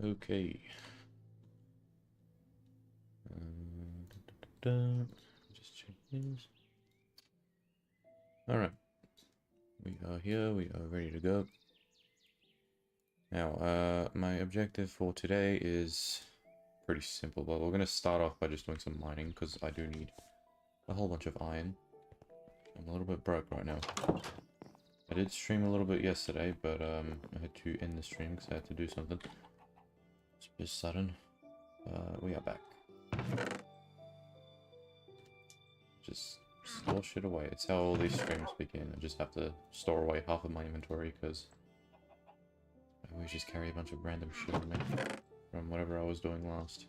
Okay. Just change these. Alright. We are here, we are ready to go. Now, my objective for today is pretty simple, but we're going to start off by just doing some mining, because I do need a whole bunch of iron. I'm a little bit broke right now. I did stream a little bit yesterday, but I had to end the stream because I had to do something. It's a bit sudden. We are back. Just store shit away. It's how all these streams begin. I just have to store away half of my inventory because I always just carry a bunch of random shit on me from whatever I was doing last.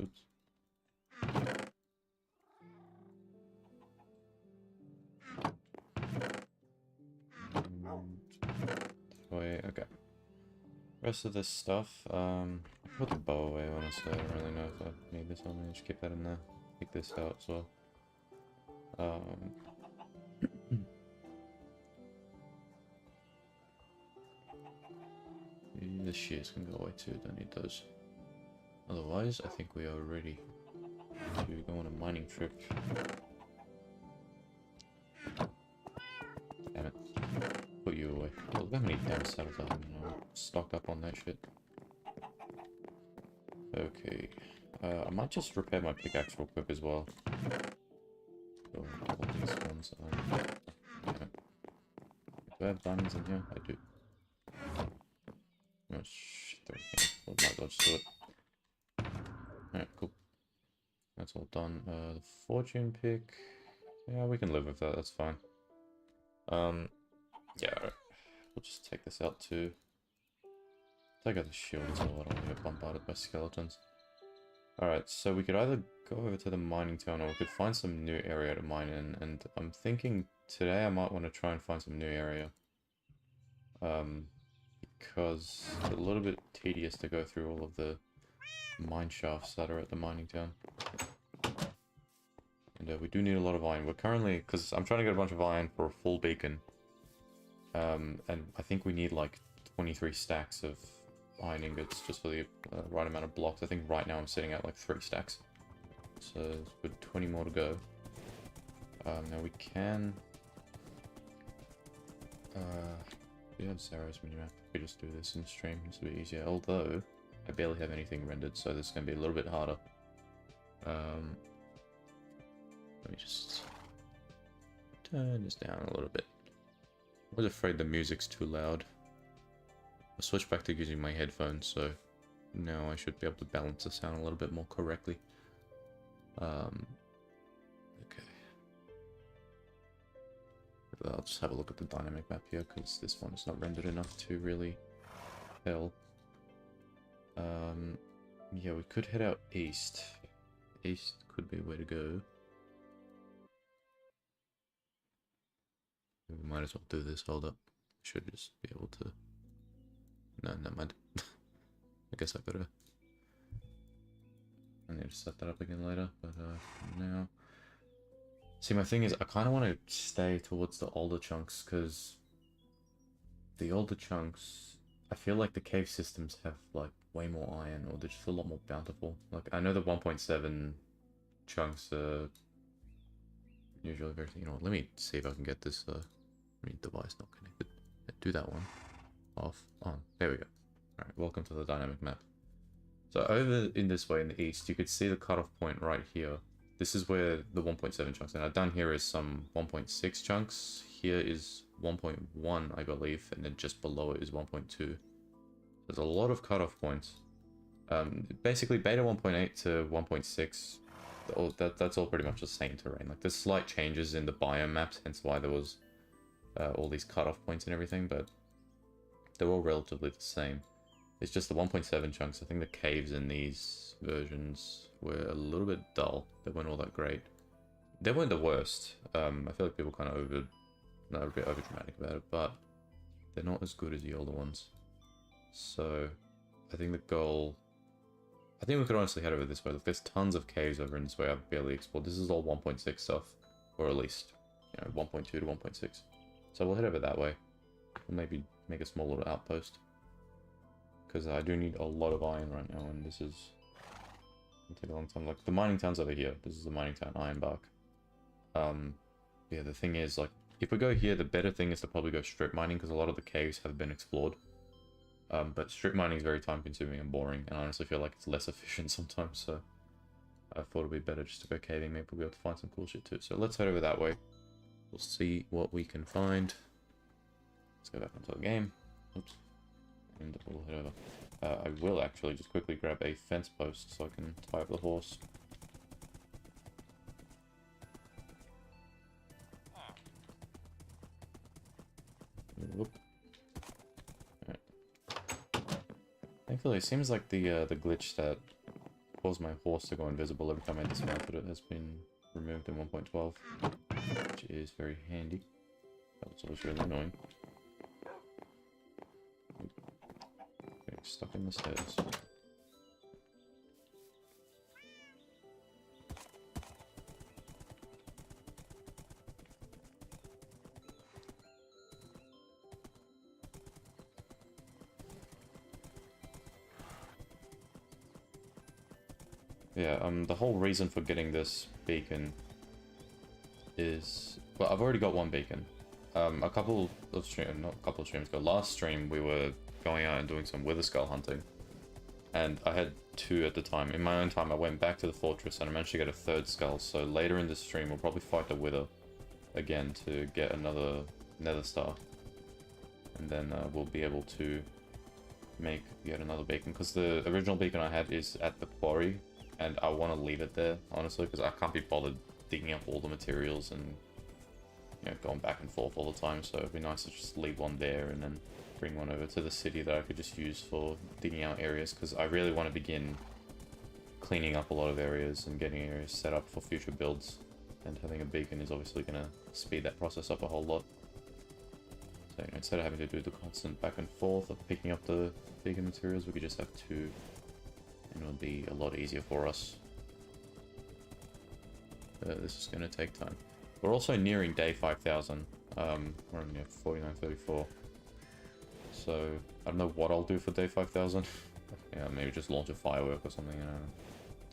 Oops. Okay. Rest of this stuff, put the bow away, honestly. I don't really know if I need this on me. Just keep that in there. Take this out as well. The shears can go away too, don't need those. Otherwise, I think we are ready to go on a mining trip. Damn it. Put you away. Oh, look how many damn saddles I have stocked up on that shit. Okay. I might just repair my pickaxe real quick as well. So, all these ones. Damn it. Do I have diamonds in here? I do. Oh shit, well, might as well just do it. Alright, cool. That's all done. The fortune pick. Yeah, we can live with that, that's fine. Yeah, alright. We'll just take this out too. Take out the shield as well, I don't want to get bombarded by skeletons. Alright, so we could either go over to the mining town or we could find some new area to mine in, and I'm thinking today I might want to try and find some new area. Because it's a little bit tedious to go through all of the mine shafts that are at the mining town. And we do need a lot of iron. We're currently, because I'm trying to get a bunch of iron for a full beacon. And I think we need like 23 stacks of iron ingots just for the right amount of blocks. I think right now I'm sitting at like 3 stacks. So with 20 more to go. Now we can... we have Sarah's minimap. We just do this in stream. This will be easier. Although, I barely have anything rendered, so this is going to be a little bit harder. Um, let me just turn this down a little bit. I was afraid the music's too loud. I switched back to using my headphones, so now I should be able to balance the sound a little bit more correctly. Okay. I'll just have a look at the dynamic map here, because this one is not rendered enough to really tell. Yeah, we could head out east. East could be a way to go. We might as well do this, hold up. Should just be able to... No, never mind. I guess I better... I need to set that up again later, but now... See, my thing is, I kind of want to stay towards the older chunks, because... The older chunks... I feel like the cave systems have, like, way more iron, or they're just a lot more bountiful. Like, I know the 1.7 chunks are... usually very... You know what, let me see if I can get this, device not connected. Do that one. Off. On. There we go. Alright, welcome to the dynamic map. So over in this way in the east, you could see the cutoff point right here. This is where the 1.7 chunks are. Now down here is some 1.6 chunks. Here is 1.1, I believe, and then just below it is 1.2. There's a lot of cutoff points. Basically, beta 1.8 to 1.6, that's all pretty much the same terrain. Like, there's slight changes in the biome maps, hence why there was all these cutoff points and everything, but they're all relatively the same. It's just the 1.7 chunks. I think the caves in these versions were a little bit dull. They weren't all that great. They weren't the worst. I feel like people kind of a bit over dramatic about it, but they're not as good as the older ones. So I think the goal... I think we could honestly head over this way. Look, there's tons of caves over in this way I've barely explored. This is all 1.6 stuff, or at least, 1.2 to 1.6. So we'll head over that way. We'll maybe make a small little outpost. Because I do need a lot of iron right now, and this is... it'll take a long time. Like, the mining town's over here. This is the mining town, Ironbark. Yeah, the thing is, like, if we go here, the better thing is to probably go strip mining, because a lot of the caves have been explored. But strip mining is very time-consuming and boring, and I honestly feel like it's less efficient sometimes, so... I thought it'd be better just to go caving. Maybe we'll be able to find some cool shit too. So let's head over that way. We'll see what we can find. Let's go back onto the game. Oops. And we'll head over. I will actually just quickly grab a fence post so I can tie up the horse. Whoop. Alright. Thankfully, it seems like the glitch that caused my horse to go invisible every time I dismounted it has been removed in 1.12, which is very handy. That was always really annoying. Okay, stuck in the stairs. Yeah, the whole reason for getting this beacon is... well, I've already got one beacon. A couple of streams ago, last stream, we were going out and doing some wither skull hunting. And I had two at the time. In my own time, I went back to the fortress and I managed to get a third skull. So later in this stream, we'll probably fight the wither again to get another nether star. And then we'll be able to make yet another beacon. Because the original beacon I had is at the quarry. And I want to leave it there, honestly, because I can't be bothered digging up all the materials and, going back and forth all the time. So it'd be nice to just leave one there and then bring one over to the city that I could just use for digging out areas. Because I really want to begin cleaning up a lot of areas and getting areas set up for future builds. And having a beacon is obviously going to speed that process up a whole lot. So instead of having to do the constant back and forth of picking up the beacon materials, we could just have two. And it'll be a lot easier for us. This is going to take time. We're also nearing day 5,000. We're only at 4934. So, I don't know what I'll do for day 5,000. Yeah, maybe just launch a firework or something in a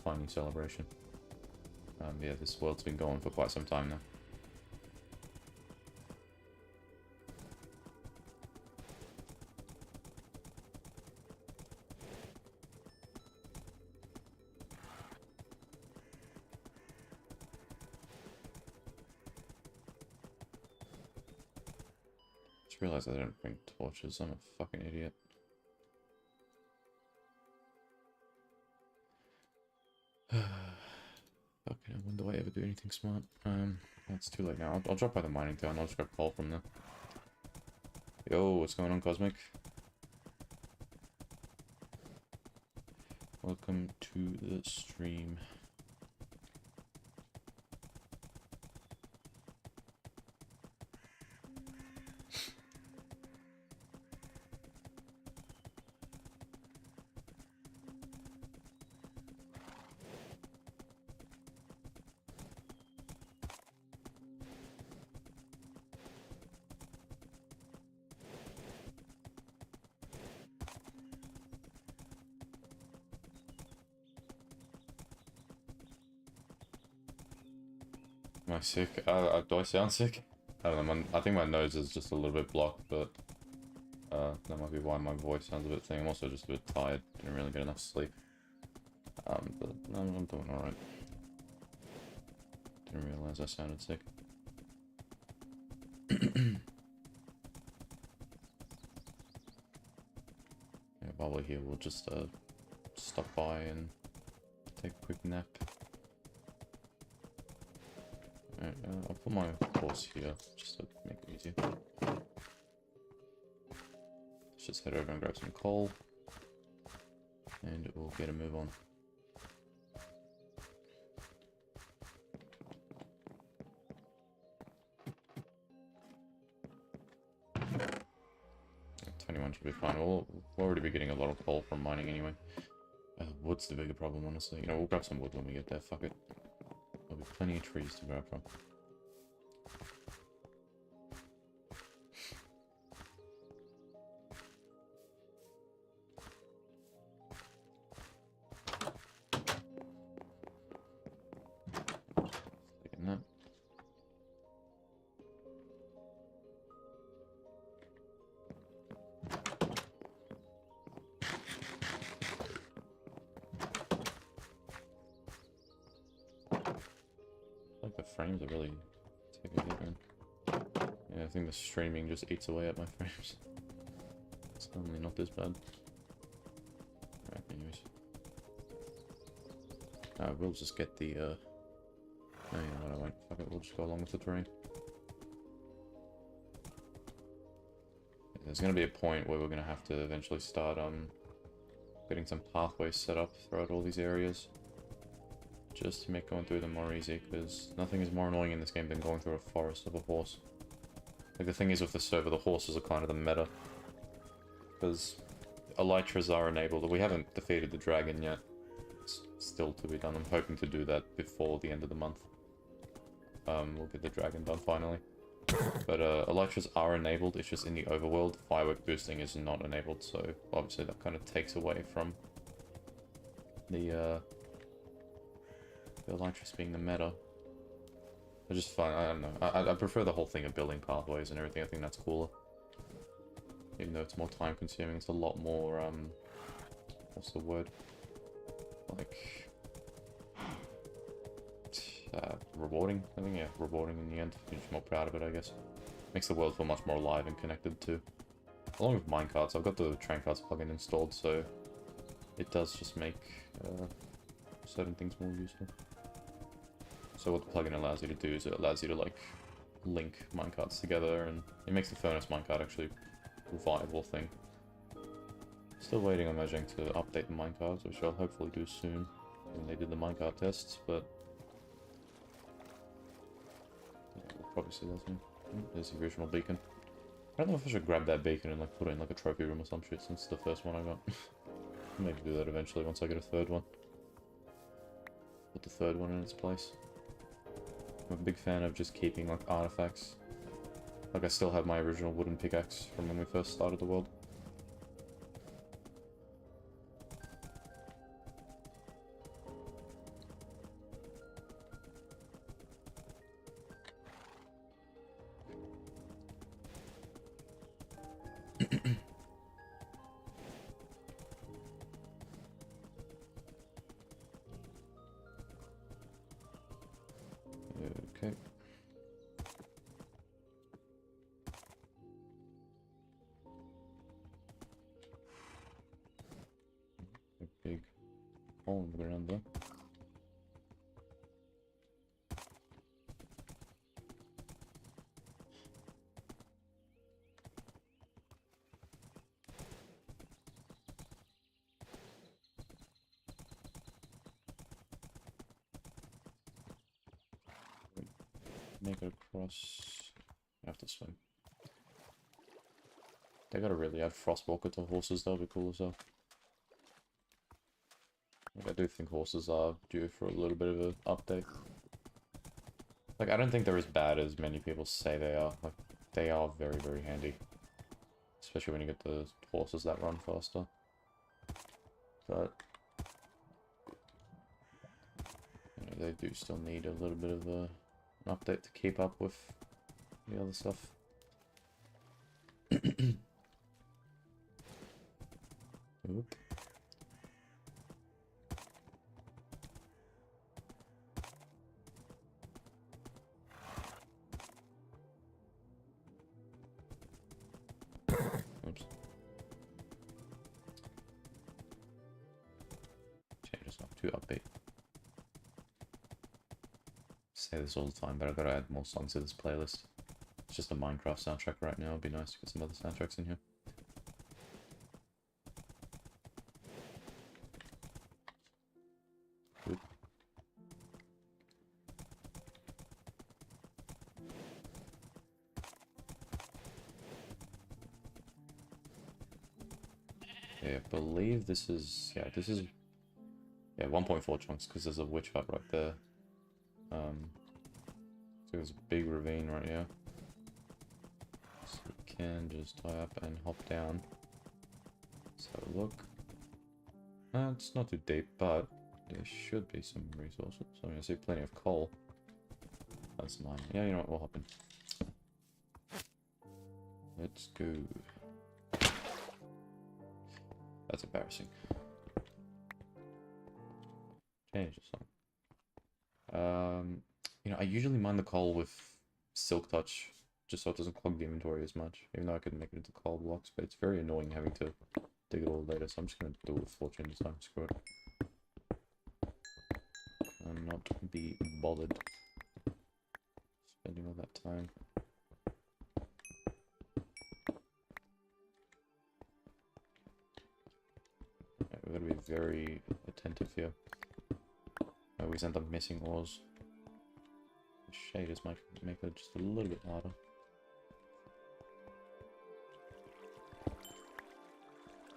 tiny celebration. Yeah, this world's been going for quite some time now. Just realized I didn't bring torches. I'm a fucking idiot. Fucking, when do I ever do anything smart? That's too late now. I'll drop by the mining town. I'll just grab coal from there. Yo, what's going on, Cosmic? Welcome to the stream. Am I sick? Do I sound sick? I don't know, I think my nose is just a little bit blocked, but that might be why my voice sounds a bit thin. I'm also just a bit tired, didn't really get enough sleep. But I'm doing alright. Didn't realize I sounded sick. Yeah, while we're here, we'll just stop by and take a quick nap. Alright, I'll put my horse here, just to make it easier. Let's just head over and grab some coal. And we'll get a move on. Should be fine. We'll already be getting a lot of coal from mining anyway. Wood's the bigger problem, honestly. You know, we'll grab some wood when we get there. Fuck it. There'll be plenty of trees to grab from. Taking that. The frames are really taking a hit, man. Yeah, I think the streaming just eats away at my frames. It's normally not this bad. Alright, anyways. We'll just get the, no, you know what, I won't. Fuck it, we'll just go along with the terrain. There's gonna be a point where we're gonna have to eventually start, getting some pathways set up throughout all these areas. Just to make going through them more easy, because nothing is more annoying in this game than going through a forest of a horse. Like, the thing is with the server, the horses are kind of the meta. Because elytras are enabled. We haven't defeated the dragon yet. It's still to be done. I'm hoping to do that before the end of the month. We'll get the dragon done finally. But elytras are enabled, it's just in the overworld. Firework boosting is not enabled, so obviously that kind of takes away from the elytras being the meta. They're just fun. I don't know. I prefer the whole thing of building pathways and everything. I think that's cooler. Even though it's more time consuming, it's a lot more, what's the word? Like, rewarding, I think, yeah, rewarding in the end. You're just more proud of it, I guess. Makes the world feel much more alive and connected too. Along with minecarts, I've got the train carts plugin installed, so it does just make certain things more useful. So what the plugin allows you to do is it allows you to, like, link minecarts together, and it makes the furnace minecart actually a viable thing. Still waiting on Mojang to update the minecarts, which I'll hopefully do soon when they did the minecart tests, but yeah, we'll probably see that soon. There's the original beacon. I don't know if I should grab that beacon and, like, put it in, like, a trophy room or some shit, since it's the first one I got. Maybe do that eventually once I get a third one. Put the third one in its place. I'm a big fan of just keeping, like, artifacts. Like, I still have my original wooden pickaxe from when we first started the world. Okay. hole in the ground though. Make it across. I have to swim. They gotta really add Frostwalker to horses, that'll be cool as well. Like, I do think horses are due for a little bit of an update. Like, I don't think they're as bad as many people say they are. Like, they are very, very handy. Especially when you get the horses that run faster. But you know, they do still need a little bit of an update to keep up with the other stuff. Oop. Oops. Changes up to update. Say this all the time, but I've got to add more songs to this playlist. It's just a Minecraft soundtrack right now. It'd be nice to get some other soundtracks in here. Oop. Yeah, I believe this is, yeah, 1.4 chunks, because there's a witch hut right there. So there's a big ravine right here. So we can just tie up and hop down. Let's have a look. It's not too deep, but there should be some resources. So I'm gonna see plenty of coal. That's mine. Yeah, you know what, we'll hop in. Let's go. That's embarrassing. Change the song. You know, I usually mine the coal with Silk Touch, just so it doesn't clog the inventory as much, even though I could make it into coal blocks, but it's very annoying having to dig it all later, so I'm just gonna do it with Fortune this time. Screw it. I'm not be bothered spending all that time. Yeah, we've got to be very attentive here. I always end up missing ores. The shaders might make it just a little bit harder.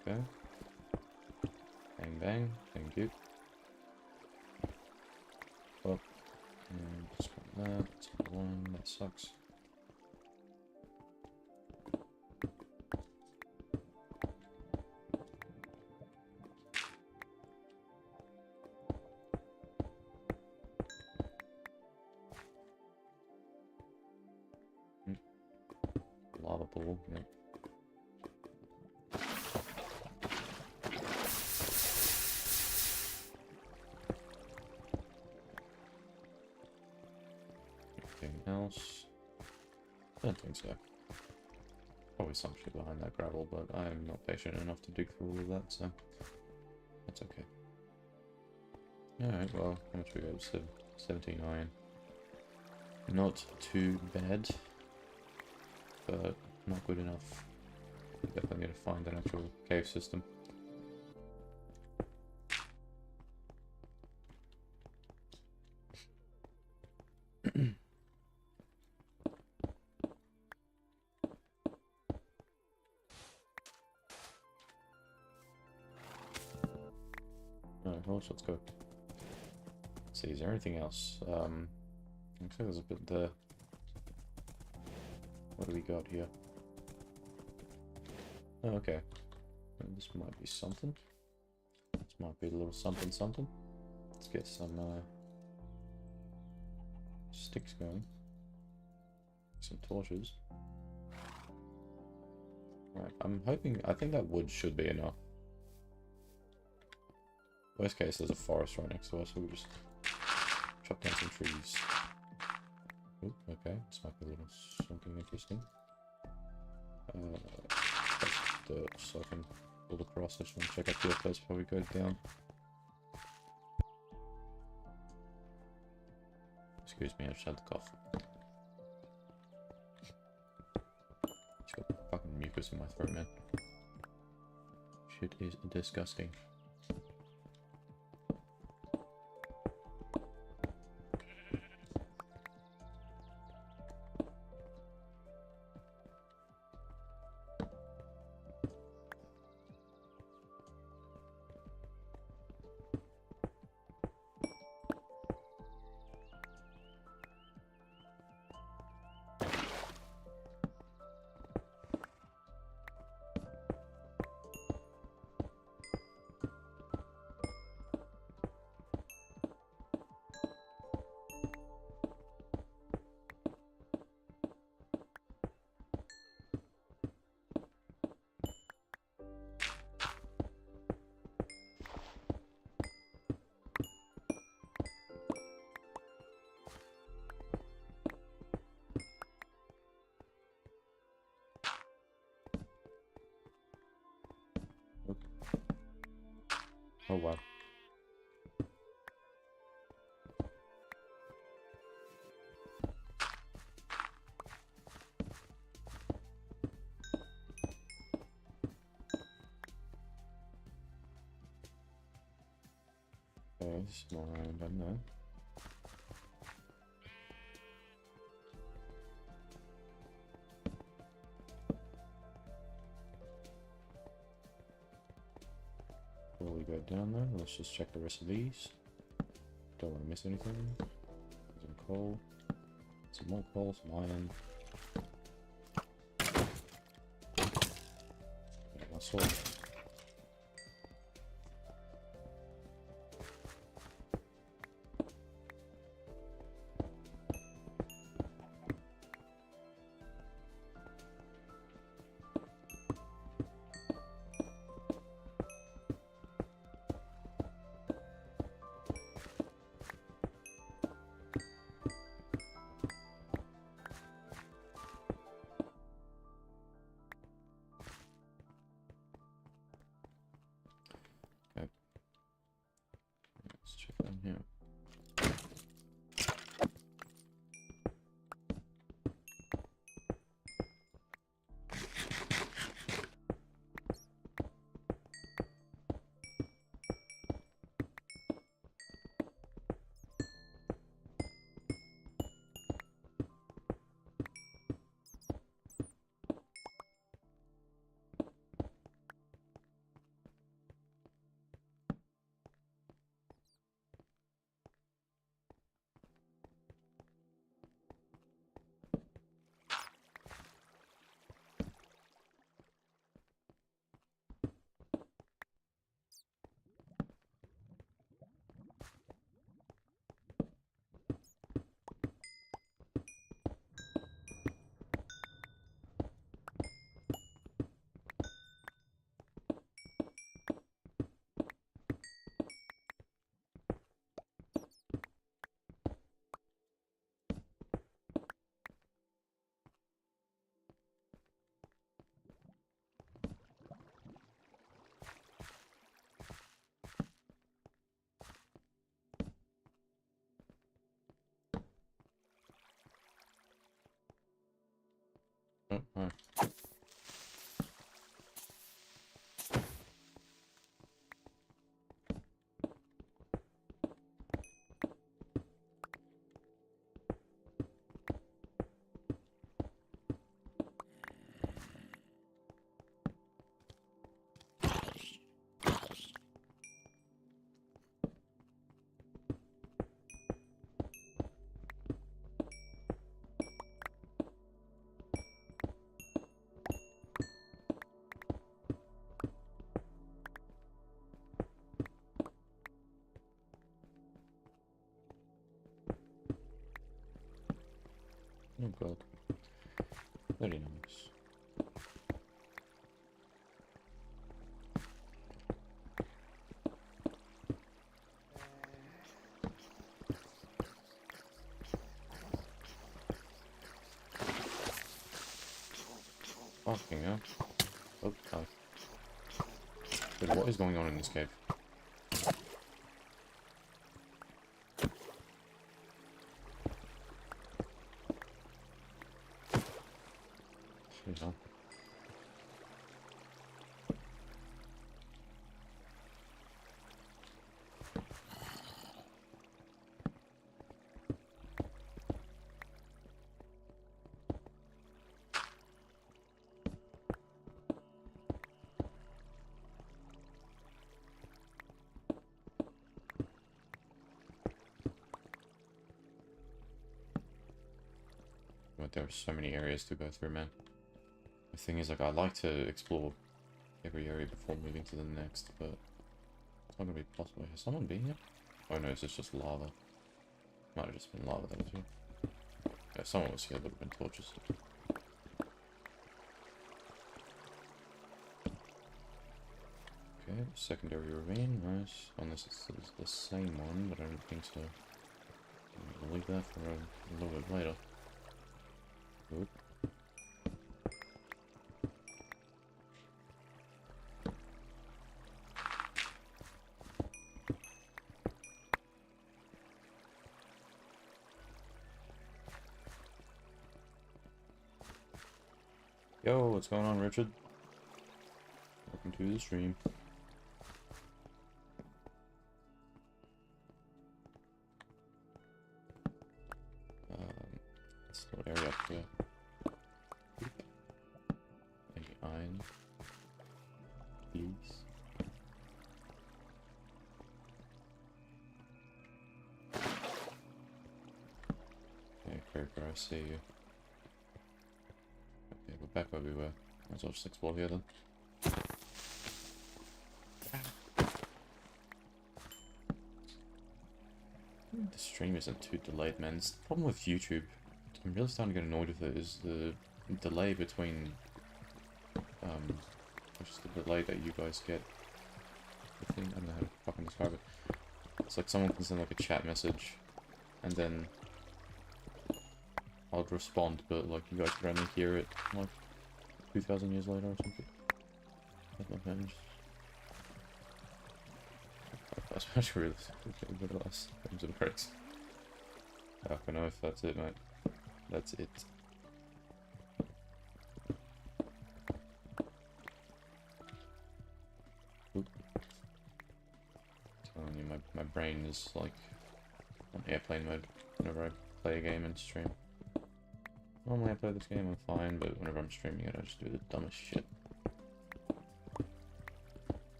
Okay. Bang bang, thank you. Oh, and just got that, that's one, that sucks. Lava pool, yeah. Anything else? I don't think so. Probably some shit behind that gravel, but I'm not patient enough to dig through all of that, so that's okay. Alright, well, how much we got? 17 iron. Not too bad, but not good enough. We definitely need to find an actual cave system. Alright, horse, let's go. Let's see, is there anything else? Looks like there's a bit there. What do we got here? Oh, okay. This might be something. This might be a little something something. Let's get some sticks going. Some torches. Right, I'm hoping, I think that wood should be enough. Worst case, there's a forest right next to us, so we just chop down some trees. Ooh, okay, this might be a little something interesting. Dirt so I can build across. I just want to check out the place before we go down. Excuse me, I just had the cough. Just got fucking mucus in my throat, man. Shit is disgusting. Oh wow. Oh, this is more iron down there. Before we go down there, let's just check the rest of these. Don't want to miss anything. Some coal. Some more coal, some iron. Yeah, my sword. Let's check down here. Oh, hi. Oh god. Very nice. Fucking hell. Oh, no. Dude, what is going on in this cave? Like, there are so many areas to go through, man. The thing is, like, I like to explore every area before moving to the next, but it's not gonna be possible. Has someone been here? Oh no, is this just lava? Might have just been lava, that was you. Yeah, if someone was here, there would have been torches. Okay, secondary ravine, nice. Unless it's the same one, but I don't think so. We'll leave that for a little bit later. Oop. Yo, what's going on, Richard? Welcome to the stream. This little area up here. Any iron? Please. Okay, Creeper, I see you. Okay, we're back where we were. Might as well just explore here then. The stream isn't too delayed, man. It's the problem with YouTube. I'm really starting to get annoyed with it, is the delay between, just the delay that you guys get. I don't know how to fucking describe it. It's like someone can send like a chat message, and then I'll respond, but like you guys can only hear it like 2,000 years later or something. That's my manage. That's actually really good at us. Games and breaks. I don't know if that's it, mate. That's it. Oop. Telling you, my brain is like on airplane mode whenever I play a game and stream. Normally I play this game, I'm fine, but whenever I'm streaming it, I just do the dumbest shit.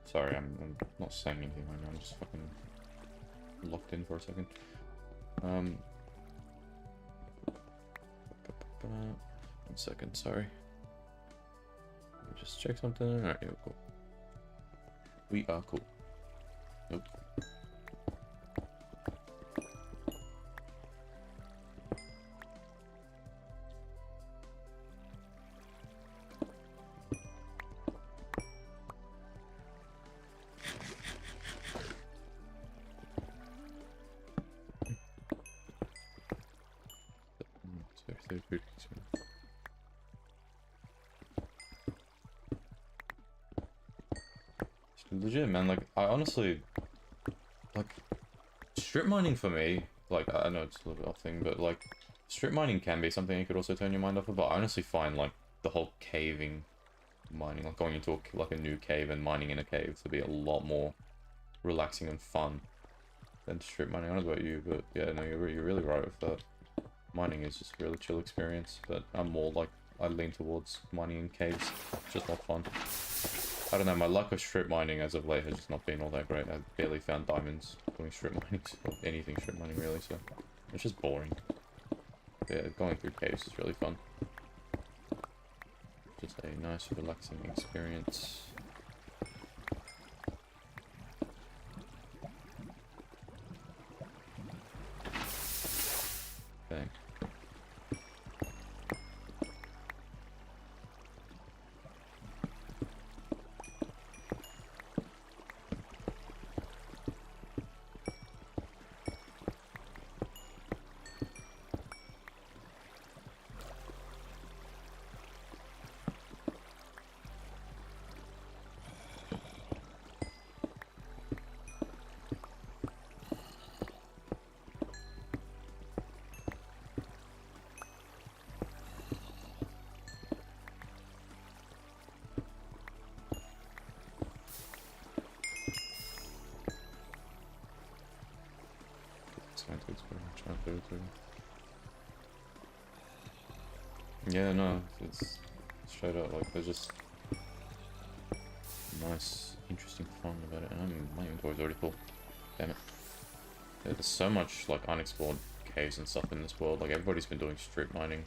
Sorry, I'm not saying anything right now, I'm just fucking locked in for a second. One second, sorry. Let me just check something. Alright, yeah, cool. We are cool. Nope. Legit, man, like, I honestly, like, strip mining for me, like, I know it's a little bit off thing, but, like, strip mining can be something you could also turn your mind off of, but I honestly find, like, the whole caving mining, like, going into, like, a new cave and mining in a cave to be a lot more relaxing and fun than strip mining. I don't know about you, but, yeah, no, you're really right with that. Mining is just a really chill experience, but I'm more, like, I lean towards mining in caves. It's just not fun. I don't know, my luck of strip mining as of late has just not been all that great. I've barely found diamonds doing strip mining, or anything strip mining really, so it's just boring. Yeah, going through caves is really fun. Just a nice, relaxing experience. Bang. Trying to go through. Yeah, no, it's straight up like there's just nice, interesting fun about it, and my inventory's already full. Damn it. Yeah, there's so much like unexplored caves and stuff in this world. Like everybody's been doing strip mining,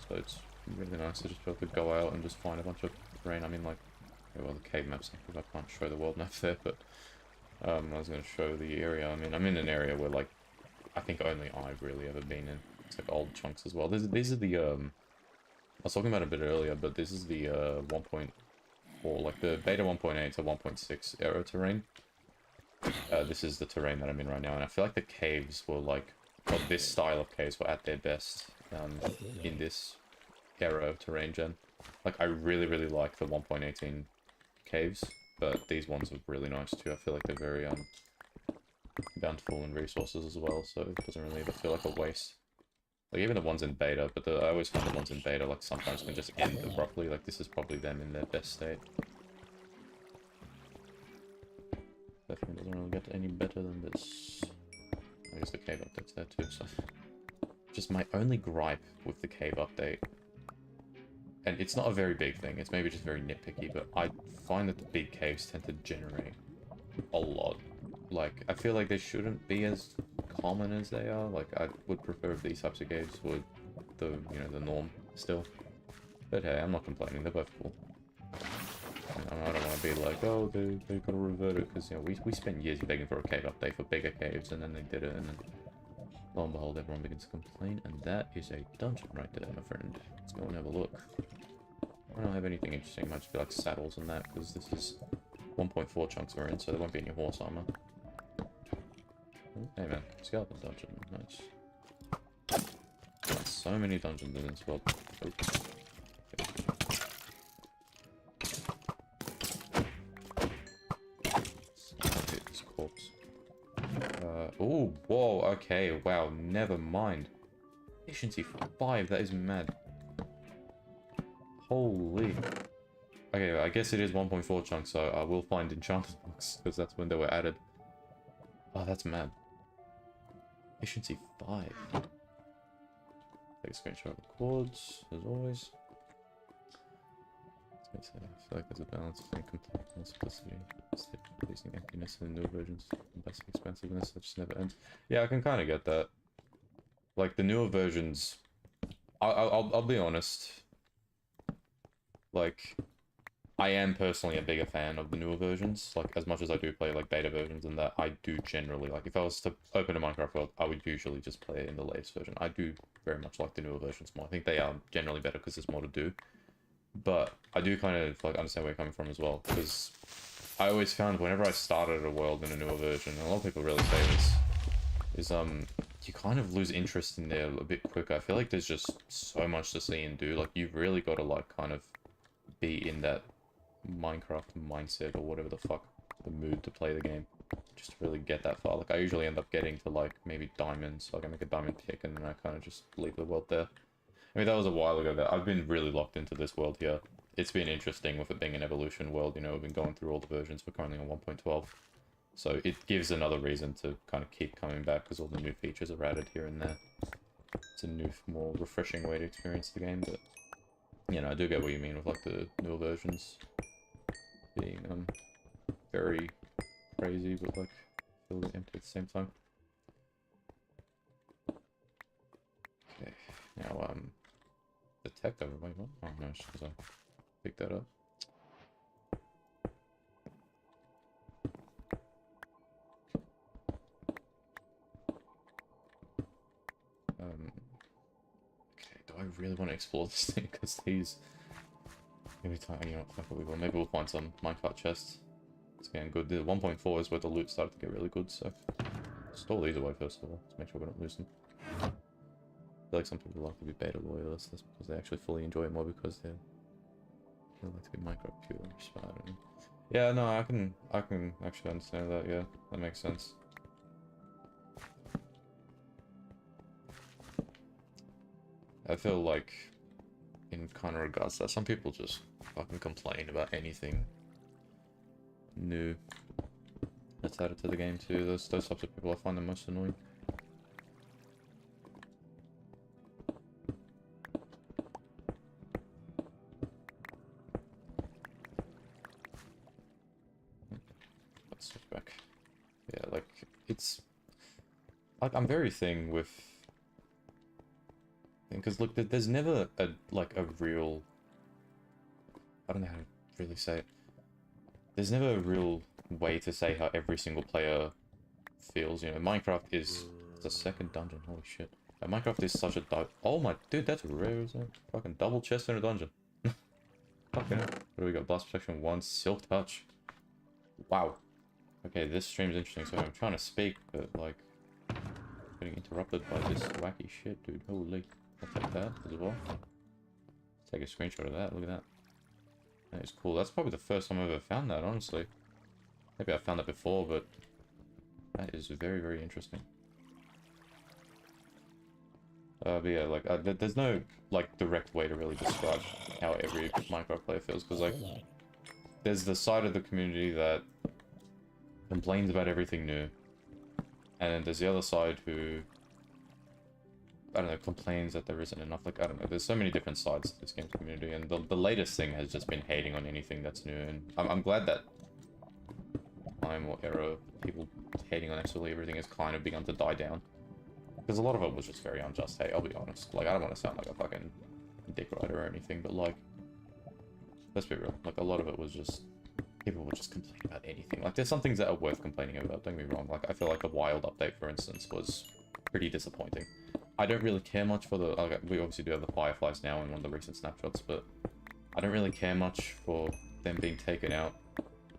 so it's really nice to just be able to go out and just find a bunch of terrain. I mean, like, yeah, well, the cave maps, because I can't show the world map there, but I was going to show the area. I mean, I'm in an area where like I think only I've really ever been in. It's like old chunks as well. These are the I was talking about it a bit earlier, but this is the 1.4, like the beta 1.8 to 1.6 era terrain. This is the terrain that I'm in right now, and I feel like the caves were like, well, this style of caves were at their best in this era of terrain gen. Like, I really, really like the 1.18 caves, but these ones are really nice too. I feel like they're very bountiful in resources as well, so it doesn't really ever feel like a waste. Like, even the ones in beta, but I always find the ones in beta, like, sometimes can just end abruptly. Like, this is probably them in their best state. Definitely doesn't really get any better than this. I guess the cave update's there too, so... Just my only gripe with the cave update, and it's not a very big thing, it's maybe just very nitpicky, but I find that the big caves tend to generate a lot. Like, I feel like they shouldn't be as common as they are. Like, I would prefer if these types of caves were the, you know, the norm still. But hey, I'm not complaining, they're both cool. I don't want to be like, oh, they gotta revert it, because, you know, we spent years begging for a cave update for bigger caves, and then they did it, and then lo and behold, everyone begins to complain, and that is a dungeon right there, my friend. Let's go and have a look. I don't have anything interesting, might just be like saddles and that, because this is 1.4 chunks we're in, so there won't be any horse armor. Oh, hey man, skeleton dungeon, nice. So many dungeons in this world. Oh. Hit this corpse. Oh, whoa, okay, wow, never mind. Efficiency 5, that is mad. Holy. Okay, I guess it is 1.4 chunks, so I will find enchanted books, because that's when they were added. Oh, that's mad. Efficiency 5. Take a screenshot of the chords, as always. I feel like there's a balance between complete and simplicity. Instead of pleasing emptiness in the newer versions, and basic expansiveness that just never ends. Yeah, I can kind of get that. Like, the newer versions... I'll be honest. Like, I am personally a bigger fan of the newer versions. Like, as much as I do play, like, beta versions and that, I do generally... Like, if I was to open a Minecraft world, I would usually just play it in the latest version. I do very much like the newer versions more. I think they are generally better because there's more to do. But I do kind of, like, understand where you're coming from as well, because I always found whenever I started a world in a newer version, and a lot of people really say this, is, you kind of lose interest in there a bit quicker. I feel like there's just so much to see and do. Like, you've really got to, like, kind of be in that Minecraft mindset, or whatever the fuck, the mood to play the game, just to really get that far. Like, I usually end up getting to, like, maybe diamonds, like I make a diamond pick, and then I kind of just leave the world there. I mean, that was a while ago. That I've been really locked into this world here. It's been interesting with it being an evolution world, you know, we've been going through all the versions. We're currently on 1.12. So it gives another reason to kind of keep coming back, because all the new features are added here and there. It's a new, more refreshing way to experience the game, but, you know, I do get what you mean with, like, the newer versions being, very crazy, but, like, feel empty at the same time. Okay, now, the tech over, wait, what? Oh no, it's because I picked that up. Okay, do I really want to explore this thing? Because these... Every time, you know, fuck it, we will. Maybe we'll find some minecart chests. It's getting good. The 1.4 is where the loot started to get really good, so... Store these away first of all, to make sure we don't lose them. I feel like some people like to be beta loyalists. That's because they actually fully enjoy it more, because they like to be Minecraft pure. So I don't know. Yeah, no, I can actually understand that. Yeah, that makes sense. I feel like, in kind of regards to that, some people just fucking complain about anything new that's added to the game too. Those types of people I find the most annoying. back. Yeah, like, it's... Like, I'm very thing with... Because, look, there's never a real... I don't know how to really say it. There's never a real way to say how every single player feels, you know. Minecraft is... It's a second dungeon, holy shit. Minecraft is such a... Oh my... Dude, that's rare, isn't it? Fucking double chest in a dungeon. Fucking hell. What do we got? Blast Protection 1, Silk Touch. Wow. Okay, this stream's interesting, so I'm trying to speak, but, like... Getting interrupted by this wacky shit, dude. Holy... I'll take that as well. Take a screenshot of that, look at that. That is cool. That's probably the first time I've ever found that, honestly. Maybe I found that before, but... That is very, very interesting. But yeah, like, there's no, like, direct way to really describe how every Minecraft player feels, because, like, there's the side of the community that complains about everything new, and then there's the other side who, I don't know, complains that there isn't enough, like, I don't know, there's so many different sides to this game's community, and the latest thing has just been hating on anything that's new, and I'm glad that time or era of people hating on absolutely everything has kind of begun to die down. Because a lot of it was just very unjust, hey, I'll be honest. Like, I don't want to sound like a fucking dick rider or anything, but, like, let's be real. Like, a lot of it was just, people would just complain about anything. Like, there's some things that are worth complaining about, don't get me wrong. Like, I feel like the Wild update, for instance, was pretty disappointing. I don't really care much for the, like, we obviously do have the Fireflies now in one of the recent snapshots, but I don't really care much for them being taken out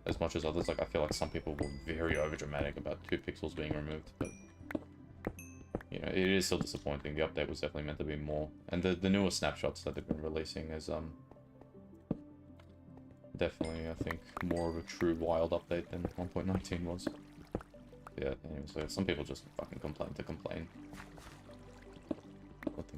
as much as others. Like, I feel like some people were very overdramatic about 2 pixels being removed, but... You know, it is still disappointing. The update was definitely meant to be more. And the newer snapshots that they've been releasing is, definitely, I think, more of a true Wild update than 1.19 was. Yeah, anyway, so some people just fucking complain to complain.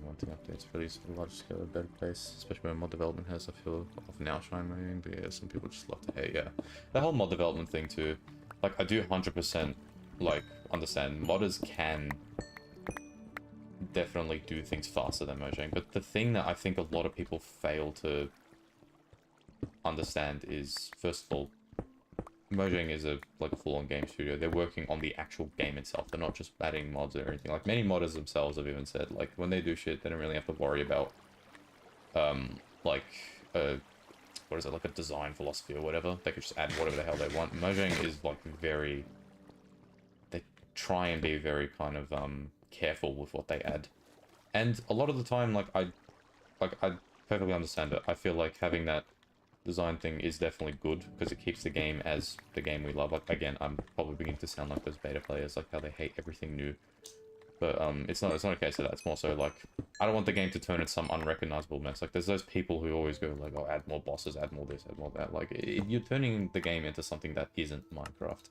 One thing updates release for the large scale of better place, especially when mod development has, I feel, of now shine moving, but yeah, some people just love to hate, yeah. The whole mod development thing too, like, I do 100%, like, understand modders can definitely do things faster than Mojang, but the thing that I think a lot of people fail to understand is, first of all, Mojang is a full-on game studio. They're working on the actual game itself. They're not just adding mods or anything. Like, many modders themselves have even said, like, when they do shit, they don't really have to worry about, what is it, like a design philosophy or whatever. They could just add whatever the hell they want. Mojang is, like, very... They try and be very kind of, careful with what they add. And a lot of the time, I perfectly understand it. I feel like having that design thing is definitely good, because it keeps the game as the game we love. Like, again, I'm probably beginning to sound like those beta players, like how they hate everything new. But it's not a case of that. It's more so like, I don't want the game to turn into some unrecognizable mess. Like, there's those people who always go like, oh, add more bosses, add more this, add more that. Like, you're turning the game into something that isn't Minecraft.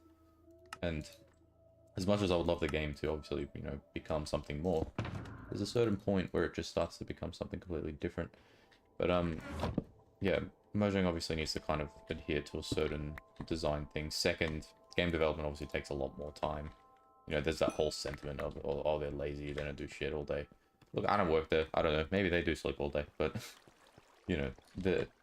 And as much as I would love the game to obviously, you know, become something more, there's a certain point where it just starts to become something completely different. But yeah, Mojang obviously needs to kind of adhere to a certain design thing. Second, game development obviously takes a lot more time. You know, there's that whole sentiment of, oh, they're lazy, they don't do shit all day. Look, I don't work there. I don't know. Maybe they do sleep all day, but, you know,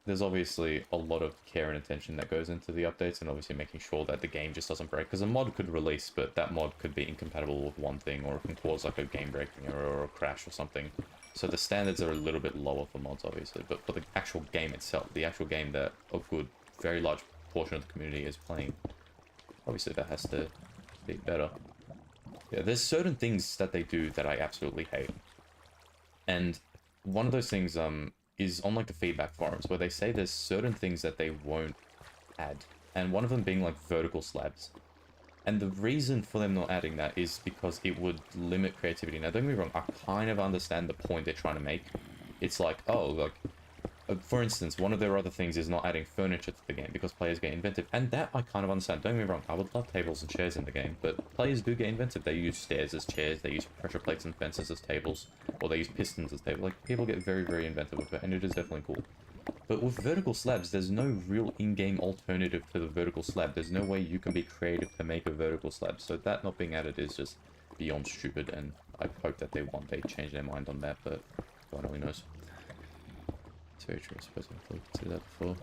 there's obviously a lot of care and attention that goes into the updates, and obviously making sure that the game just doesn't break. Because a mod could release, but that mod could be incompatible with one thing, or it can cause like a game-breaking error or a crash or something. So the standards are a little bit lower for mods, obviously. But for the actual game itself, the actual game that a good, very large portion of the community is playing, obviously that has to be better. Yeah, there's certain things that they do that I absolutely hate. And one of those things is on like the feedback forums, where they say there's certain things that they won't add. And one of them being like vertical slabs. And the reason for them not adding that is because it would limit creativity. Now, don't get me wrong, I kind of understand the point they're trying to make. It's like, oh, like, for instance, one of their other things is not adding furniture to the game because players get inventive. And that I kind of understand. Don't get me wrong, I would love tables and chairs in the game, but players do get inventive. They use stairs as chairs, they use pressure plates and fences as tables, or they use pistons as tables. Like, people get very, very inventive with it, and it is definitely cool. But with vertical slabs, there's no real in-game alternative to the vertical slab. There's no way you can be creative to make a vertical slab. So that not being added is just beyond stupid, and I hope that they one day change their mind on that, but God only knows. It's very true, I suppose I've considered that before.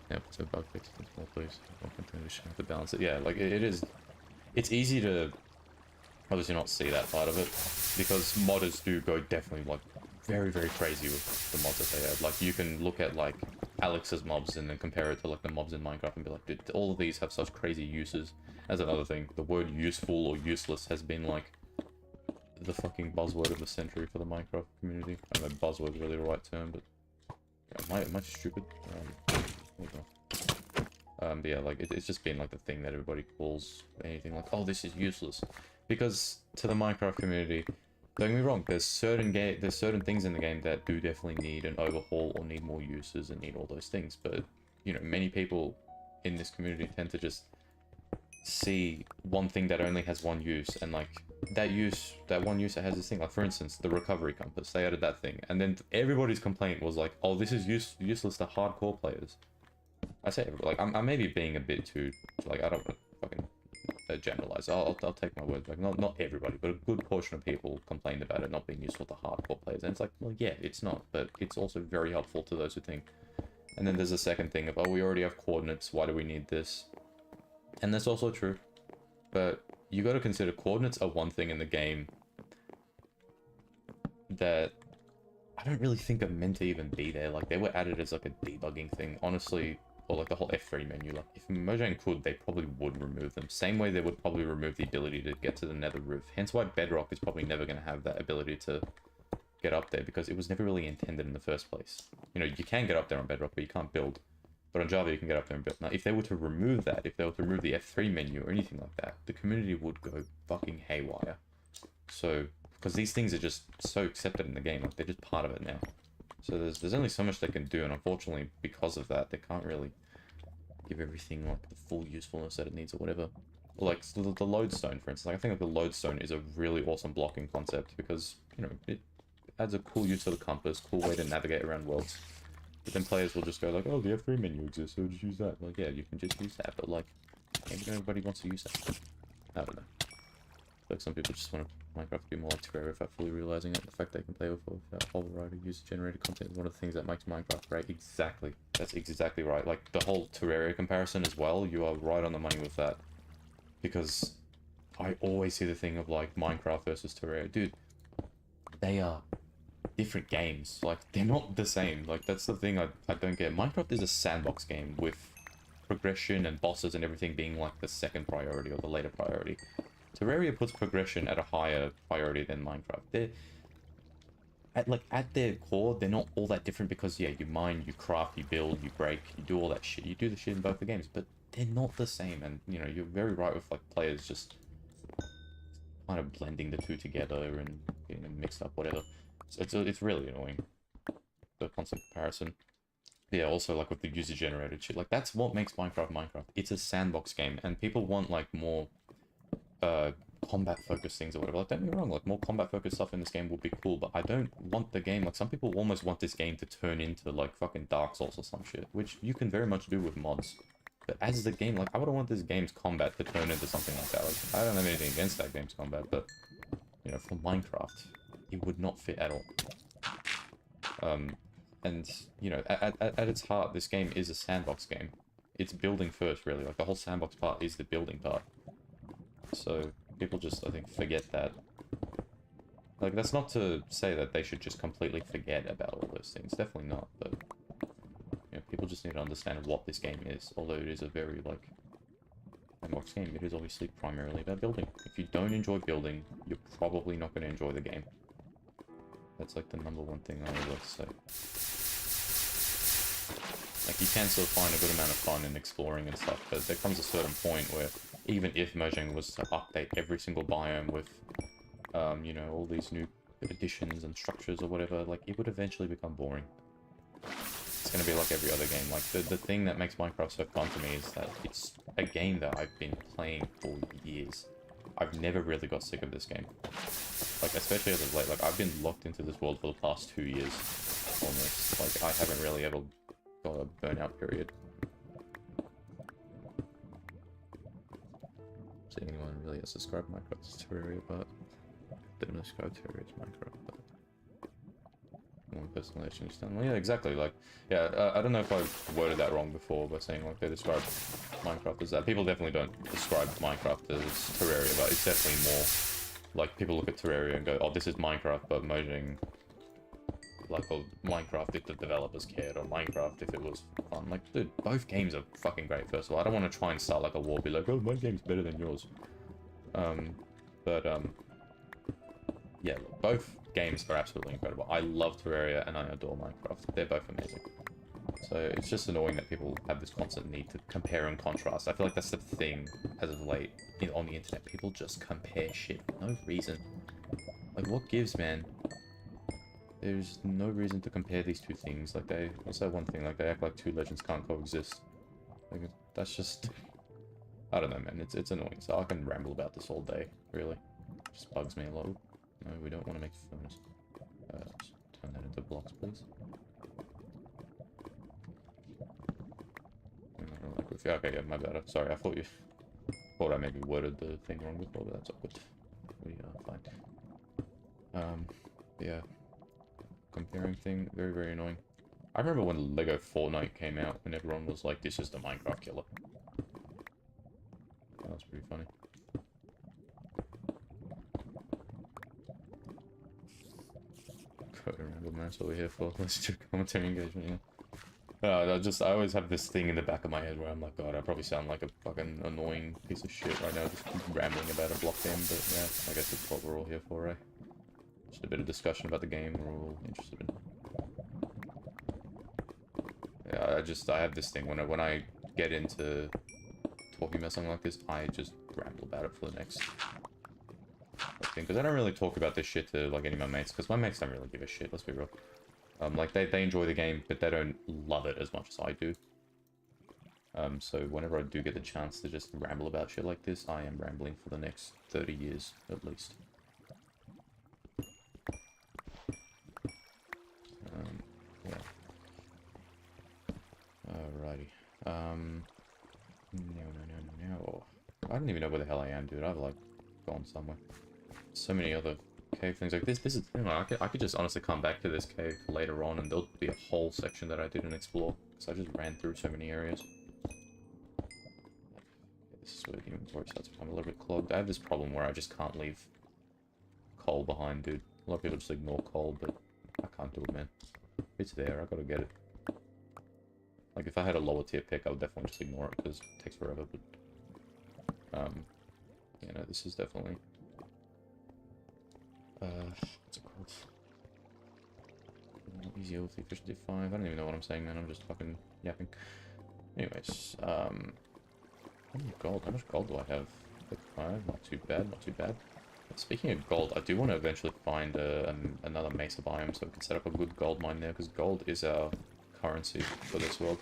Yeah, put some bug fixes as well, please. I'll continue to have to balance it. Yeah, like it is. It's easy to obviously not see that part of it because modders do go definitely like very crazy with the mods that they have. Like you can look at like Alex's mobs and then compare it to like the mobs in Minecraft and be like, dude, all of these have such crazy uses. As another thing, the word useful or useless has been like the fucking buzzword of the century for the Minecraft community. I don't know if buzzword is really the right term, but yeah, am I stupid? There we go. But yeah, like it's just been like the thing that everybody calls anything like, oh, this is useless, because to the Minecraft community, don't get me wrong, there's certain things in the game that do definitely need an overhaul or need more uses and need all those things, but you know, many people in this community tend to just see one thing that only has one use, and like that one use that has this thing, like for instance the recovery compass, they added that thing, and then everybody's complaint was like, oh, this is useless to hardcore players. I say like I may be being a bit too, like, I don't want to fucking generalize. I'll take my words back. Not everybody, but a good portion of people complained about it not being useful to hardcore players, and it's like, well, yeah, it's not, but it's also very helpful to those who think. And then there's a second thing of, oh, we already have coordinates, why do we need this? And that's also true, but you got to consider coordinates are one thing in the game that I don't really think are meant to even be there. Like, they were added as like a debugging thing, honestly, or like the whole F3 menu. Like, if Mojang could, they probably would remove them. Same way they would probably remove the ability to get to the nether roof. Hence why Bedrock is probably never going to have that ability to get up there, because it was never really intended in the first place. You know, you can get up there on Bedrock, but you can't build. But on Java, you can get up there and build. Now, if they were to remove that, if they were to remove the F3 menu or anything like that, the community would go fucking haywire. So, because these things are just so accepted in the game, like they're just part of it now. So there's only so much they can do, and unfortunately, because of that, they can't really give everything like the full usefulness that it needs or whatever. Or like the lodestone, for instance. Like, I think like the lodestone is a really awesome blocking concept because, you know, it adds a cool use to the compass, cool way to navigate around worlds. But then players will just go like, oh, the F3 menu exists, so just use that. Like, yeah, you can just use that, but like, maybe not everybody wants to use that. I don't know. Like, some people just want Minecraft to be more like Terraria without fully realizing it. The fact they can play with a whole variety of user-generated content is one of the things that makes Minecraft great. Exactly. That's exactly right. Like, the whole Terraria comparison as well, you are right on the money with that. Because I always see the thing of, like, Minecraft versus Terraria. Dude, they are different games. Like, they're not the same. Like, that's the thing I don't get. Minecraft is a sandbox game with progression and bosses and everything being, like, the second priority or the later priority. Terraria puts progression at a higher priority than Minecraft. They're at their core, they're not all that different because, yeah, you mine, you craft, you build, you break, you do all that shit. You do the shit in both the games, but they're not the same. And, you know, you're very right with, like, players just kind of blending the two together and getting them mixed up, whatever. So it's really annoying, the constant comparison. Yeah, also, like, with the user-generated shit. Like, that's what makes Minecraft Minecraft. It's a sandbox game, and people want, like, more combat-focused things or whatever. Like, don't get me wrong, like, more combat-focused stuff in this game would be cool, but I don't want the game, like, some people almost want this game to turn into, like, fucking Dark Souls or some shit, which you can very much do with mods. But as the game, like, I wouldn't want this game's combat to turn into something like that. Like, I don't have anything against that game's combat, but, you know, for Minecraft, it would not fit at all. And, you know, at its heart, this game is a sandbox game. It's building first, really. Like, the whole sandbox part is the building part. So, people just, I think, forget that. Like, that's not to say that they should just completely forget about all those things. Definitely not, but, you know, people just need to understand what this game is. Although it is a very, like, sandbox game, it is obviously primarily about building. If you don't enjoy building, you're probably not going to enjoy the game. That's, like, the #1 thing I would like to say. Like, you can still find a good amount of fun in exploring and stuff, but there comes a certain point where even if Mojang was to update every single biome with, you know, all these new additions and structures or whatever, like, it would eventually become boring. It's gonna be like every other game. Like, the thing that makes Minecraft so fun to me is that it's a game that I've been playing for years. I've never really got sick of this game. Like, especially as of late, like, I've been locked into this world for the past 2 years, almost. Like, I haven't really ever got a burnout period. So anyone really has subscribed Minecraft to Terraria, but don't subscribe to Terraria's Minecraft, but One person legend is done. Well, yeah, exactly. Like, yeah, I don't know if I've worded that wrong before by saying like they describe Minecraft as that. People definitely don't describe Minecraft as Terraria, but it's definitely more like people look at Terraria and go, "Oh, this is Minecraft," but merging like, oh, Minecraft if the developers cared, or Minecraft if it was fun. Like, dude, both games are fucking great. First of all, I don't want to try and start like a war, be like, "Oh, my game's better than yours." But yeah, look, both games are absolutely incredible. I love Terraria and I adore Minecraft. They're both amazing. So it's just annoying that people have this constant need to compare and contrast. I feel like that's the thing as of late on the internet. People just compare shit for no reason. Like, what gives, man? There's no reason to compare these two things. Like, what's that one thing? Like, they act like two legends can't coexist. Like, that's just, I don't know, man. It's annoying. So I can ramble about this all day, really. It just bugs me a lot. No, we don't want to make furnace. Just turn that into blocks, please. Okay, yeah, my bad. Sorry, I thought I maybe worded the thing wrong before, but that's all good. We are fine. Yeah. Comparing thing, very, very annoying. I remember when Lego Fortnite came out, and everyone was like, "This is the Minecraft killer." That was pretty funny. Ramble, man, that's what we're here for. Let's do commentary engagement, yeah. I always have this thing in the back of my head where I'm like, God, I probably sound like a fucking annoying piece of shit right now, just rambling about a block game, but yeah, I guess that's what we're all here for, right? Just a bit of discussion about the game we're all interested in. Yeah, I have this thing, when I get into talking about something like this, I just ramble about it for the next thing, because I don't really talk about this shit to, like, any of my mates, because my mates don't really give a shit, let's be real. Like, they enjoy the game, but they don't love it as much as I do. So whenever I do get the chance to just ramble about shit like this, I am rambling for the next 30 years, at least. Yeah. Alrighty. No. I don't even know where the hell I am, dude. I've, like, gone somewhere. So many other cave things. Like, this is the thing, I could just honestly come back to this cave later on, and there'll be a whole section that I didn't explore, because I just ran through so many areas. This is where the inventory starts to become a little bit clogged. I have this problem where I just can't leave coal behind, dude. A lot of people just ignore coal, but I can't do it, man. It's there, I gotta get it. Like, if I had a lower tier pick, I would definitely just ignore it, because it takes forever, but... you know, this is definitely... what's it called? Easy OT efficiency 5. I don't even know what I'm saying, man. I'm just fucking yapping. Anyways, how many gold? How much gold do I have? 5. Not too bad, not too bad. Speaking of gold, I do want to eventually find another mesa biome so we can set up a good gold mine there, because gold is our currency for this world.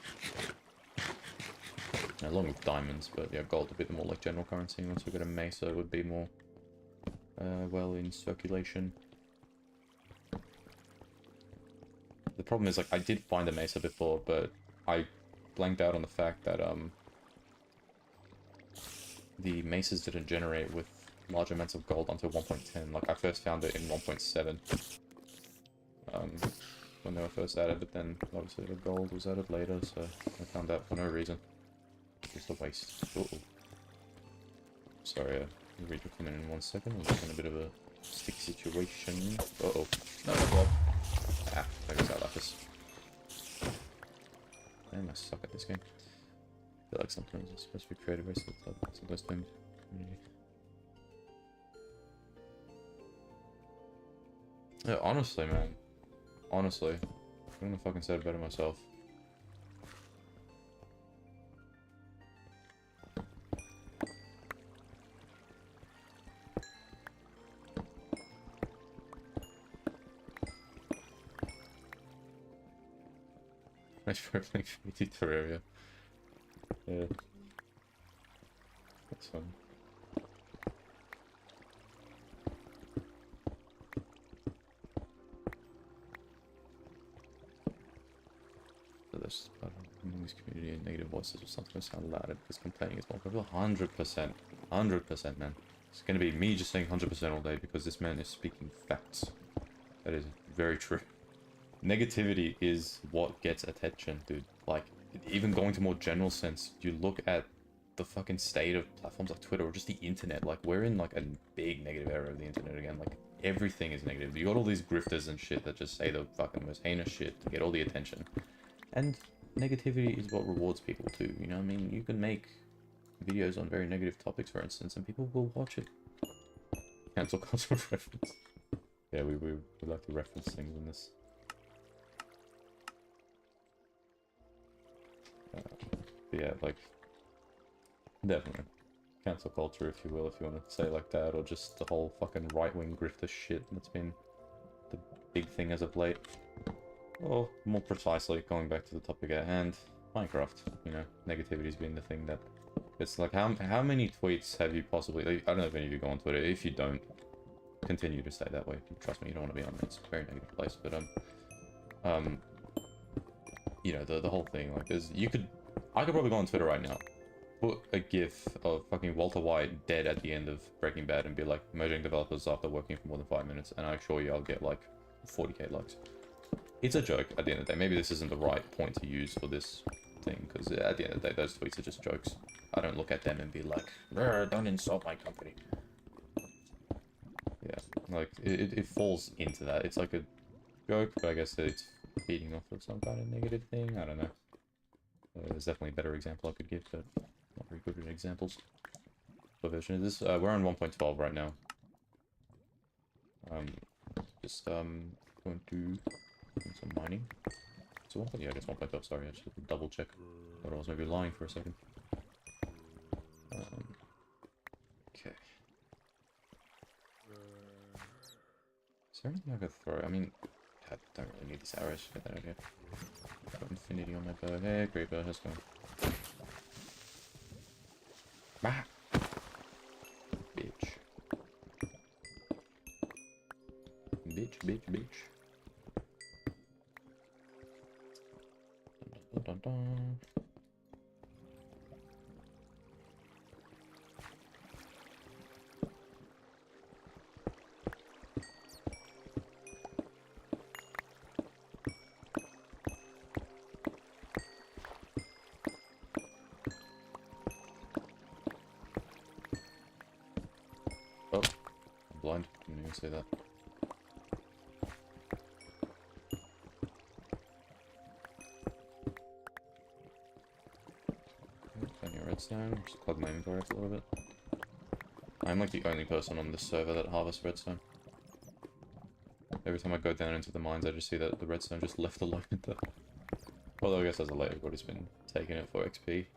Along with diamonds, but yeah, gold a bit more like general currency. Once we get a mesa, it would be more, well, in circulation. The problem is, like, I did find a mesa before, but I blanked out on the fact that, the mesas didn't generate with large amounts of gold until 1.10. Like, I first found it in 1.7. When they were first added, but then, obviously, the gold was added later, so I found that for no reason. Just a waste. Uh-oh. Sorry, I'll read your comment in 1 second. I'm just in a bit of a sticky situation. Uh-oh. No, blob. Ah, there goes our lapis. Man, I suck at this game. I feel like sometimes it's supposed to be creative ways, so it's the best thing. Yeah, honestly, man. Honestly. I couldn't have fucking said it better myself. Nice for playing 3D Terraria. Yeah. That's fun. So this news community and negative voices or something sound louder because complaining is more popular. 100%. 100%, man. It's gonna be me just saying 100% all day because this man is speaking facts. That is very true. Negativity is what gets attention, dude. Like, even going to more general sense, you look at the fucking state of platforms like Twitter or just the internet. Like, we're in like a big negative era of the internet again. Like, everything is negative. You got all these grifters and shit that just say the fucking most heinous shit to get all the attention. And negativity is what rewards people too, you know what I mean? You can make videos on very negative topics, for instance, and people will watch it. Cancel culture reference. Yeah, we like to reference things in this. But yeah, like, definitely. Cancel culture, if you will, if you want to say it like that, or just the whole fucking right-wing grifter shit that's been the big thing as of late. Or, more precisely, going back to the topic at hand, Minecraft, you know, negativity's been the thing that... It's like, how many tweets have you possibly... Like, I don't know if any of you go on Twitter. If you don't, continue to stay that way. Trust me, you don't want to be on it. It's a very negative place. But, you know, the whole thing, like, there's... I could probably go on Twitter right now, put a gif of fucking Walter White dead at the end of Breaking Bad and be like, merging developers after working for more than 5 minutes, and I assure you I'll get, like, 40k likes. It's a joke at the end of the day. Maybe this isn't the right point to use for this thing, because at the end of the day, those tweets are just jokes. I don't look at them and be like, don't insult my company. Yeah, like, it falls into that. It's like a joke, but I guess it's feeding off of some kind of negative thing. I don't know. There's definitely a better example I could give, but not very good at examples. What version is this? We're on 1.12 right now. Going to do some mining. So yeah, I guess 1.12, sorry, I just had to double check. Thought I was maybe lying for a second. Okay. Is there anything I could throw? I mean, I don't really need this arrow, just get that out of here. Got infinity on my bow. Hey, creeper, let's go. Ah! Bitch. Bitch. Dun, dun, dun. Oh, I'm blind. Didn't even say that. Plenty of redstone. Just plug my inventory up a little bit. I'm like the only person on this server that harvests redstone. Every time I go down into the mines, I just see that the redstone just left alone in there. Although I guess as of late, everybody's been taking it for XP. Big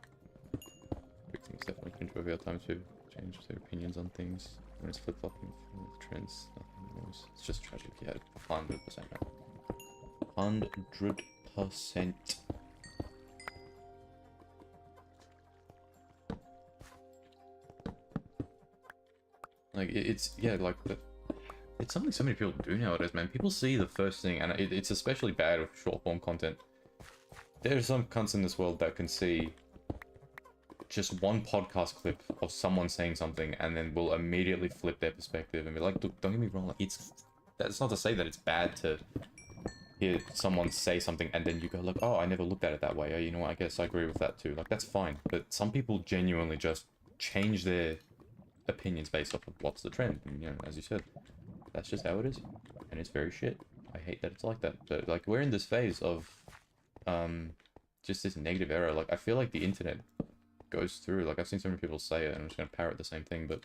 things definitely cringe over times to change their opinions on things. When it's flip-flopping with trends, nothing moves. It's just tragic, yeah, 100% right. 100%. Like, it's, yeah, like, it's something so many people do nowadays, man. People see the first thing, and it's especially bad with short-form content. There are some cunts in this world that can see just one podcast clip of someone saying something and then will immediately flip their perspective and be like, look, don't get me wrong, like, that's not to say that it's bad to hear someone say something and then you go like, oh, I never looked at it that way. Oh, you know what, I guess I agree with that too. Like, that's fine. But some people genuinely just change their opinions based off of what's the trend. And, you know, as you said, that's just how it is. And it's very shit. I hate that it's like that. But, like, we're in this phase of just this negative era. Like, I feel like the internet goes through, like, I've seen so many people say it, and I'm just gonna parrot the same thing, but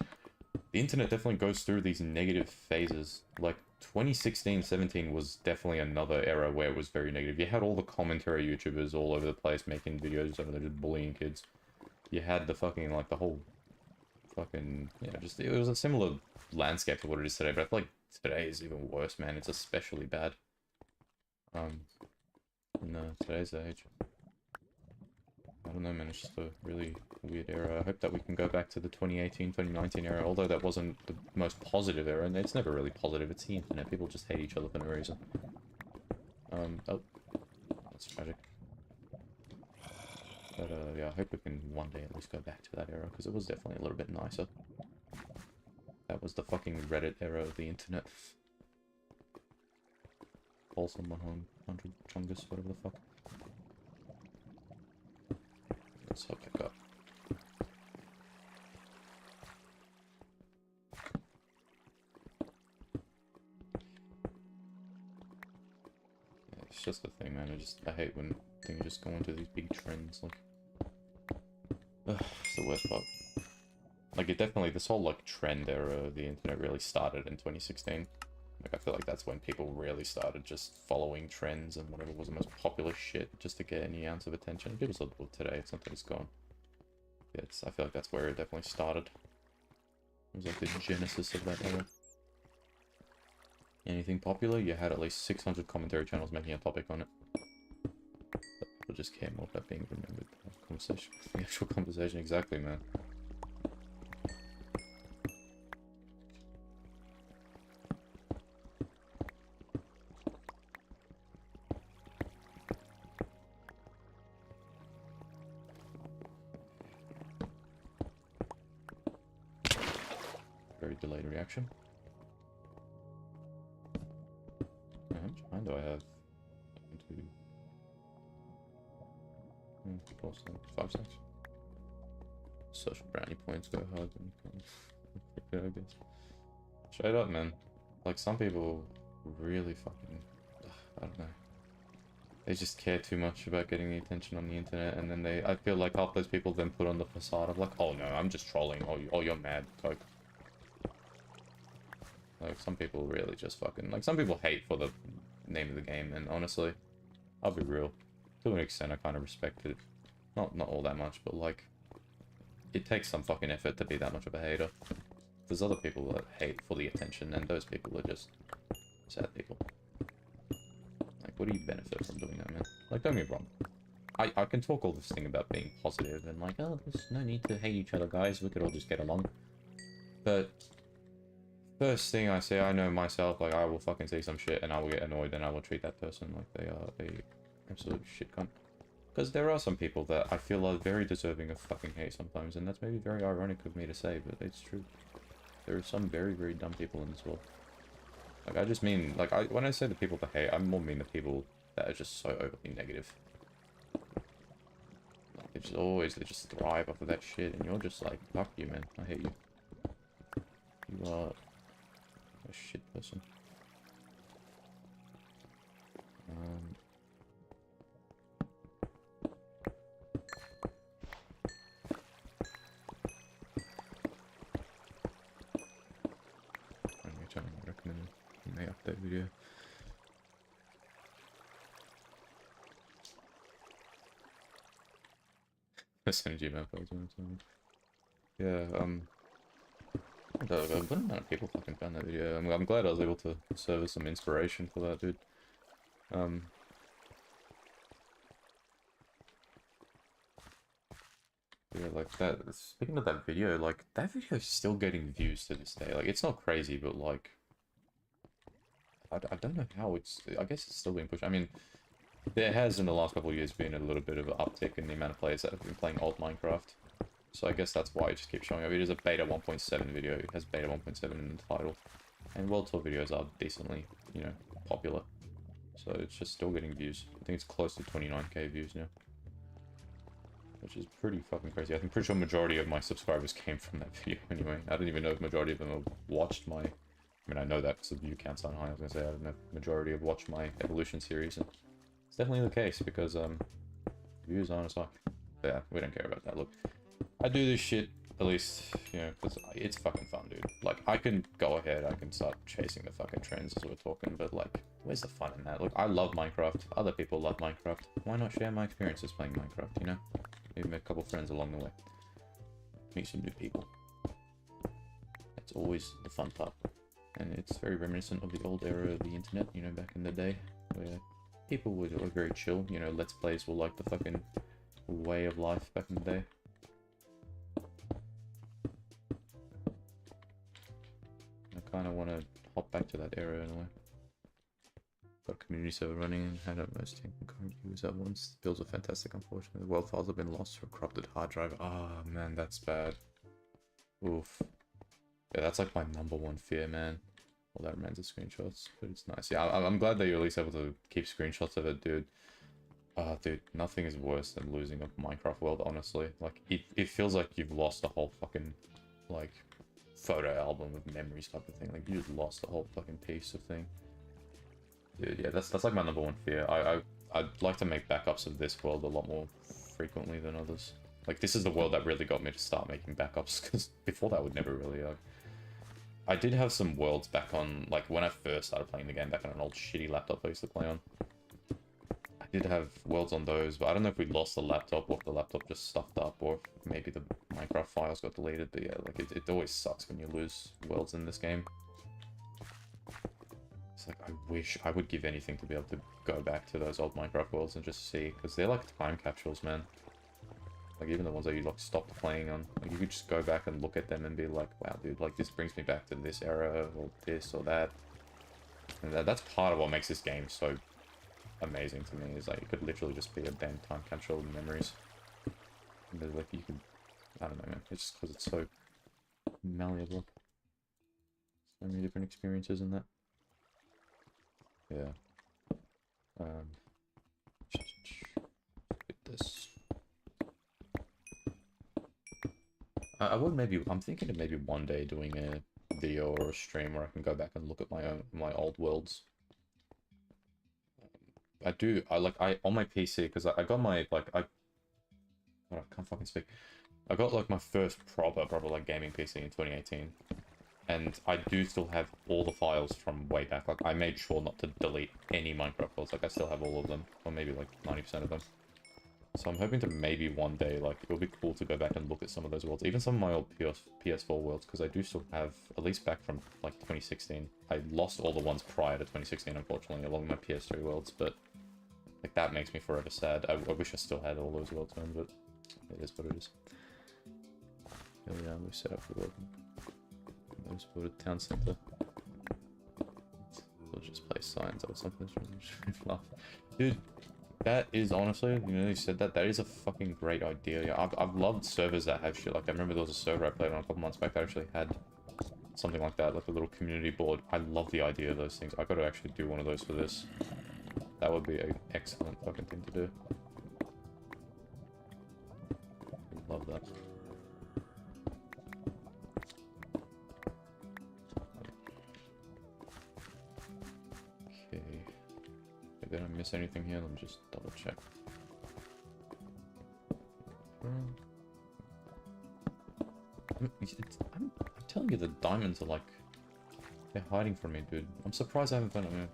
the internet definitely goes through these negative phases. Like, 2016-17 was definitely another era where it was very negative. You had all the commentary YouTubers all over the place making videos over there just bullying kids. You had the fucking, like, the whole fucking, yeah, just, it was a similar landscape to what it is today, but I feel like today is even worse, man. It's especially bad. In today's age. I don't know, man, it's just a really weird era. I hope that we can go back to the 2018-2019 era, although that wasn't the most positive era, and it's never really positive, it's the internet. People just hate each other for no reason. Oh, that's tragic. But, yeah, I hope we can one day at least go back to that era, because it was definitely a little bit nicer. That was the fucking Reddit era of the internet. Call someone home. 100 chungus, whatever the fuck. Let's hook back up. Yeah, it's just the thing, man. I hate when things just go into these big trends. Like, it's the worst part. Like, it definitely, this whole, like, trend era of the internet really started in 2016. Like, I feel like that's when people really started just following trends and whatever was the most popular shit just to get any ounce of attention. People still do it today, it's not that it's gone. Yeah, I feel like that's where it definitely started. It was like the genesis of that era. Anything popular, you had at least 600 commentary channels making a topic on it. People just care more about being remembered than the conversation. The actual conversation, exactly, man. Very delayed reaction. How much time do I have? 1, 2, 4 seconds, 5 seconds. Social brownie points go hard when you come. I guess. Straight up, man. Like, some people really fucking, I don't know. They just care too much about getting the attention on the internet, and then I feel like half those people then put on the facade of like, oh no, I'm just trolling, oh you're mad, Coke. Like, some people really just fucking, like, some people hate for the name of the game, and honestly, I'll be real, to an extent I kind of respect it. Not all that much, but like, it takes some fucking effort to be that much of a hater. There's other people that hate for the attention, and those people are just sad people. Like, what do you benefit from doing that, man? Like, don't get me wrong. I can talk all this thing about being positive and like, oh, there's no need to hate each other, guys. We could all just get along. But first thing I say, I know myself, like, I will fucking say some shit and I will get annoyed and I will treat that person like they are a absolute shit cunt. Because there are some people that I feel are very deserving of fucking hate sometimes, and that's maybe very ironic of me to say, but it's true. There are some very, very dumb people in this world. Like, I just mean, like, when I say the people that hate, I more mean the people that are just so overly negative. Like, they just thrive off of that shit, and you're just like, fuck you, man, I hate you. You are a shit person. I'm trying to recommend in the update video. Synergy map, yeah, a good amount of people fucking found that video. I'm glad I was able to serve as some inspiration for that, dude. Yeah, like that. Speaking of that video, like that video is still getting views to this day. Like, it's not crazy, but like, I don't know how it's. I guess it's still being pushed. I mean, there has in the last couple of years been a little bit of an uptick in the amount of players that have been playing old Minecraft. So I guess that's why it just keeps showing up. It is a beta 1.7 video. It has beta 1.7 in the title. And World Tour videos are decently, you know, popular. So it's just still getting views. I think it's close to 29k views now. Which is pretty fucking crazy. I think pretty sure majority of my subscribers came from that video anyway. I don't even know if majority of them have watched my... I mean, I know that because the view counts aren't high. I was going to say I don't know if majority have watched my Evolution series. And it's definitely the case because views aren't as high. But yeah, we don't care about that. Look, I do this shit, at least, you know, because it's fucking fun, dude. Like, I can go ahead, I can start chasing the fucking trends as we're talking, but like, where's the fun in that? Look, I love Minecraft. Other people love Minecraft. Why not share my experiences playing Minecraft, you know? Maybe make a couple friends along the way. Meet some new people. That's always the fun part. And it's very reminiscent of the old era of the internet, you know, back in the day, where people were very chill, you know, Let's Plays were like the fucking way of life back in the day. I kind of want to hop back to that era in a way. Got a community server running and had at most 10 concurrent viewers at once. Builds are fantastic, unfortunately. The world files have been lost to a corrupted hard drive. Ah, oh, man, that's bad. Oof. Yeah, that's like my #1 fear, man. All that remains of screenshots, but it's nice. Yeah, I'm glad that you're at least able to keep screenshots of it, dude. Dude, nothing is worse than losing a Minecraft world, honestly. Like, it feels like you've lost a whole fucking, like, photo album of memories type of thing. Like, you just lost the whole fucking piece of thing. Dude, yeah, that's like my #1 fear. I'd like to make backups of this world a lot more frequently than others. Like, this is the world that really got me to start making backups, because before that would never really, I did have some worlds back on, like, when I first started playing the game back on an old shitty laptop I used to play on. I did have worlds on those, but I don't know if we lost the laptop or if the laptop just stuffed up or if maybe the Minecraft files got deleted, but yeah, like, it always sucks when you lose worlds in this game. It's like, I wish I would give anything to be able to go back to those old Minecraft worlds and just see, because they're like time capsules, man. Like, even the ones that you, like, stopped playing on, like, you could just go back and look at them and be like, wow, dude, like, this brings me back to this era, or this, or that. And that's part of what makes this game so amazing to me, is like, it could literally just be a damn time capsule of memories. And like, you could, I don't know, man, it's just because it's so malleable. So many different experiences in that. Yeah. Get this. I would maybe, I'm thinking of maybe one day doing a video or a stream where I can go back and look at my old worlds. On my PC, because I got my, like, I can't fucking speak. I got, like, my first proper, like, gaming PC in 2018. And I do still have all the files from way back. Like, I made sure not to delete any Minecraft files. Like, I still have all of them. Or maybe, like, 90% of them. So I'm hoping to maybe one day, like, it would be cool to go back and look at some of those worlds. Even some of my old PS4 worlds, because I do still have, at least back from, like, 2016. I lost all the ones prior to 2016, unfortunately, along with my PS3 worlds, but, like, that makes me forever sad. I wish I still had all those worlds, man, but it is what it is. Here we are, we set up for welcome. Let's go to town center. We'll just place signs or something. Dude, that is honestly, you know, you said that is a fucking great idea. Yeah, I've loved servers that have shit. Like, I remember there was a server I played on a couple months back that actually had something like that, like a little community board. I love the idea of those things. I gotta actually do one of those for this. That would be an excellent fucking thing to do. Love that. Did I miss anything here? Let me just double check. I'm telling you, the diamonds are like, they're hiding from me, dude. I'm surprised I haven't found them.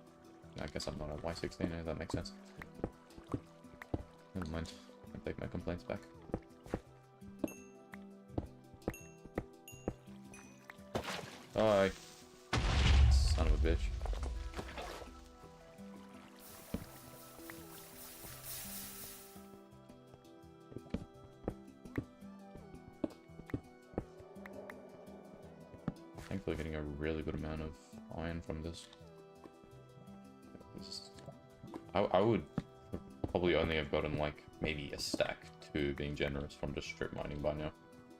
I guess I'm not at Y16, that makes sense. Never mind. I take my complaints back. Hi. Son of a bitch. Thankfully getting a really good amount of iron from this. I would probably only have gotten like maybe a stack to being generous from just strip mining by now.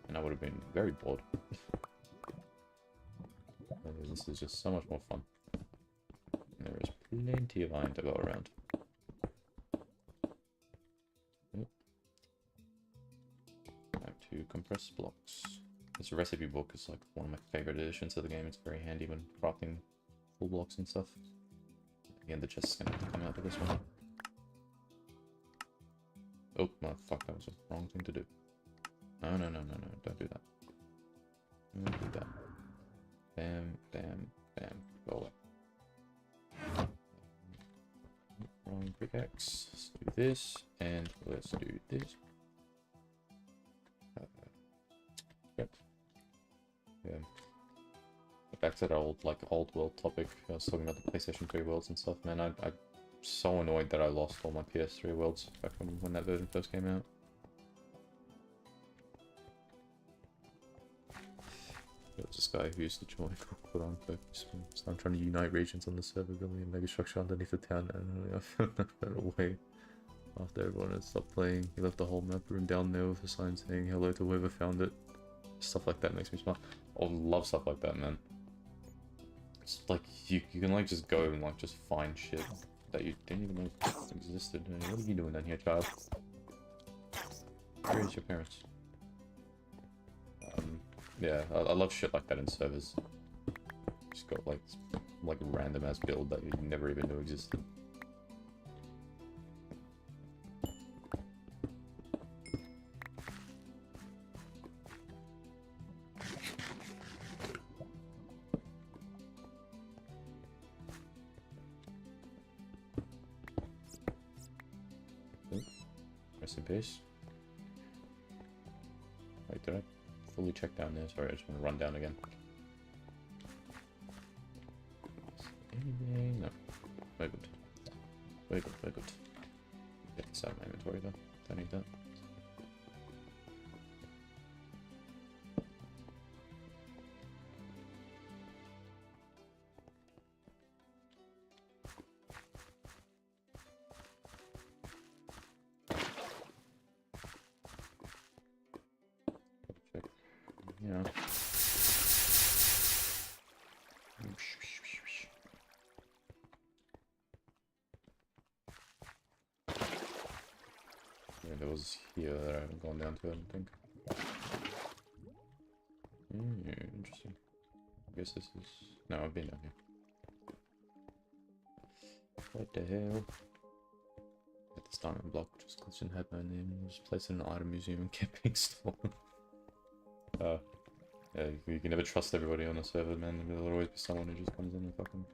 And I would have been very bored. This is just so much more fun. And there is plenty of iron to go around. Yep. Back to compressed blocks. This recipe book is like one of my favorite additions to the game. It's very handy when crafting full blocks and stuff. Again, the chest's gonna have to come out of this one. Oh, no, fuck, that was the wrong thing to do. No, don't do that. Don't do that. Bam, bam, bam. Go away. Wrong pickaxe. Let's do this, and let's do this. Yep. Yeah. Back to that old world topic. I was talking about the PlayStation 3 worlds and stuff, man. I'm so annoyed that I lost all my PS3 worlds back when that version first came out. There was this guy who used to join, put on purpose. I'm trying to unite regions on the server, building a mega structure underneath the town, and I found that away. After everyone had stopped playing, he left the whole map room down there with a sign saying hello to whoever found it. Stuff like that makes me smile. I love stuff like that, man. like you can like just go and like just find shit that you didn't even know existed. What are you doing down here, child? Where is your parents? Yeah, I love shit like that in servers. Just got like random ass build that you never even knew existed. Rest in peace. Wait, did I fully check down there? Sorry, I just want to run down again. Anything? No. Very good. Very good, very good. Get this out of my inventory though. Don't need that. Check. Yeah. Yeah, there was here that I haven't gone down to, I don't think. Interesting. I guess this is... No, I've been down here. What the hell? Get this diamond block, just glitching had no name. Just place it in an item museum and kept being stolen. Yeah, you can never trust everybody on the server, man. There'll always be someone who just comes in and fucking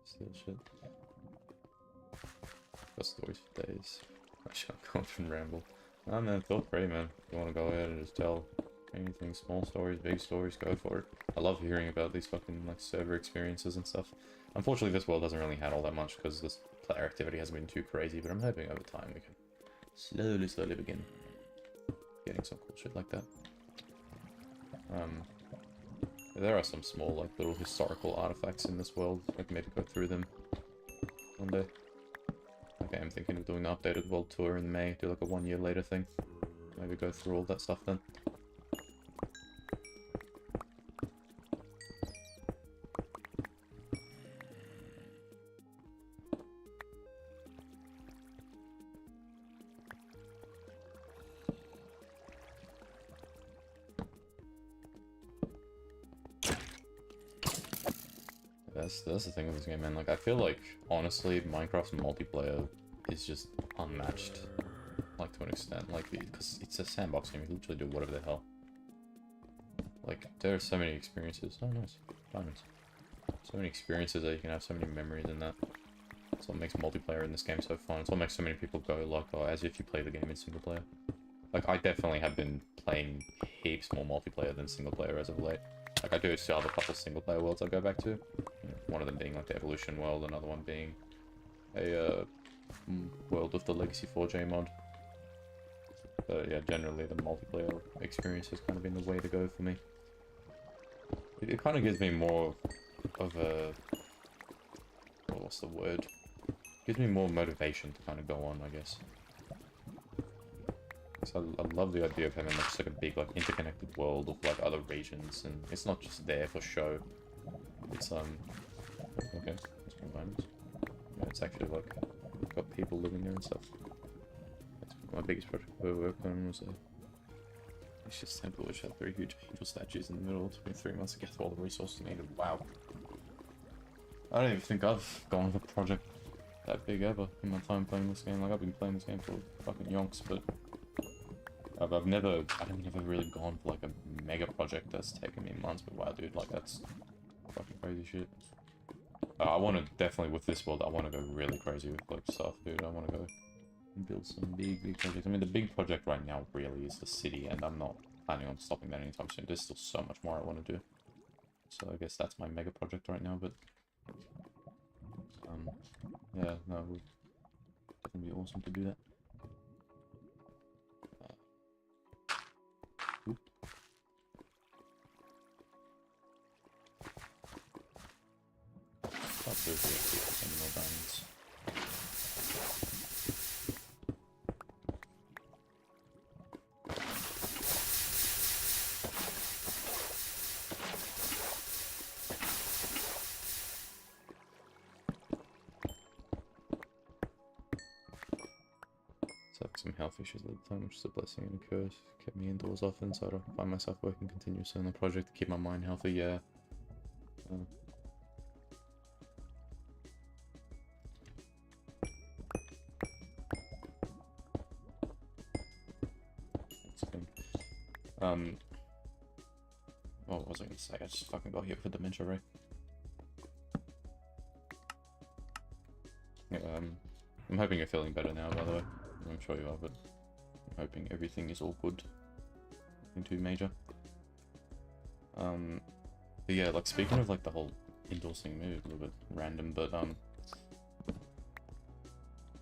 steals shit. Got stories for days. I shall go off and ramble. Nah, man, feel free, man. If you want to go ahead and just tell anything, small stories, big stories, go for it. I love hearing about these fucking, like, server experiences and stuff. Unfortunately, this world hasn't really had all that much because this player activity hasn't been too crazy, but I'm hoping over time we can slowly begin getting some cool shit like that. There are some small, like, little historical artifacts in this world. I can maybe go through them one day. Okay, I'm thinking of doing the updated world tour in May, do like a 1 year later thing. Maybe go through all that stuff then. That's the thing with this game, man. Like, I feel like, honestly, Minecraft's multiplayer is just unmatched. Like, to an extent. Like, because it's a sandbox game, you can literally do whatever the hell. Like, there are so many experiences. Oh, nice. Diamonds. So many experiences that you can have, so many memories in that. That's what makes multiplayer in this game so fun. It's what makes so many people go, like, oh, as if you play the game in single player. Like, I definitely have been playing heaps more multiplayer than single player as of late. Like, I do still have a couple single player worlds I go back to. You know, one of them being like the Evolution world, another one being a world of the Legacy 4J mod. But yeah, generally the multiplayer experience has kind of been the way to go for me. It kind of gives me more of a... oh, what's the word? Gives me more motivation to kind of go on, I guess. So I love the idea of having like, just like a big like interconnected world of like other regions, and it's not just there for show. It's okay, that's more diamonds. Yeah, it's actually like got people living there and stuff. That's my biggest project we worked on was a vicious temple which had 3 huge angel statues in the middle. It took me 3 months to get through all the resources needed. Wow. I don't even think I've gone with a project that big ever in my time playing this game. Like I've been playing this game for fucking yonks, but I've never really gone for like a mega project that's taken me months, but wow, dude, like that's fucking crazy shit. I want to definitely, with this world, I want to go really crazy with like stuff, dude. I want to go and build some big projects. I mean, the big project right now really is the city, and I'm not planning on stopping that anytime soon. There's still so much more I want to do. So I guess that's my mega project right now, but yeah, no, it would definitely be awesome to do that. Some more diamonds. some health issues at the time, which is a blessing and a curse. Kept me indoors often, so I don't find myself working continuously on the project to keep my mind healthy. Yeah. What was I gonna say? I just fucking got hit with a dementia ray. Yeah, I'm hoping you're feeling better now, by the way. I'm sure you are, but I'm hoping everything is all good. Nothing too major. But yeah, like speaking of like the whole indoors thing, maybe a little bit random, but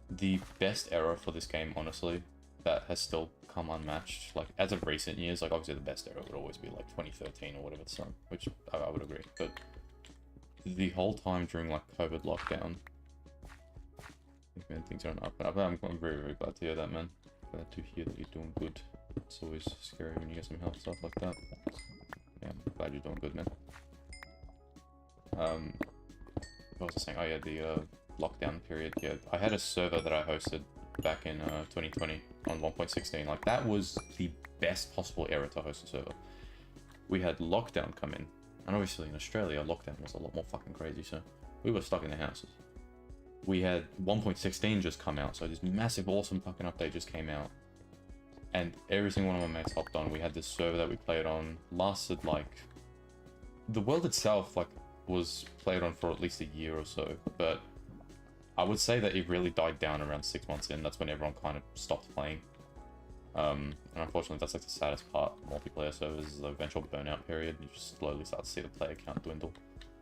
the best era for this game, honestly, that has still come unmatched, like as of recent years, like obviously the best era would always be like 2013 or whatever it's from, which I would agree, but the whole time during like COVID lockdown, man, things are on up and up. I'm very, very glad to hear that, man. Glad to hear that you're doing good. It's always scary when you get some health stuff like that. Yeah, I'm glad you're doing good, man. What was I saying? Oh yeah, the lockdown period. Yeah, I had a server that I hosted back in 2020 on 1.16. Like that was the best possible era to host a server. We had lockdown come in, and obviously in Australia, lockdown was a lot more fucking crazy. So we were stuck in the houses. We had 1.16 just come out, so this massive, awesome fucking update just came out. And every single one of my mates hopped on. We had this server that we played on, lasted like... The world itself, like, was played on for at least a year or so, but I would say that it really died down around 6 months in. That's when everyone kind of stopped playing. And unfortunately, that's like the saddest part. Multiplayer servers is the eventual burnout period. You just slowly start to see the player count dwindle.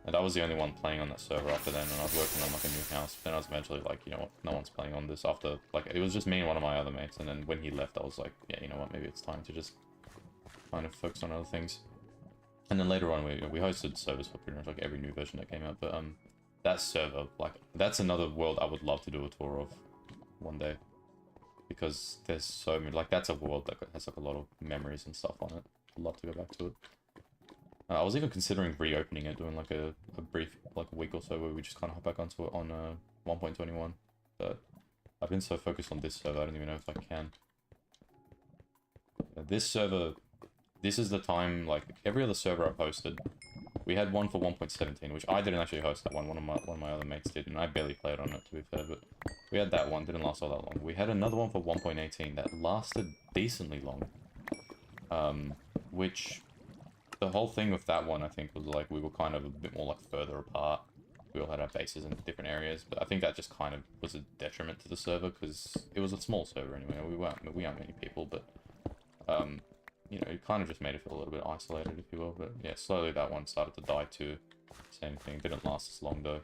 And I was the only one playing on that server after then, and I was working on like a new house. But then I was eventually like, you know what, no one's playing on this after, like, it was just me and one of my other mates. And then when he left, I was like, yeah, you know what, maybe it's time to just kind of focus on other things. And then later on, we hosted servers for pretty much like every new version that came out. But that server, like, that's another world I would love to do a tour of one day. Because there's so many, like, that's a world that has like a lot of memories and stuff on it. I'd love to go back to it. I was even considering reopening it, doing like a brief, like a week or so, where we just kind of hop back onto it on 1.21. But I've been so focused on this server, I don't even know if I can. This server, this is the time, like every other server I've hosted, we had one for 1.17, which I didn't actually host that one. One of my other mates did, and I barely played on it, to be fair. But we had that one, didn't last all that long. We had another one for 1.18 that lasted decently long, which. The whole thing with that one, I think, was like we were kind of a bit more like further apart. We all had our bases in different areas, but I think that just kind of was a detriment to the server because it was a small server anyway. We aren't many people, but you know, it kind of just made it feel a little bit isolated, if you will. But yeah, slowly that one started to die too. Same thing, didn't last as long though.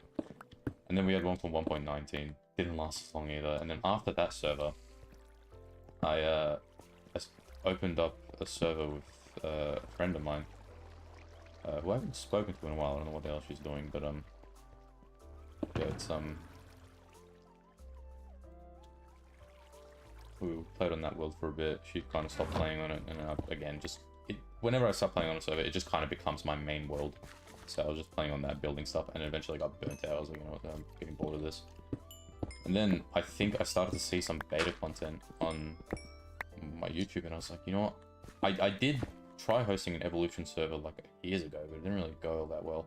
And then we had one from 1.19, didn't last as long either. And then after that server, I opened up a server with a friend of mine. Who I haven't spoken to in a while. I don't know what the hell she's doing, but yeah, it's we played on that world for a bit. She kind of stopped playing on it, and again, just whenever I start playing on a server, it just kind of becomes my main world. So I was just playing on that, building stuff, and eventually got burnt out. I was like, you know what, I'm getting bored of this. And then I think I started to see some beta content on my YouTube, and I was like, you know what, I did try hosting an Evolution server like years ago, but it didn't really go all that well.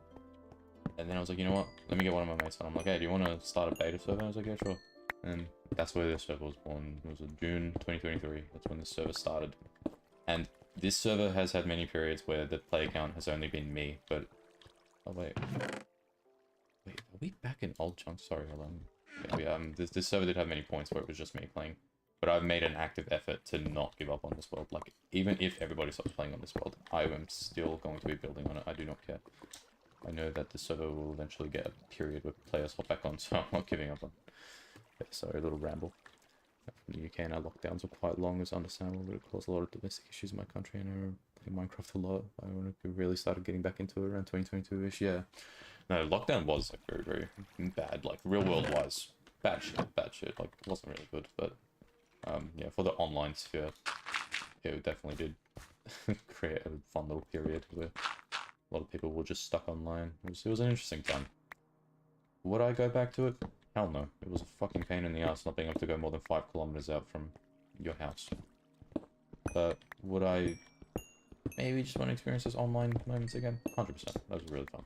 And then I was like, you know what, let me get one of my mates on. I'm like, hey, do you want to start a beta server? I was like, yeah, sure. And that's where this server was born. It was in June 2023. That's when this server started. And this server has had many periods where the player count has only been me, but... Oh, wait, are we back in old chunks? Sorry, hold on. Yeah, this server did have many points where it was just me playing. But I've made an active effort to not give up on this world. Like, even if everybody stops playing on this world, I am still going to be building on it. I do not care. I know that the server will eventually get a period where players hop back on, so I'm not giving up on it. Sorry, a little ramble. From the UK now, lockdowns were quite long, it's understandable, but it caused a lot of domestic issues in my country, and I play Minecraft a lot. I really started getting back into it around 2022-ish, yeah. No, lockdown was, like, very, very bad, like, real world-wise. Bad shit, like, it wasn't really good, but... yeah, for the online sphere, yeah, it definitely did create a fun little period where a lot of people were just stuck online. It was an interesting time. Would I go back to it? Hell no. It was a fucking pain in the ass not being able to go more than 5 kilometers out from your house. But would I maybe just want to experience those online moments again? 100%. That was really fun.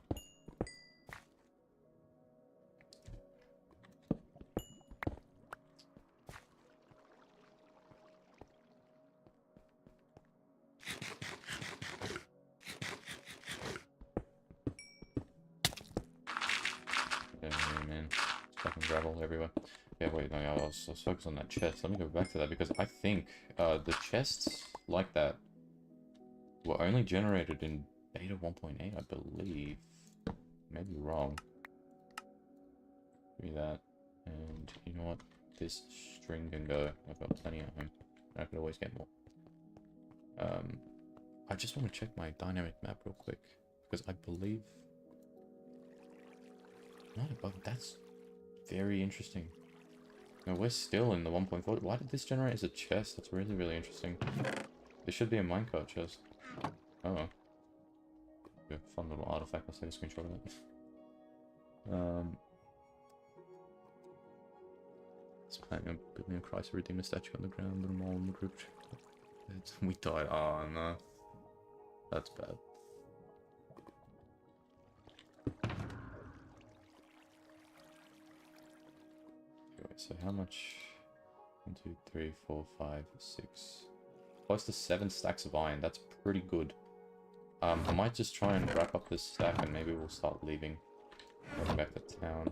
Yeah, man. It's fucking gravel everywhere. Yeah, wait, no, I was focused on that chest. Let me go back to that because I think the chests like that were only generated in beta 1.8, I believe. Maybe wrong. Give me that. And you know what? This string can go. I've got plenty at home. I could always get more. I just want to check my dynamic map real quick because I believe not above. That's very interesting. No, we're still in the 1.4. Why did this generate as a chest? That's really, really interesting. There should be a minecart chest. Oh. Yeah, fun little artifact. I'll take a screenshot of that. It's planning on building a Christ Redeemer statue on the ground, little mole in the group. We died. Oh no. That's bad. Okay, so how much? 1, 2, 3, 4, 5, 6. Close to 7 stacks of iron. That's pretty good. I might just try and wrap up this stack and maybe we'll start leaving. Going back to town.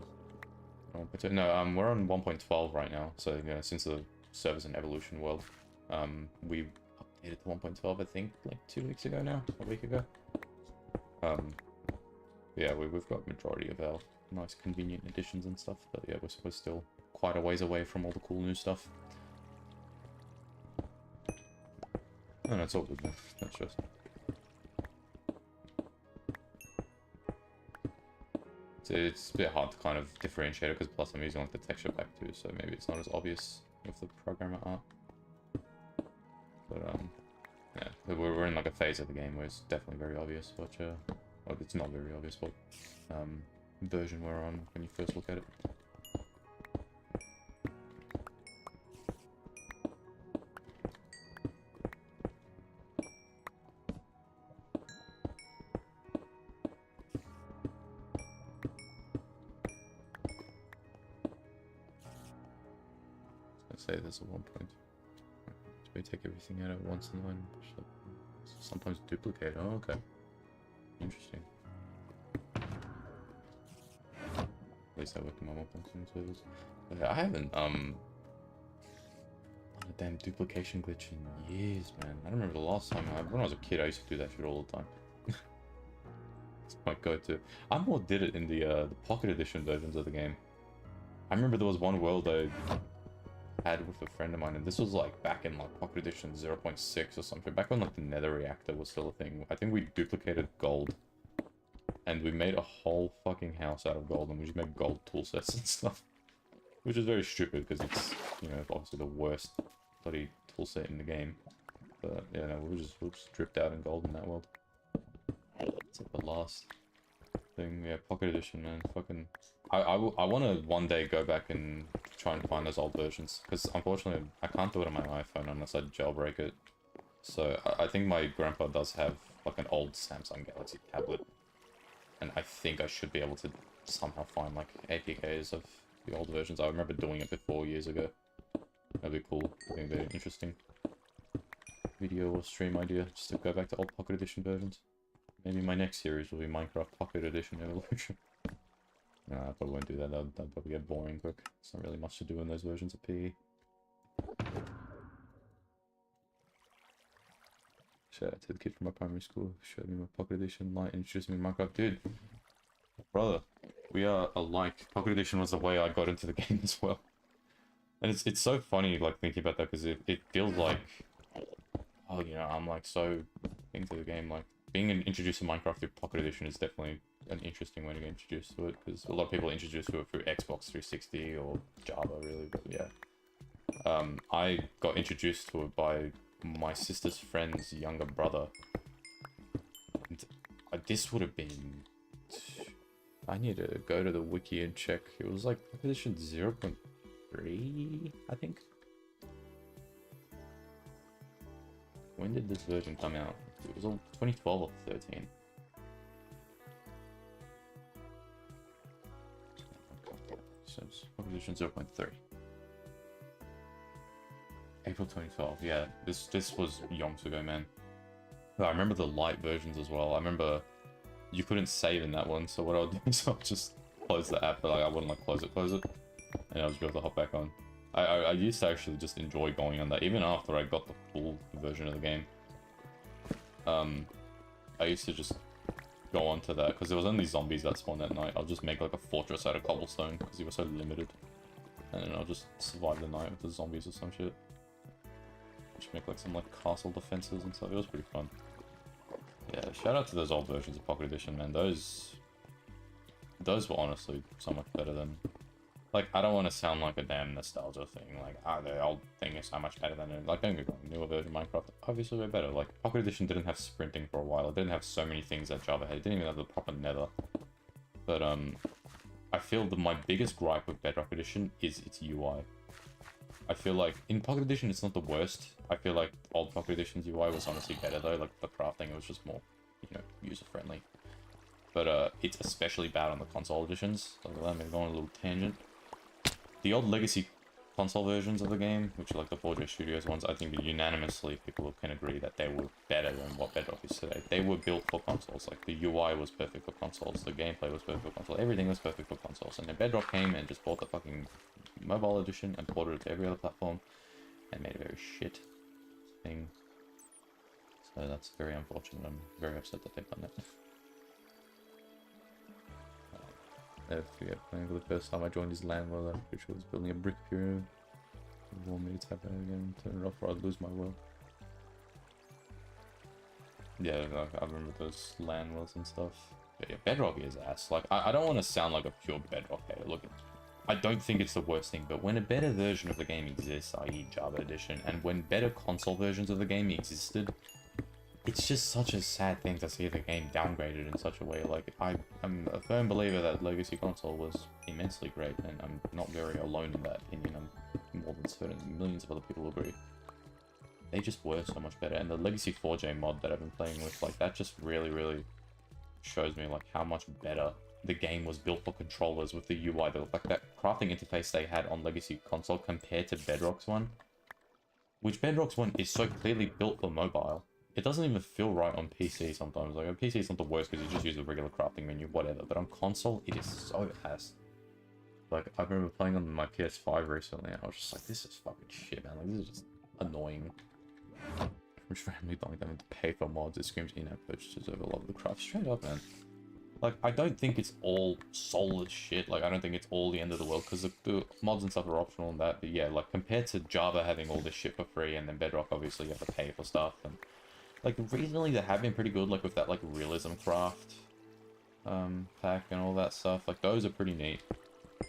No, we're on 1.12 right now. So, you know, since the server's an evolution world, we updated to 1.12, I think, like 2 weeks ago now, a week ago. Yeah, we've got majority of our nice convenient additions and stuff, but yeah, we're still quite a ways away from all the cool new stuff. No, it's all good, man. That's just... It's a bit hard to kind of differentiate it, because plus I'm using like the texture pack too, so maybe it's not as obvious with the programmer art. But yeah, we're in like a phase of the game where it's definitely very obvious what well, it's not very obvious what version we're on when you first look at it. Say there's a 1 point. Do we take everything out at once and then sometimes duplicate? Oh, okay. Interesting. At least I worked in my 1.7 servers. I haven't done a damn duplication glitch in years, man. I don't remember the last time. When I was a kid, I used to do that shit all the time. It's my go-to. I more did it in the Pocket Edition versions of the game. I remember there was one world I had with a friend of mine, and this was like back in like Pocket Edition 0.6 or something, back when like the Nether Reactor was still a thing. I think we duplicated gold and we made a whole fucking house out of gold, and we just made gold tool sets and stuff, which is very stupid because it's, you know, obviously the worst bloody tool set in the game. But yeah, no, we're just dripped out in gold in that world. It's like the last thing. Yeah, Pocket Edition, man. Fucking I want to one day go back and try and find those old versions, because unfortunately I can't do it on my iPhone unless I jailbreak it. So I think my grandpa does have like an old Samsung Galaxy tablet, and I think I should be able to somehow find like APKs of the old versions. I remember doing it before years ago. That'd be cool. I think they're interesting video or stream idea, just to go back to old Pocket Edition versions. Maybe my next series will be Minecraft Pocket Edition Evolution. Nah, I probably won't do that. That'd probably get boring quick. There's not really much to do in those versions of PE. Shout out to the kid from my primary school who showed me my Pocket Edition Lite and introduced me to Minecraft. Dude, brother, we are alike. Pocket Edition was the way I got into the game as well. And it's so funny, like, thinking about that, because it feels like, oh, you know, I'm like so into the game. Like, being introduced to Minecraft through Pocket Edition is definitely an interesting way to get introduced to it, because a lot of people are introduced to it through Xbox 360 or Java, really. But yeah, I got introduced to it by my sister's friend's younger brother. And this would have been... I need to go to the wiki and check. It was like Pocket Edition 0.3, I think. When did this version come out? It was all 2012 or 13. So it's population 0.3. April 2012. Yeah, this was yonks ago, man. I remember the light versions as well. I remember you couldn't save in that one, so what I would do is I'll just close the app, but like I wouldn't like close it, and I'll just be able to hop back on. I used to actually just enjoy going on that, even after I got the full version of the game. I used to just go onto that, because there was only zombies that spawned at night. I'll just make like a fortress out of cobblestone, because you were so limited. And then I'll just survive the night with the zombies or some shit. Just make like some like castle defenses and stuff. It was pretty fun. Yeah, shout out to those old versions of Pocket Edition, man. Those were honestly so much better than... Like, I don't want to sound like a damn nostalgia thing. Like, the old thing is so much better than it. Like, don't get me wrong, newer version of Minecraft, obviously way better. Like, Pocket Edition didn't have sprinting for a while. It didn't have so many things that Java had. It didn't even have the proper nether. But, I feel that my biggest gripe with Bedrock Edition is its UI. I feel like, in Pocket Edition, it's not the worst. I feel like old Pocket Edition's UI was honestly better, though. Like, the crafting, it was just more, you know, user-friendly. But, it's especially bad on the console editions. So let me go on a little tangent. The old legacy console versions of the game, which are like the 4J Studios ones, I think unanimously people can agree that they were better than what Bedrock is today. They were built for consoles. Like, the UI was perfect for consoles, the gameplay was perfect for consoles, everything was perfect for consoles. And then Bedrock came and just bought the fucking mobile edition and ported it to every other platform and made a very shit thing. So that's very unfortunate. I'm very upset that they've done that. I forget, playing for the first time I joined his LAN world, I'm pretty sure I was building a brick pyramid. You want me to tap out again, turn it off, or I'd lose my world. Yeah, I remember those LAN worlds and stuff. But yeah, Bedrock is ass. Like, I don't want to sound like a pure Bedrock hater. Look, I don't think it's the worst thing, but when a better version of the game exists, i.e. Java Edition, and when better console versions of the game existed, it's just such a sad thing to see the game downgraded in such a way. Like, I'm a firm believer that Legacy Console was immensely great, and I'm not very alone in that opinion. I'm more than certain millions of other people agree. They just were so much better, and the Legacy 4J mod that I've been playing with, like, that just really, really shows me, like, how much better the game was built for controllers with the UI. Like, that crafting interface they had on Legacy Console compared to Bedrock's one, which Bedrock's one is so clearly built for mobile. It doesn't even feel right on PC sometimes. Like, on PC it's not the worst because you just use the regular crafting menu, whatever. But on console, it is so ass. Like, I remember playing on my PS5 recently, and I was just like, this is fucking shit, man. Like, this is just annoying. I'm just randomly buying them to pay for mods. It screams in-app purchases over a lot of the craft. Straight up, man. Like, I don't think it's all soulless shit. Like, I don't think it's all the end of the world, because the mods and stuff are optional and that. But yeah, like, compared to Java having all this shit for free, and then Bedrock, obviously, you have to pay for stuff, and... Like, recently they have been pretty good, like, with that, like, Realism Craft pack and all that stuff. Like, those are pretty neat.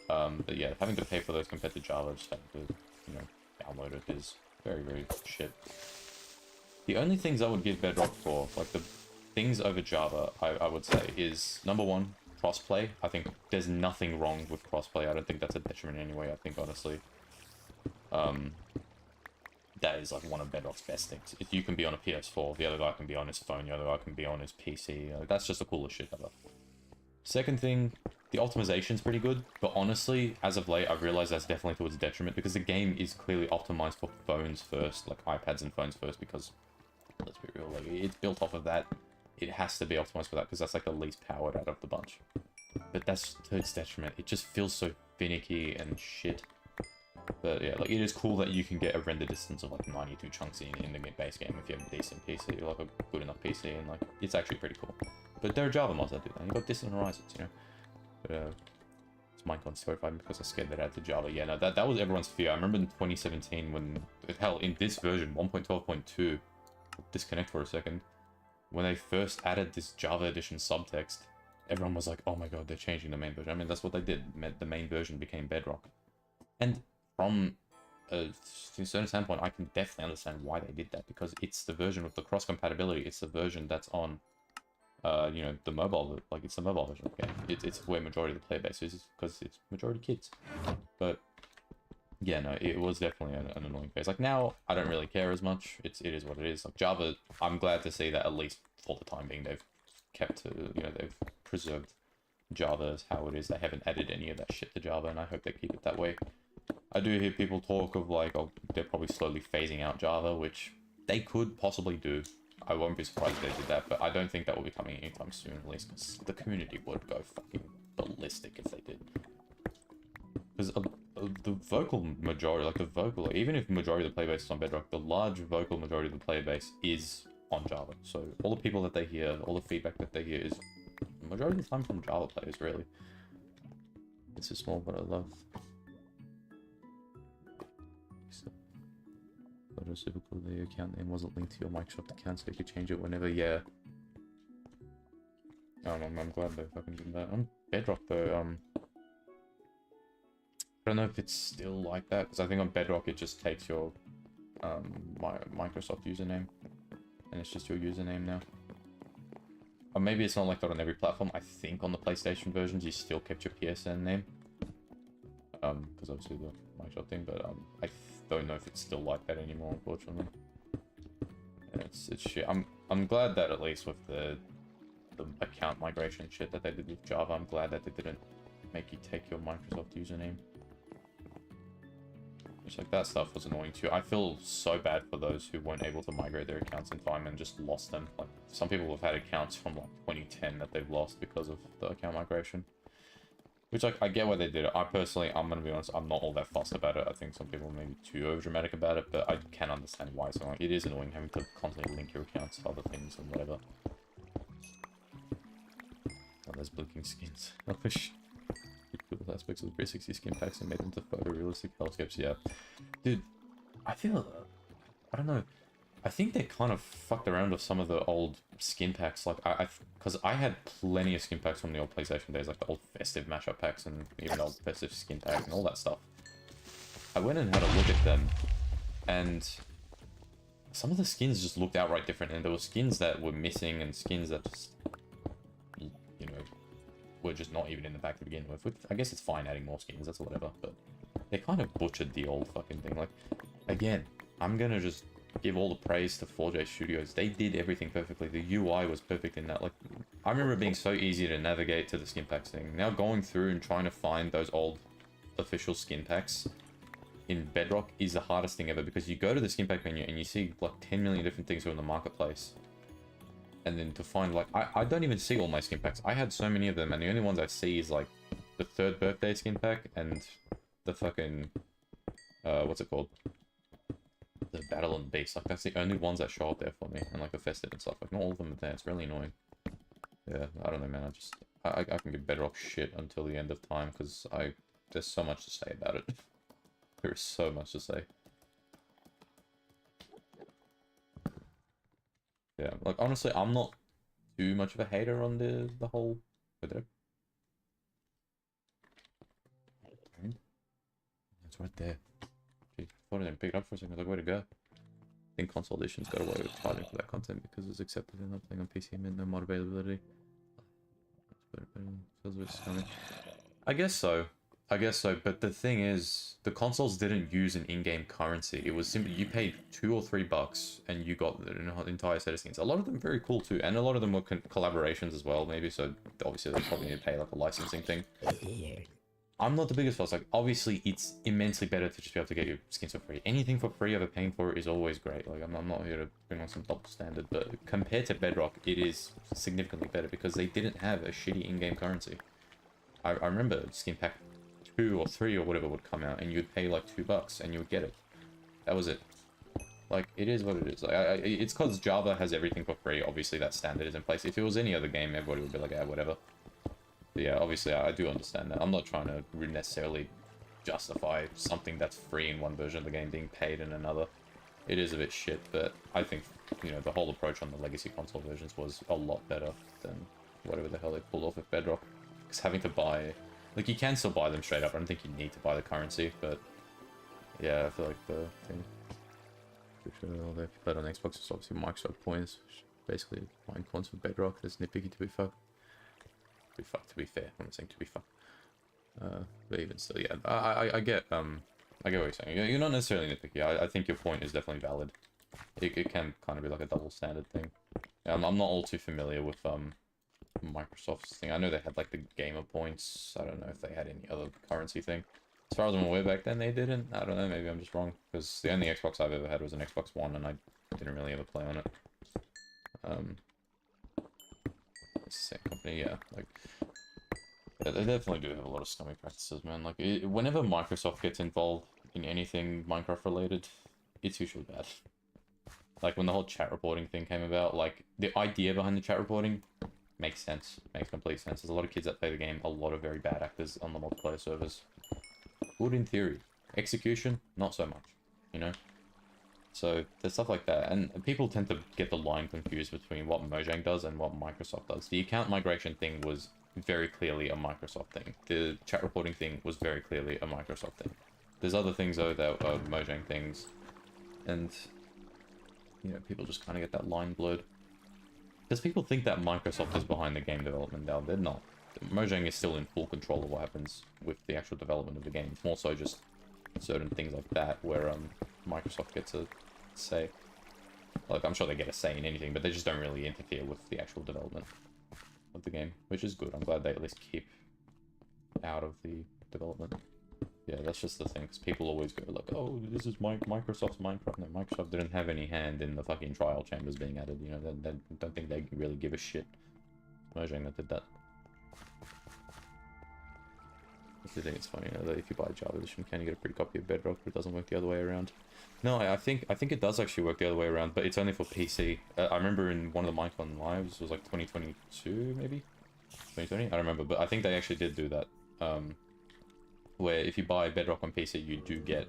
But yeah, having to pay for those compared to Java, just having to, you know, download it is very, very shit. The only things I would give Bedrock for, like, the things over Java, I would say, is, number one, crossplay. I think there's nothing wrong with crossplay. I don't think that's a detriment in any way, I think, honestly. That is like one of Bedrock's best things. If you can be on a PS4, the other guy can be on his phone, the other guy can be on his PC. That's just the coolest shit ever. Second thing, the optimization's pretty good, but honestly, as of late, I've realized that's definitely towards detriment because the game is clearly optimized for phones first, like iPads and phones first, because, let's be real, like, it's built off of that. It has to be optimized for that because that's like the least powered out of the bunch. But that's to its detriment. It just feels so finicky and shit. But yeah, like, it is cool that you can get a render distance of like 92 chunks in the base game if you have a decent PC, like a good enough PC, and like, it's actually pretty cool. But there are Java mods that do that. You got Distant Horizons, you know. But it's Minecon's terrified because I scared that out to Java. Yeah, no, that was everyone's fear. I remember in 2017 when, hell, in this version 1.12.2, disconnect for a second, when they first added this Java edition subtext, everyone was like, oh my god, they're changing the main version. I mean, that's what they did. The main version became Bedrock. And from a certain standpoint, I can definitely understand why they did that, because it's the version with the cross compatibility. It's the version that's on, you know, the mobile, like, it's the mobile version of the game. It's where majority of the player base is, because it's majority kids. But Yeah, no, it was definitely an annoying phase. Like now, I don't really care as much. It is what it is. Like Java, I'm glad to see that at least for the time being, they've kept to, they've preserved Java as how it is. They haven't added any of that shit to Java, and I hope they keep it that way. I do hear people talk of like, oh, they're probably slowly phasing out Java, which they could possibly do. I won't be surprised if they did that, but I don't think that will be coming anytime soon, at least, because the community would go fucking ballistic if they did. Because the vocal majority, like even if majority of the player base is on Bedrock, the large vocal majority of the player base is on Java. So all the people that they hear, all the feedback that they hear is majority of the time from Java players, really. It's a small, but I love. But it was super cool that your account name wasn't linked to your Microsoft account, so you could change it whenever. Yeah. I'm glad they fucking did that. On Bedrock though, I don't know if it's still like that, because I think on Bedrock it just takes your Microsoft username, and it's just your username now. Or maybe it's not like that on every platform. I think on the PlayStation versions you still kept your PSN name, because obviously the Microsoft thing. But I don't know if it's still like that anymore, unfortunately. Yeah, it's shit. I'm glad that at least with the account migration shit that they did with Java, I'm glad that they didn't make you take your Microsoft username. Which, like, that stuff was annoying too. I feel so bad for those who weren't able to migrate their accounts in time and just lost them. Like, some people have had accounts from, like, 2010 that they've lost because of the account migration. Which, like, I get why they did it. I personally, I'm gonna be honest, I'm not all that fussed about it. I think some people may be too overdramatic about it, but I can understand why. So, like, it is annoying having to constantly link your accounts to other things and whatever. Oh, there's blinking skins. I wish cool aspects of the 360 skin packs and made them to photorealistic hellscapes. Yeah, dude, I feel, I don't know, I think they kind of fucked around with some of the old skin packs. Like because I had plenty of skin packs from the old PlayStation days, like the old festive mashup packs and even the old festive skin pack and all that stuff. I went and had a look at them, and some of the skins just looked outright different, and there were skins that were missing and skins that just, were just not even in the pack to begin with. Which I guess it's fine adding more skins, that's whatever, but they kind of butchered the old fucking thing. Like, again, I'm gonna just give all the praise to 4J Studios. They did everything perfectly. The UI was perfect in that. Like, I remember it being so easy to navigate to the skin packs thing. Now going through and trying to find those old official skin packs in Bedrock is the hardest thing ever, because you go to the skin pack menu and you see like 10 million different things are in the marketplace. And then to find, like, I don't even see all my skin packs. I had so many of them, and the only ones I see is, like, the 3rd birthday skin pack and the fucking, what's it called? The Battle and Beast. Like, that's the only ones that show up there for me, and, like, the festive and stuff. Like, not all of them are there. It's really annoying. Yeah, I don't know, man. I can get better off shit until the end of time, because there's so much to say about it. There is so much to say. Yeah, like, honestly, I'm not too much of a hater on the whole... It's right there. Gee, I thought I didn't pick it up for a second. I was like, way to go. I think console editions got away with fighting for that content because it's accepted and not playing on PC and no mod availability. Feels a bit scummy. I guess so. But the thing is, the consoles didn't use an in-game currency. It was simply, you paid $2 or $3 and you got an entire set of skins. A lot of them very cool too, and a lot of them were collaborations as well, maybe, so obviously they probably need to pay like a licensing thing. I'm not the biggest fuss. Like, obviously it's immensely better to just be able to get your skins for free. Anything for free over paying for it is always great. Like, I'm not here to bring on some double standard, but compared to Bedrock, it is significantly better because they didn't have a shitty in-game currency. I remember skin pack 2 or 3 or whatever would come out, and you'd pay like $2 and you would get it. That was it. Like, it is what it is. Like, it's because Java has everything for free. Obviously, that standard is in place. If it was any other game, everybody would be like, yeah, whatever. But yeah, obviously, I do understand that. I'm not trying to necessarily justify something that's free in one version of the game being paid in another. It is a bit shit, but I think, the whole approach on the legacy console versions was a lot better than whatever the hell they pulled off with Bedrock. Because having to buy... Like, you can still buy them straight up. I don't think you need to buy the currency, but... Yeah, I feel like the thing... If you played on Xbox, it's obviously Microsoft points. Basically, buying coins for Bedrock. That's nitpicky to be fucked. To be fair. I'm not saying to be fucked. But even still, yeah. I get, I get what you're saying. You're not necessarily nitpicky. I think your point is definitely valid. It can kind of be like a double standard thing. I'm not all too familiar with Microsoft's thing. I know they had like the gamer points. I don't know if they had any other currency thing. As far as I'm aware, back then they didn't. I don't know. Maybe I'm just wrong. Because the only Xbox I've ever had was an Xbox One, and I didn't really ever play on it. It's the same company, yeah. Like, yeah, they definitely do have a lot of scummy practices, man. Like, whenever Microsoft gets involved in anything Minecraft related, it's usually bad. Like, when the whole chat reporting thing came about, like, the idea behind the chat reporting makes sense. Makes complete sense. There's a lot of kids that play the game, a lot of very bad actors on the multiplayer servers. Good in theory. Execution, not so much, you know? So, there's stuff like that, and people tend to get the line confused between what Mojang does and what Microsoft does. The account migration thing was very clearly a Microsoft thing. The chat reporting thing was very clearly a Microsoft thing. There's other things, though, that are Mojang things, and, you know, people just kind of get that line blurred. Because people think that Microsoft is behind the game development now. They're not. Mojang is still in full control of what happens with the actual development of the game. It's more so just certain things like that where Microsoft gets a say. Like, I'm sure they get a say in anything, but they just don't really interfere with the actual development of the game, which is good. I'm glad they at least keep out of the development. Yeah, that's just the thing, because people always go like, oh, this is Microsoft's Minecraft. No, Microsoft didn't have any hand in the fucking trial chambers being added, you know, they don't think they really give a shit. Mojang that did that. I do think it's funny, you know, that if you buy a Java edition, can you get a free copy of Bedrock, but it doesn't work the other way around? No, I think it does actually work the other way around, but it's only for PC. I remember in one of the Minecon lives, it was like 2022, maybe? 2020? I don't remember, but I think they actually did do that. Where if you buy Bedrock on PC, you do get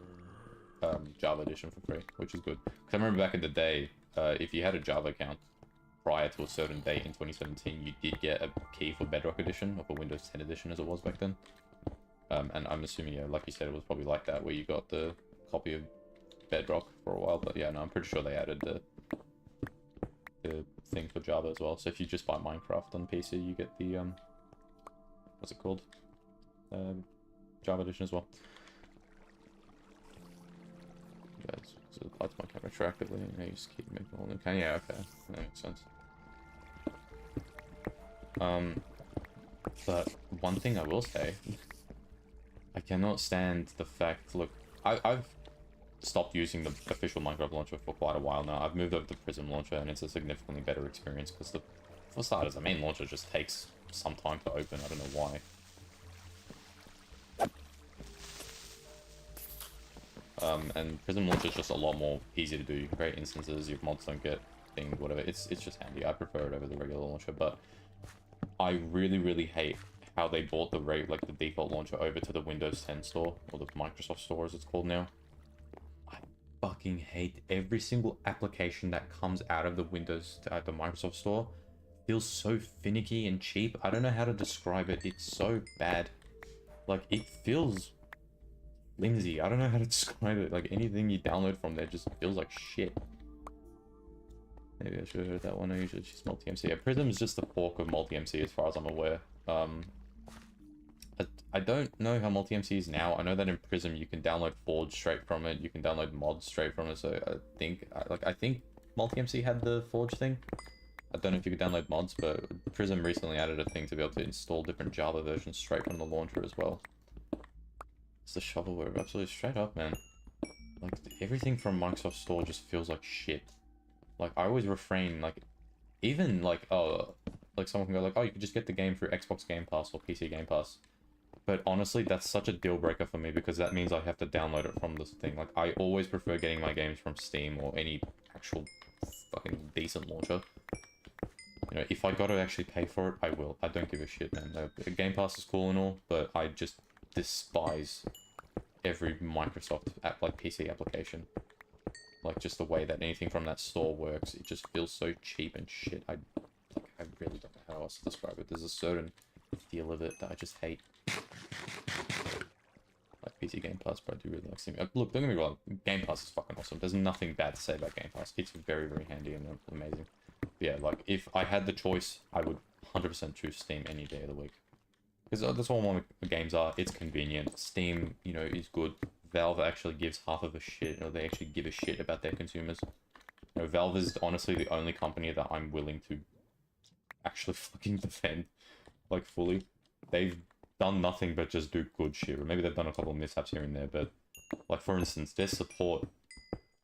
Java edition for free, which is good. Because I remember back in the day, if you had a Java account prior to a certain date in 2017, you did get a key for Bedrock edition, or for Windows 10 edition as it was back then. And I'm assuming, yeah, like you said, it was probably like that, where you got the copy of Bedrock for a while. But yeah, no, I'm pretty sure they added the thing for Java as well. So if you just buy Minecraft on PC, you get the what's it called? Java edition as well. Yeah, so it applies to my camera retroactively, and you just keep making all them. Yeah, okay, that makes sense. But one thing I will say, I cannot stand the fact. Look, I've stopped using the official Minecraft launcher for quite a while now. I've moved over to Prism launcher, and it's a significantly better experience because for starters, the main launcher just takes some time to open. I don't know why. And Prism Launcher is just a lot more easy to do. You can create instances, your mods don't get things, whatever. It's just handy. I prefer it over the regular launcher, but I really hate how they brought the the default launcher over to the Windows 10 store, or the Microsoft store as it's called now. I fucking hate every single application that comes out of the the Microsoft store. Feels so finicky and cheap. I don't know how to describe it. It's so bad. Like, it feels flimsy. I don't know how to describe it. Like, anything you download from there just feels like shit. Maybe I should have heard that one. I usually just multi-MC. Yeah, Prism is just the fork of multi-MC as far as I'm aware. I don't know how multi-MC is now. I know that in Prism you can download Forge straight from it. You can download mods straight from it. So I think multi-MC had the Forge thing. I don't know if you could download mods, but Prism recently added a thing to be able to install different Java versions straight from the launcher as well. It's the shovelware, absolutely straight up, man. Like, everything from Microsoft Store just feels like shit. Like, I always refrain, like, even, like, oh, like, someone can go, like, oh, you can just get the game through Xbox Game Pass or PC Game Pass. But honestly, that's such a deal breaker for me, because that means I have to download it from this thing. Like, I always prefer getting my games from Steam or any actual fucking decent launcher. You know, if I gotta actually pay for it, I will. I don't give a shit, man. The Game Pass is cool and all, but I just despise every Microsoft app, like PC application. Like, just the way that anything from that store works, it just feels so cheap and shit. I really don't know how else to describe it. There's a certain feel of it that I just hate. Like PC Game Pass, but I do really like Steam. Look, don't get me wrong, Game Pass is fucking awesome. There's nothing bad to say about Game Pass. It's very handy and amazing. But yeah, like, if I had the choice, I would 100% choose Steam any day of the week. Because that's what all my games are. It's convenient. Steam, you know, is good. Valve actually gives half of a shit, or they actually give a shit about their consumers. You know, Valve is honestly the only company that I'm willing to actually fucking defend, like, fully. They've done nothing but just do good shit, or maybe they've done a couple of mishaps here and there, but, like, for instance, their support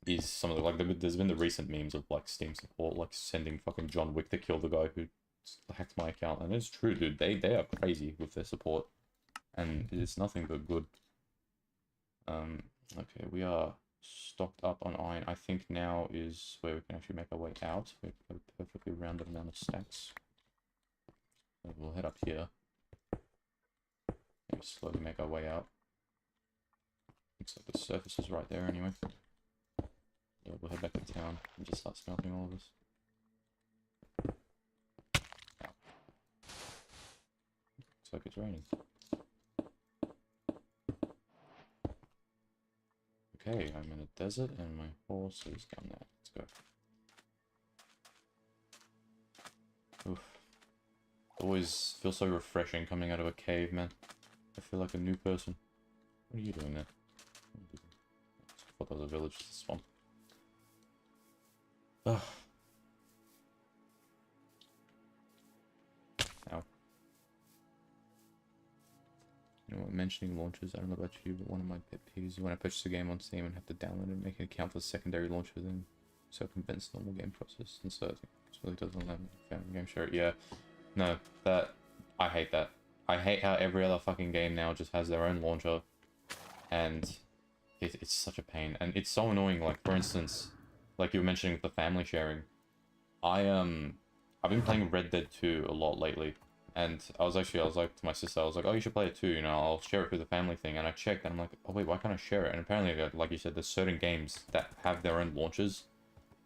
is some of the, like, there's been the recent memes of, like, Steam support, like, sending fucking John Wick to kill the guy who hacked my account, and it's true, dude, they are crazy with their support, and it's nothing but good. Okay, we are stocked up on iron. I think now is where we can actually make our way out. We've got a perfectly rounded amount of stacks. So we'll head up here. And slowly make our way out. Looks like the surface is right there anyway. Yeah, we'll head back to town and just start smelting all of this. Ow. Looks like it's raining. Okay, I'm in a desert and my horse is down there. Let's go. Oof. Always feels so refreshing coming out of a cave, man. I feel like a new person. What are you doing there? I thought that was a village, it's a swamp. Ugh. Ow. You know what, mentioning launches, I don't know about you, but one of my pet peeves is when I purchase a game on Steam and have to download it and make an account for the secondary launcher, then circumvents the normal game process. And so I think it really doesn't let family game share it. Yeah. No, that... I hate that. I hate how every other fucking game now just has their own launcher. And it's such a pain. And it's so annoying, like, for instance, like you were mentioning with the family sharing. I've been playing Red Dead 2 a lot lately. And I was like to my sister, I was like, oh, you should play it too, you know, I'll share it through the family thing. And I checked, and I'm like, oh wait, why can't I share it? And apparently, like you said, there's certain games that have their own launchers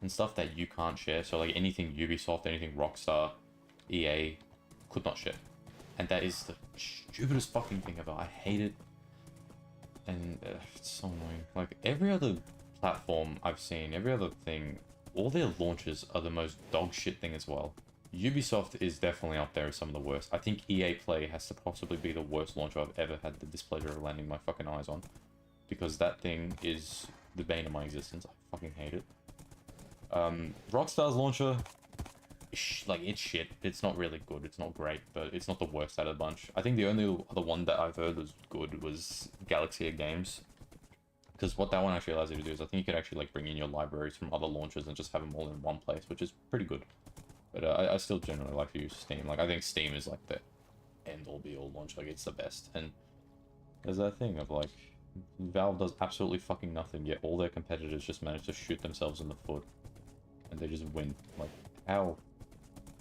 and stuff that you can't share. So like anything Ubisoft, anything Rockstar, EA, could not share. And that is the stupidest fucking thing ever. I hate it. And it's so annoying. Like, every other platform I've seen, every other thing, all their launches are the most dog shit thing as well. Ubisoft is definitely up there as some of the worst. I think EA Play has to possibly be the worst launcher I've ever had the displeasure of landing my fucking eyes on. Because that thing is the bane of my existence. I fucking hate it. Rockstar's launcher, like, it's shit. It's not really good. It's not great, but it's not the worst out of the bunch. I think the only other one that I've heard was good was Galaxy Games. Because what that one actually allows you to do is I think you could actually, like, bring in your libraries from other launchers and just have them all in one place, which is pretty good. But I still generally like to use Steam. Like, I think Steam is, like, the end-all be-all launch. Like, it's the best. And there's that thing of, like, Valve does absolutely fucking nothing, yet all their competitors just manage to shoot themselves in the foot. And they just win. Like, how?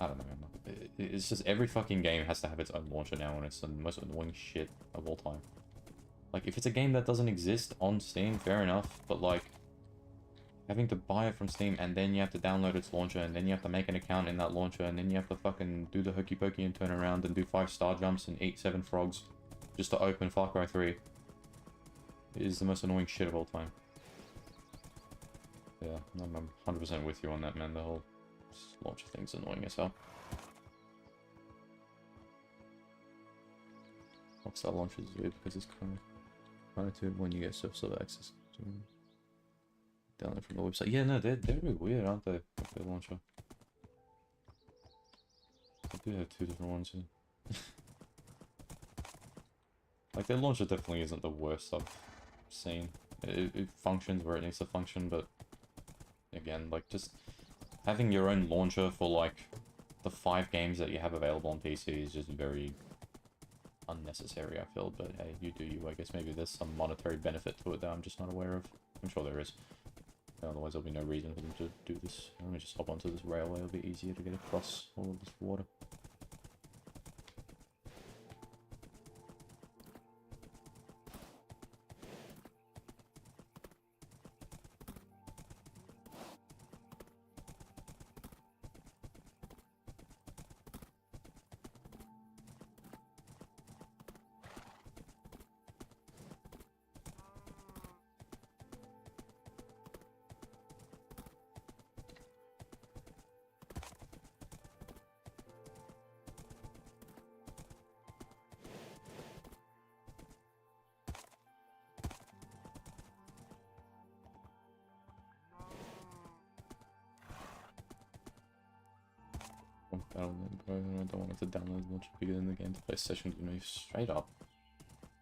I don't know, man. It's just every fucking game has to have its own launcher now, and it's the most annoying shit of all time. Like, if it's a game that doesn't exist on Steam, fair enough, but, like, having to buy it from Steam, and then you have to download its launcher, and then you have to make an account in that launcher, and then you have to fucking do the hokey pokey and turn around and do 5 star jumps and eat 7 frogs just to open Far Cry 3. It is the most annoying shit of all time. Yeah, I'm 100% with you on that, man. The whole launcher thing's annoying as hell. Rockstar launcher is weird because it's kind of when you get server access to download from the website. Yeah, no, they're really weird, aren't they? With their launcher. I do have 2 different ones here. Like, their launcher definitely isn't the worst I've seen. It functions where it needs to function, but again, like, just having your own launcher for, like, the 5 games that you have available on PC is just very unnecessary, I feel. But hey, you do you. I guess maybe there's some monetary benefit to it that I'm just not aware of. I'm sure there is. Otherwise, there'll be no reason for them to do this. Let me just hop onto this railway. It'll be easier to get across all of this water. Battle.net, bro. I don't want it to download much bigger than the game to play sessions with me. Straight up.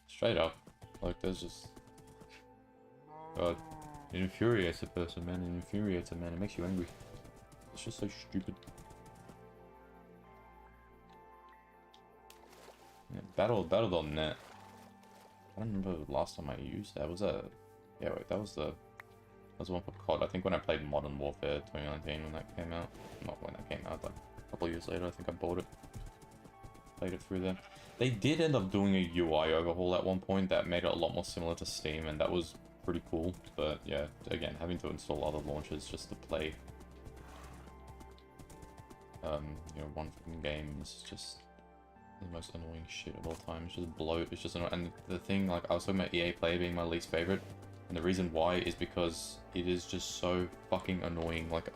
Straight up. Like, there's just... God. It infuriates a person, man. It infuriates a man. It makes you angry. It's just so stupid. Yeah, Battle.net. I don't remember the last time I used that. Was that... Yeah, wait, that was the one for COD. I think when I played Modern Warfare 2019 when that came out. Not when that came out, like a couple of years later, I think I bought it. Played it through there. They did end up doing a UI overhaul at one point that made it a lot more similar to Steam, and that was pretty cool. But yeah, again, having to install other launchers just to play you know, one fucking game is just the most annoying shit of all time. It's just bloat. It's just annoying. And the thing, like, I was talking about EA Play being my least favorite, and the reason why is because it is just so fucking annoying. Like,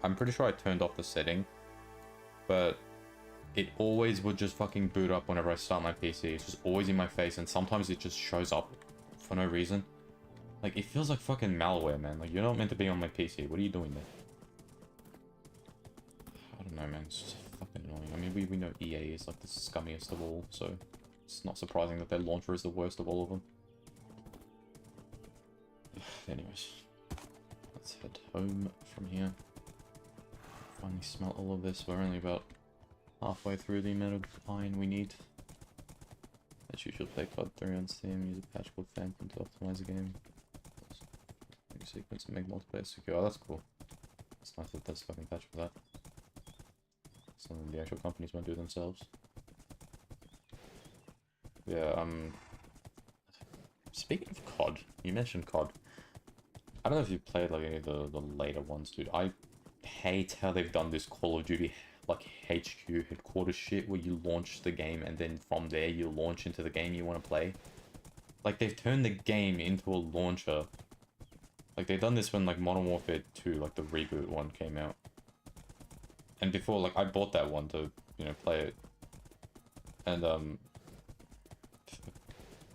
I'm pretty sure I turned off the setting, but it always would just fucking boot up whenever I start my PC. It's just always in my face, and sometimes it just shows up for no reason. Like, it feels like fucking malware, man. Like, you're not meant to be on my PC. What are you doing there? I don't know, man. It's just fucking annoying. I mean, we know EA is like the scummiest of all, so it's not surprising that their launcher is the worst of all of them. Anyways, let's head home from here. Finally smelt all of this. We're only about halfway through the amount of iron we need. As usual, play COD 3 on Steam. Use a patch called Phantom to optimize the game. Make sequence and make multiplayer secure. Oh, that's cool. It's nice that there's a fucking patch for that. Something the actual companies won't do themselves. Yeah, speaking of COD, you mentioned COD. I don't know if you've played like any of the later ones, dude. I hate how they've done this Call of Duty like HQ headquarters shit where you launch the game and then from there you launch into the game you want to play. Like, they've turned the game into a launcher. Like, they've done this when like Modern Warfare 2, like the reboot one, came out. And before, like, I bought that one to, you know, play it. And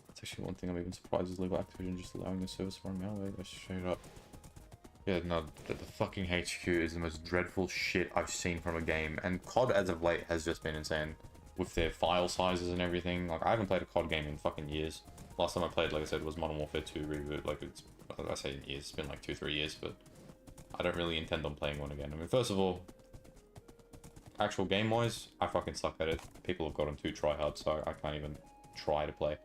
it's actually one thing I'm even surprised is legal Activision just allowing the service for malware. That's straight up. Yeah, no, the fucking HQ is the most dreadful shit I've seen from a game. And COD as of late has just been insane. With their file sizes and everything. Like, I haven't played a COD game in fucking years. Last time I played, like I said, was Modern Warfare 2 reboot. Like, it's, I say in years, it's been like 2-3 years, but I don't really intend on playing one again. I mean, first of all, actual game-wise, I fucking suck at it. People have gotten too try-hard, so I can't even try to play.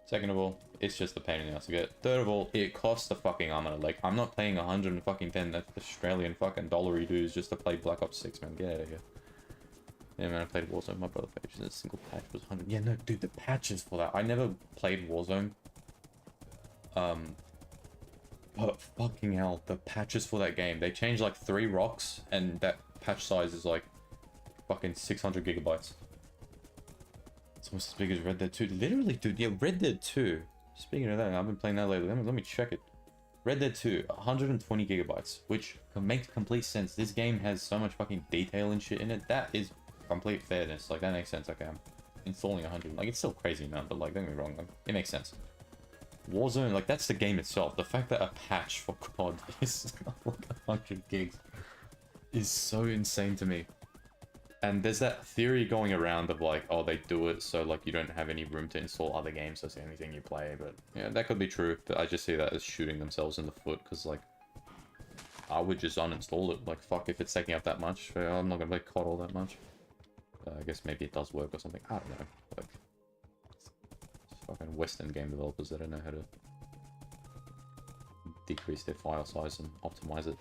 Second of all, it's just a pain in the ass to get. Third of all, it costs the fucking armor. Like, I'm not paying 110 Australian fucking dollary dues just to play Black Ops 6, man. Get out of here. Yeah, man, I played Warzone. My brother page, a single patch was 100. Yeah, no, dude, the patches for that. I never played Warzone. But fucking hell, the patches for that game. They changed like 3 rocks, and that patch size is like fucking 600 gigabytes. It's almost as big as Red Dead 2. Literally, dude, yeah, Red Dead 2. Speaking of that, I've been playing that lately. Let me check it. Red Dead 2, 120 gigabytes, which makes complete sense. This game has so much fucking detail and shit in it. That is complete fairness. Like, that makes sense. Okay, I'm installing 100. Like, it's still crazy, man, but, like, don't get me wrong. Like, it makes sense. Warzone, like, that's the game itself. The fact that a patch for COD is like 100 gigs is so insane to me. And there's that theory going around of like, oh, they do it so like you don't have any room to install other games, that's the only thing you play. But yeah, that could be true, but I just see that as shooting themselves in the foot, because like, I would just uninstall it. Like, fuck, if it's taking up that much, I'm not gonna play COD all that much. I guess maybe it does work or something, I don't know. Like, it's fucking Western game developers that don't know how to decrease their file size and optimize it.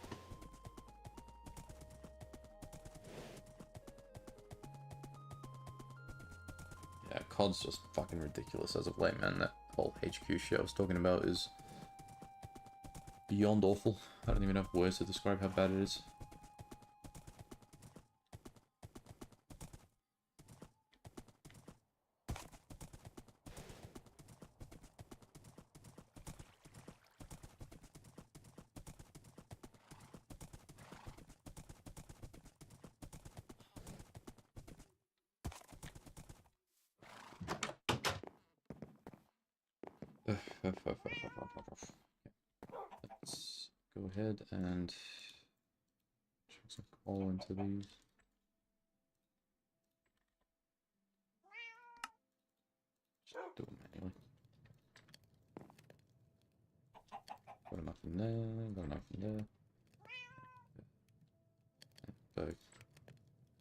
Yeah, COD's just fucking ridiculous as of late, man. That whole HQ shit I was talking about is beyond awful. I don't even have words to describe how bad it is. Let's go ahead and chuck some coal into these. Got enough in there, got enough in there. So,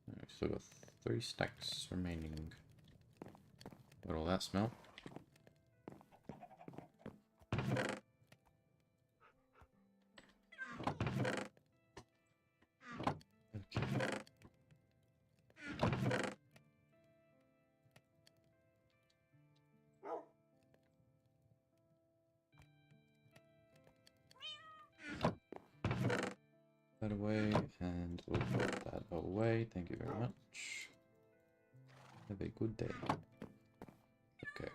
we still got 3 stacks remaining. Got all that smell. Okay. That away, and we'll put that away. Thank you very much. Have a good day. Okay.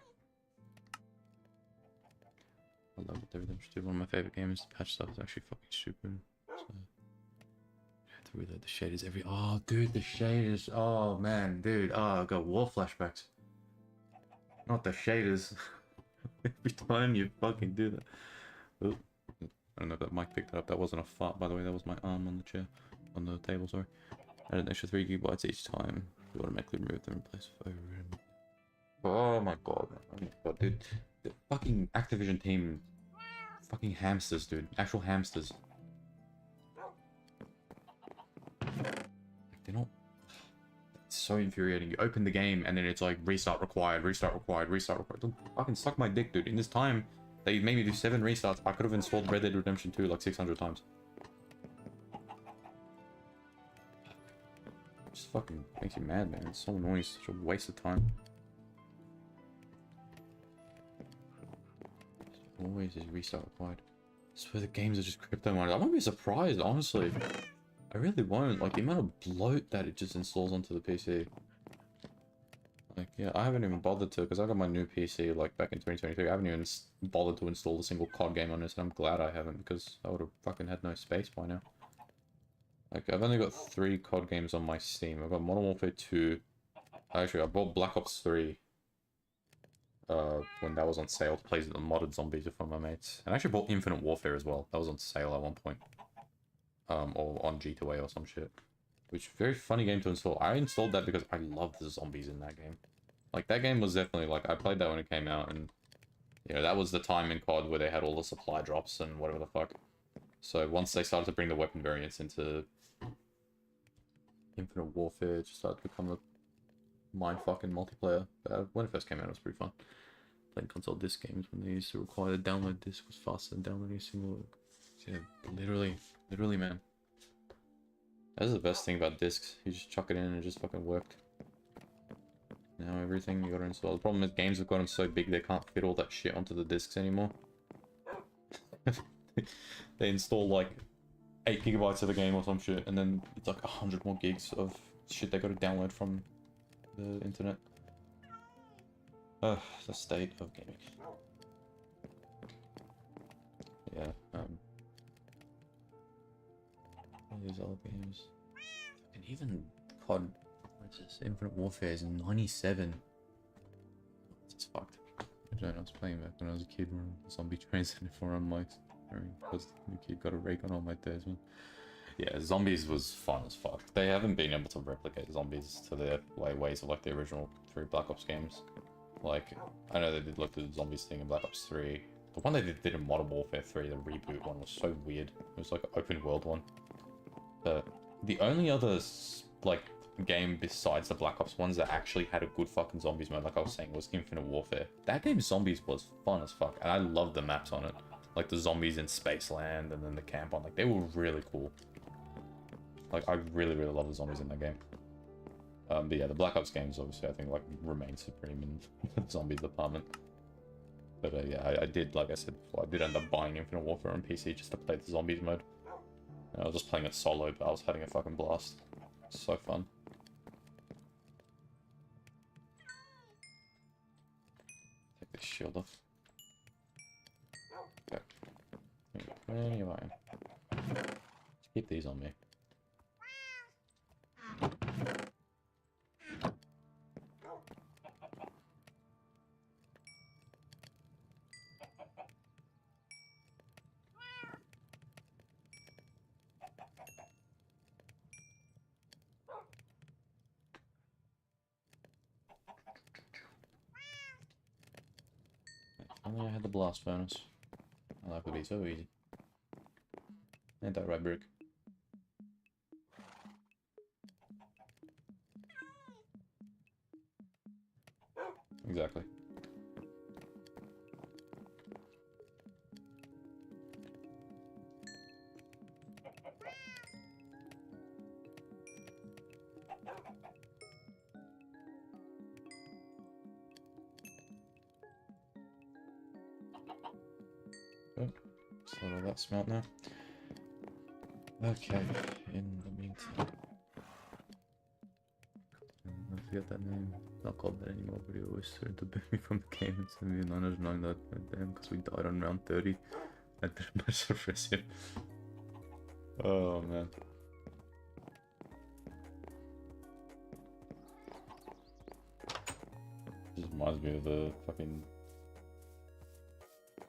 I love Red Dead Redemption 2. One of my favorite games. The patch stuff is actually fucking stupid. So, I have to reload the shaders every. Oh, dude, the shaders. Oh, man, dude. Oh, I got war flashbacks. Not the shaders. Every time you fucking do that. Oop. I don't know if that mic picked that up. That wasn't a fart, by the way. That was my arm on the chair. On the table, sorry. Add an extra 3 GB each time. You automatically remove them and replace with overridden. Oh my god, man. Oh my god, dude. The fucking Activision team. Fucking hamsters, dude. Actual hamsters. They're not. It's so infuriating. You open the game and then it's like restart required, restart required, restart required. Don't fucking suck my dick, dude. In this time, they made me do 7 restarts. I could have installed Red Dead Redemption 2 like 600 times. Just fucking makes you mad, man. It's so annoying. It's such a waste of time. Always is restart required. I swear the games are just crypto mined. I won't be surprised, honestly. I really won't. Like, the amount of bloat that it just installs onto the PC. Like, yeah, I haven't even bothered to, because I got my new PC, like, back in 2023. I haven't even bothered to install a single COD game on this, and I'm glad I haven't, because I would have fucking had no space by now. Like, I've only got 3 COD games on my Steam. I've got Modern Warfare 2. Actually, I bought Black Ops 3. When that was on sale to play the modded zombies with one of my mates. And I actually bought Infinite Warfare as well. That was on sale at one point. Or on G2A or some shit. Which, very funny game to install. I installed that because I love the zombies in that game. Like, that game was definitely, like, I played that when it came out, and, you know, that was the time in COD where they had all the supply drops and whatever the fuck. So, once they started to bring the weapon variants into Infinite Warfare, it just started to become a mind-fucking multiplayer. When it first came out, it was pretty fun. Playing console disc games when they used to require the download disc was faster than downloading a single. Yeah, literally, man. That's the best thing about discs. You just chuck it in and it just fucking worked. Now everything you gotta install. The problem is games have gotten so big they can't fit all that shit onto the discs anymore. They install like 8 GB of the game or some shit, and then it's like 100 more gigs of shit they gotta download from the internet. Ugh, the state of gaming. Yeah, all these other games. And even COD, what's this? Infinite Warfare is 97. It's just fucked. I don't know, I was playing back when I was a kid when zombie trains and 4 mics. Because the kid got a rake on all my days, man. Yeah, zombies was fun as fuck. They haven't been able to replicate zombies to their ways of like the original 3 Black Ops games. Like, I know they did like the zombies thing in Black Ops 3. The one they did in Modern Warfare 3, the reboot one, was so weird. It was like an open world one. But the only other, like, game besides the Black Ops ones that actually had a good fucking zombies mode, like I was saying, was Infinite Warfare. That game's zombies was fun as fuck, and I loved the maps on it. Like the zombies in Spaceland, and then the camp on, like, they were really cool. Like, I really love the zombies in that game. But yeah, the Black Ops games, obviously, I think, like, remain supreme in the zombies department. But yeah, I did, like I said before, I did end up buying Infinite Warfare on PC just to play the zombies mode. And I was just playing it solo, but I was having a fucking blast. So fun. Take this shield off. Okay. Plenty of iron. Let's keep these on me. If only I had the blast furnace. My life would be so easy. Anti-rat brick. Exactly. Oh, just let all that smelt now. Okay, in the meantime. I forget that name. Not called that anymore, but he always started to ban me from the game and send me a 909 that damn because we died on round 30. I didn't much suppress him. Oh man. Just reminds me of the fucking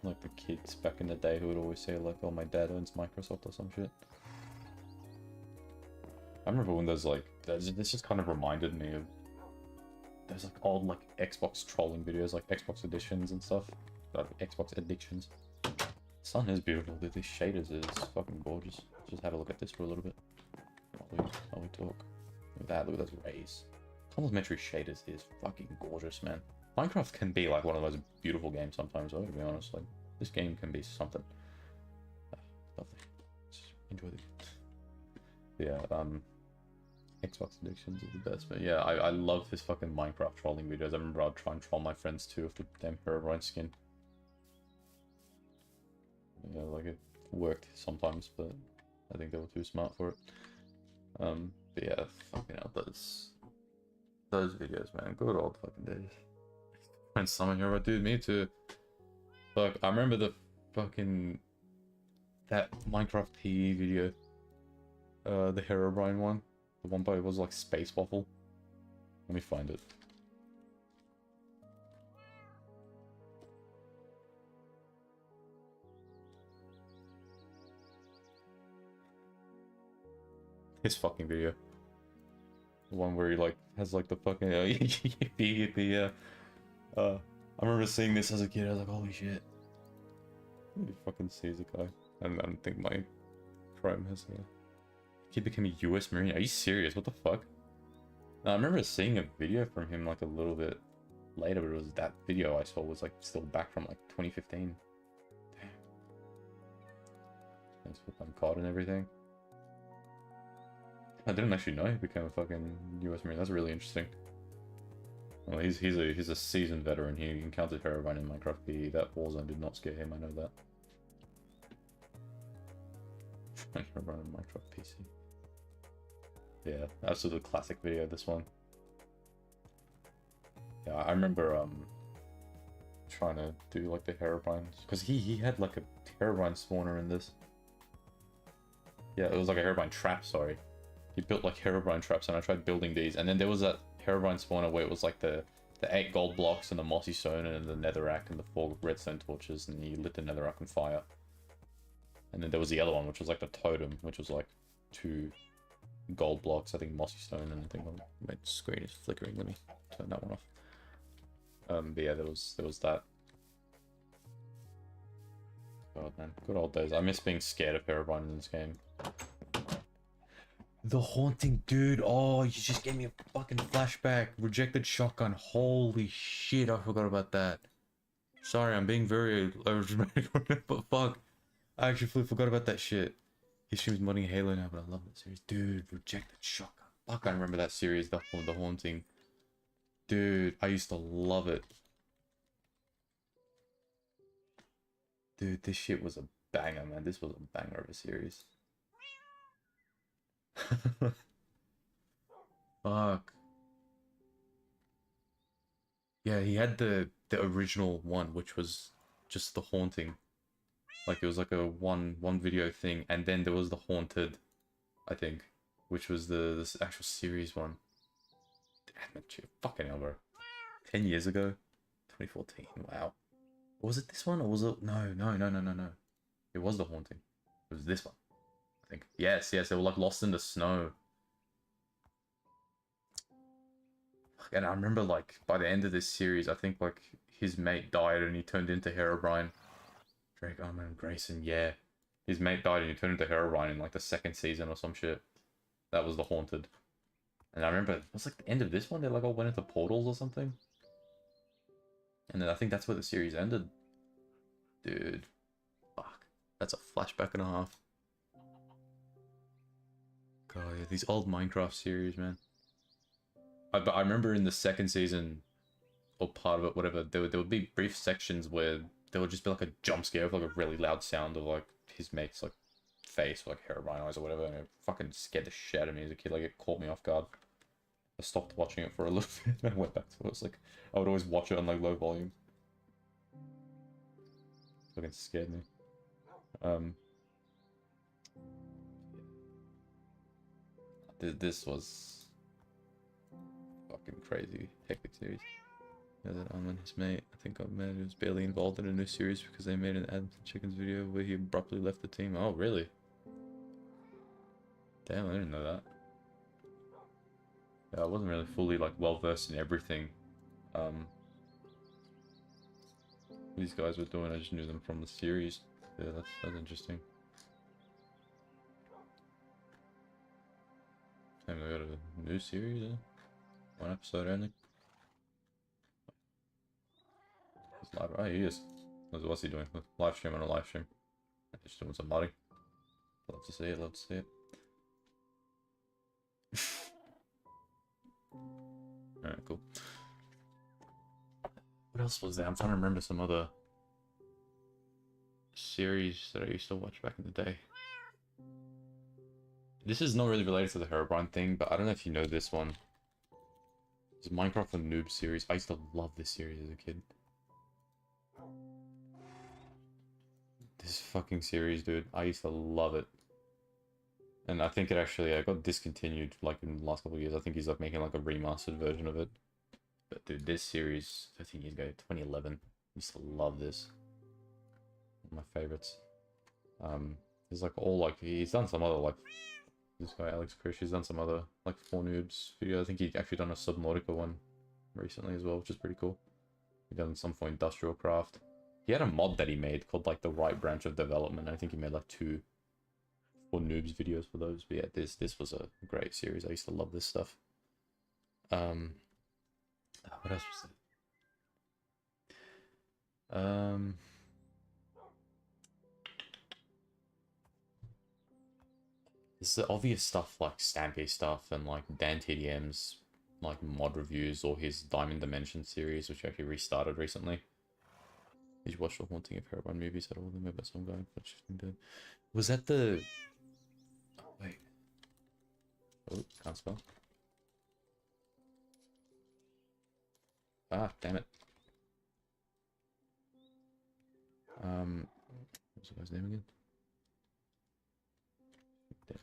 like the kids back in the day who would always say like, oh my dad owns Microsoft or some shit. I remember when there's like this just kind of reminded me of there's like old like Xbox trolling videos, like Xbox editions and stuff. Xbox addictions. Sun is beautiful, dude. These shaders is fucking gorgeous. Just have a look at this for a little bit while we talk. Look at that, look at those rays. Complementary shaders is fucking gorgeous, man. Minecraft can be like one of those beautiful games sometimes, though, to be honest. Like, this game can be something. Lovely. Just enjoy the... Yeah, Xbox addictions are the best, but yeah, I love his fucking Minecraft trolling videos. I remember I'd try and troll my friends too with the damn Herobrine skin. Yeah, like it worked sometimes, but I think they were too smart for it. But yeah, fucking hell, those videos, man, good old fucking days. And Summon Hero, dude, me too. Fuck, I remember the fucking that Minecraft PE video, the Herobrine one. The one by it was like Space Waffle. Let me find it. His fucking video. The one where he like has like the fucking I remember seeing this as a kid. I was like, holy shit. He fucking sees a guy. I don't think my Chrome has a... He became a US Marine. Are you serious? What the fuck? I remember seeing a video from him like a little bit later, but it was that video I saw was like still back from like 2015. Damn. Thanks for my card and everything. I didn't actually know he became a fucking US Marine. That's really interesting. Well, he's a seasoned veteran. He encountered Herobrine in Minecraft PE. That Warzone did not scare him. I know that. Herobrine in Minecraft PC. Yeah, absolute classic video. This one. Yeah, I remember trying to do like the Herobrines because he had like a Herobrine spawner in this. Yeah, it was like a Herobrine trap. Sorry. He built like Herobrine traps, and I tried building these, and then there was that Herobrine spawner where it was like the 8 gold blocks and the mossy stone and the netherrack and the 4 redstone torches, and you lit the netherrack on fire. And then there was the other one, which was like the totem, which was like 2 gold blocks, I think mossy stone, and I think my screen is flickering. Let me turn that one off. But yeah, there was that. God, man, good old days. I miss being scared of Herobrine in this game. The haunting, dude. Oh, you just gave me a fucking flashback. Rejected shotgun. Holy shit, I forgot about that. Sorry, I'm being very dramatic, but fuck. I actually forgot about that shit. He streams modding Halo now, but I love that series. Dude, rejected shotgun. Fuck, I remember that series, the haunting. Dude, I used to love it. Dude, this shit was a banger, man. This was a banger of a series. Fuck. Yeah, he had the original one, which was just the haunting. Like it was like a one video thing, and then there was the haunted, I think, which was this actual series one. Damn it, fucking hell, bro. 10 years ago, 2014. Wow. Was it this one or was it? No. It was the haunting. It was this one. I think. Yes, they were like lost in the snow. And I remember like by the end of this series, I think like his mate died and he turned into Herobrine. Drake, Armor, and Grayson, yeah. His mate died and he turned into Herobrine in like the second season or some shit. That was the Haunted. And I remember, it was like the end of this one, they like all went into portals or something. And then I think that's where the series ended. Dude. Fuck. That's a flashback and a half. God, yeah, these old Minecraft series, man. I remember in the second season, or part of it, whatever, there would be brief sections where there would just be like a jump scare of like a really loud sound of like his mate's like face or like Herobrine eyes or whatever, and it fucking scared the shit out of me as a kid. Like it caught me off guard. I stopped watching it for a little bit and I went back to it. It was like I would always watch it on like low volume. Fucking scared me. This was fucking crazy, hectic series. Yeah, that Arm and his mate, I think Ahmed was barely involved in a new series because they made an Adams and Chickens video where he abruptly left the team. Oh, really? Damn, I didn't know that. Yeah, I wasn't really fully like well versed in everything these guys were doing. I just knew them from the series. Yeah, that's interesting. Damn, they got a new series, eh? One episode only. He's live. Oh, he is. What's he doing? Live stream on a live stream. Just doing some modding. Love to see it, love to see it. Alright, cool. What else was there? I'm trying to remember some other series that I used to watch back in the day. This is not really related to the Herobrine thing, but I don't know if you know this one. It's a Minecraft for Noob series. I used to love this series as a kid. This fucking series, dude. I used to love it. And I think it actually got discontinued like in the last couple of years. I think he's like making like a remastered version of it. But dude, this series, 13 years ago, 2011. I used to love this. One of my favorites. He's like all like, he's done some other like, this guy Alex Krish, he's done some other like 4Noobs video. I think he actually done a Subnautica one recently as well, which is pretty cool. He done some for Industrial Craft. He had a mod that he made called like the Right Branch of Development. I think he made like 2 4Noobs videos for those. But yeah, this was a great series. I used to love this stuff. What else was there? There's the obvious stuff like Stampy stuff and like Dan TDM's like mod reviews or his Diamond Dimension series, which actually restarted recently. Did you watch The Haunting of Herobrine movies at all? Remember some guy dead. Was that the... Oh, wait. Oh, can't spell. Ah, damn it. What's the guy's name again? Damn.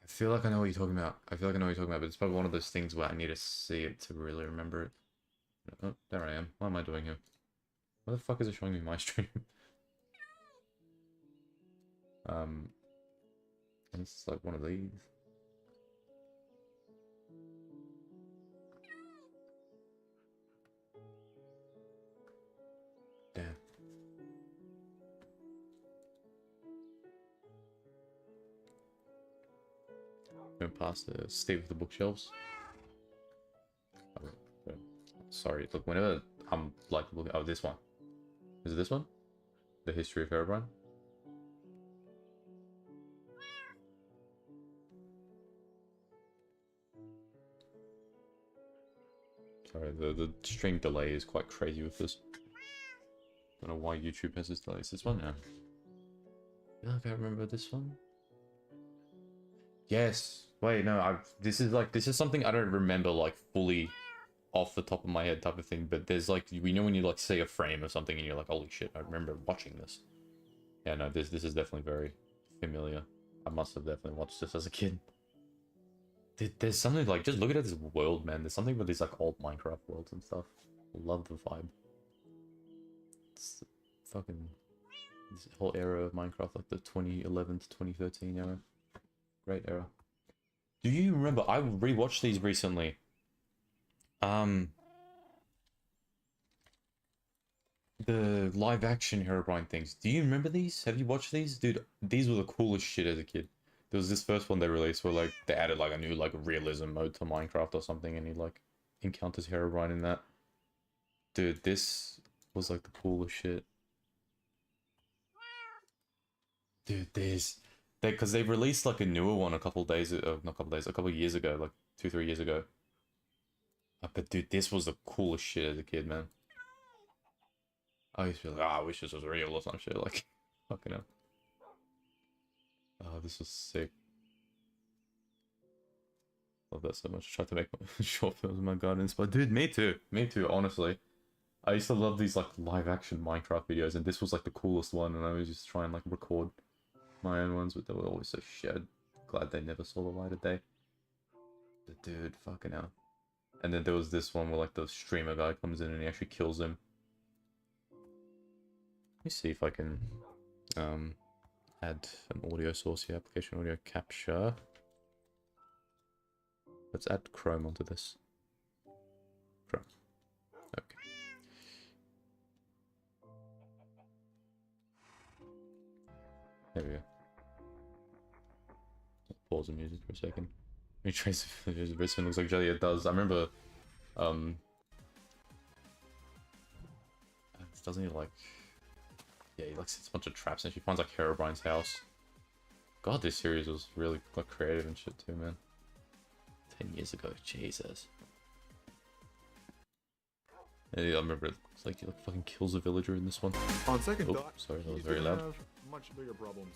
I feel like I know what you're talking about. But it's probably one of those things where I need to see it to really remember it. Oh, there I am. What am I doing here? What the fuck is it showing me my stream? It's like one of these. Damn. Going past the Steve of the Bookshelves. Oh, sorry, look, whenever I'm like looking... Oh, this one. Is it this one? The History of Herobrine? Sorry, the stream delay is quite crazy with this. I don't know why YouTube has this delay. Is this one now? I feel like I remember this one. Yes. Wait, no, this is something I don't remember like fully off the top of my head type of thing, but there's like, we know when you like see a frame or something and you're like, holy shit, I remember watching this. Yeah, no, this is definitely very familiar. I must have definitely watched this as a kid. There's something like, just look at this world, man. There's something with these like old Minecraft worlds and stuff. Love the vibe. It's fucking this whole era of Minecraft, like the 2011 to 2013 era. Great era. Do you remember? I rewatched these recently. the live action Herobrine things. Do you remember these? Have you watched these? Dude, these were the coolest shit as a kid. There was this first one they released where like they added like a new like realism mode to Minecraft or something and he like encounters Herobrine in that. Dude, this was like the coolest shit. Dude, because they released like a newer one a couple days, not a couple days, a couple years ago, like 2, 3 years ago. But dude, this was the coolest shit as a kid, man. I used to be like, I wish this was real or some shit, like, fucking hell. Oh, this was sick. Love that so much. I tried to make short films in my gardens, but dude, me too, honestly. I used to love these like live action Minecraft videos, and this was like the coolest one, and I was just trying like record my own ones, but they were always so shit. Glad they never saw the light of day. But dude, fucking hell. And then there was this one where like the streamer guy comes in and he actually kills him. Let me see if I can add an audio source here, application audio capture. Let's add Chrome onto this. Chrome. Okay. There we go. Pause the music for a second. Let me trace if this one looks like jelly. It does. I remember doesn't he like, yeah, he like sets a bunch of traps and she finds like Herobrine's house. God, this series was really like creative and shit too, man. 10 years ago, Jesus. Yeah, I remember it's like he like fucking kills a villager in this one. On second thought, sorry, that was very loud. Much bigger problems.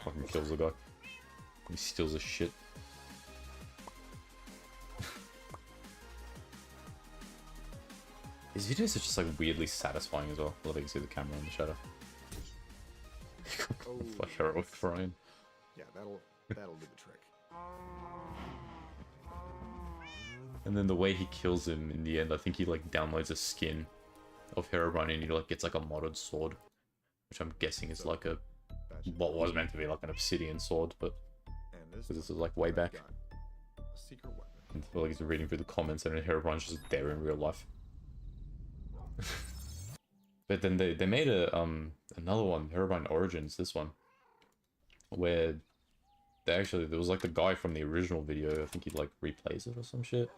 Fucking kills the guy. He steals his shit. His videos are just like weirdly satisfying as well. I love how you can see the camera in the shadow. Oh, like heroic crying. Yeah, that'll do the trick. And then the way he kills him in the end, I think he like downloads a skin of Herobrine and he like gets like a modded sword, which I'm guessing is like a what was meant to be like an obsidian sword, but this is like way back. A secret weapon. And I feel like he's reading through the comments and Herobrine's just there in real life. But then they made a another one, Herobrine Origins, this one, where there was like the guy from the original video. I think he like replays it or some shit.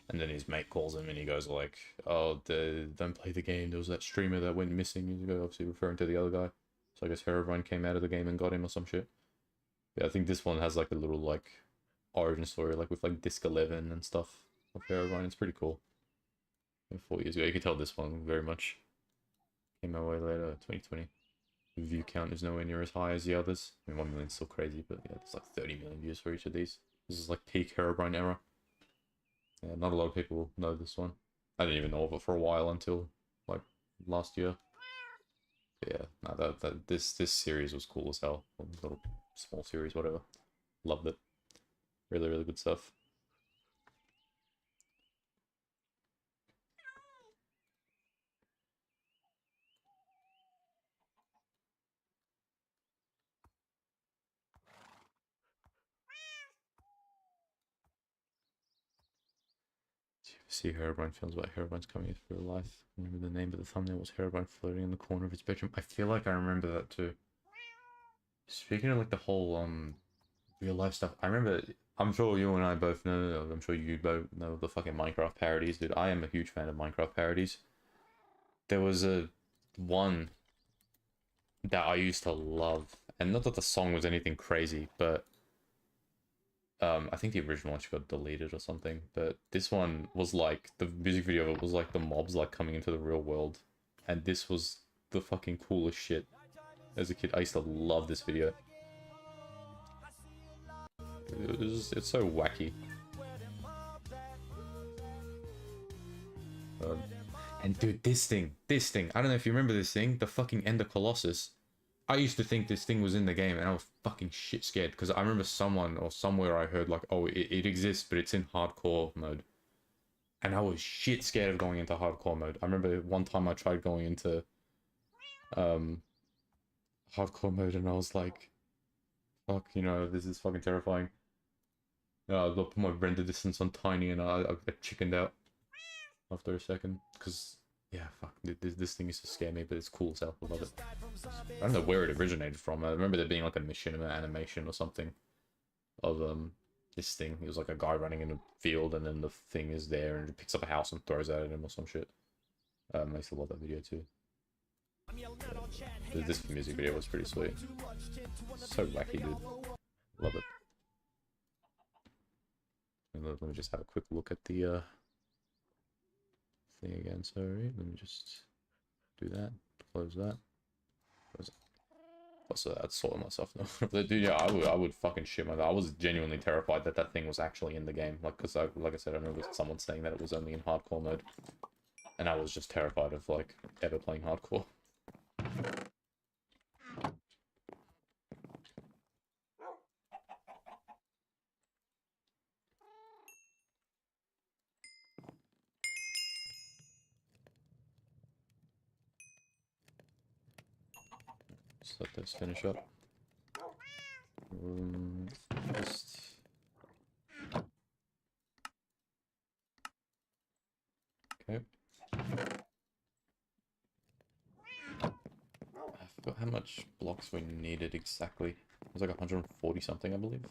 And then his mate calls him and he goes like, "Oh, don't play the game. There was that streamer that went missing years ago," obviously referring to the other guy. So I guess Herobrine came out of the game and got him or some shit. Yeah, I think this one has like a little like origin story, like with like Disc 11 and stuff of Herobrine. It's pretty cool. 4 years ago, you could tell this one very much came out way later, 2020. The view count is nowhere near as high as the others. I mean, 1 million's still crazy, but yeah, there's like 30 million views for each of these. This is like peak Herobrine era. Yeah, not a lot of people know this one. I didn't even know of it for a while until like last year. But yeah, no, this series was cool as hell. Little small series, whatever. Loved it. Really, really good stuff. See Herobrine films about Herobrine's coming into real life. I remember the name, but the thumbnail was Herobrine floating in the corner of his bedroom. I feel like I remember that too. Speaking of like the whole real life stuff, I remember, I'm sure you and I both know, I'm sure you both know the fucking Minecraft parodies, dude. I am a huge fan of Minecraft parodies. There was a one that I used to love, and not that the song was anything crazy, but I think the original actually got deleted or something, but this one was like, the music video of it was like the mobs like coming into the real world, and this was the fucking coolest shit. As a kid, I used to love this video. It's so wacky. And dude, this thing, I don't know if you remember this thing, the fucking Ender Colossus. I used to think this thing was in the game and I was fucking shit scared because I remember someone or somewhere I heard like, oh, it exists, but it's in hardcore mode. And I was shit scared of going into hardcore mode. I remember one time I tried going into hardcore mode and I was like, fuck, you know, this is fucking terrifying. I put my render distance on tiny and I chickened out. after a second, because yeah, fuck, this thing used to scare me, but it's cool as hell. I love it. I don't know where it originated from. I remember there being like a machinima animation or something of this thing. It was like a guy running in a field, and then the thing is there, and it picks up a house and throws it at him or some shit. I used to love that video too. This music video was pretty sweet. So wacky, dude. Love it. And let me just have a quick look at the thing again. Sorry, let me just do that. Close that. Close that. So that's sorting myself now. But dude, yeah, I would fucking shit my. I was genuinely terrified that that thing was actually in the game. Like, cause like I said, I remember someone saying that it was only in hardcore mode, and I was just terrified of like ever playing hardcore. Just let this finish up. Just... Okay. I forgot how much blocks we needed exactly. It was like 140 something, I believe.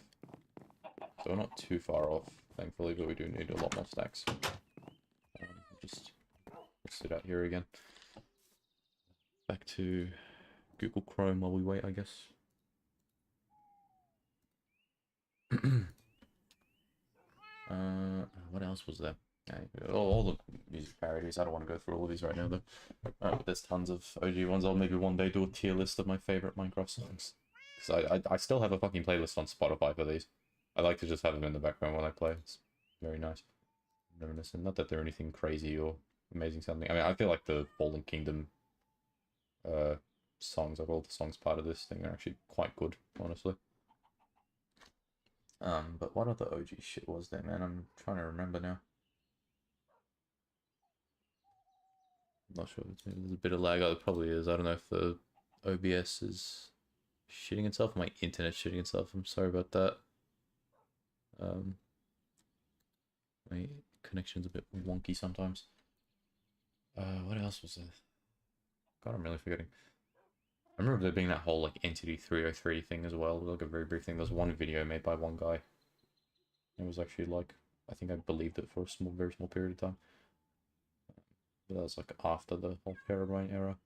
So we're not too far off, thankfully, but we do need a lot more stacks. Just sit out here again. Back to Google Chrome while we wait, I guess. What else was there? All the music parodies. I don't want to go through all of these right now, though. But there's tons of OG ones. I'll maybe one day do a tier list of my favorite Minecraft songs. Because I still have a fucking playlist on Spotify for these. I like to just have them in the background when I play. It's very nice. Reminiscent. Not that they're anything crazy or amazing something. I mean, I feel like the Fallen Kingdom songs, like all the songs part of this thing, are actually quite good, honestly. But what other OG shit was there, man? I'm trying to remember now. I'm not sure. There's a bit of lag. Oh, it probably is. I don't know if the OBS is shitting itself. My internet shitting itself. I'm sorry about that. My connection's a bit wonky sometimes. What else was there? God, I'm really forgetting. I remember there being that whole like Entity 303 thing as well. Like a very brief thing. There was one video made by one guy. It was actually like, I think I believed it for a very small period of time. But that was like after the whole Herobrine era.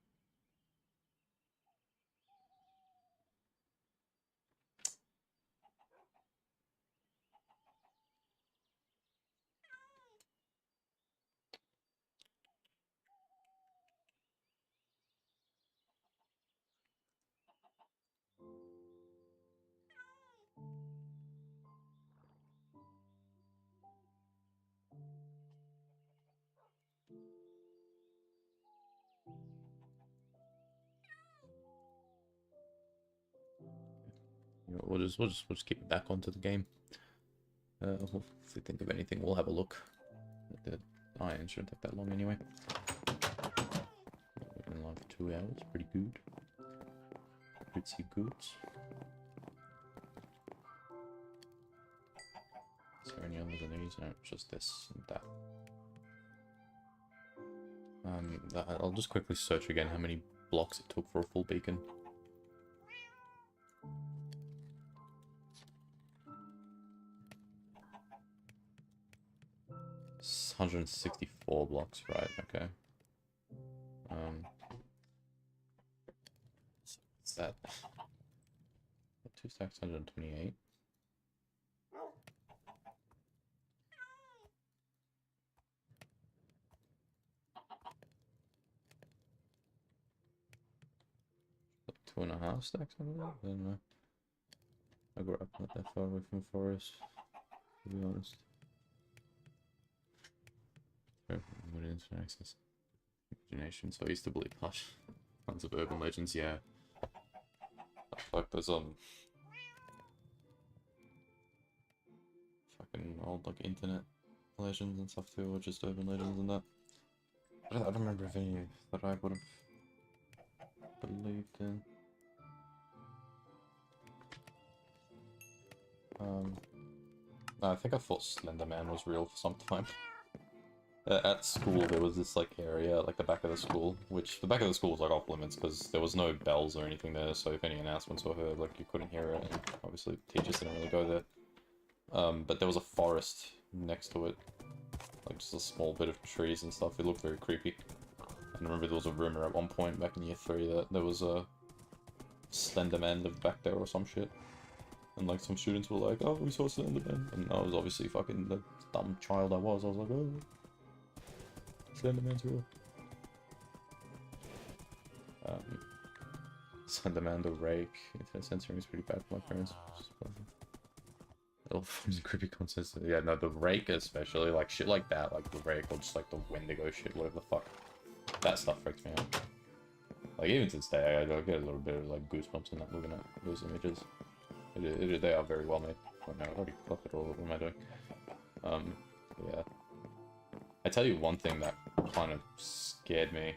You know, we'll just keep it back onto the game. If we think of anything, we'll have a look. The iron shouldn't take that long anyway. We've been live for 2 hours, pretty good. Pretty good. Is there any others of these? No, just this and that. I'll just quickly search again how many blocks it took for a full beacon. It's 164 blocks, right? Okay. What's that? 2 stacks, 128. Two and a half stacks, I believe. I don't know. I grew up not that far away from the forest, to be honest. What internet access? Imagination. So I used to believe hush. Tons of urban legends, yeah. Like there's fucking old like internet legends and stuff too, or just urban legends and that. I don't remember if any that I would have believed in. No, I think I thought Slender Man was real for some time. At school, there was this like area, like the back of the school, which the back of the school was like off limits because there was no bells or anything there. So if any announcements were heard, like you couldn't hear it, and obviously teachers didn't really go there. But there was a forest next to it, like just a small bit of trees and stuff. It looked very creepy. And I remember there was a rumor at one point back in year 3 that there was a Slender Man lived back there or some shit. And like some students were like, "Oh, we saw Slender Man," and I was obviously fucking the dumb child I was. I was like, "Oh, Slender Man's real." Slender Man the Rake. Internet censoring is pretty bad for my parents. All forms of creepy concepts. Yeah, no, the Rake especially, like shit like that, like the Rake or just like the Wendigo shit, whatever the fuck. That stuff freaks me out. Like even to this day, I get a little bit of like goosebumps in that looking at those images. They are very well made. Oh no, I already fucked it all. What am I doing? Yeah. I tell you one thing that kind of scared me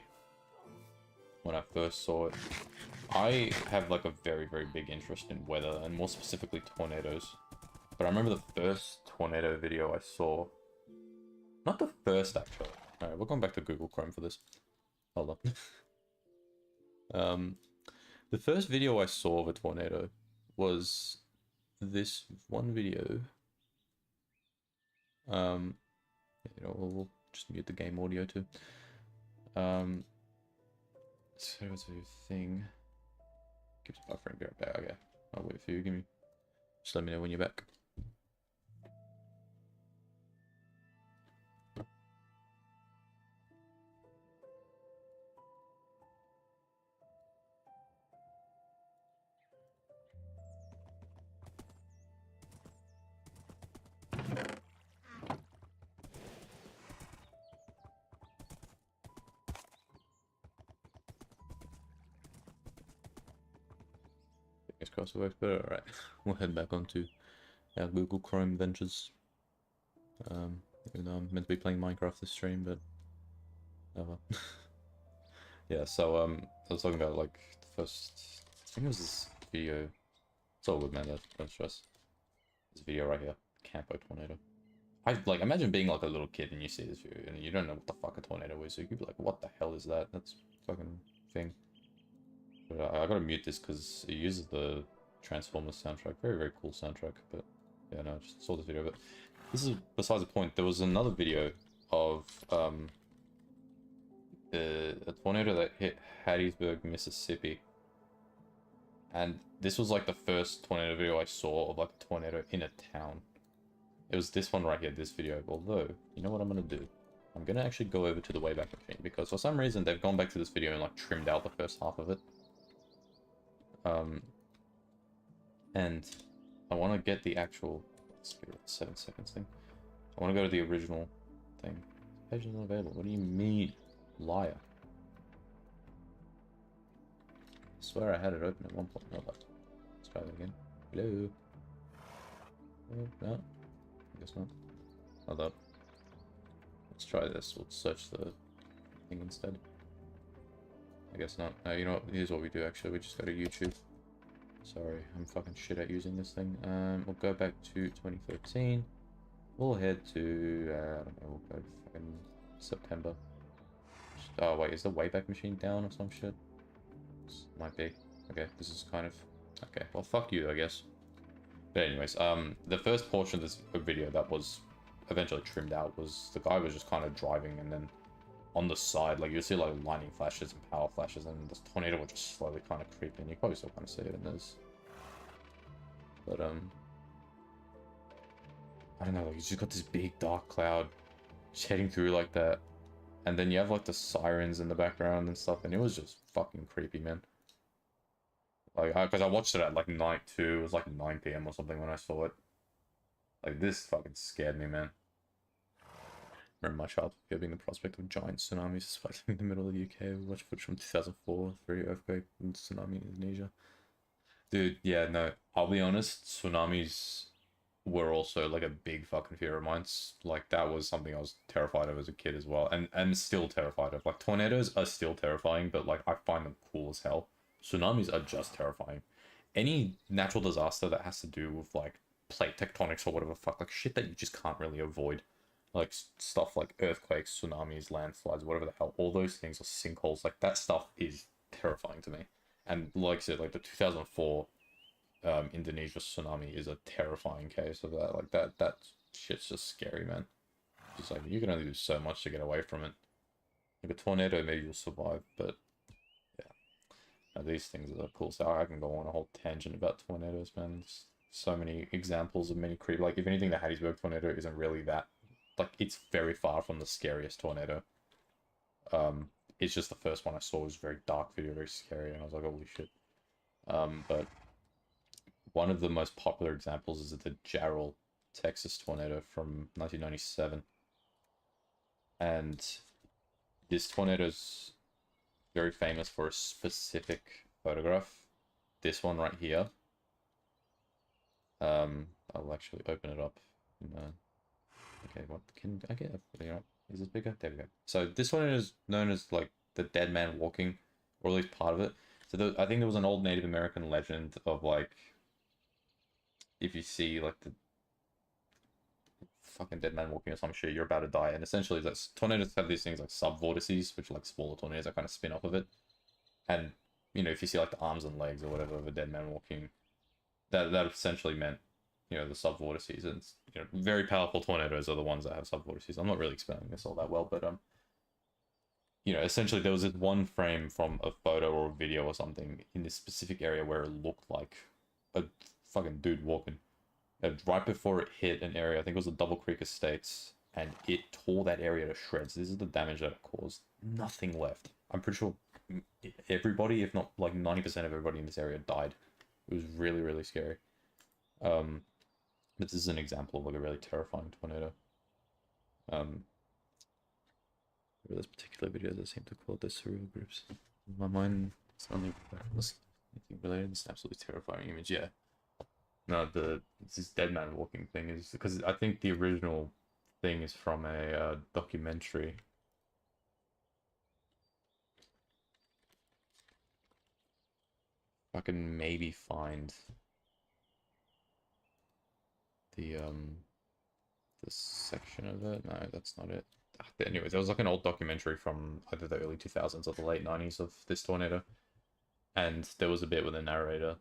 when I first saw it. I have like a very, very big interest in weather, and more specifically tornadoes. But I remember the first tornado video I saw. Not the first, actually. Alright, we're going back to Google Chrome for this. Hold on. The first video I saw of a tornado was this one video. You know, we'll just mute the game audio too. So what's the thing? Keeps buffering, be right back. Okay, I'll wait for you. Just let me know when you're back. Fingers crossed it works better. Alright, we'll head back onto our Google Chrome ventures. Even though I'm meant to be playing Minecraft this stream, but oh well. Yeah, so I was talking about like the first, I think it was this video. It's all good, man. Don't stress. This video right here, Campo tornado. I like imagine being like a little kid and you see this video and you don't know what the fuck a tornado is, so you could be like, "What the hell is that? That's fucking thing." But I gotta mute this because it uses the Transformers soundtrack. Very, very cool soundtrack. But yeah, no, I just saw this video. But this is besides the point. There was another video of a tornado that hit Hattiesburg, Mississippi. And this was like the first tornado video I saw of like a tornado in a town. It was this one right here, this video. Although, you know what I'm gonna do? I'm gonna actually go over to the Wayback Machine because for some reason they've gone back to this video and like trimmed out the first half of it. And I want to get the actual, let's get rid of the 7 seconds thing. I want to go to the original thing. This page is not available. What do you mean, liar? I swear I had it open at one point. Hold up. Let's try that again. Hello. Oh, no. I guess not. Hold up. Let's try this. We'll search the thing instead. I guess not. No, you know what? Here's what we do actually. We just go to YouTube. Sorry, I'm fucking shit at using this thing. We'll go back to 2013. We'll head to, I don't know, we'll go to fucking September. Oh wait, is the Wayback Machine down or some shit? This might be. Okay, this is kind of... Okay, well fuck you, I guess. But anyways, the first portion of this video that was eventually trimmed out was the guy was just kind of driving and then on the side, like you see like lightning flashes and power flashes and this tornado will just slowly kind of creep in. You probably still kind of see it in this. But, I don't know, like you just got this big dark cloud just heading through like that. And then you have like the sirens in the background and stuff and it was just fucking creepy, man. Like, because I watched it at like night too. It was like 9 PM or something when I saw it. Like, this fucking scared me, man. Remember my childhood giving the prospect of giant tsunamis sweeping in the middle of the UK. We watched footage from 2004, 3 earthquake and tsunami in Indonesia. Dude, yeah, no, I'll be honest, tsunamis were also like a big fucking fear of mine. Like, that was something I was terrified of as a kid as well, and still terrified of. Like, tornadoes are still terrifying, but like, I find them cool as hell. Tsunamis are just terrifying. Any natural disaster that has to do with like plate tectonics or whatever fuck, like shit that you just can't really avoid. Like stuff like earthquakes, tsunamis, landslides, whatever the hell, all those things are sinkholes. Like that stuff is terrifying to me. And like I said, like the 2004 Indonesia tsunami is a terrifying case of that. Like that shit's just scary, man. Just like you can only do so much to get away from it. Like a tornado, maybe you'll survive, but yeah. Now, these things are cool. So I can go on a whole tangent about tornadoes, man. There's so many examples of many creep. Like if anything, the Hattiesburg tornado isn't really that. Like it's very far from the scariest tornado. It's just the first one I saw was very dark video, very scary, and I was like, holy shit. But one of the most popular examples is the Jarrell, Texas tornado from 1997. And this tornado is very famous for a specific photograph. This one right here. I'll actually open it up. Okay, what can I get? Is it bigger? There we go. So this one is known as like the dead man walking, or at least part of it. So I think there was an old Native American legend of like, if you see like the fucking dead man walking or some shit, you're about to die. And essentially, like, tornadoes have these things like subvortices, which are like smaller tornadoes that kind of spin off of it. And you know, if you see like the arms and legs or whatever of a dead man walking, that essentially meant, you know, the subvortices. And you know, very powerful tornadoes are the ones that have subvortices. I'm not really explaining this all that well, but you know, essentially there was this one frame from a photo or a video or something in this specific area where it looked like a fucking dude walking. And right before it hit an area, I think it was the Double Creek Estates, and it tore that area to shreds. This is the damage that it caused. Nothing left. I'm pretty sure everybody, if not like 90% of everybody in this area died. It was really, really scary. But this is an example of like a really terrifying tornado. This particular video that seem to call it the surreal groups. In my mind, it's not anything related. It's an absolutely terrifying image. Yeah. No, this dead man walking thing is because I think the original thing is from a documentary. I can maybe find the section of it. No, that's not it. Anyways, there was like an old documentary from either the early 2000s or the late 90s of this tornado, and there was a bit where the narrator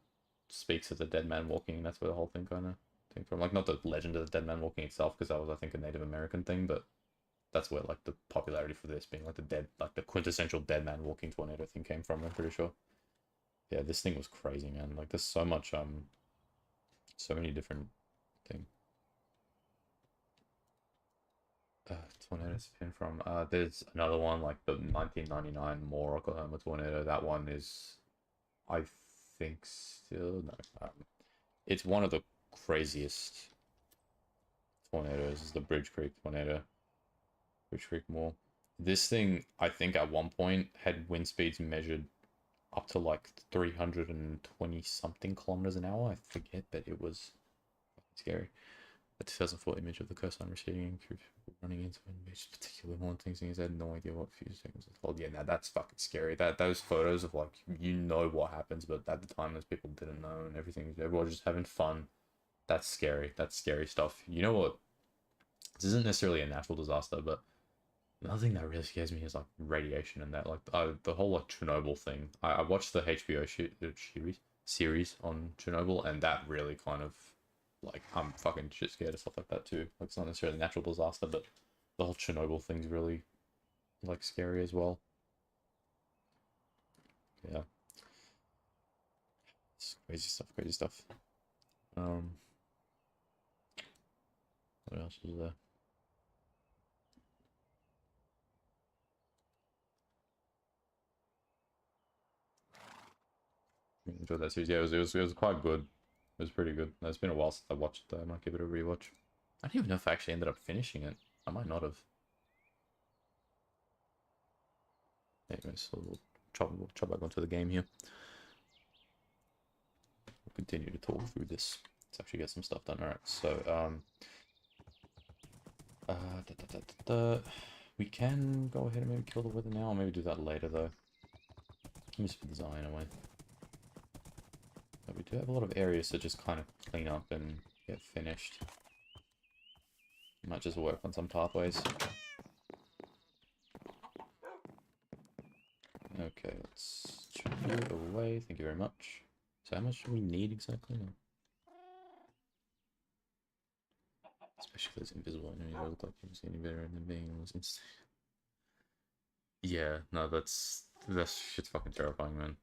speaks of the dead man walking. That's where the whole thing kind of came from. Like not the legend of the dead man walking itself, because that was I think a Native American thing, but that's where like the popularity for this being like the quintessential dead man walking tornado thing came from. I'm pretty sure. Yeah, this thing was crazy, man. Like there's so much so many different things. Tornadoes pin from there's another one like the 1999 Moore, Oklahoma tornado. That one is, I think, still no. It's one of the craziest tornadoes. Is the Bridge Creek tornado, Bridge Creek Moore. This thing, I think, at one point had wind speeds measured up to like 320 something kilometers an hour. I forget, but it was scary. The 2004 image of the coastline receding and running into an image particularly haunting things. I had no idea what few seconds was called. Yeah, now that's fucking scary. Those photos of like, you know what happens, but at the time those people didn't know and everything. Everyone was just having fun. That's scary. That's scary stuff. You know what? This isn't necessarily a natural disaster, but another thing that really scares me is like radiation and that. Like the whole like Chernobyl thing. I watched the HBO series on Chernobyl, and that really kind of, like, I'm fucking shit scared of stuff like that too. Like, it's not necessarily a natural disaster, but the whole Chernobyl thing's really, like, scary as well. Yeah. It's crazy stuff, crazy stuff. What else was there? I enjoyed that series. Yeah, it was quite good. It was pretty good. It's been a while since I watched it. I might give it a rewatch. I don't even know if I actually ended up finishing it. I might not have. Anyways, so we'll chop back onto the game here. We'll continue to talk through this. Let's actually get some stuff done. Alright, so, we can go ahead and maybe kill the wither now, or maybe do that later, though. Let me split the Zion away. But we do have a lot of areas to just kind of clean up and get finished. Might just work on some pathways. Okay, let's chuck you away. Thank you very much. So how much do we need exactly? No. Especially if it's invisible. I don't even look like you can see any better than being was insane. Yeah, no, that's shit's fucking terrifying, man.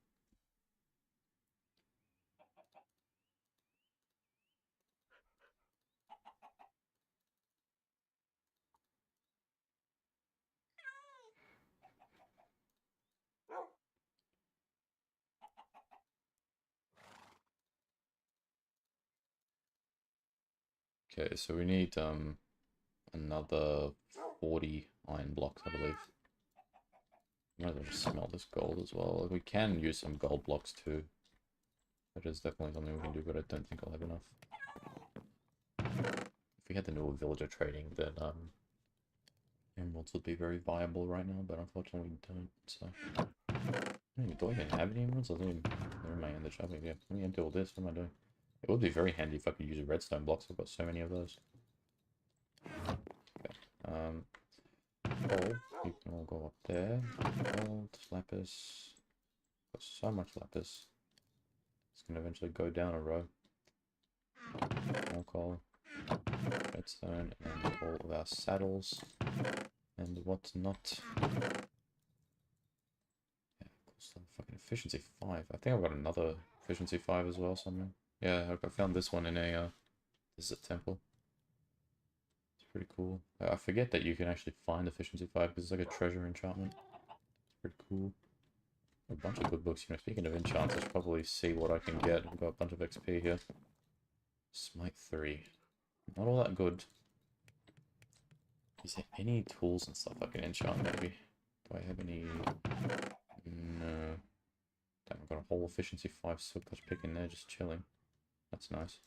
Okay, so we need another 40 iron blocks, I believe. Might as well just smelt this gold as well. We can use some gold blocks too. That is definitely something we can do, but I don't think I'll have enough. If we had the newer villager trading, then emeralds would be very viable right now, but unfortunately we don't, so... Do I even have any emeralds? I don't even... Where am I in the shopping? Yeah, let me empty all this. What am I doing? It would be very handy if I could use redstone blocks. I've got so many of those. Okay. Coal. You can all go up there. Gold, lapis. Got so much lapis. It's gonna eventually go down a row. More coal. Redstone, and all of our saddles. And whatnot. Yeah, cool stuff. Fucking efficiency 5. I think I've got another efficiency 5 as well somewhere. Yeah, I found this one in a desert temple. It's pretty cool. I forget that you can actually find efficiency 5 because it's like a treasure enchantment. It's pretty cool. A bunch of good books. You know, speaking of enchants, I should probably see what I can get. I've got a bunch of XP here. Smite 3. Not all that good. Is there any tools and stuff I can enchant, maybe? Do I have any... No. Damn, I've got a whole efficiency 5 silk touch pick in there just chilling. That's nice.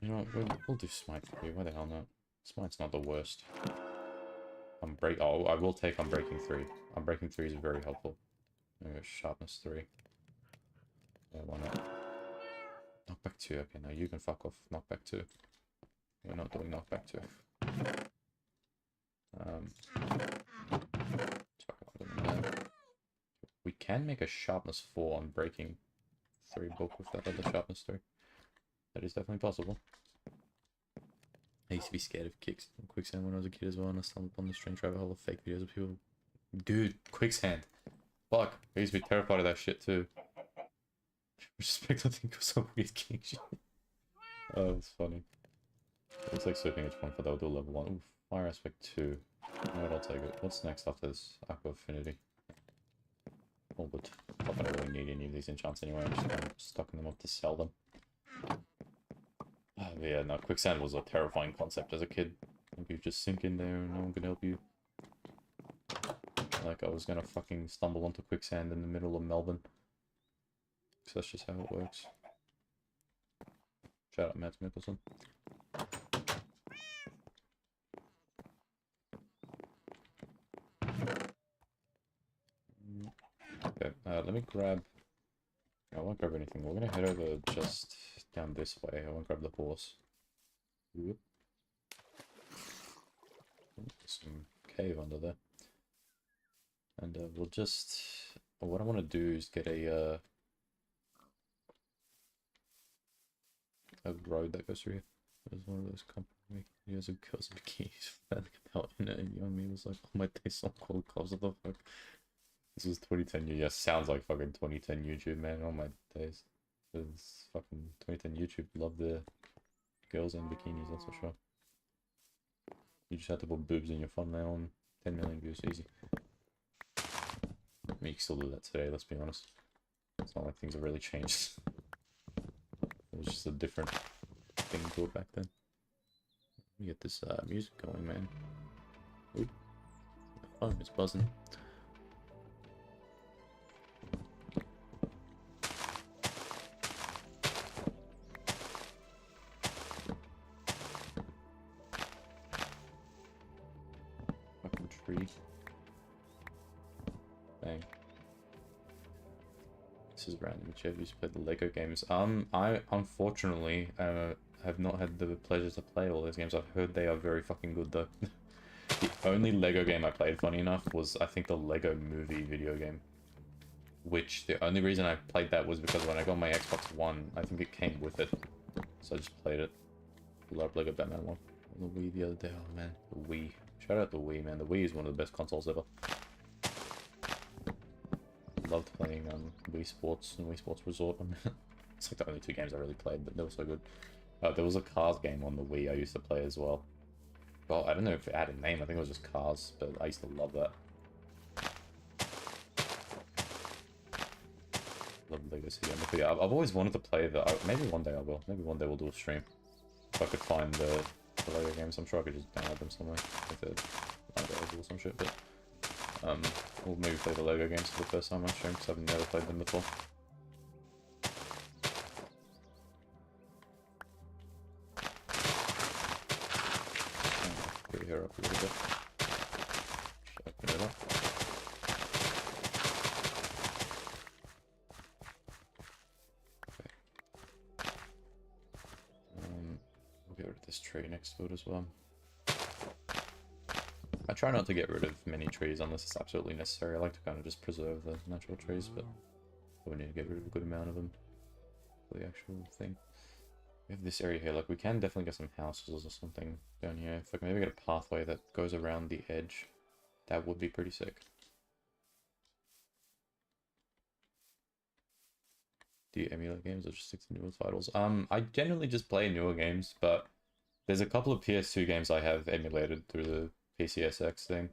You know what, we'll do Smite 3. Why the hell not? Smite's not the worst. Oh, I will take Unbreaking 3. Unbreaking 3 is very helpful. Sharpness 3. Yeah, why not? Knockback 2. Okay, now you can fuck off. Knockback 2. We're not doing knockback 2. We can make a sharpness 4 on breaking 3 book with that other sharpness 3. That is definitely possible. I used to be scared of quicksand when I was a kid as well, and I stumbled upon the strange rabbit hole of fake videos of people. Dude, quicksand. Fuck. I used to be terrified of that shit too. Respect, I think of some weird king shit. Oh, it's funny. It's like sweeping H1 for that, we'll do level 1. Ooh, fire aspect 2. You know what, I'll take it. What's next after this? Aqua Affinity. Oh, but I don't really need any of these enchants anyway, I'm just kind of stocking them up to sell them. Yeah, no, quicksand was a terrifying concept as a kid. Like, you just sink in there and no one can help you. Like, I was gonna fucking stumble onto quicksand in the middle of Melbourne. So that's just how it works. Shout out Matt Mickelson. Okay, let me grab... I won't grab anything. We're gonna head over just down this way. I won't grab the horse. Whoop. There's some cave under there. And we'll just... what I want to do is get a road that goes through here. There's one of those company videos of girls in bikinis about in it, and young me was like, oh my days, so cold clothes, what the fuck? This was 2010, yeah, sounds like fucking 2010 YouTube, man, oh my days. It's fucking 2010 YouTube, love the girls in bikinis, that's for sure. You just have to put boobs in your thumbnail and 10 million views, easy. I mean, you can still do that today, let's be honest. It's not like things have really changed. It was just a different thing to it back then. Let me get this music going, man. Oop. My phone is buzzing. Fucking tree. Bang. This is random. Which have you played the Lego games? I unfortunately have not had the pleasure to play all those games. I've heard they are very fucking good though. The only Lego game I played, funny enough, was I think the Lego Movie video game. Which the only reason I played that was because when I got my Xbox One, I think it came with it. So I just played it. Loved Lego Batman 1 on the Wii the other day. Oh man, the Wii. Shout out the Wii, man. The Wii is one of the best consoles ever. Loved playing Wii Sports and Wii Sports Resort. It's like the only two games I really played, but they were so good. There was a Cars game on the Wii I used to play as well. Well, I don't know if it had a name. I think it was just Cars, but I used to love that. Love Lego City. I've always wanted to play that. Maybe one day I will. Maybe one day we'll do a stream. If I could find the Lego games, I'm sure I could just download them somewhere. If they're available or some shit, but we'll maybe play the Lego games for the first time on stream because I've never played them before. Get her up a little bit. Open it up. Okay. We'll get rid of this tree next to it as well. I try not to get rid of many trees unless it's absolutely necessary. I like to kind of just preserve the natural trees, but we need to get rid of a good amount of them for the actual thing. We have this area here. Like, we can definitely get some houses or something down here. If I can maybe get a pathway that goes around the edge, that would be pretty sick. Do you emulate games or just stick to newer titles? I generally just play newer games, but there's a couple of PS2 games I have emulated through the PCSX thing.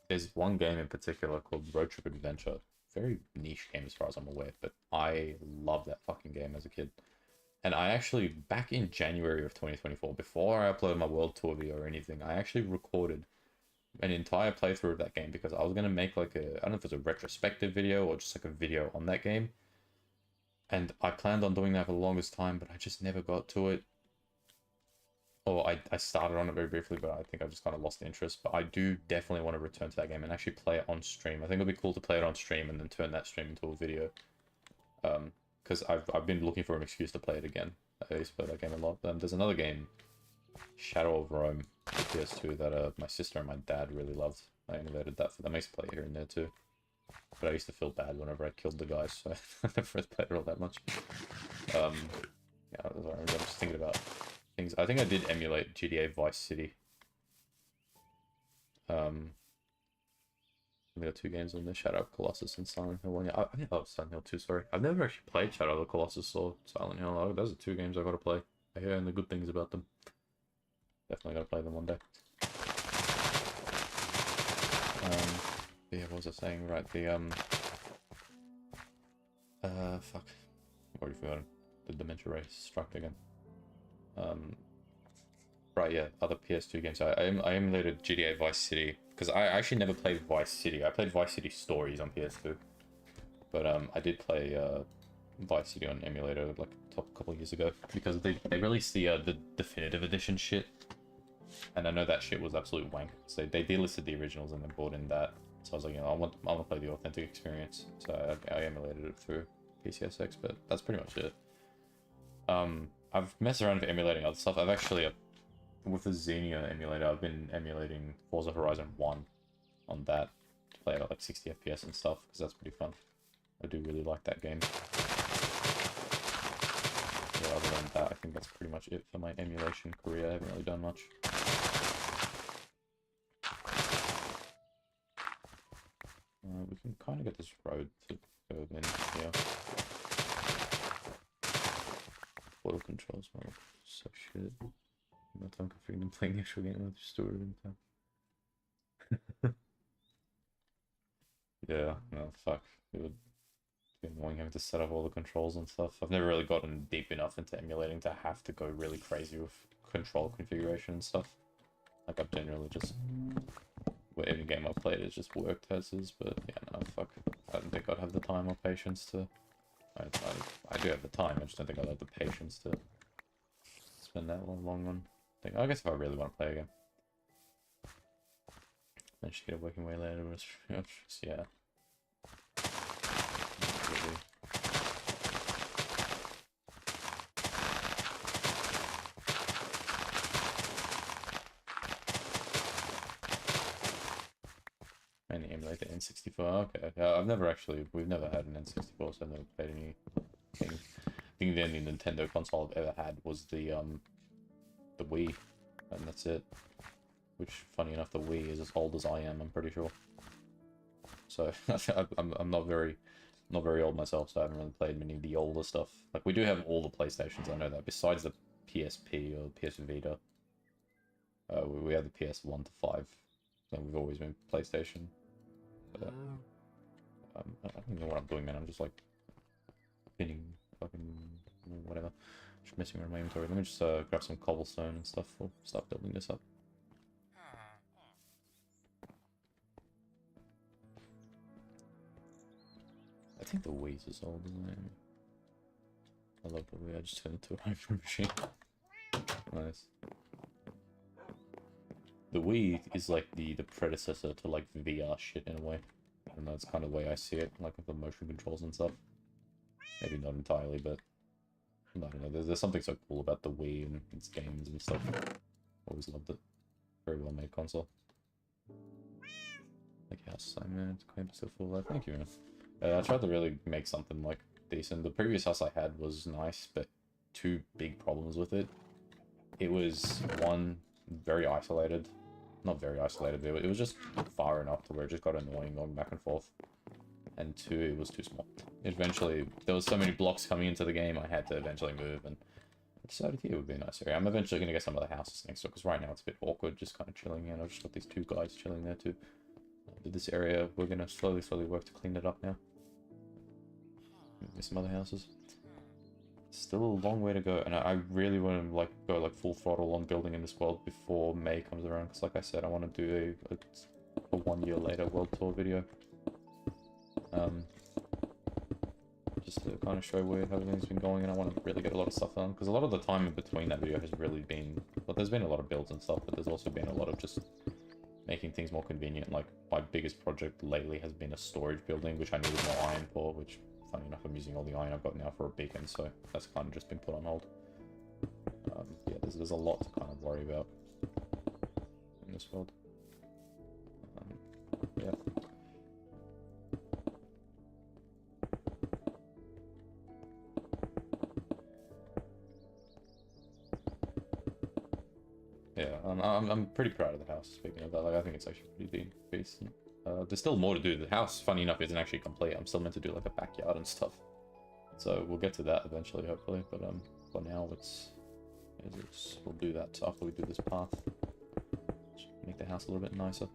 There's one game in particular called Road Trip Adventure. Very niche game as far as I'm aware, but I love that fucking game as a kid. And I actually, back in January of 2024, before I uploaded my World Tour video or anything, I actually recorded an entire playthrough of that game because I was going to make like I don't know if it's a retrospective video or just like a video on that game. And I planned on doing that for the longest time, but I just never got to it. Or I started on it very briefly, but I think I just kind of lost interest. But I do definitely want to return to that game and actually play it on stream. I think it'll be cool to play it on stream and then turn that stream into a video. Because I've been looking for an excuse to play it again. I used to play that game a lot. There's another game, Shadow of Rome, for PS2, that my sister and my dad really loved. I emulated that for them. I used to play it here and there too. But I used to feel bad whenever I killed the guys, so I never played it all that much. Yeah, I'm just thinking about things. I think I did emulate GTA Vice City. We got two games on there, Shadow of Colossus and Silent Hill 1. Oh, Silent Hill 2, sorry. I've never actually played Shadow of the Colossus or Silent Hill. Oh, those are two games I gotta play. I hear the good things about them. Definitely gotta play them one day. Yeah, what was I saying? Right, fuck. I've already forgotten. The Dementia Ray struck again. Right, yeah, other PS2 games. I emulated GTA Vice City, because I actually never played Vice City. I played Vice City Stories on PS2. But I did play Vice City on emulator like a couple of years ago, because they released the definitive edition shit. And I know that shit was absolute wank. So they delisted the originals and then brought in that. So I was like, you know, I want to play the authentic experience. So I emulated it through PCSX, but that's pretty much it. I've messed around with emulating other stuff. I've actually, with the Xenia emulator, I've been emulating Forza Horizon 1 on that to play it at like 60 FPS and stuff, because that's pretty fun. I do really like that game. Yeah, other than that, I think that's pretty much it for my emulation career. I haven't really done much. We can kind of get this road to go in here. Portal controls, man. So shit. No time configuring and playing the actual game with story in time. Yeah, no, fuck. It would be annoying having to set up all the controls and stuff. I've never really gotten deep enough into emulating to have to go really crazy with control configuration and stuff. Like, I've generally just... Every game I've played has just worked as is, but yeah, no, fuck. I don't think I'd have the time or patience to... I do have the time, I just don't think I'd have the patience to spend that long on thing. I guess if I really want to play a game. Then just get a working way later, but yeah. emulate the N64. Okay, we've never had an N64, so I've never played anything. I think the only Nintendo console I've ever had was the Wii, and that's it. Which, funny enough, the Wii is as old as I am, I'm pretty sure. So I'm not very old myself, so I haven't really played many of the older stuff. Like, we do have all the PlayStations, I know that, besides the PSP or PS Vita. We have the PS1 to 5, so we've always been PlayStation. But, I don't know what I'm doing, man. I'm just like pinning fucking whatever. Just messing around my inventory. Let me just grab some cobblestone and stuff. We'll start building this up. I think the Wii's as old, isn't it? I love the Wii. I just turned into a hyper machine. Nice. The Wii is like the predecessor to like VR shit in a way. And that's kind of the way I see it, like with the motion controls and stuff. Maybe not entirely, but I don't know. There's something so cool about the Wii and its games and stuff. Always loved it. Very well made console. Like house, man. It's quite still full life. Thank you, man. I tried to really make something like decent. The previous house I had was nice, but two big problems with it. It was one, very isolated. Not very isolated, but it was just far enough to where it just got annoying going back and forth. And two, it was too small. Eventually, there was so many blocks coming into the game, I had to eventually move, and I decided here would be a nice area. I'm eventually going to get some of the houses next door, because right now it's a bit awkward, just kind of chilling in. I've just got these two guys chilling there too. This area, we're going to slowly work to clean it up now. Maybe some other houses. Still a long way to go, and I really want to like go like full throttle on building in this world before May comes around, because like I said, I want to do a 1 year later world tour video. Just to kind of show where everything's been going, and I want to really get a lot of stuff done, because a lot of the time in between that video has really been, well, there's been a lot of builds and stuff, but there's also been a lot of just making things more convenient. Like, my biggest project lately has been a storage building, which I needed more iron for, which, funny enough, I'm using all the iron I've got now for a beacon, so that's kind of just been put on hold. Yeah, there's a lot to kind of worry about in this world. Yeah. Yeah, I'm pretty proud of the house, speaking of that. Like, I think it's actually pretty decent. There's still more to do. The house, funny enough, isn't actually complete. I'm still meant to do like a backyard and stuff. So we'll get to that eventually, hopefully. But for now, we'll do that after we do this path. Just make the house a little bit nicer.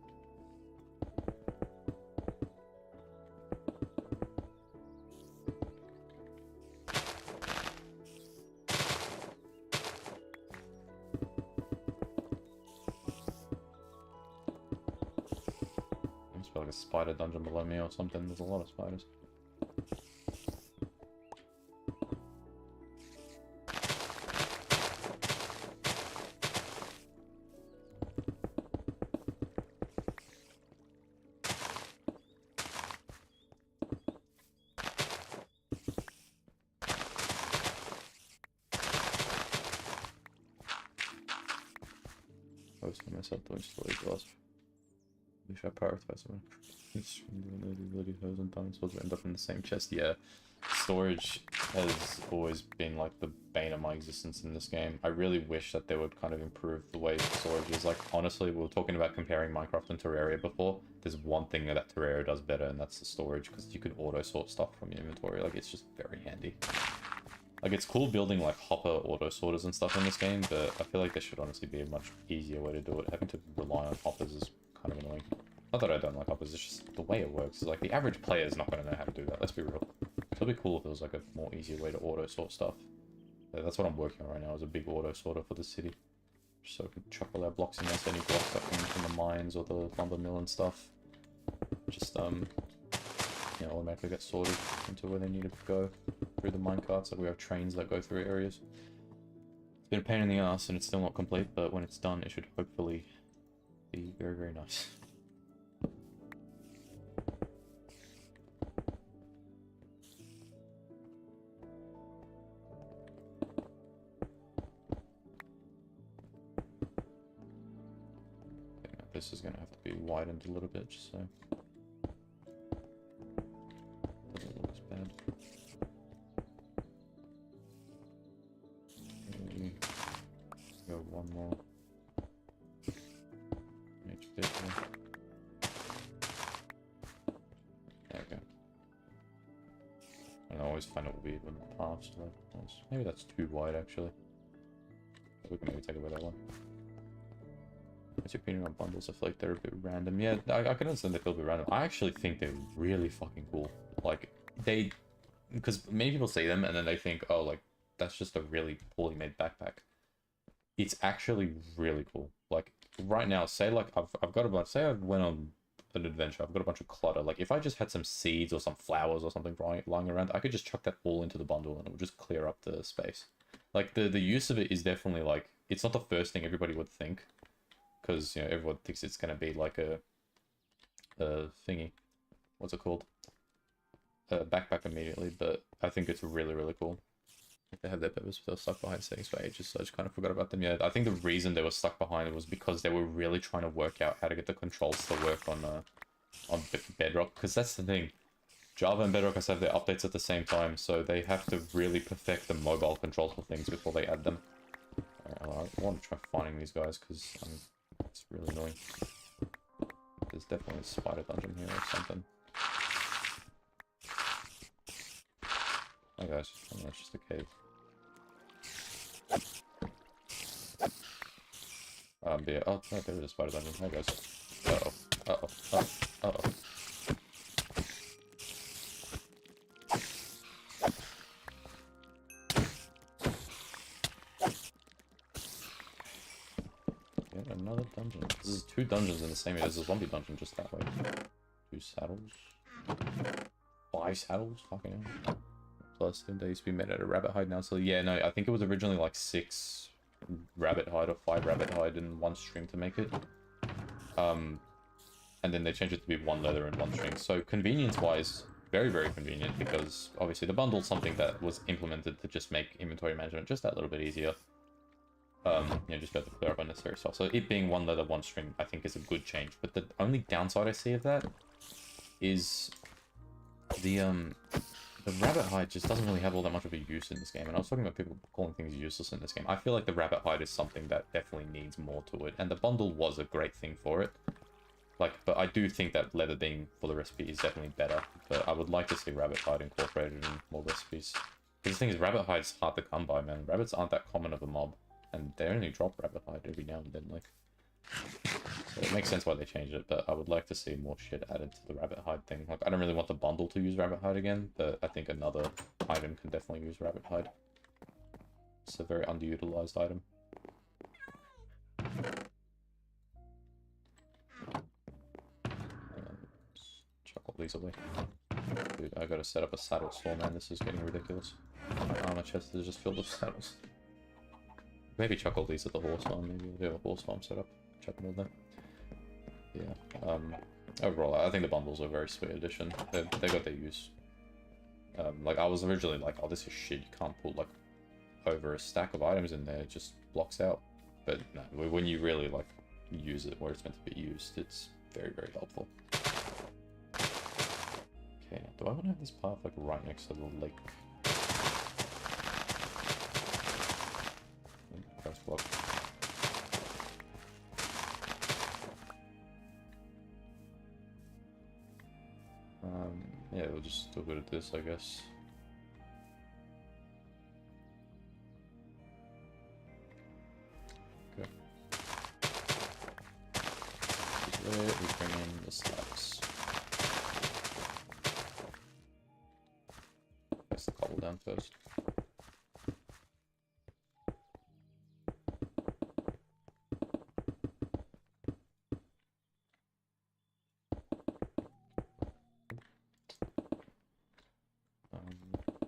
Like a spider dungeon below me or something. There's a lot of spiders. I was going myself doing storage glass. Should I prioritize something? Bloody hose and diamonds supposed to end up in the same chest. Yeah, storage has always been like the bane of my existence in this game. I really wish that they would kind of improve the way storage is. Like, honestly, we were talking about comparing Minecraft and Terraria before. There's one thing that Terraria does better, and that's the storage, because you can auto sort stuff from your inventory. Like, it's just very handy. Like, it's cool building like hopper auto sorters and stuff in this game, but I feel like there should honestly be a much easier way to do it. Having to rely on hoppers is kind of annoying. Not that I don't like hoppers, it's just the way it works. It's like, the average player is not going to know how to do that, let's be real. It'd be cool if there was like a more easier way to auto sort stuff. That's what I'm working on right now, is a big auto sorter for the city. Just so I can chuck all our blocks in there, so any blocks that come from the mines or the lumber mill and stuff, just you know, automatically get sorted into where they need to go through the minecarts. Like, we have trains that go through areas. It's been a pain in the ass and it's still not complete, but when it's done, it should hopefully be very, very nice. This is going to have to be widened a little bit, just so bit here. There we go. And I always find it weird when the paths like this. Maybe that's too wide actually. We can maybe take away that one. What's your opinion on bundles? I feel like they're a bit random. Yeah, I can understand they feel a bit random. I actually think they're really fucking cool. Like, because many people say them and then they think, oh, like, that's just a really poorly made backpack. It's actually really cool. Like, right now, say, like, I've got a bunch, say I went on an adventure, I've got a bunch of clutter. Like, if I just had some seeds or some flowers or something lying around, I could just chuck that all into the bundle and it would just clear up the space. Like, the use of it is definitely, like, it's not the first thing everybody would think. Because, you know, everyone thinks it's going to be like a thingy. What's it called? A backpack immediately, but I think it's really, really cool. They have their purpose, but they were stuck behind settings for ages, so I just kind of forgot about them. Yeah, I think the reason they were stuck behind was because they were really trying to work out how to get the controls to work on Bedrock, because that's the thing. Java and Bedrock have their updates at the same time, so they have to really perfect the mobile controls for things before they add them. Alright, I want to try finding these guys, because it's really annoying. There's definitely a spider dungeon here or something. Hi guys, I mean, it's just a cave. Yeah, oh, no, there is a spider dungeon. Hi guys. Uh-oh, uh-oh, uh-oh, uh-oh. Yeah, another dungeon. This is 2 dungeons in the same area. There's a zombie dungeon just that way. 2 saddles. 5 saddles? Fucking hell. Plus, they used to be made out of rabbit hide now, so yeah, no, I think it was originally like 6 rabbit hide or 5 rabbit hide in one string to make it. And then they changed it to be 1 leather and 1 string. So convenience-wise, very, very convenient, because obviously the bundle's something that was implemented to just make inventory management just that little bit easier. You know, just be able to clear up unnecessary stuff. So it being 1 leather, 1 string, I think is a good change. But the only downside I see of that is the rabbit hide just doesn't really have all that much of a use in this game. And I was talking about people calling things useless in this game. I feel like the rabbit hide is something that definitely needs more to it. And the bundle was a great thing for it. Like, but I do think that leather being for the recipe is definitely better. But I would like to see rabbit hide incorporated in more recipes. Because the thing is, rabbit hide's hard to come by, man. Rabbits aren't that common of a mob. And they only drop rabbit hide every now and then, like. So it makes sense why they changed it, but I would like to see more shit added to the rabbit hide thing. Like, I don't really want the bundle to use rabbit hide again, but I think another item can definitely use rabbit hide. It's a very underutilized item. Chuck all these away. Dude, I gotta set up a saddle store, man. This is getting ridiculous. My armor chest is just filled with saddles. Maybe chuck all these at the horse farm. Maybe we'll do a horse farm setup. Chuck them all there. Yeah. Overall, I think the bundles are a very sweet addition. They got their use. Like, I was originally like, oh, this is shit. You can't put, like, over a stack of items in there. It just blocks out. But, no, when you really, like, use it where it's meant to be used, it's very, very helpful. Okay, do I want to have this path, like, right next to the lake? First block. Yeah, we'll just still go to this, I guess. Okay. Where we bring in the slabs. Press the cobble down first.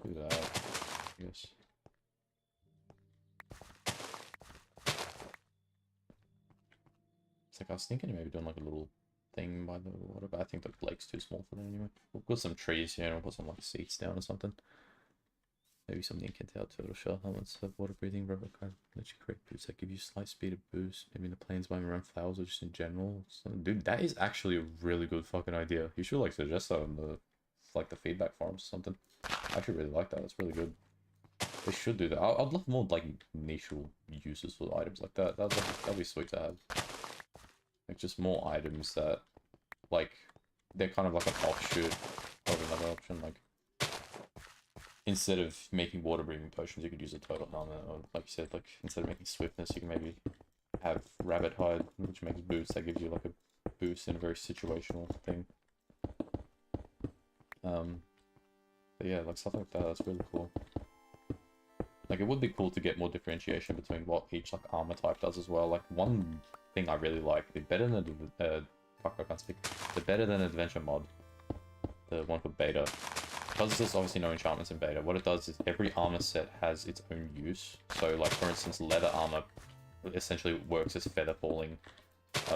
Do that, I guess. It's like I was thinking of maybe doing like a little thing by the water, but I think the lake's too small for that anyway. We'll put some trees here and we'll put some like seats down or something. Maybe some Incantail turtle shell helmets have water breathing rubber card. Let you create boots that give you slight speed of boost. Maybe in the plains by around flowers or just in general. So, dude, that is actually a really good fucking idea. You should like suggest that on the like the feedback forums or something. I actually really like that. That's really good. They should do that. I'd love more like niche uses for items like that. That'd be sweet to have. Like just more items that, like, they're kind of like an offshoot of another option. Like, instead of making water breathing potions, you could use a turtle helmet, or like you said, like instead of making swiftness, you can maybe have rabbit hide, which makes boost. That gives you like a boost in a very situational thing. But yeah, like stuff like that, that's really cool. Like it would be cool to get more differentiation between what each like armor type does as well. Like one thing I really like, the better than fuck, I can't speak. The better than adventure mod, the one for beta. Because there's obviously no enchantments in beta, what it does is every armor set has its own use. So like for instance, leather armor essentially works as feather falling.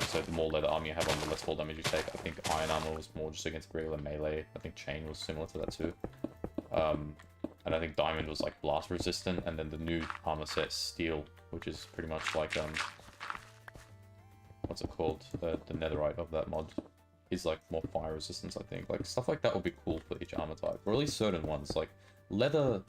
So the more leather armor you have on, the less fall damage you take. I think iron armor was more just against regular melee. I think chain was similar to that too. And I think diamond was like blast resistant, and then the new armor set steel, which is pretty much like what's it called? The netherite of that mod is like more fire resistance, I think. Like stuff like that would be cool for each armor type, or at least certain ones. Like leather,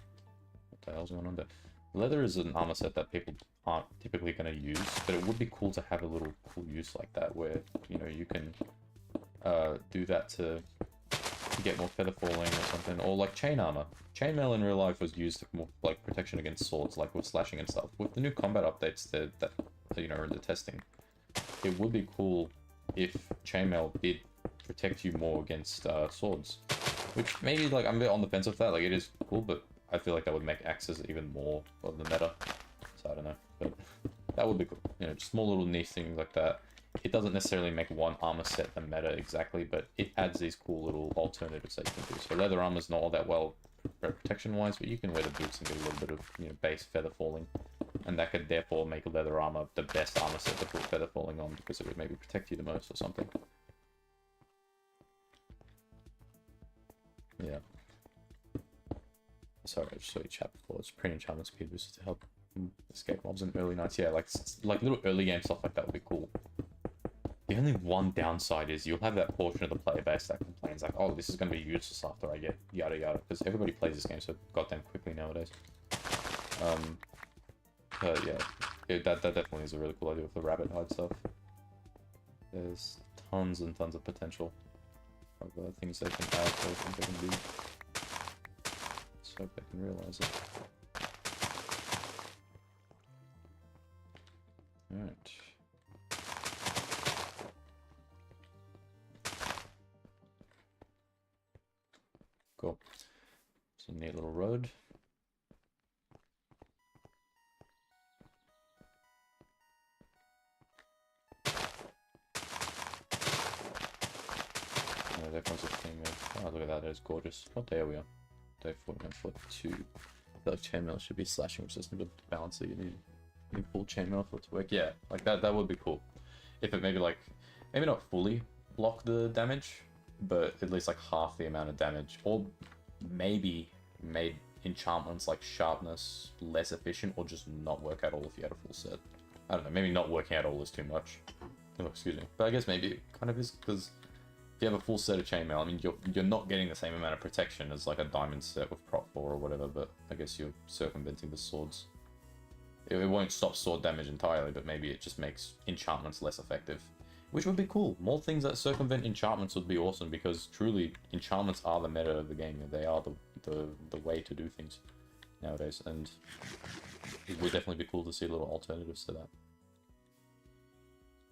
what the hell's going on there? Leather is an armor set that people aren't typically going to use, but it would be cool to have a little cool use like that, where you know you can do that to get more feather falling or something, or like chain armor. Chainmail in real life was used for more like protection against swords, like with slashing and stuff. With the new combat updates that you know are in the testing, it would be cool if chainmail did protect you more against swords. Which maybe like I'm a bit on the fence with that. Like it is cool, but I feel like that would make axes even more of the meta. So I don't know, but that would be cool. You know, just small little niche things like that. It doesn't necessarily make one armor set the meta exactly, but it adds these cool little alternatives that you can do. So leather armor's not all that well protection-wise, but you can wear the boots and get a little bit of, you know, base feather falling, and that could therefore make leather armor the best armor set to put feather falling on, because it would maybe protect you the most or something. Yeah. Sorry, I just saw your chat before. It's pretty enchantment speed boost to help escape mobs in early nights. Yeah, like little early game stuff like that would be cool. The only one downside is you'll have that portion of the player base that complains like, oh, this is going to be useless after I get yada yada, because everybody plays this game so goddamn quickly nowadays. But yeah, that definitely is a really cool idea with the rabbit hide stuff. There's tons and tons of potential of things they can add, or things they can do. So hope they can realize it. Alright. Cool. It's a neat little road. Oh, there comes a thing there. Oh, look at that, it's gorgeous. What day are we on? Day 49.42. I feel like chainmail should be slashing resistant, but to balance it, you need full chainmail for it to work. Yeah, like that would be cool. If it maybe like, maybe not fully block the damage, but at least like half the amount of damage, or maybe made enchantments like sharpness less efficient, or just not work at all if you had a full set. I don't know, maybe not working at all is too much. Oh, excuse me. But I guess maybe it kind of is, because if you have a full set of chainmail, I mean, you're not getting the same amount of protection as like a diamond set with prot 4 or whatever, but I guess you're circumventing the swords. It won't stop sword damage entirely, but maybe it just makes enchantments less effective. Which would be cool. More things that circumvent enchantments would be awesome, because truly, enchantments are the meta of the game. They are the way to do things nowadays, and it would definitely be cool to see little alternatives to that.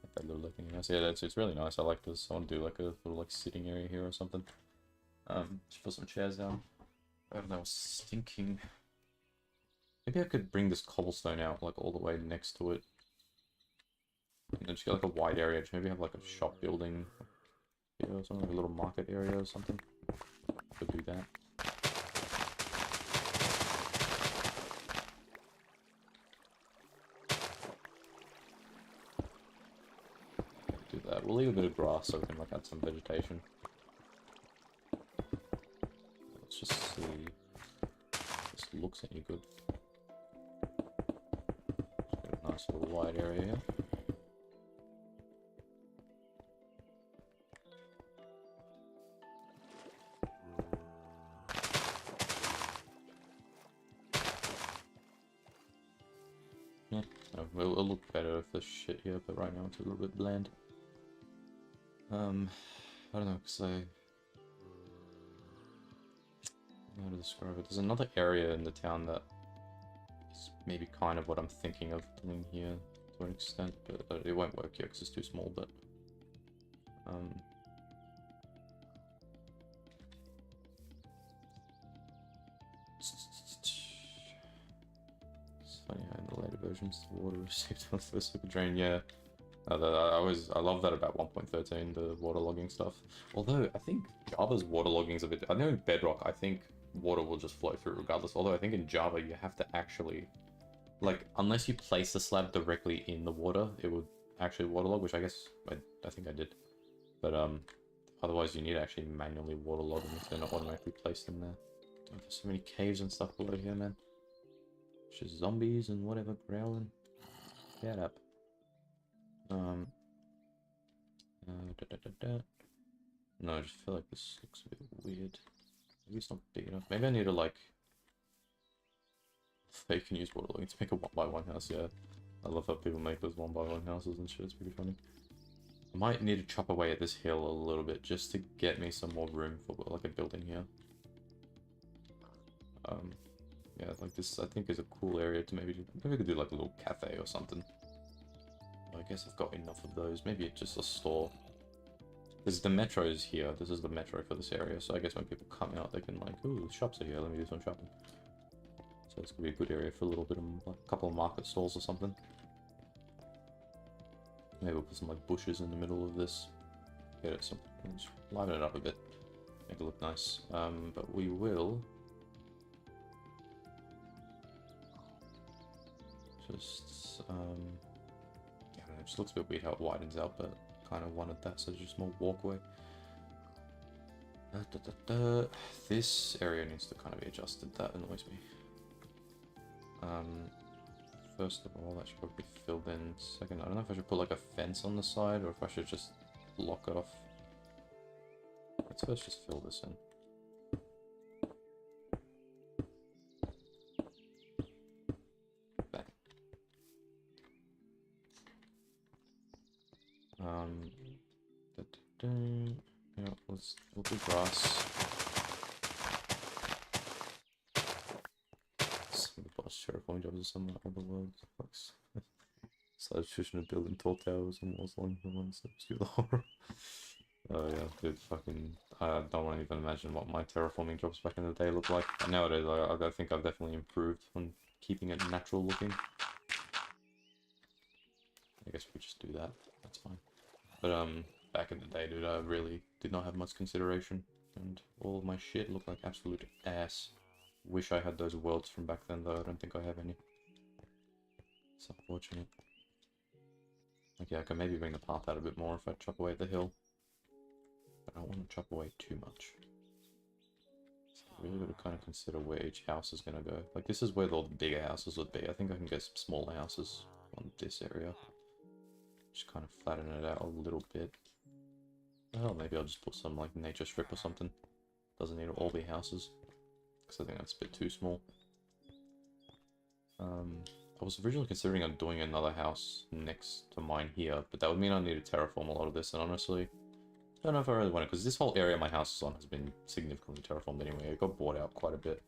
Like that little looking house. Yeah, it's really nice. I like this. I want to do like a little like sitting area here or something. Just put some chairs down. I don't know, I was thinking maybe I could bring this cobblestone out like all the way next to it. And then just get like a wide area, just maybe have like a shop building here or something, like a little market area or something. Could do that. Do that. We'll leave a bit of grass so we can like add some vegetation. Let's just see if this looks any good. Just get a nice little wide area here. Yeah, so it'll look better if there's shit here, but right now it's a little bit bland. I don't know, because I don't know how to describe it. There's another area in the town that is maybe kind of what I'm thinking of doing here to an extent, but it won't work here because it's too small, but it's funny how in the later versions the water received on the first super drain, yeah. I love that about 1.13, the waterlogging stuff. Although I think Java's waterlogging is a bit. I know in Bedrock I think water will just flow through regardless. Although I think in Java you have to actually, like, unless you place the slab directly in the water, it would actually waterlog, which I guess I think I did. But otherwise you need to actually manually waterlog them if they're not automatically placed in there. Oh, there's so many caves and stuff below here, man. Just zombies and whatever growling. Get up. No, I just feel like this looks a bit weird. Maybe it's not big enough. Maybe I need to, like... They can use waterlogging to make a 1x1 house, yeah. I love how people make those 1x1 houses and shit, it's pretty funny. I might need to chop away at this hill a little bit just to get me some more room for, like, a building here. Yeah, like this, I think is a cool area to maybe we could do, like, a little cafe or something. I guess I've got enough of those. Maybe it's just a store. There's the metros here. This is the metro for this area. So I guess when people come out, they can, like, ooh, the shops are here. Let me do some shopping. So it's gonna be a good area for a little bit of, like, a couple of market stalls or something. Maybe we'll put some, like, bushes in the middle of this. Get it some, just liven it up a bit. Make it look nice. But we will just, yeah, I don't know, it just looks a bit weird how it widens out, but kind of wanted that, so there's just more walkway. This area needs to kind of be adjusted. That annoys me. First of all, that should probably be filled in. Second, I don't know if I should put like a fence on the side or if I should just block it off. Let's first just fill this in. Bang. Yeah, we'll do grass. Some of the boss terraforming jobs are some other worlds. So tradition of building tall towers and walls along the ones that obscure the horror. Oh yeah, dude, fucking, I don't want to even imagine what my terraforming jobs back in the day looked like. And nowadays, I think I've definitely improved on keeping it natural looking. I guess we just do that. That's fine. But back in the day, dude, I really did not have much consideration, and all of my shit looked like absolute ass. Wish I had those worlds from back then, though. I don't think I have any. It's unfortunate. Like, yeah, I can maybe bring the path out a bit more if I chop away the hill. But I don't want to chop away too much. So I really got to kind of consider where each house is going to go. Like, this is where all the bigger houses would be. I think I can get some smaller houses on this area. Just kind of flatten it out a little bit. Well, maybe I'll just put some, like, nature strip or something. Doesn't need to all be houses. Because I think that's a bit too small. I was originally considering on doing another house next to mine here, but that would mean I need to terraform a lot of this, and honestly, I don't know if I really want it, because this whole area my house is on has been significantly terraformed anyway. It got bought out quite a bit.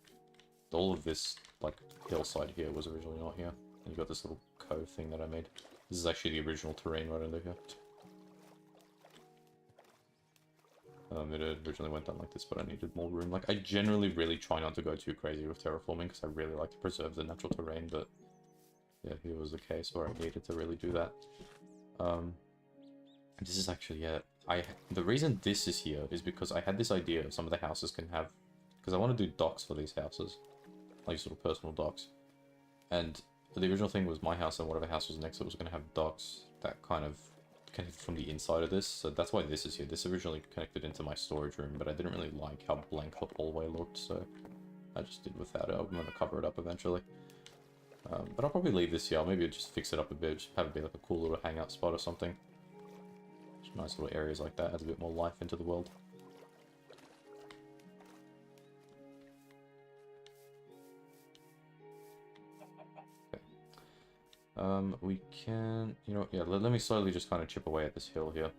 All of this, like, hillside here was originally not here. And you got this little cove thing that I made. This is actually the original terrain right under here. It originally went down like this, but I needed more room. Like, I generally really try not to go too crazy with terraforming, because I really like to preserve the natural terrain, but yeah, here was the case where I needed to really do that. This is actually, yeah, the reason this is here is because I had this idea of some of the houses can have, because I want to do docks for these houses, like sort of personal docks. And the original thing was my house and whatever house was next to it was going to have docks that kind of connected from the inside of this, so that's why this is here. This originally connected into my storage room, but I didn't really like how blank the hallway looked, so I just did without it. I'm going to cover it up eventually. But I'll probably leave this here. I'll maybe just fix it up a bit, just have it be like a cool little hangout spot or something. Just nice little areas like that, adds a bit more life into the world. Okay. We can, you know, yeah, let me slowly just kind of chip away at this hill here.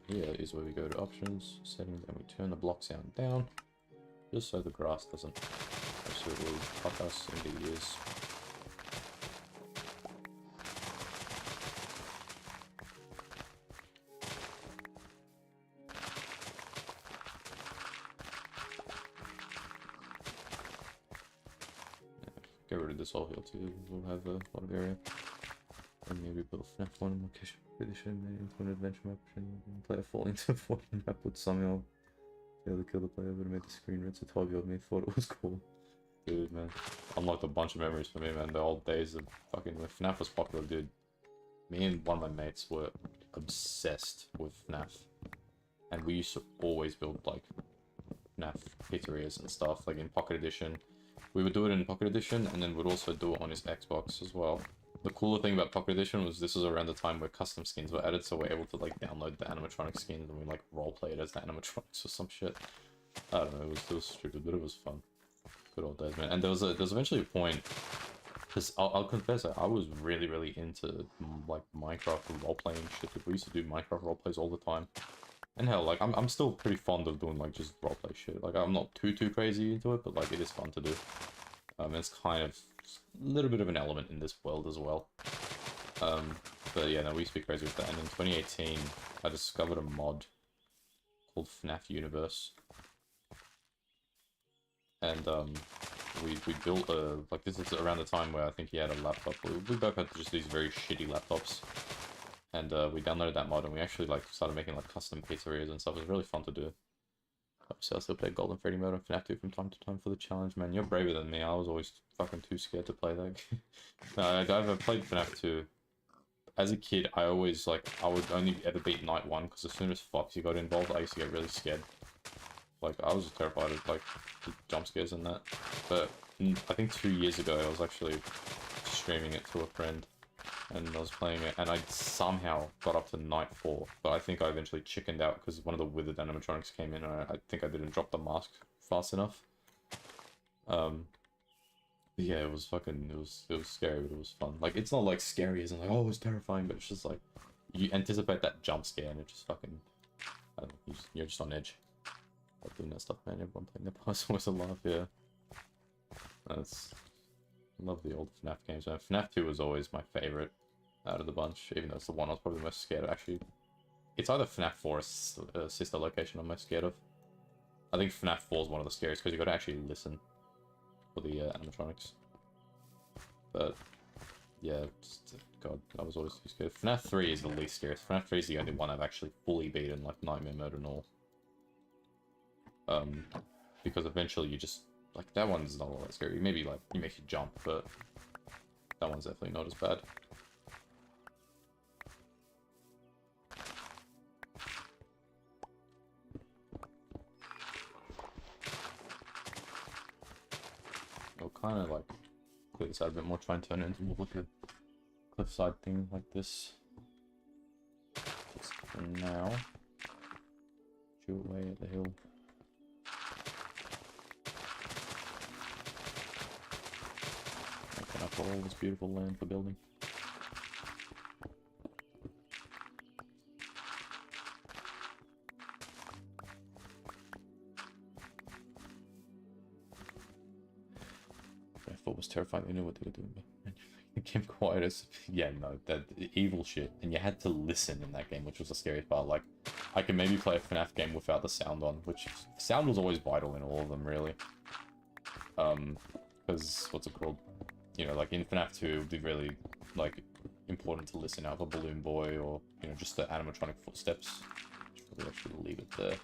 here is where we go to options, settings, and we turn the block sound down, just so the grass doesn't absolutely fuck us in the ears. Get rid of this whole hill too, we'll have a lot of area. And maybe build FNAF 1 location edition, maybe into an adventure map, and player fall into a 14 map would somehow fail to kill the player, but it made the screen red, so 12-year-old me thought it was cool. Dude, man. Unlocked a bunch of memories for me, man. The old days of fucking when FNAF was popular, dude. Me and one of my mates were obsessed with FNAF. And we used to always build, like, FNAF pizzerias and stuff, like in Pocket Edition. We would do it in Pocket Edition, and then we'd also do it on his Xbox as well. The cooler thing about Pocket Edition was this was around the time where custom skins were added, so we're able to, like, download the animatronic skins and we, like, roleplay it as the animatronics or some shit. I don't know, it was stupid, but it was fun. Good old days, man. And there was eventually a point, because I'll confess, I was really into, like, Minecraft role-playing shit. We used to do Minecraft roleplays all the time. And hell, like, I'm still pretty fond of doing, like, just roleplay shit. Like, I'm not too crazy into it, but, like, it is fun to do. It's kind of a little bit of an element in this world as well. But yeah, no, we used to be crazy with that. And in 2018, I discovered a mod called FNAF Universe. And, we built a, like, this is around the time where I think he had a laptop. We both had just these very shitty laptops. And, we downloaded that mod and we actually, like, started making, like, custom pizzerias and stuff. It was really fun to do. So I still play Golden Freddy mode on FNAF 2 from time to time for the challenge, man. You're braver than me. I was always fucking too scared to play that game. No, I've played FNAF 2. As a kid, I always, like, I would only ever beat Night 1, because as soon as Foxy got involved, I used to get really scared. Like, I was just terrified of, like, the jump scares and that. But I think 2 years ago, I was actually streaming it to a friend. And I was playing it, and I somehow got up to Night 4. But I think I eventually chickened out because one of the withered animatronics came in, and I think I didn't drop the mask fast enough. Yeah, it was fucking, it was scary, but it was fun. Like, it's not like scary as in like, oh, it's terrifying, but it's just like, you anticipate that jump scare, and it just fucking, I don't know, you're just on edge. Like doing that stuff, man. Everyone playing their parts always a laugh, yeah. That's, I love the old FNAF games, man. FNAF 2 was always my favorite out of the bunch, even though it's the one I was probably the most scared of, actually. It's either FNAF 4 or Sister Location I'm most scared of. I think FNAF 4 is one of the scariest, because you got to actually listen for the animatronics. But, yeah, just, God, I was always too scared. FNAF 3 is the least scariest. FNAF 3 is the only one I've actually fully beaten, like Nightmare Mode and all. Because eventually you just, like, that one's not all that scary. Maybe, like, you make you jump, but that one's definitely not as bad. I'll kind of, like, clear this out a bit more, try and turn it into more like a cliffside thing like this. Just for now. Chew away at the hill. Making up all this beautiful land for building. I thought it was terrifying. They knew what they were doing, but it became quiet as, yeah, no, that evil shit. And you had to listen in that game, which was the scariest part. Like, I could maybe play a FNAF game without the sound on, which sound was always vital in all of them, really. Because, what's it called? You know, like in FNAF 2, it would be really, like, important to listen out for Balloon Boy or, you know, just the animatronic footsteps. Should probably actually leave it there.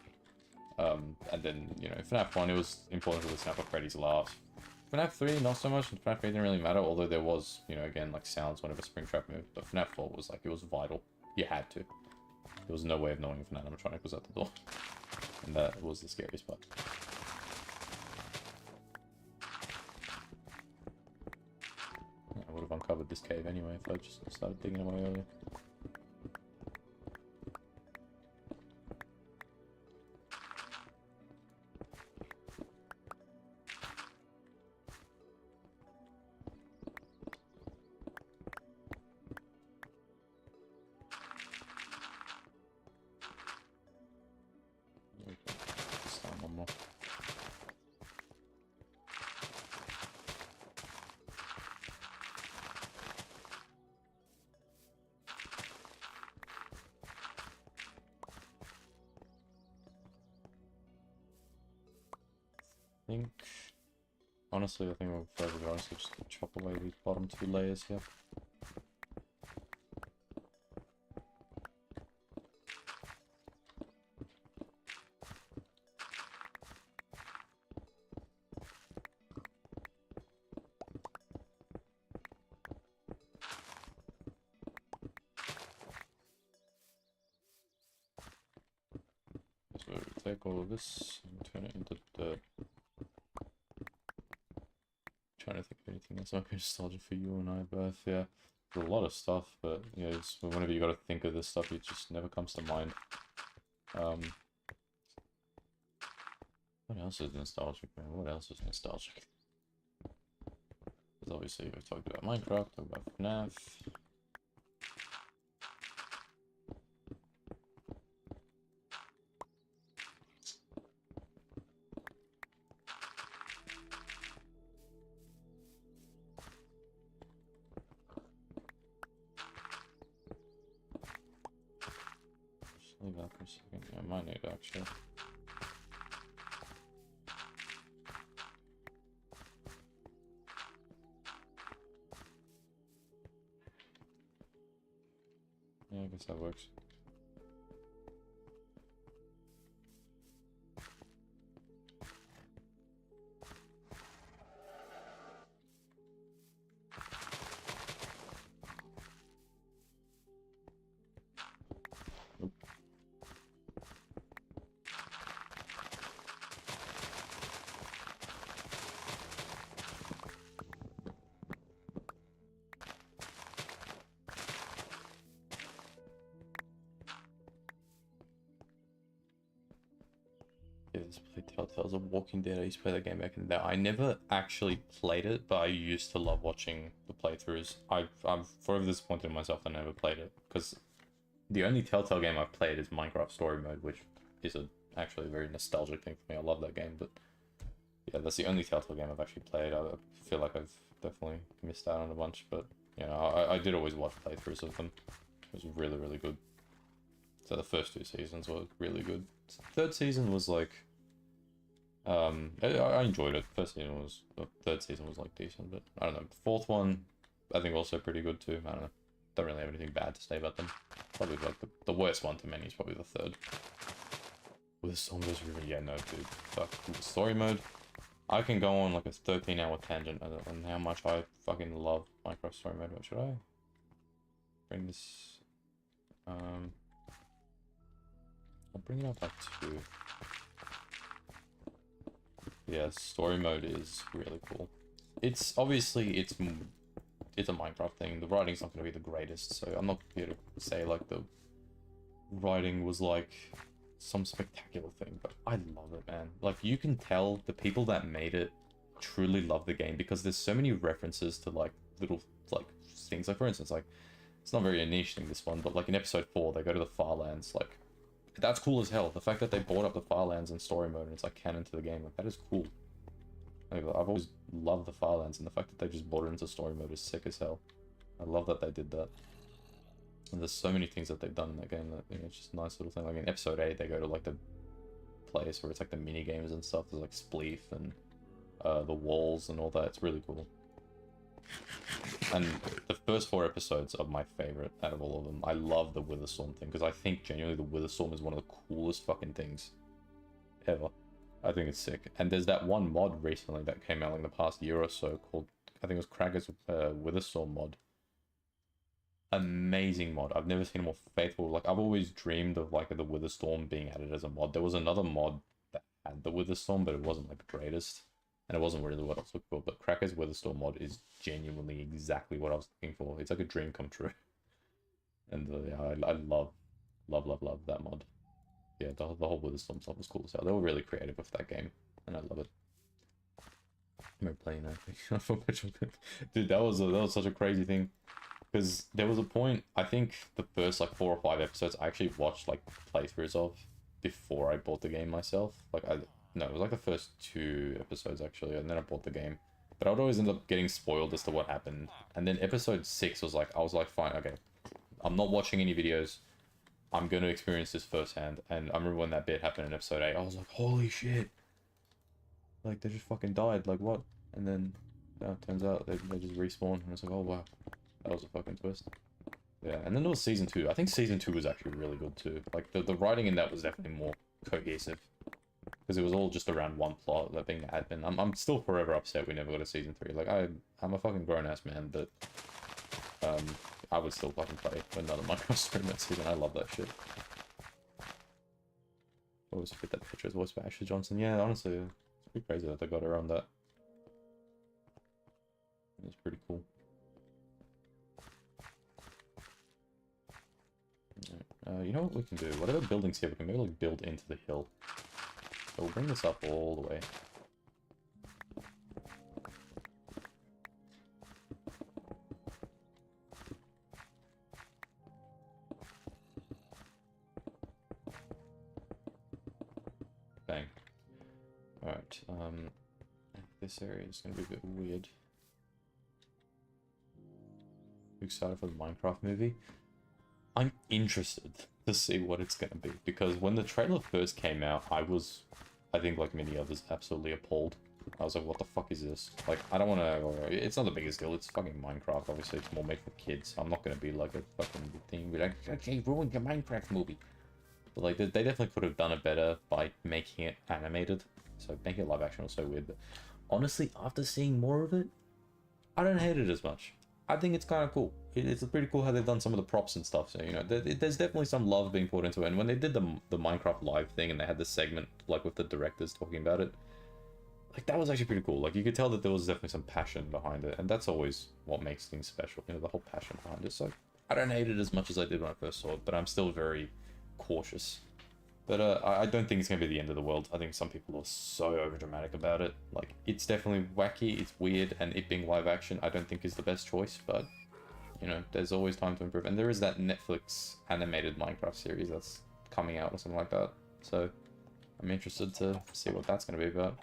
And then, you know, in FNAF 1, it was important to listen out for Freddy's laughs. FNAF 3, not so much, and FNAF 3 didn't really matter, although there was, you know, again, like, sounds whenever Springtrap moved. But FNAF 4 was, like, it was vital. You had to. There was no way of knowing if an animatronic was at the door. And that was the scariest part. I would have uncovered this cave anyway if I just started digging away earlier. think... Honestly, I think we'll further honestly just chop away these bottom 2 layers here. So take all of this and turn it into dirt. Trying to think of anything else might be nostalgic for you and I both. Yeah, there's a lot of stuff, but yeah, it's, whenever you got to think of this stuff, it just never comes to mind. What else is nostalgic, man? What else is nostalgic? Because obviously we've talked about Minecraft, talked about FNAF. Just leave that for a second. Yeah, I might need to actually. Yeah, I guess that works. Nope. Yeah, let's play Telltale's of Walking Dead. I used to play that game back in the day. I never actually played it, but I used to love watching the playthroughs. I'm forever disappointed in myself that I never played it, because the only Telltale game I've played is Minecraft Story Mode, which is actually a very nostalgic thing for me. I love that game, but yeah, that's the only Telltale game I've actually played. I feel like I've definitely missed out on a bunch, but you know, I did always watch playthroughs of them. It was really, really good. So the first 2 seasons were really good. Third season was like, I enjoyed it. The third season was like decent, but I don't know. The fourth one, I think also pretty good too. I don't know. Don't really have anything bad to say about them. Probably like the worst one to many is probably the third. With the song goes really, yeah, no, dude. Fuck, with story mode, I can go on like a 13-hour tangent on how much I fucking love Minecraft Story Mode. What should I bring this? I'll bring it up like 2. Yeah, story mode is really cool. It's obviously it's a Minecraft thing. The writing's not going to be the greatest, so I'm not here to say like the writing was like some spectacular thing, but I love it, man. Like, you can tell the people that made it truly love the game, because there's so many references to like little like things. Like, for instance, like, it's not very a niche thing, this one, but like in episode 4 they go to the Farlands. Like, that's cool as hell. The fact that they brought up the Farlands in story mode and it's like canon to the game, like, that is cool. Like, I've always loved the Farlands, and the fact that they just brought it into story mode is sick as hell. I love that they did that. And there's so many things that they've done in that game that, you know, it's just a nice little thing. Like in episode 8, they go to like the place where it's like the mini games and stuff. There's like Spleef and the walls and all that. It's really cool. And the first 4 episodes are my favorite out of all of them. I love the Witherstorm thing, because I think genuinely the Witherstorm is one of the coolest fucking things ever. I think it's sick. And there's that one mod recently that came out like in the past year or so called, I think it was Cragger's Witherstorm mod. Amazing mod. I've never seen a more faithful. Like, I've always dreamed of like the Witherstorm being added as a mod. There was another mod that had the Witherstorm, but it wasn't like the greatest, and it wasn't really what I was looking for. But Cracker's Witherstorm mod is genuinely exactly what I was looking for. It's like a dream come true. And yeah, I love that mod. Yeah, the whole Witherstorm stuff was cool as hell. They were really creative with that game, and I love it. I remember playing that. Dude, that was such a crazy thing. Because there was a point, I think the first like 4 or 5 episodes I actually watched like playthroughs of before I bought the game myself. Like, no, it was like the first 2 episodes actually, and then I bought the game. But I would always end up getting spoiled as to what happened. And then episode 6 was like, I was like, fine, okay, I'm not watching any videos. I'm going to experience this firsthand. And I remember when that bit happened in episode 8, I was like, holy shit. like they just fucking died. Like what? And then it turns out they just respawn, and it's like, oh wow, that was a fucking twist. Yeah, and then there was season 2. I think season 2 was actually really good too. Like the writing in that was definitely more cohesive because it was all just around one plot, that being the admin. I'm still forever upset we never got a season 3. Like I'm a fucking grown ass man, but I would still fucking play another Minecraft tournament season. I love that shit. Always forget that Petra's voice by Ashley Johnson. Yeah, honestly, it's pretty crazy that they got around that. It's pretty cool. You know what we can do? Whatever buildings here, we can maybe like build into the hill. So we'll bring this up all the way. Bang. Alright, this area is gonna be a bit weird. You excited for the Minecraft movie? I'm interested to see what it's gonna be, because when the trailer first came out, I think like many others, absolutely appalled. I was like, what the fuck is this? Like, I don't wanna, it's not the biggest deal, it's fucking Minecraft, obviously it's more made for kids. I'm not gonna be like a fucking thing, be like, okay, ruined your Minecraft movie. But like, they definitely could have done it better by making it animated. So making it live action was so weird, but honestly, after seeing more of it, I don't hate it as much. I think it's kind of cool. It's pretty cool how they've done some of the props and stuff. So, you know, there's definitely some love being put into it. And when they did the Minecraft Live thing and they had this segment, like, with the directors talking about it, like, that was actually pretty cool. Like, you could tell that there was definitely some passion behind it. And that's always what makes things special, you know, the whole passion behind it. So, I don't hate it as much as I did when I first saw it, but I'm still very cautious. But I don't think it's going to be the end of the world. I think some people are so overdramatic about it. Like, it's definitely wacky, it's weird, and it being live action I don't think is the best choice, but, you know, there's always time to improve. And there is that Netflix animated Minecraft series that's coming out or something like that. So, I'm interested to see what that's going to be about.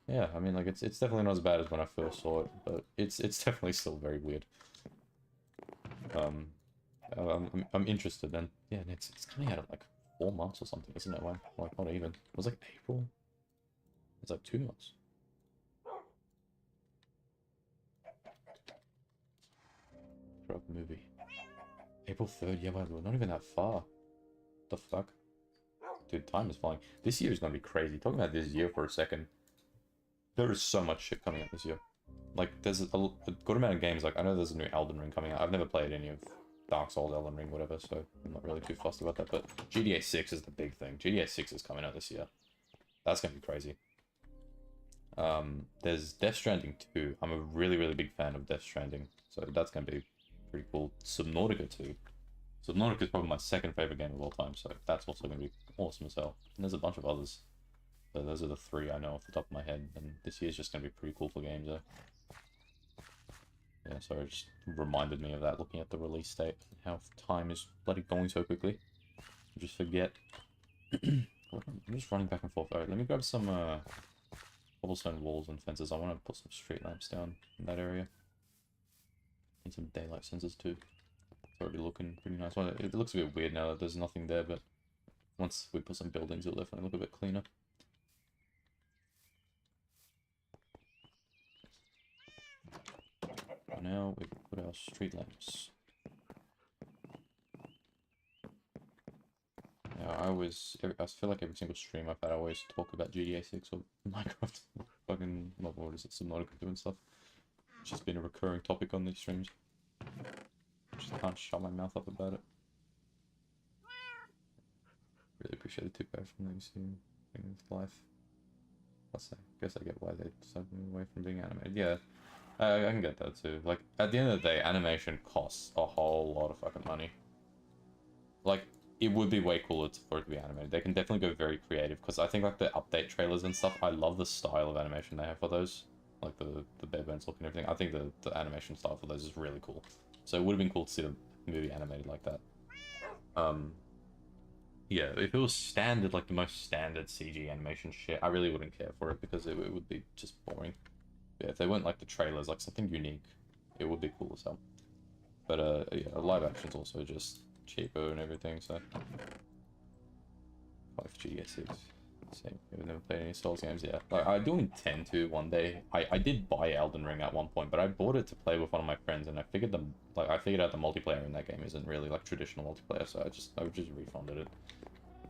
Yeah, I mean, like, it's definitely not as bad as when I first saw it, but it's definitely still very weird. I'm interested, and yeah, it's coming out at, like, 4 months or something, isn't it? Like, not even. It was like April. It's like 2 months. For a movie. April 3rd, yeah, we're not even that far. The fuck? Dude, time is flying. This year is gonna be crazy. Talking about this year for a second. There is so much shit coming out this year. Like, there's a good amount of games. Like, I know there's a new Elden Ring coming out. I've never played any of Dark Souls, Elden Ring, whatever, so I'm not really too fussed about that, but GTA 6 is the big thing. GTA 6 is coming out this year. That's gonna be crazy. There's Death Stranding 2. I'm a really, really big fan of Death Stranding, so that's gonna be pretty cool. Subnautica 2. Subnautica is probably my second favorite game of all time, so that's also gonna be awesome as hell. And there's a bunch of others. So those are the 3 I know off the top of my head, and this year's just gonna be pretty cool for games, though. Yeah, sorry, it just reminded me of that, looking at the release date, and how time is bloody going so quickly. I just forget. I'm just running back and forth. Alright, let me grab some cobblestone walls and fences. I want to put some street lamps down in that area. And some daylight sensors too. It's already looking pretty nice. Well, it looks a bit weird now that there's nothing there, but once we put some buildings, it'll definitely look a bit cleaner. For now, we put our street lamps. Yeah, I feel like every single stream I've had, I always talk about GTA 6 or Minecraft. Fucking, what is it, Subnautica doing stuff. It's just been a recurring topic on these streams. Just can't shut my mouth up about it. Really appreciate the 2 from Legacy thing with life. I guess I get why they decided to move away from being animated. Yeah, I can get that too. Like, at the end of the day, animation costs a whole lot of fucking money. Like, it would be way cooler for it to be animated. They can definitely go very creative, because I think, like, the update trailers and stuff, I love the style of animation they have for those. Like, the bare bones look and everything. I think the animation style for those is really cool. So it would have been cool to see the movie animated like that. Yeah, if it was standard, like the most standard CG animation shit, I really wouldn't care for it, because it would be just boring. Yeah, if they went like the trailers, like something unique, it would be cool as hell. But yeah, live action's also just cheaper and everything, so 5G, 6. Same. I've never played any Souls games yet. Like, I do intend to one day. I did buy Elden Ring at one point, but I bought it to play with one of my friends, and I figured I figured out the multiplayer in that game isn't really like traditional multiplayer, so I just refunded it.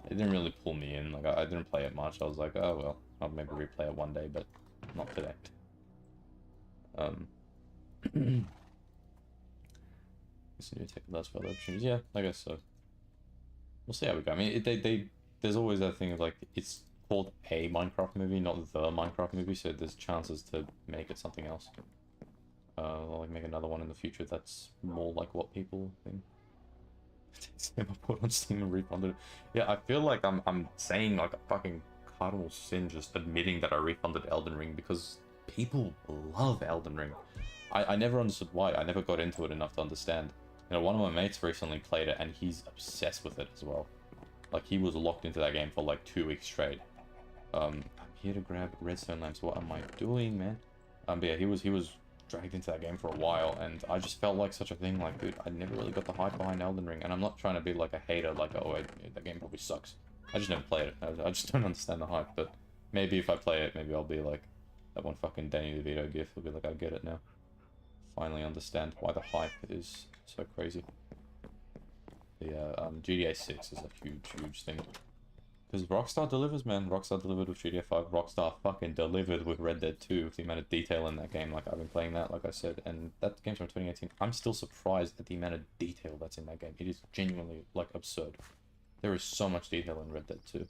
It didn't really pull me in. Like, I didn't play it much. I was like, oh well, I'll maybe replay it one day, but not today. This new tech allows further opportunities. Yeah, I guess so. We'll see how we go. I mean, there's always that thing of like, it's called a Minecraft movie, not the Minecraft movie, so there's chances to make it something else. Or like make another one in the future that's more like what people think. I put on Steam and refunded it. Yeah, I feel like I'm saying like a fucking cardinal sin just admitting that I refunded Elden Ring, because people love Elden Ring. I never understood why. I never got into it enough to understand. You know, one of my mates recently played it, and he's obsessed with it as well. Like, he was locked into that game for like 2 weeks straight. I'm here to grab redstone lamps. What am I doing, man? But yeah, he was dragged into that game for a while, and I just felt like such a thing. Like, dude, I never really got the hype behind Elden Ring, and I'm not trying to be like a hater, like, oh, that game probably sucks. I just never played it. I just don't understand the hype. But maybe if I play it, maybe I'll be like that one fucking Danny DeVito gif. I'll be like, I get it now. Finally understand why the hype is so crazy. Yeah, GTA 6 is a huge thing. Because Rockstar delivers, man. Rockstar delivered with GTA 5. Rockstar fucking delivered with Red Dead 2, with the amount of detail in that game. Like, I've been playing that, like I said, and that game's from 2018. I'm still surprised at the amount of detail that's in that game. It is genuinely, like, absurd. There is so much detail in Red Dead 2.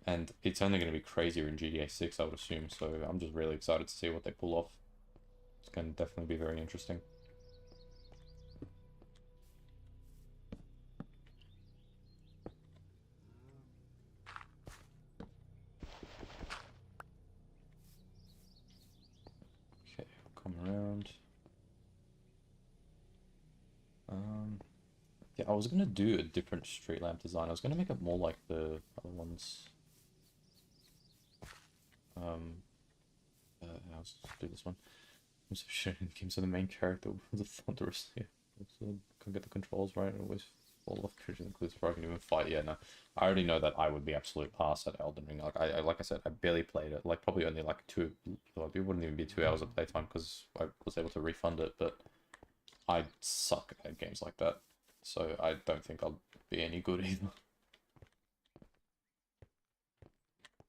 And it's only going to be crazier in GTA 6, I would assume, so I'm just really excited to see what they pull off. It's going to definitely be very interesting. Okay, come around. Yeah, I was going to do a different street lamp design. I was going to make it more like the other ones. Let's do this one. I'm so shit in games, so the main character was a thunderous. Yeah, can't get the controls right. I always fall off. Creature includes before I can even fight. Yeah, no, I already know that I would be absolute pass at Elden Ring. Like I said, I barely played it. Like, probably only like it wouldn't even be 2 hours of playtime because I was able to refund it. But I suck at games like that, so I don't think I'll be any good either.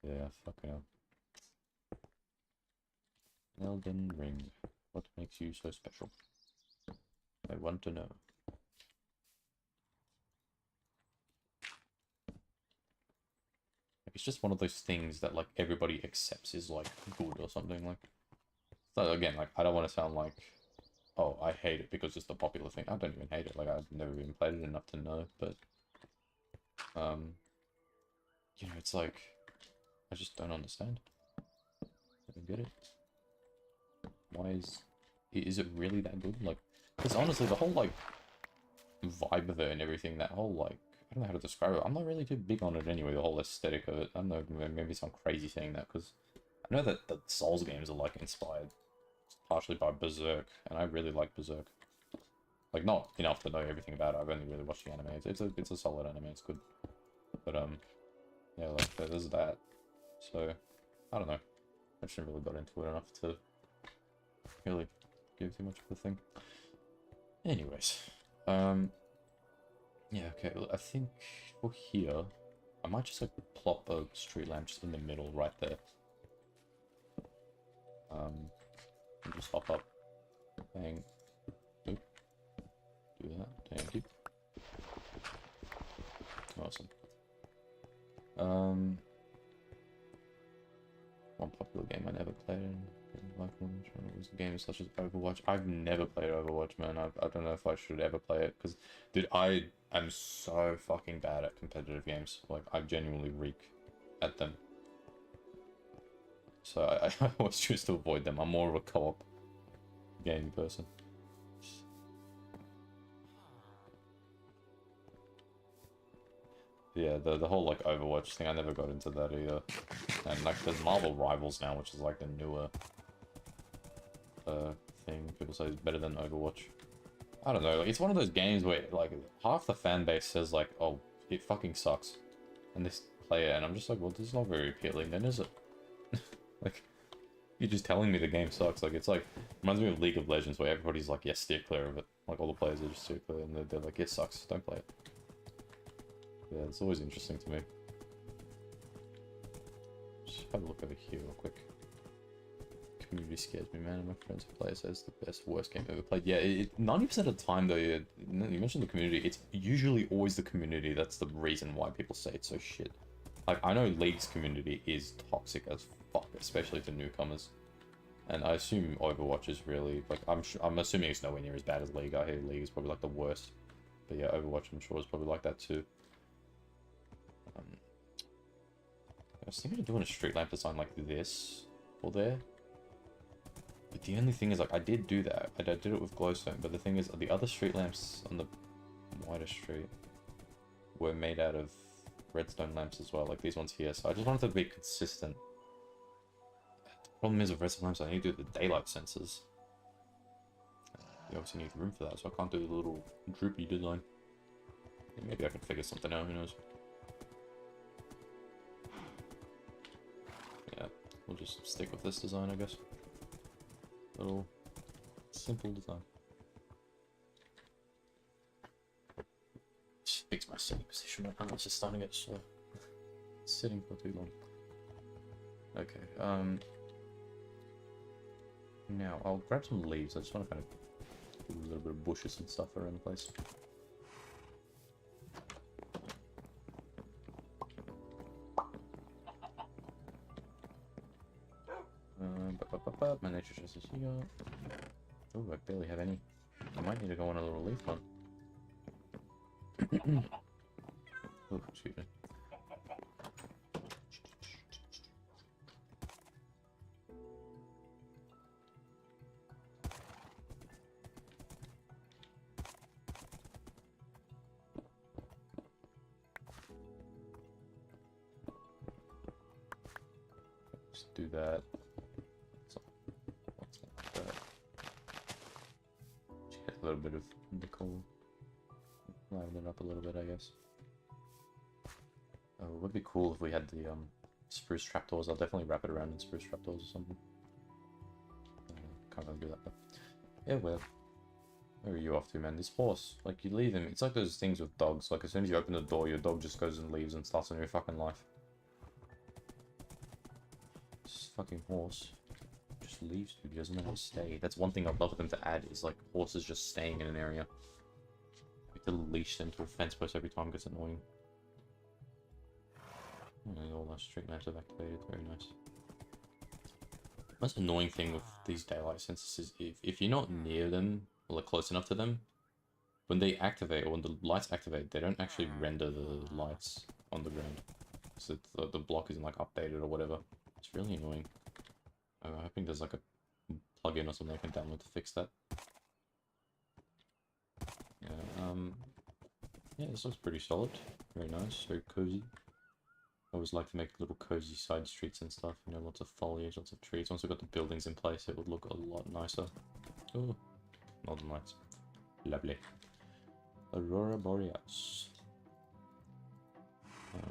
Yeah, fucking hell. Elden Ring. What makes you so special? I want to know. It's just one of those things that like everybody accepts is like good or something. Like, so again, like, I don't want to sound like, oh, I hate it because it's the popular thing. I don't even hate it. Like, I've never even played it enough to know. But you know, it's like, I just don't understand. I don't get it. Why is it really that good? Like, because honestly, the whole like vibe of it and everything, that whole like, I don't know how to describe it. I'm not really too big on it anyway, the whole aesthetic of it. I don't know, maybe it's not crazy saying that, because I know that the Souls games are like inspired partially by Berserk, and I really like Berserk. Like, not enough to know everything about it. I've only really watched the anime. It's a solid anime. It's good. But yeah, like there's that. So I don't know. I just haven't really got into it enough to really give too much of a thing. Anyways, yeah, okay. I think for here, I might just like plop a street lamp just in the middle, right there. And just hop up. Bang. Oop. Do that. Thank you. Awesome. One popular game I never played in like was games such as Overwatch. I've never played Overwatch, man. I don't know if I should ever play it, because, dude, I am so fucking bad at competitive games. Like, I genuinely reek at them. So I always choose to avoid them. I'm more of a co-op gaming person. Yeah, the whole like Overwatch thing, I never got into that either. And like there's Marvel Rivals now, which is like the newer thing. People say is better than Overwatch. I don't know, like, it's one of those games where like half the fan base says like, oh, it fucking sucks. And this play it, and I'm just like, well, this is not very appealing, then is it? Like, you're just telling me the game sucks. Like, it's like, reminds me of League of Legends, where everybody's like, yes, steer clear of it. Like, all the players are just steer clear, and they're like, it sucks, don't play it. Yeah, it's always interesting to me. Just have a look over here real quick. Community scares me, man. My friends who play it says the best, worst game ever played. Yeah, 90% of the time, though, you mentioned the community, it's usually always the community that's the reason why people say it's so shit. Like, I know League's community is toxic as fuck, especially to newcomers. And I assume Overwatch is really, like, I'm assuming it's nowhere near as bad as League. I hear League is probably, like, the worst. But yeah, Overwatch, I'm sure, is probably like that, too. I was thinking of doing a street lamp design like this, or there. But the only thing is, like, I did do that. I did it with glowstone, but the thing is, the other street lamps on the wider street were made out of redstone lamps as well, like these ones here. So I just wanted to be consistent. The problem is with redstone lamps, I need to do the daylight sensors. You obviously need room for that, so I can't do the little droopy design. Maybe I can figure something out, who knows. Yeah, we'll just stick with this design, I guess. Little simple design. Just fix my sitting position right now. It's just starting to get slow. Sitting for too long. Okay. Now I'll grab some leaves. I just want to kind of put a little bit of bushes and stuff around the place. My nature chest is here. Oh, I barely have any. I might need to go on a little leaf hunt. Oh, excuse me. Let's do that. A little bit of nickel, liven it up a little bit, I guess. Oh, it would be cool if we had the spruce trapdoors. I'll definitely wrap it around in spruce trapdoors or something. Can't really do that, but yeah, well, where are you off to, man? This horse, like, you leave him. It's like those things with dogs. Like, as soon as you open the door, your dog just goes and leaves and starts a new fucking life. This fucking horse just leaves, dude. He doesn't know how to stay. That's one thing I'd love them to add, is like horses just staying in an area. You have to leash them to a fence post every time. It gets annoying. And all our street lamps have activated. Very nice. Most annoying thing with these daylight sensors is if you're not near them or like close enough to them, when they activate or when the lights activate, they don't actually render the lights on the ground. So the block isn't like updated or whatever. It's really annoying. I'm hoping there's like a plugin or something I can download to fix that. Yeah, yeah, this looks pretty solid. Very nice, very cozy. I always like to make little cozy side streets and stuff, you know, lots of foliage, lots of trees. Once we've got the buildings in place, it would look a lot nicer. Oh, northern lights. Lovely. Aurora Borealis. I've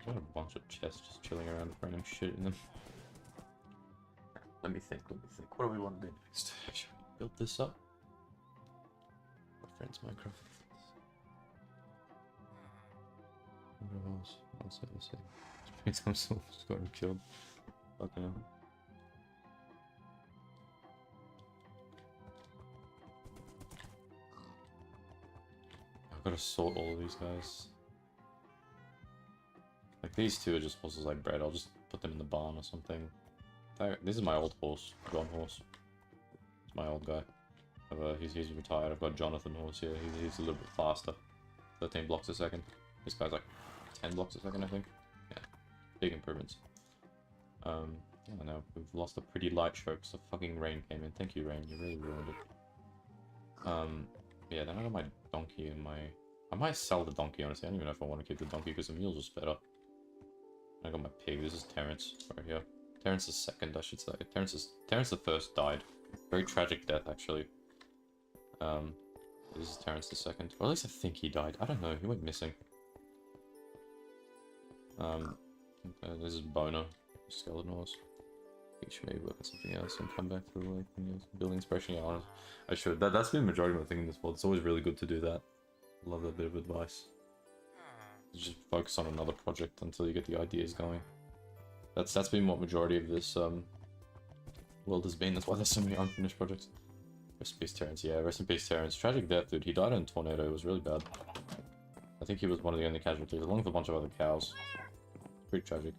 got a bunch of chests just chilling around, random shit in them. Let me think. What do we want to do next? Should we build this up? My friend's Minecraft. What else? Let's see. It's been some just got him killed. Fucking hell. I've got to sort all of these guys. Like, these two are just horses like bread. I'll just put them in the barn or something. This is my old horse, John Horse. It's my old guy. He's retired. I've got Jonathan Horse here. He's a little bit faster. 13 blocks a second. This guy's like 10 blocks a second, I think. Yeah, big improvements. I don't know. We've lost a pretty light show because the fucking rain came in. Thank you, rain. You really ruined it. Yeah, then I got my donkey and my... I might sell the donkey, honestly. I don't even know if I want to keep the donkey because the mule's just better. I got my pig. This is Terrence right here. Terrence is second, I should say. Terrence the first died. Very tragic death, actually. This is Terrence the second. Or at least I think he died. I don't know. He went missing. This is Bono. Skeleton Horse. He should maybe work on something else and come back through like building inspiration. Yeah, I should. That's been the majority of my thing in this world. It's always really good to do that. Love that bit of advice. Just focus on another project until you get the ideas going. That's been what majority of this world has been. That's why there's so many unfinished projects. Rest in peace, Terrence. Yeah, rest in peace, Terrence. Tragic death, dude. He died in a tornado. It was really bad. I think he was one of the only casualties, along with a bunch of other cows. Pretty tragic.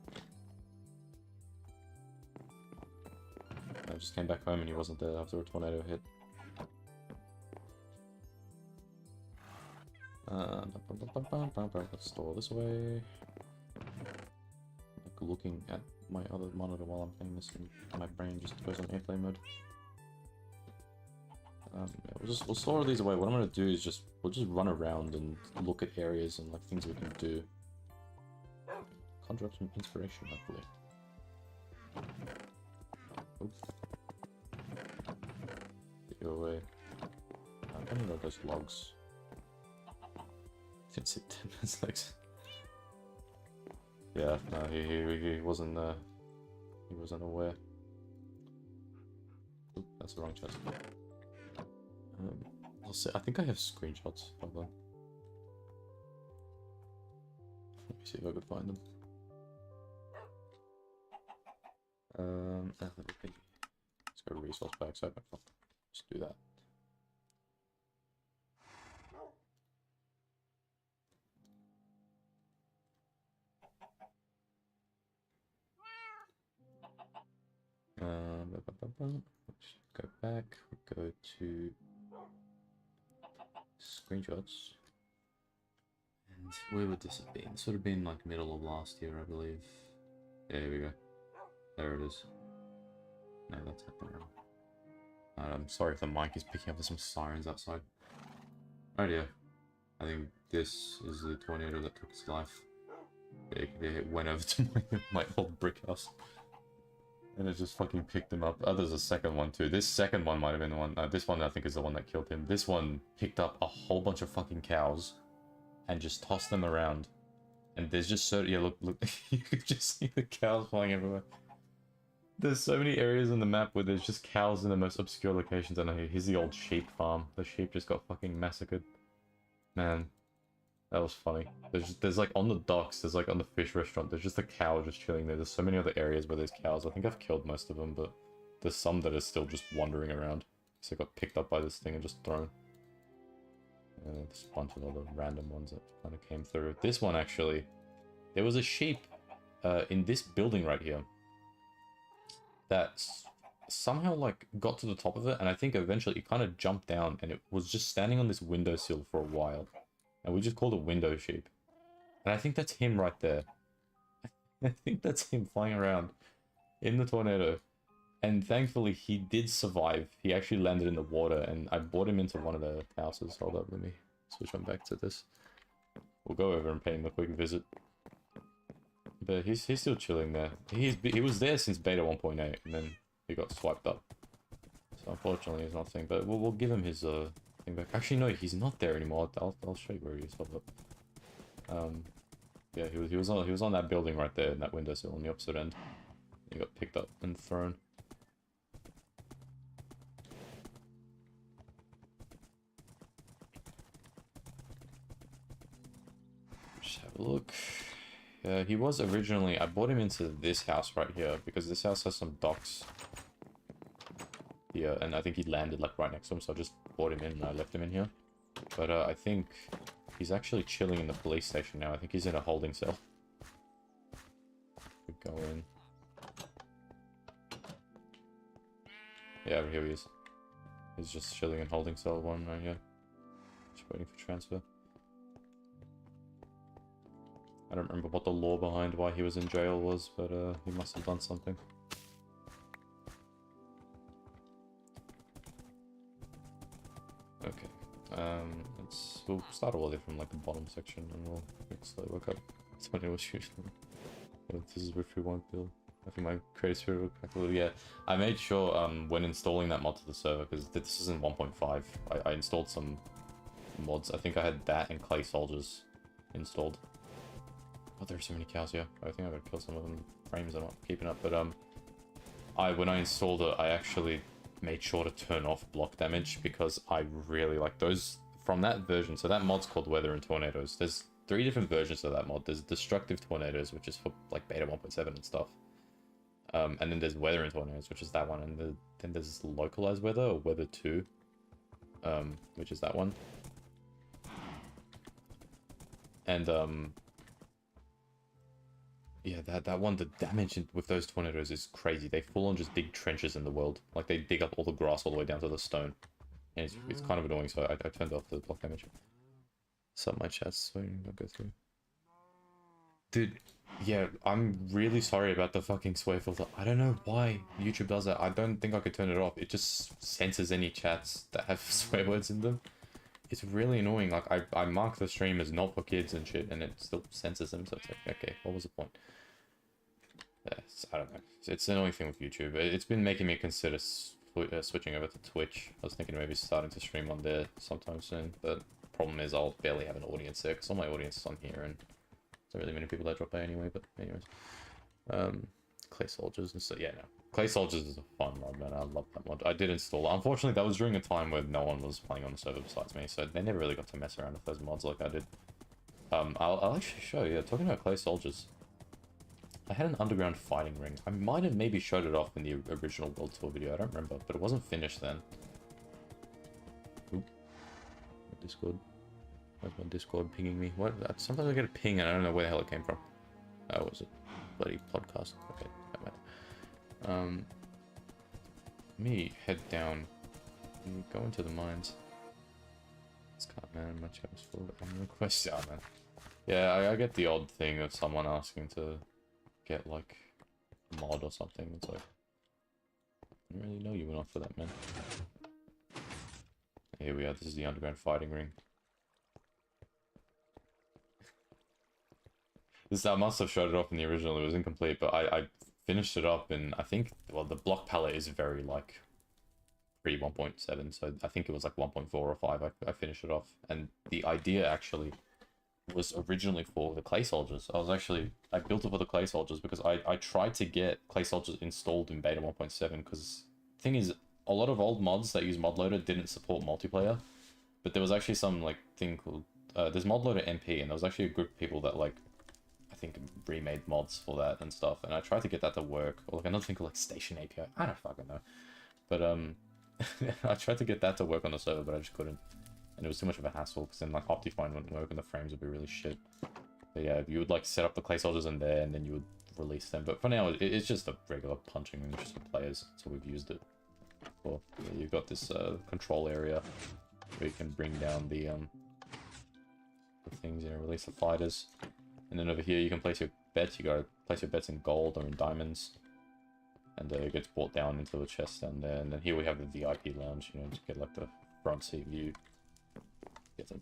I just came back home and he wasn't there after a tornado hit. Let's store this away. Like looking at my other monitor while I'm playing this, and my brain just goes on airplane mode. Yeah, we'll store these away. What I'm gonna do is we'll just run around and look at areas and like things we can do. Conjure up some inspiration, hopefully. Oops. Get you away. I don't know those logs. Didn't see 10 minutes legs. Yeah, no, he wasn't aware. Oop, that's the wrong chest. I'll see. I think I have screenshots of them. Let me see if I could find them. Let's go to resource packs. Just do that. Let's go back. We go to screenshots. And where would this have been? This would have been like middle of last year, I believe. Yeah, here we go. There it is. No, that's happening wrong. I'm sorry if the mic is picking up. There's some sirens outside. Right here. I think this is the tornado that took his life. It went over to my old brick house. And it just fucking picked him up. Oh, there's a second one too. This second one might have been the one. This one I think is the one that killed him. This one picked up a whole bunch of fucking cows and just tossed them around. And there's just so yeah, look, you could just see the cows flying everywhere. There's so many areas in the map where there's just cows in the most obscure locations. I know here's the old sheep farm. The sheep just got fucking massacred. Man, that was funny. There's like on the docks, there's like on the fish restaurant, there's just a cow just chilling there. There's so many other areas where there's cows. I think I've killed most of them, but there's some that are still just wandering around. So I got picked up by this thing and just thrown. There's a bunch of other random ones that kind of came through. This one actually, there was a sheep in this building right here that somehow like got to the top of it, and I think eventually it kind of jumped down and it was just standing on this windowsill for a while. And we just called it window sheep. And I think that's him right there. I think that's him flying around in the tornado. And thankfully he did survive. He actually landed in the water and I brought him into one of the houses. Hold up, let me switch on back to this. We'll go over and pay him a quick visit. But he's still chilling there. He was there since beta 1.8 and then he got swiped up. So unfortunately he's not thing, but we'll give him his thing back. Actually no, he's not there anymore. I'll show you where he is. Hold up. Yeah, he was on that building right there in that windowsill on the opposite end. He got picked up and thrown. Just have a look. He was originally, I brought him into this house right here because this house has some docks here, and I think he landed like right next to him, so I just brought him in and I left him in here. But I think he's actually chilling in the police station now. I think he's in a holding cell. We go in. Yeah, here he is. He's just chilling in holding cell 1 right here. Just waiting for transfer. I don't remember what the law behind why he was in jail was, but he must have done something. Okay. We'll start all the way from like the bottom section and we'll slowly work up. That's what it was usually. This is which we won't build. I think my creative spirit will crack a little. Yeah, I made sure when installing that mod to the server, because this isn't 1.5, I installed some mods. I think I had that and Clay Soldiers installed. Oh, there's so many cows here. I think I'm gonna kill some of them. Frames are not keeping up, but when I installed it, I actually made sure to turn off block damage because I really like those from that version. So that mod's called Weather and Tornadoes. There's 3 different versions of that mod. There's Destructive Tornadoes, which is for like beta 1.7 and stuff. And then there's Weather and Tornadoes, which is that one, and then there's Localized Weather or Weather 2, which is that one. And yeah, that one, the damage with those tornadoes is crazy. They full on just dig trenches in the world. Like, they dig up all the grass all the way down to the stone. And it's kind of annoying, so I turned off the block damage. Some my chat's so I'll go through. Dude, yeah, I'm really sorry about the fucking swear filter. I don't know why YouTube does that. I don't think I could turn it off. It just censors any chats that have swear words in them. It's really annoying. Like, I mark the stream as not for kids and shit, and it still censors them, so it's like, okay, what was the point? I don't know. It's an annoying thing with YouTube. It's been making me consider switching over to Twitch. I was thinking maybe starting to stream on there sometime soon, but the problem is I'll barely have an audience there, because all my audience is on here, and there's not really many people that drop by anyway, but anyways. Clay Soldiers, and so, yeah, no. Clay Soldiers is a fun mod, man. I love that mod. I did install it. Unfortunately, that was during a time where no one was playing on the server besides me, so they never really got to mess around with those mods like I did. I'll actually show you. Talking about Clay Soldiers, I had an underground fighting ring. I might have maybe showed it off in the original World Tour video. I don't remember, but it wasn't finished then. Oop. Discord. Where's my Discord pinging me? What? Sometimes I get a ping and I don't know where the hell it came from. Oh, was it bloody podcast? Okay, that matter. Let me head down and go into the mines. It's kind of, man, my chat was full of requests. Yeah, man. Yeah, I get the odd thing of someone asking to get like a mod or something. It's like, I didn't really know you went off for that, man. Here we are. This is the underground fighting ring. I must have showed it off in the original. It was incomplete, but I finished it up, and I think, well, the block palette is very like pre 1.7, so I think it was like 1.4 or 5. I finished it off, and the idea actually was originally for the Clay Soldiers. I built it for the Clay Soldiers because I tried to get Clay Soldiers installed in beta 1.7, because the thing is, a lot of old mods that use ModLoader didn't support multiplayer, but there was actually some like thing called there's ModLoader MP, and there was actually a group of people that like I think remade mods for that and stuff, and I tried to get that to work, or like another thing called like Station API. I don't fucking know, but I tried to get that to work on the server, but I just couldn't, and it was too much of a hassle, because then like Optifine wouldn't work and the frames would be really shit. But yeah, you would like set up the Clay Soldiers in there, and then you would release them. But for now, it's just a regular punching ring just for players, so we've used it. Well, yeah, you've got this control area where you can bring down the things, you know, release the fighters. And then over here you can place your bets. You gotta place your bets in gold or in diamonds. And it gets brought down into the chest down there. And then here we have the VIP lounge, you know, to get like the front seat view. Get that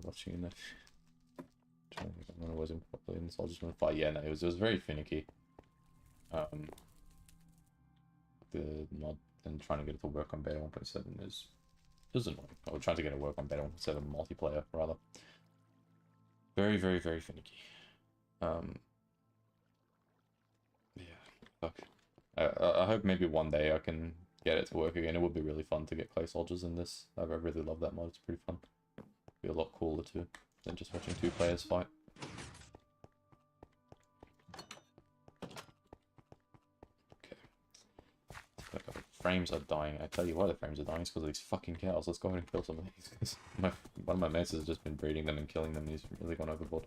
watching in there. Trying to think if I wasn't properly in this. I'll just want to fight. Yeah, no, it was very finicky. The mod and trying to get it to work on beta 1.7 is annoying. Or trying to get it to work on beta 1.7 multiplayer rather. Very, very, very finicky. Yeah, fuck. I hope maybe one day I can get it to work again. It would be really fun to get Clay Soldiers in this. I really love that mod. It's pretty fun. Be a lot cooler too than just watching 2 players fight. Okay. Frames are dying. I tell you why the frames are dying. It's because of these fucking cows. Let's go ahead and kill some of these. One of my mates has just been breeding them and killing them. He's really gone overboard.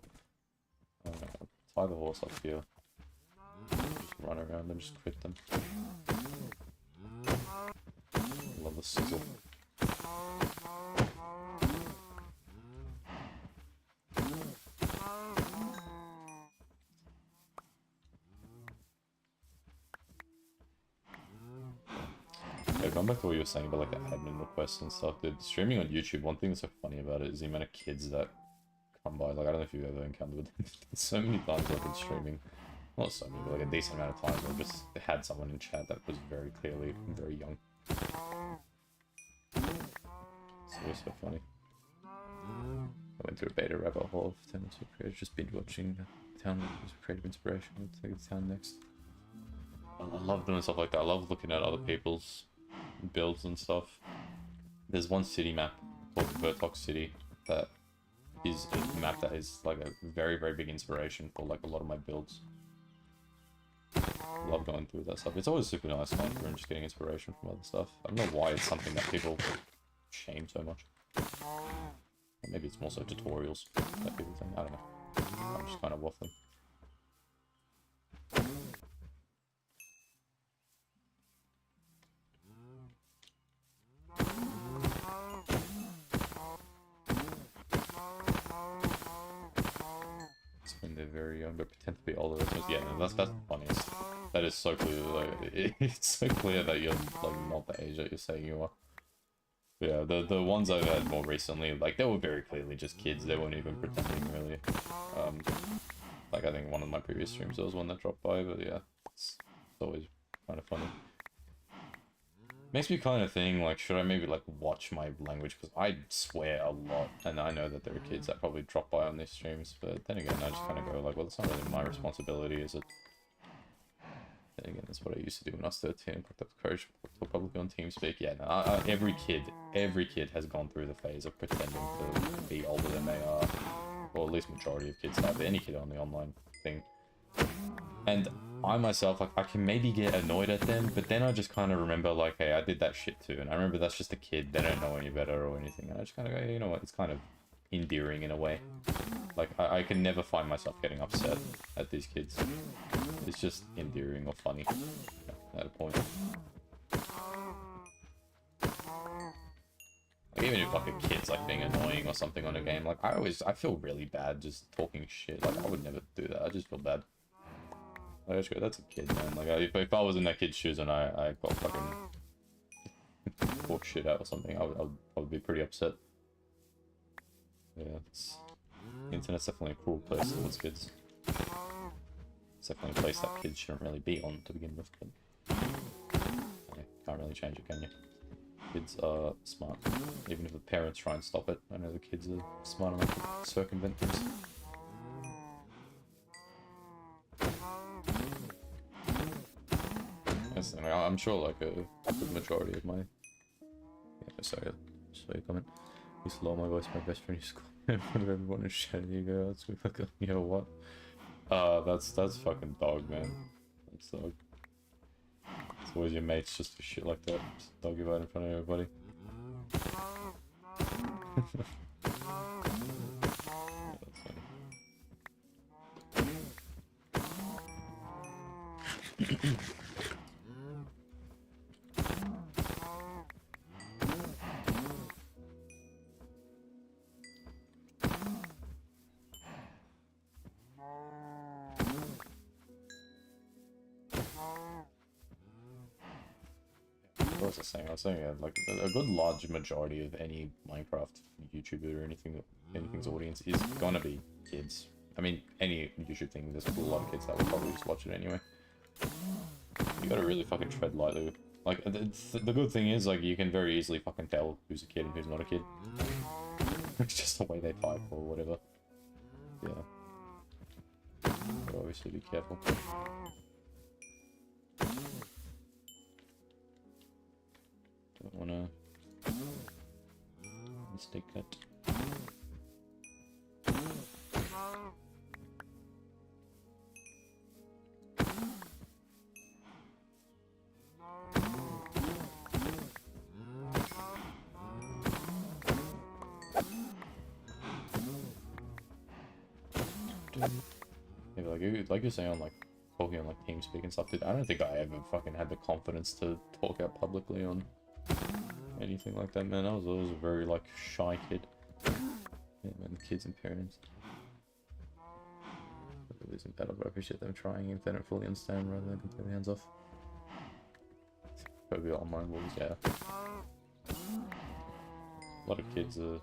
Tie the horse up here. Just run around them, just crit them. Love the sizzle. Yeah, going back to what you were saying about like the admin requests and stuff, dude, streaming on YouTube, one thing that's so funny about it is the amount of kids that come by. Like, I don't know if you've ever encountered it. So many times I've been streaming, not so many, but like a decent amount of times where I just had someone in chat that was very clearly very young. It's always so funny. I went through a beta rabbit hole of Town of Creators, just binge watching Town of Creative Inspiration. I'll take it to Town next. I love doing stuff like that. I love looking at other people's builds and stuff. There's one city map called Vertox City that is a map that is like a very, very big inspiration for like a lot of my builds. I love going through that stuff. It's always super nice going through and just getting inspiration from other stuff. I don't know why it's something that people shame so much. Or maybe it's more so tutorials that people think. I don't know. I'm just kind of waffling. When they're very young but pretend to be older. Yeah, that's the funniest. That is so clear. Like, it's so clear that you're like not the age that you're saying you are. Yeah, the ones I've had more recently, like they were very clearly just kids. They weren't even pretending really. Like I think one of my previous streams there was one that dropped by, but yeah, it's always kind of funny. Makes me kind of think like, should I maybe like watch my language, because I swear a lot, and I know that there are kids that probably drop by on these streams, but then again I just kind of go like, well, it's not really my responsibility, is it? Then again, that's what I used to do when I was 13 and picked up the courage to publicly on TeamSpeak. Yeah, no, every kid has gone through the phase of pretending to be older than they are, or at least majority of kids have, any kid on the online thing. And I myself, like, I can maybe get annoyed at them, but then I just kind of remember, like, hey, I did that shit too, and I remember that's just a kid, they don't know any better or anything, and I just kind of go, hey, you know what, it's kind of endearing in a way. Like, I can never find myself getting upset at these kids. It's just endearing or funny at a point. Like, even if, like, a kid's, like, being annoying or something on a game, like, I feel really bad just talking shit. Like, I would never do that, I just feel bad. Like, I just go, that's a kid, man. Like, if I was in that kid's shoes and I got fucking talk shit out or something, I would be pretty upset. Yeah, the internet's definitely a cruel place towards kids. It's definitely a place that kids shouldn't really be on to begin with, but yeah, can't really change it, can you? Kids are smart. Even if the parents try and stop it, I know the kids are smart enough to circumvent things. I'm sure like a good majority of my... Yeah, sorry, saw your comment. I used to lower my voice, my best friend used to call me in front of everyone and shout, you go, that's fucking, you know what? That's fucking dog, man. That's dog. It's always your mates just for shit like that. Just dog you out in front of everybody. Yeah, that's funny. I was saying, like a good large majority of any Minecraft YouTuber or anything's audience is gonna be kids. I mean, any YouTube thing, there's a lot of kids that will probably just watch it anyway. You gotta really fucking tread lightly. Like, the good thing is, like, you can very easily fucking tell who's a kid and who's not a kid. It's just the way they type or whatever. Yeah. But obviously be careful. Don't wanna mistake that. Yeah, like you're saying on like talking on like TeamSpeak and stuff, dude, I don't think I ever fucking had the confidence to talk out publicly on anything like that, man. I was always a very like shy kid. Yeah, man, the kids and parents. Losing battle, but I appreciate them trying if they don't fully understand rather than completely hands off. Probably online rules, yeah. A lot of kids are...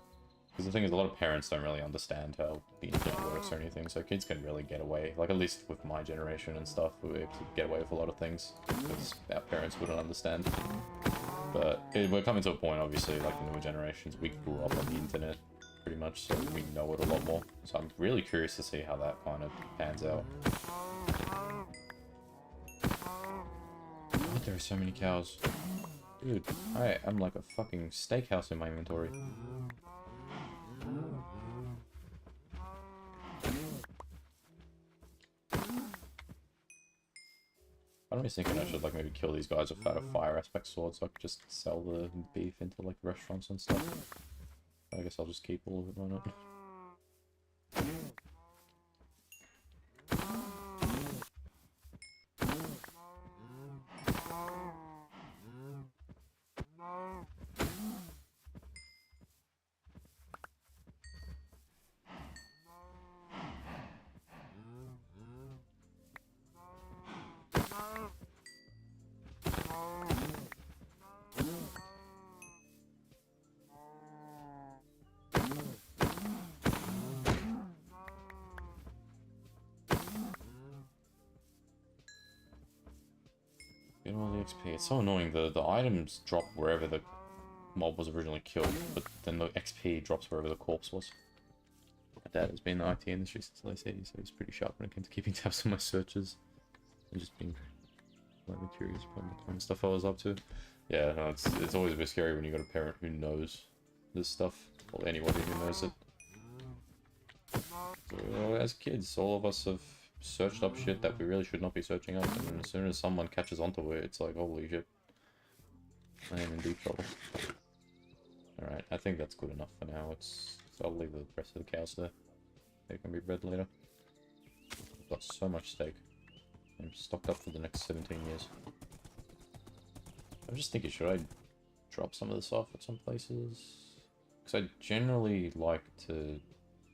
Because the thing is, a lot of parents don't really understand how the internet works or anything, so kids can really get away. Like, at least with my generation and stuff, we were able to get away with a lot of things, because our parents wouldn't understand. But we're coming to a point, obviously, like the newer generations, we grew up on the internet, pretty much, so we know it a lot more. So I'm really curious to see how that kind of pans out. God, there are so many cows. Dude, I'm like a fucking steakhouse in my inventory. I'm just thinking I should like maybe kill these guys without a fire aspect sword so I could just sell the beef into like restaurants and stuff. I guess I'll just keep all of it on it. Get all the XP. It's so annoying. The items drop wherever the mob was originally killed, but then the XP drops wherever the corpse was. My dad has been in the IT industry since the late 80s, so he's pretty sharp when it came to keeping tabs on my searches. And just being slightly curious about the kind of stuff I was up to. Yeah, no, it's always a bit scary when you got a parent who knows this stuff, or anybody who knows it. So, as kids, all of us have searched up shit that we really should not be searching up, and as soon as someone catches onto it, it's like, holy shit, I am in deep trouble. Alright, I think that's good enough for now. So I'll leave the rest of the cows there. They can be bred later. I've got so much steak. I'm stocked up for the next 17 years. I'm just thinking, should I drop some of this off at some places? Because I generally like to,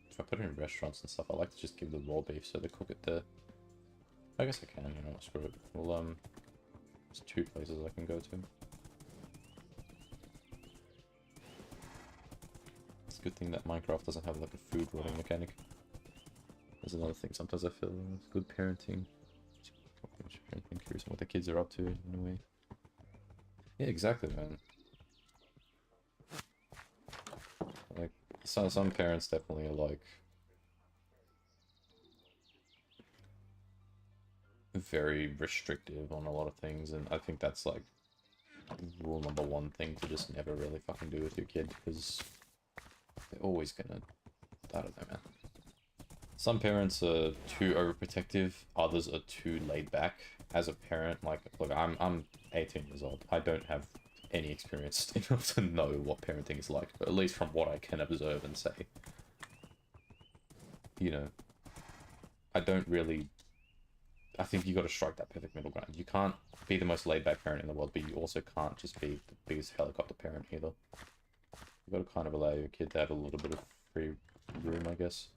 if I put it in restaurants and stuff, I like to just give the raw beef so they cook it there. I guess I can, you know, screw it. Well, there's 2 places I can go to. It's a good thing that Minecraft doesn't have like a food rotting mechanic. There's another thing, sometimes I feel it's good parenting. Curious on what the kids are up to in a way. Yeah, exactly, man. Like, some parents definitely are like very restrictive on a lot of things, and I think that's like rule number 1 thing to just never really fucking do with your kid, because they're always gonna, I don't know, man. Some parents are too overprotective, others are too laid back. As a parent, like, look, I'm 18 years old. I don't have any experience enough to know what parenting is like, but at least from what I can observe and say. You know, I think you got to strike that perfect middle ground. You can't be the most laid back parent in the world, but you also can't just be the biggest helicopter parent either. You got to kind of allow your kid to have a little bit of free room, I guess.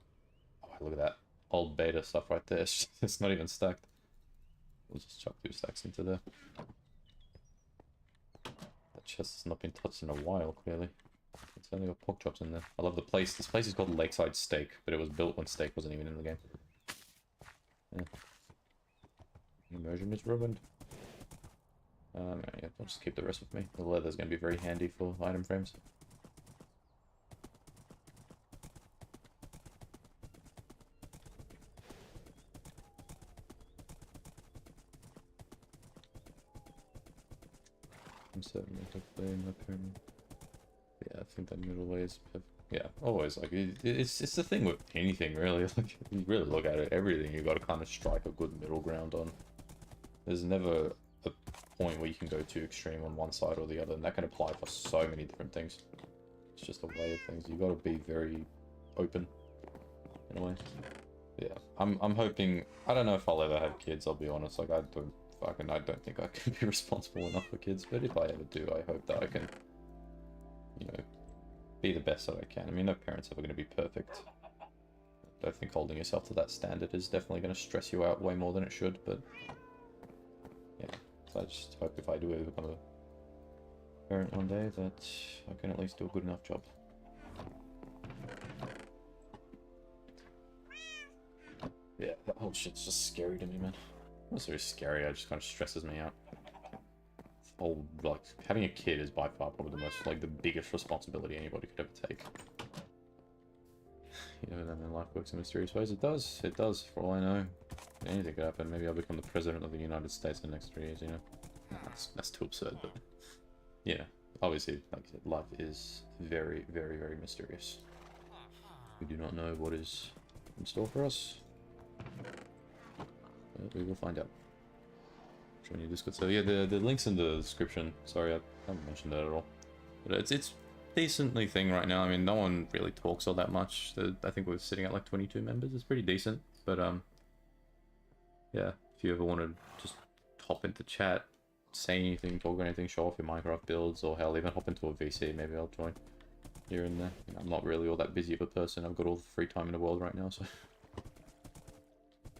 Look at that old beta stuff right there. It's not even stacked. We'll just chuck 2 stacks into there. That chest has not been touched in a while, clearly. It's only got pork chops in there. I love the place. This place is called Lakeside Steak, but it was built when steak wasn't even in the game. Yeah. Immersion is ruined. Yeah, I'll just keep the rest with me. The leather's going to be very handy for item frames. I'm certainly playing my parent. Yeah, I think that middle way is perfect. Yeah, always, like, it's the thing with anything, really. Like, you really look at it, everything you got to kind of strike a good middle ground on. There's never a point where you can go too extreme on one side or the other, and that can apply for so many different things. It's just a way of things. You got to be very open, in a way. Yeah, I'm hoping, I don't know if I'll ever have kids, I'll be honest. Like, I don't think I can be responsible enough for kids, but if I ever do, I hope that I can, you know, be the best that I can. I mean, no parent's ever going to be perfect. I think holding yourself to that standard is definitely going to stress you out way more than it should, but yeah, so I just hope if I do ever become a parent one day that I can at least do a good enough job. Yeah, that whole shit's just scary to me, man. It's very scary, it just kind of stresses me out. Whole, like, having a kid is by far probably the most, like, the biggest responsibility anybody could ever take. You know, then life works in mysterious ways. It does. It does. For all I know, anything could happen. Maybe I'll become the president of the United States in the next 3 years. You know, that's too absurd. But yeah, obviously, like I said, life is very, very, very mysterious. We do not know what is in store for us. But we will find out. Join your Discord. So yeah, the link's in the description. Sorry, I haven't mentioned that at all. But it's decently thing right now. I mean, no one really talks all that much. I think we're sitting at like 22 members. It's pretty decent. But yeah, if you ever want to just hop into chat, say anything, talk about anything, show off your Minecraft builds, or hell, even hop into a VC, maybe I'll join here and there. You know, I'm not really all that busy of a person. I've got all the free time in the world right now, so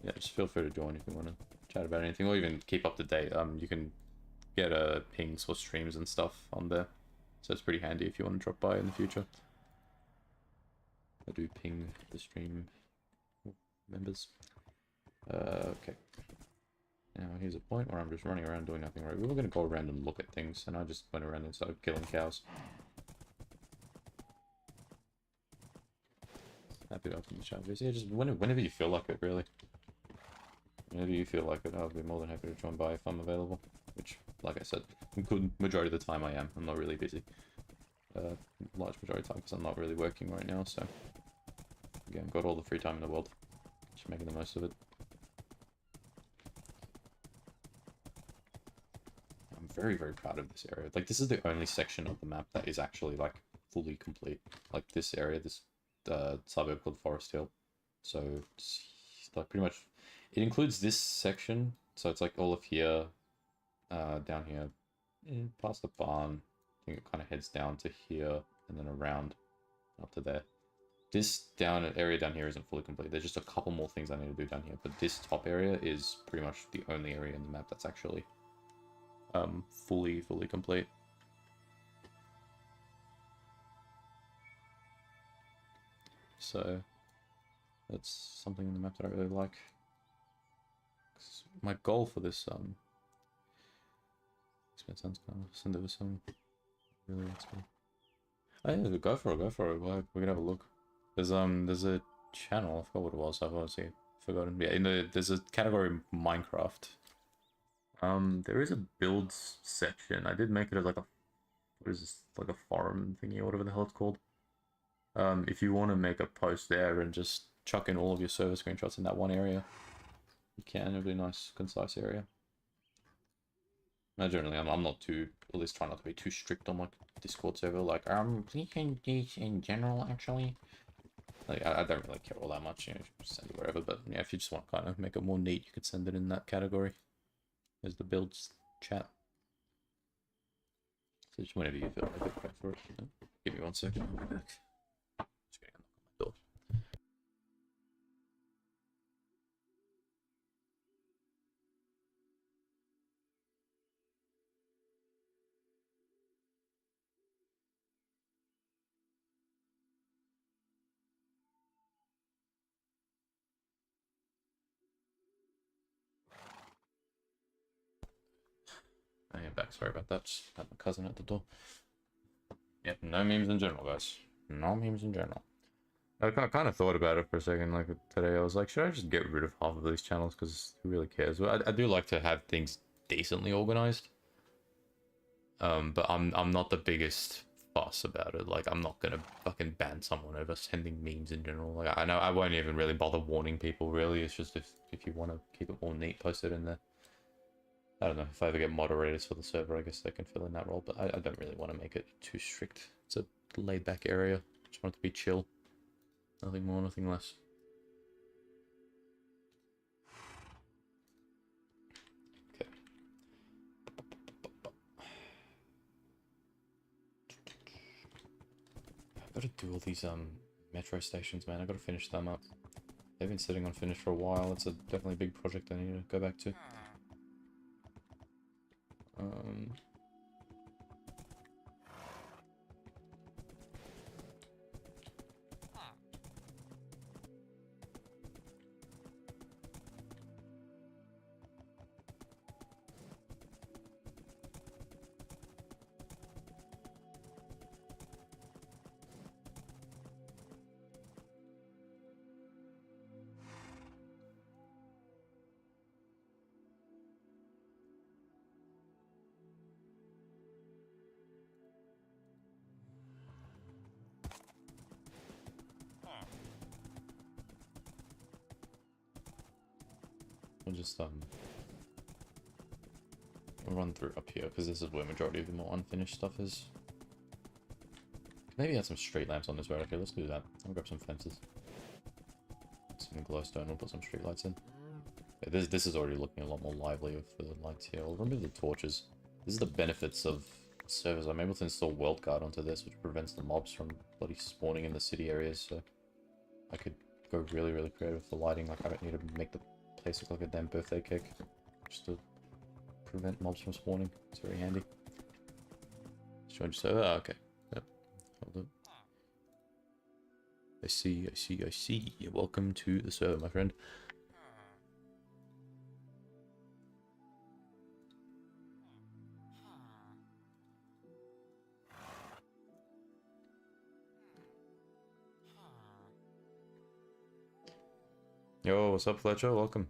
yeah, just feel free to join if you want to chat about anything, or even keep up to date. You can get pings for streams and stuff on there, so it's pretty handy if you want to drop by in the future. I do ping the stream members. Okay. Now here's a point where I'm just running around doing nothing right. We were going to go around and look at things, and I just went around and started killing cows. Happy to open the chat. Yeah, just whenever you feel like it, really. Whenever you feel like it, I'll be more than happy to join by if I'm available. Which, like I said, good majority of the time I am. I'm not really busy. Large majority of the time because I'm not really working right now, so... Again, got all the free time in the world. Just making the most of it. I'm very, very proud of this area. Like, this is the only section of the map that is actually, like, fully complete. Like, this area, this suburb called Forest Hill. So, it's, like, pretty much... It includes this section, so it's, like, all of here, down here, past the barn. I think it kind of heads down to here, and then around up to there. This area down here isn't fully complete. There's just a couple more things I need to do down here, but this top area is pretty much the only area in the map that's actually fully complete. So that's something in the map that I really like. My goal for this sounds kind of send over some really wants me. Oh yeah, go for it. We're gonna have a look. There's a channel, I forgot what it was, I've honestly forgotten. Yeah, there's a category Minecraft. There is a builds section. I did make it as like a, what is this, like a forum thingy or whatever the hell it's called. If you want to make a post there and just chuck in all of your server screenshots in that one area, you can. It'll be a nice, concise area. No, generally, I'm not too, at least try not to be too strict on my Discord server. Like, please change this in general, actually. Like, I don't really care all that much, you know, just send it wherever, but yeah, if you just want to kind of make it more neat, you could send it in that category. There's the builds chat. So just whenever you feel like it, go for it. You know? Give me 1 second, I'll be back. Just getting a knock on my door. I am back, sorry about that. Just had my cousin at the door. Yep, no memes in general, guys. No memes in general. I kind of thought about it for a second, like today. I was like, should I just get rid of half of these channels? Because who really cares? Well, I do like to have things decently organized. But I'm not the biggest fuss about it. Like, I'm not gonna fucking ban someone over sending memes in general. Like, I know I won't even really bother warning people. Really, it's just if you want to keep it more neat, post it in there. I don't know, if I ever get moderators for the server, I guess they can fill in that role, but I don't really want to make it too strict. It's a laid-back area. Just want it to be chill. Nothing more, nothing less. Okay. I've got to do all these metro stations, man. I've got to finish them up. They've been sitting unfinished for a while. It's definitely a big project I need to go back to. we'll just we'll run through up here because this is where majority of the more unfinished stuff is. Maybe add some street lamps on this road. Okay, let's do that. I'll grab some fences, some glowstone. We'll put some street lights in. Yeah, this is already looking a lot more lively with the lights here. I'll remove the torches. This is the benefits of servers. I'm able to install World Guard onto this, which prevents the mobs from bloody spawning in the city areas. So I could go really, really creative with the lighting. Like, I don't need to make the place look like a damn birthday cake just to prevent mobs from spawning. It's very handy. Join server. Oh, okay. Yep. Hold up. I see. Welcome to the server, my friend. Yo, what's up, Fletcher? Welcome.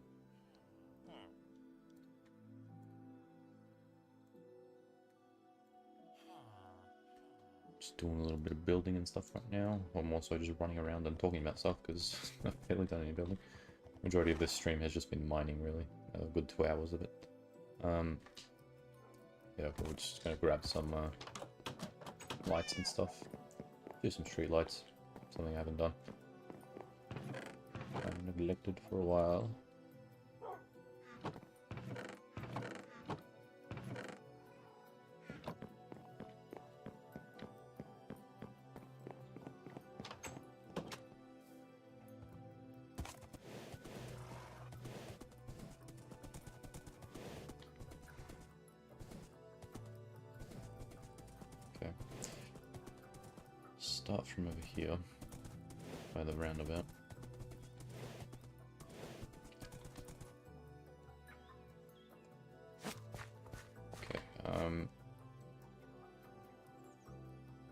Just doing a little bit of building and stuff right now. I'm also just running around and talking about stuff because I've barely done any building. Majority of this stream has just been mining, really. A good 2 hours of it. Yeah, but we're just gonna grab some lights and stuff. Do some street lights. Something I haven't done. I'm neglected for a while. Okay. Start from over here by the roundabout.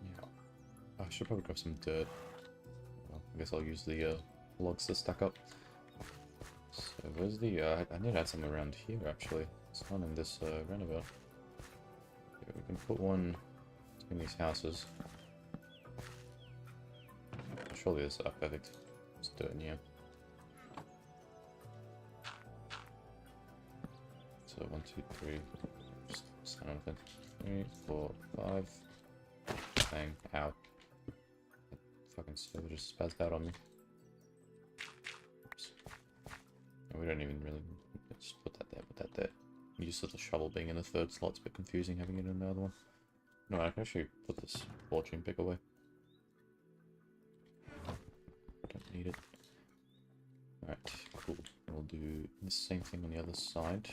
Yeah, I should probably grab some dirt. Well, I guess I'll use the logs to stack up. So where's the? I need to add something around here actually. It's not in this roundabout. Okay, we can put one in these houses. Surely this is perfect. It's dirt in here. So 1, 2, 3. Just stand on it. 3, 4, 5. Bang. Ow. That fucking server just spazzed out on me. Oops. And we don't even really... Just put that there. Use of the shovel being in the third slot's a bit confusing, having it in another one. No, I can actually put this fortune pick away. Don't need it. Alright, cool. We'll do the same thing on the other side.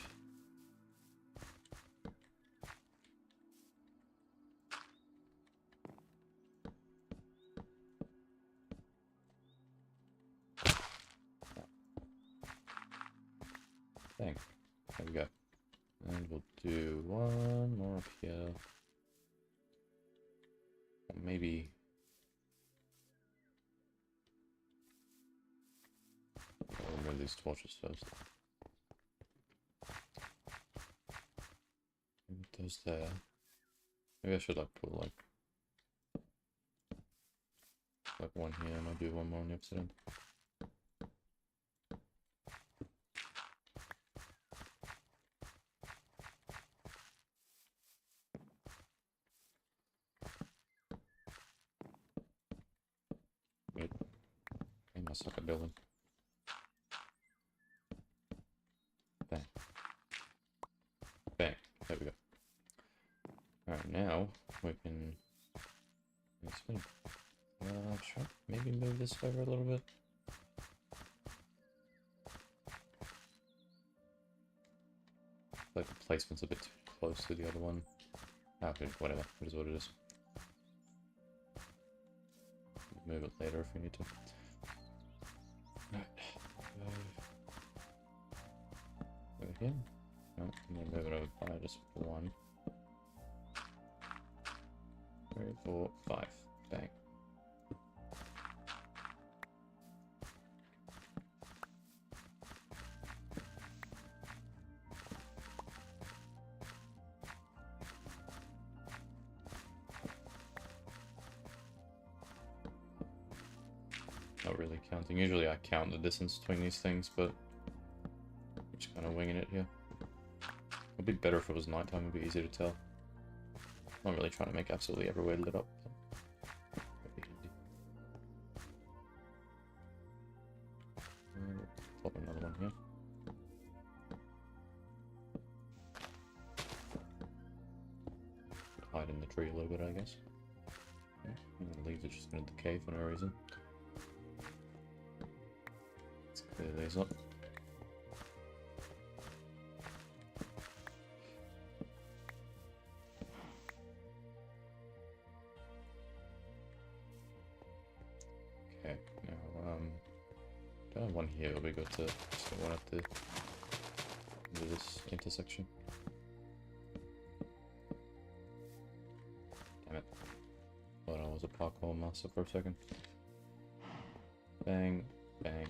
Dang. There we go. And we'll do one more up here. Or maybe... I'll remove these torches first. Maybe those there. Maybe I should like put like one here and I'll do one more on the opposite end. Wait. I must suck at building. Bang. Bang. There we go. Alright, now we can... Try maybe move this over a little bit. Like the placement's a bit too close to the other one. Okay, whatever. It is what it is. Move it later if we need to. Right. Over here. No, and then move it over by just 1. 3, 4, 5. Bang. Not really counting. Usually I count the distance between these things, but I'm just kind of winging it here. It'd be better if it was nighttime, it'd be easier to tell. Not really trying to make absolutely everywhere lit up. That'd be handy. Pop another one here. Hide in the tree a little bit, I guess. The leaves are just going to decay for no reason. Let's clear these up. Okay, now, don't have one here, we got to just get one at the end of this intersection. Damn it. Thought I was a parkour master for a second. Bang, bang.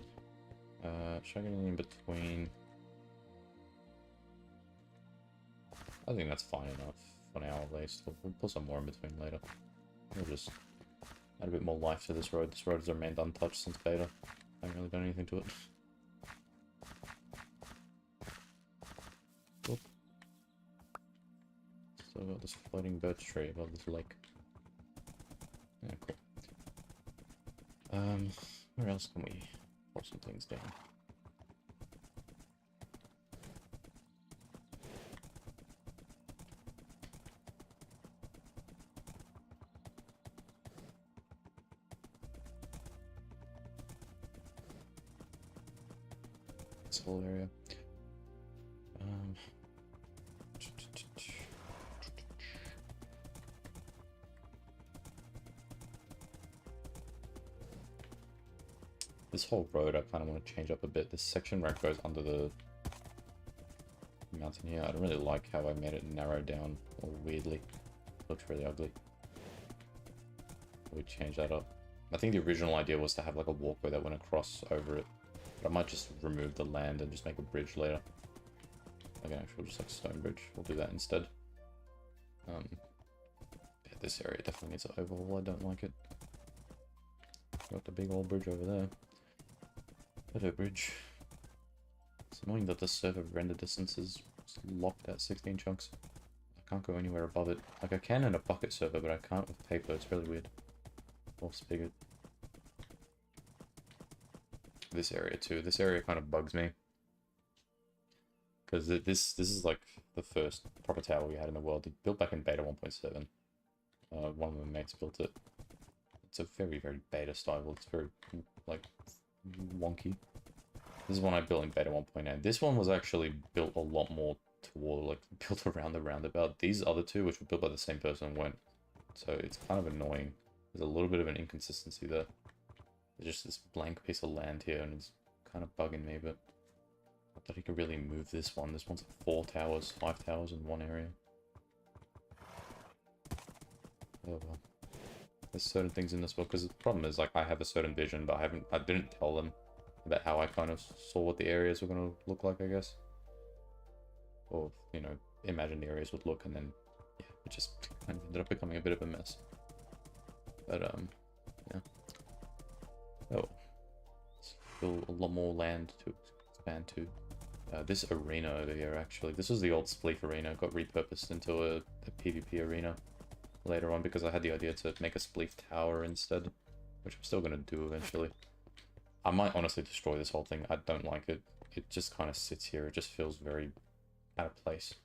Should I get anything in between? I think that's fine enough for now at least. We'll put some more in between later. We'll just add a bit more life to this road. This road has remained untouched since beta. I haven't really done anything to it. Oop. Still got this floating birch tree above this lake. Yeah, cool. Where else can we pop some things down? This whole area. This whole road I kind of want to change up a bit. This section where it goes under the mountain here, I don't really like how I made it narrow down all weirdly. It looks really ugly. We change that up. I think the original idea was to have like a walkway that went across over it. But I might just remove the land and just make a bridge later. Like an actual just like stone bridge. We'll do that instead. Yeah, this area definitely needs an overhaul. I don't like it. Got the big old bridge over there. Better bridge. It's annoying that the server render distance is locked at 16 chunks. I can't go anywhere above it. Like I can in a bucket server, but I can't with paper. It's really weird. Or spigot. This area too. This area kind of bugs me. Because this is like the first proper tower we had in the world. It built back in beta 1.7. One of my mates built it. It's a very, very beta style. It's very, like, wonky. This is one I built in beta 1.9. This one was actually built a lot more toward, like, built around the roundabout. These other two, which were built by the same person, weren't. So it's kind of annoying. There's a little bit of an inconsistency there. There's just this blank piece of land here, and it's kind of bugging me, but I thought he could really move this one. This one's 4 towers, 5 towers in one area. Oh well. There's certain things in this book, because the problem is, like, I have a certain vision, but I didn't tell them about how I kind of saw what the areas were going to look like, I guess. Or, you know, imagine the areas would look, and then, yeah, it just kind of ended up becoming a bit of a mess. But, yeah. Oh. Still a lot more land to expand to. This arena over here, actually. This was the old Spleef arena, got repurposed into a PvP arena later on because I had the idea to make a Spleef tower instead, which I'm still going to do eventually. I might honestly destroy this whole thing. I don't like it. It just kind of sits here. It just feels very out of place.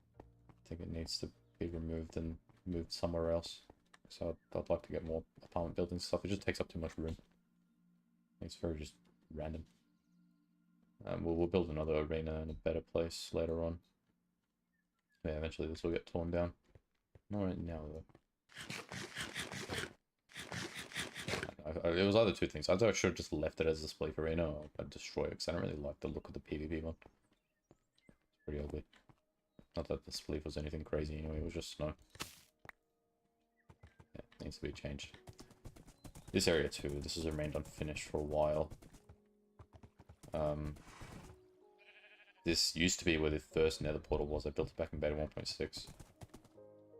I think it needs to be removed and moved somewhere else. So I'd like to get more apartment building stuff. It just takes up too much room. It's very just random. We'll build another arena in a better place later on. Yeah, eventually this will get torn down. Not right now, though. It was either two things. Either I should have just left it as a Spleef arena, or I'd destroy it, because I don't really like the look of the PvP one. It's pretty ugly. Not that the Spleef was anything crazy anyway, it was just snow. Yeah, it needs to be changed. This area too, this has remained unfinished for a while. This used to be where the first nether portal was. I built it back in beta 1.6.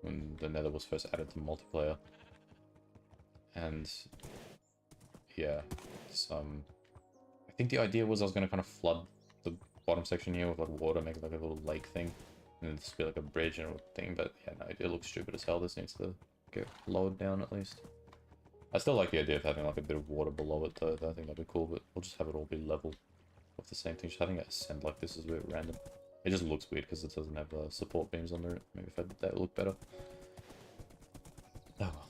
When the nether was first added to multiplayer. And yeah, it's, I think the idea was I was going to kind of flood the bottom section here with like water, make it like a little lake thing, and then just be like a bridge and a thing. But yeah, no, it looks stupid as hell. This needs to get lowered down at least. I still like the idea of having like a bit of water below it though. I think that'd be cool, but we'll just have it all be level with the same thing. Just having it ascend like this is a bit random. It just looks weird because it doesn't have support beams under it. Maybe if I did that, it would look better. Oh well.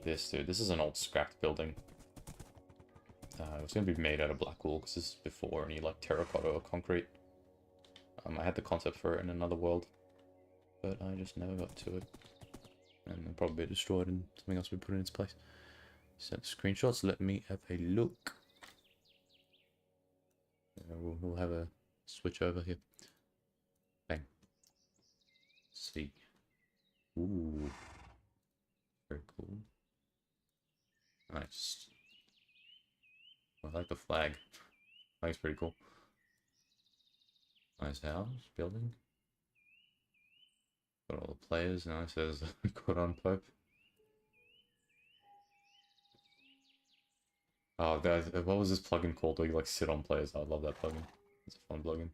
This, dude, this is an old scrapped building. It was going to be made out of black wool because this is before any like terracotta or concrete. I had the concept for it in another world, but I just never got to it. And it'll probably be destroyed and something else will be put in its place. Sent screenshots, let me have a look. We'll have a switch over here. Bang. See. Ooh. Very cool. Nice. I like the flag. Flag's pretty cool. Nice house, building. Got all the players. Now it says Quran Pope. Oh, what was this plugin called where you like sit on players? I love that plugin. It's a fun plugin.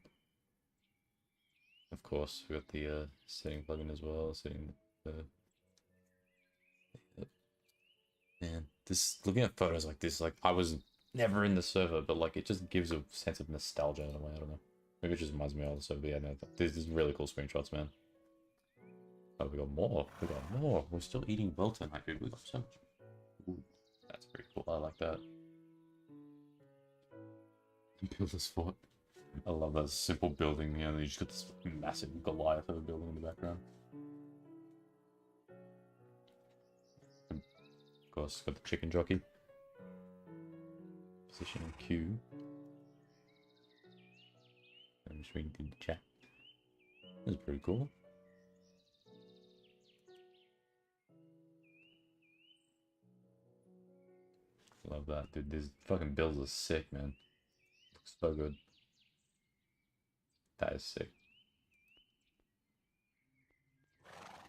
Of course, we got the setting plugin as well. Setting the man, this looking at photos like this, like I was never in the server, but like it just gives a sense of nostalgia in a way. I don't know. Maybe it just reminds me of the server. But yeah, no, this is really cool screenshots, man. Oh, we got more. We got more. We're still eating well tonight, dude. We got so much. Ooh, that's pretty cool. I like that. Builder's fort. I love that simple building. You know, you just got this massive Goliath of a building in the background. Of course, got the chicken jockey. Position in queue. I'm just reading through the chat. This is pretty cool. Love that, dude. These fucking builds are sick, man. Looks so good. That is sick.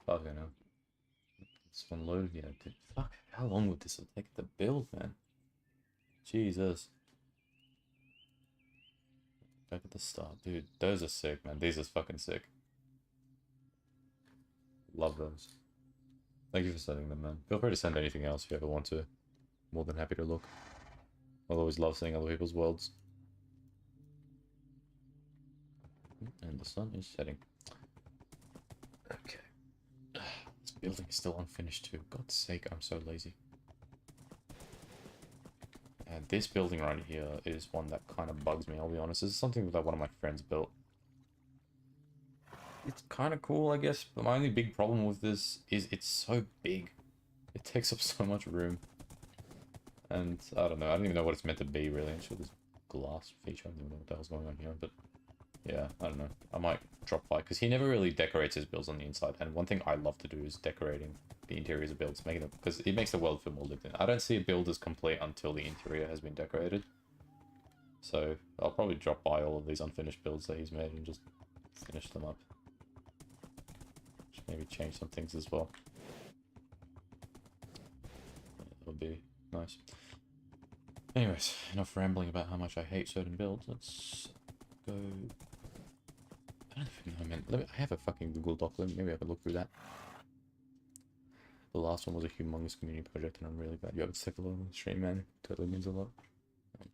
Fuck, I know. This one loaded, yeah, dude. Fuck, how long would this take to build, man? Jesus. Back at the start, dude. Those are sick, man. These are fucking sick. Love those. Thank you for sending them, man. Feel free to send anything else if you ever want to. More than happy to look. I'll always love seeing other people's worlds. And the sun is setting. Okay. This building is still unfinished too. God's sake, I'm so lazy. And this building right here is one that kind of bugs me, I'll be honest. This is something that one of my friends built. It's kind of cool, I guess, but my only big problem with this is it's so big. It takes up so much room. And I don't know, I don't even know what it's meant to be, really. I'm sure there's glass feature, I don't even know what the hell's going on here, but yeah, I don't know. I might drop by, because he never really decorates his builds on the inside, and one thing I love to do is decorating the interiors of builds, making it, because it makes the world feel more lived in. I don't see a build as complete until the interior has been decorated. So I'll probably drop by all of these unfinished builds that he's made and just finish them up. Just maybe change some things as well. That would be nice. Anyways, enough rambling about how much I hate certain builds. Let's go. I don't even know, man. I have a fucking Google Doc. Maybe I could look through that. The last one was a humongous community project, and I'm really glad you have it stuck along the stream, man. Totally means a lot.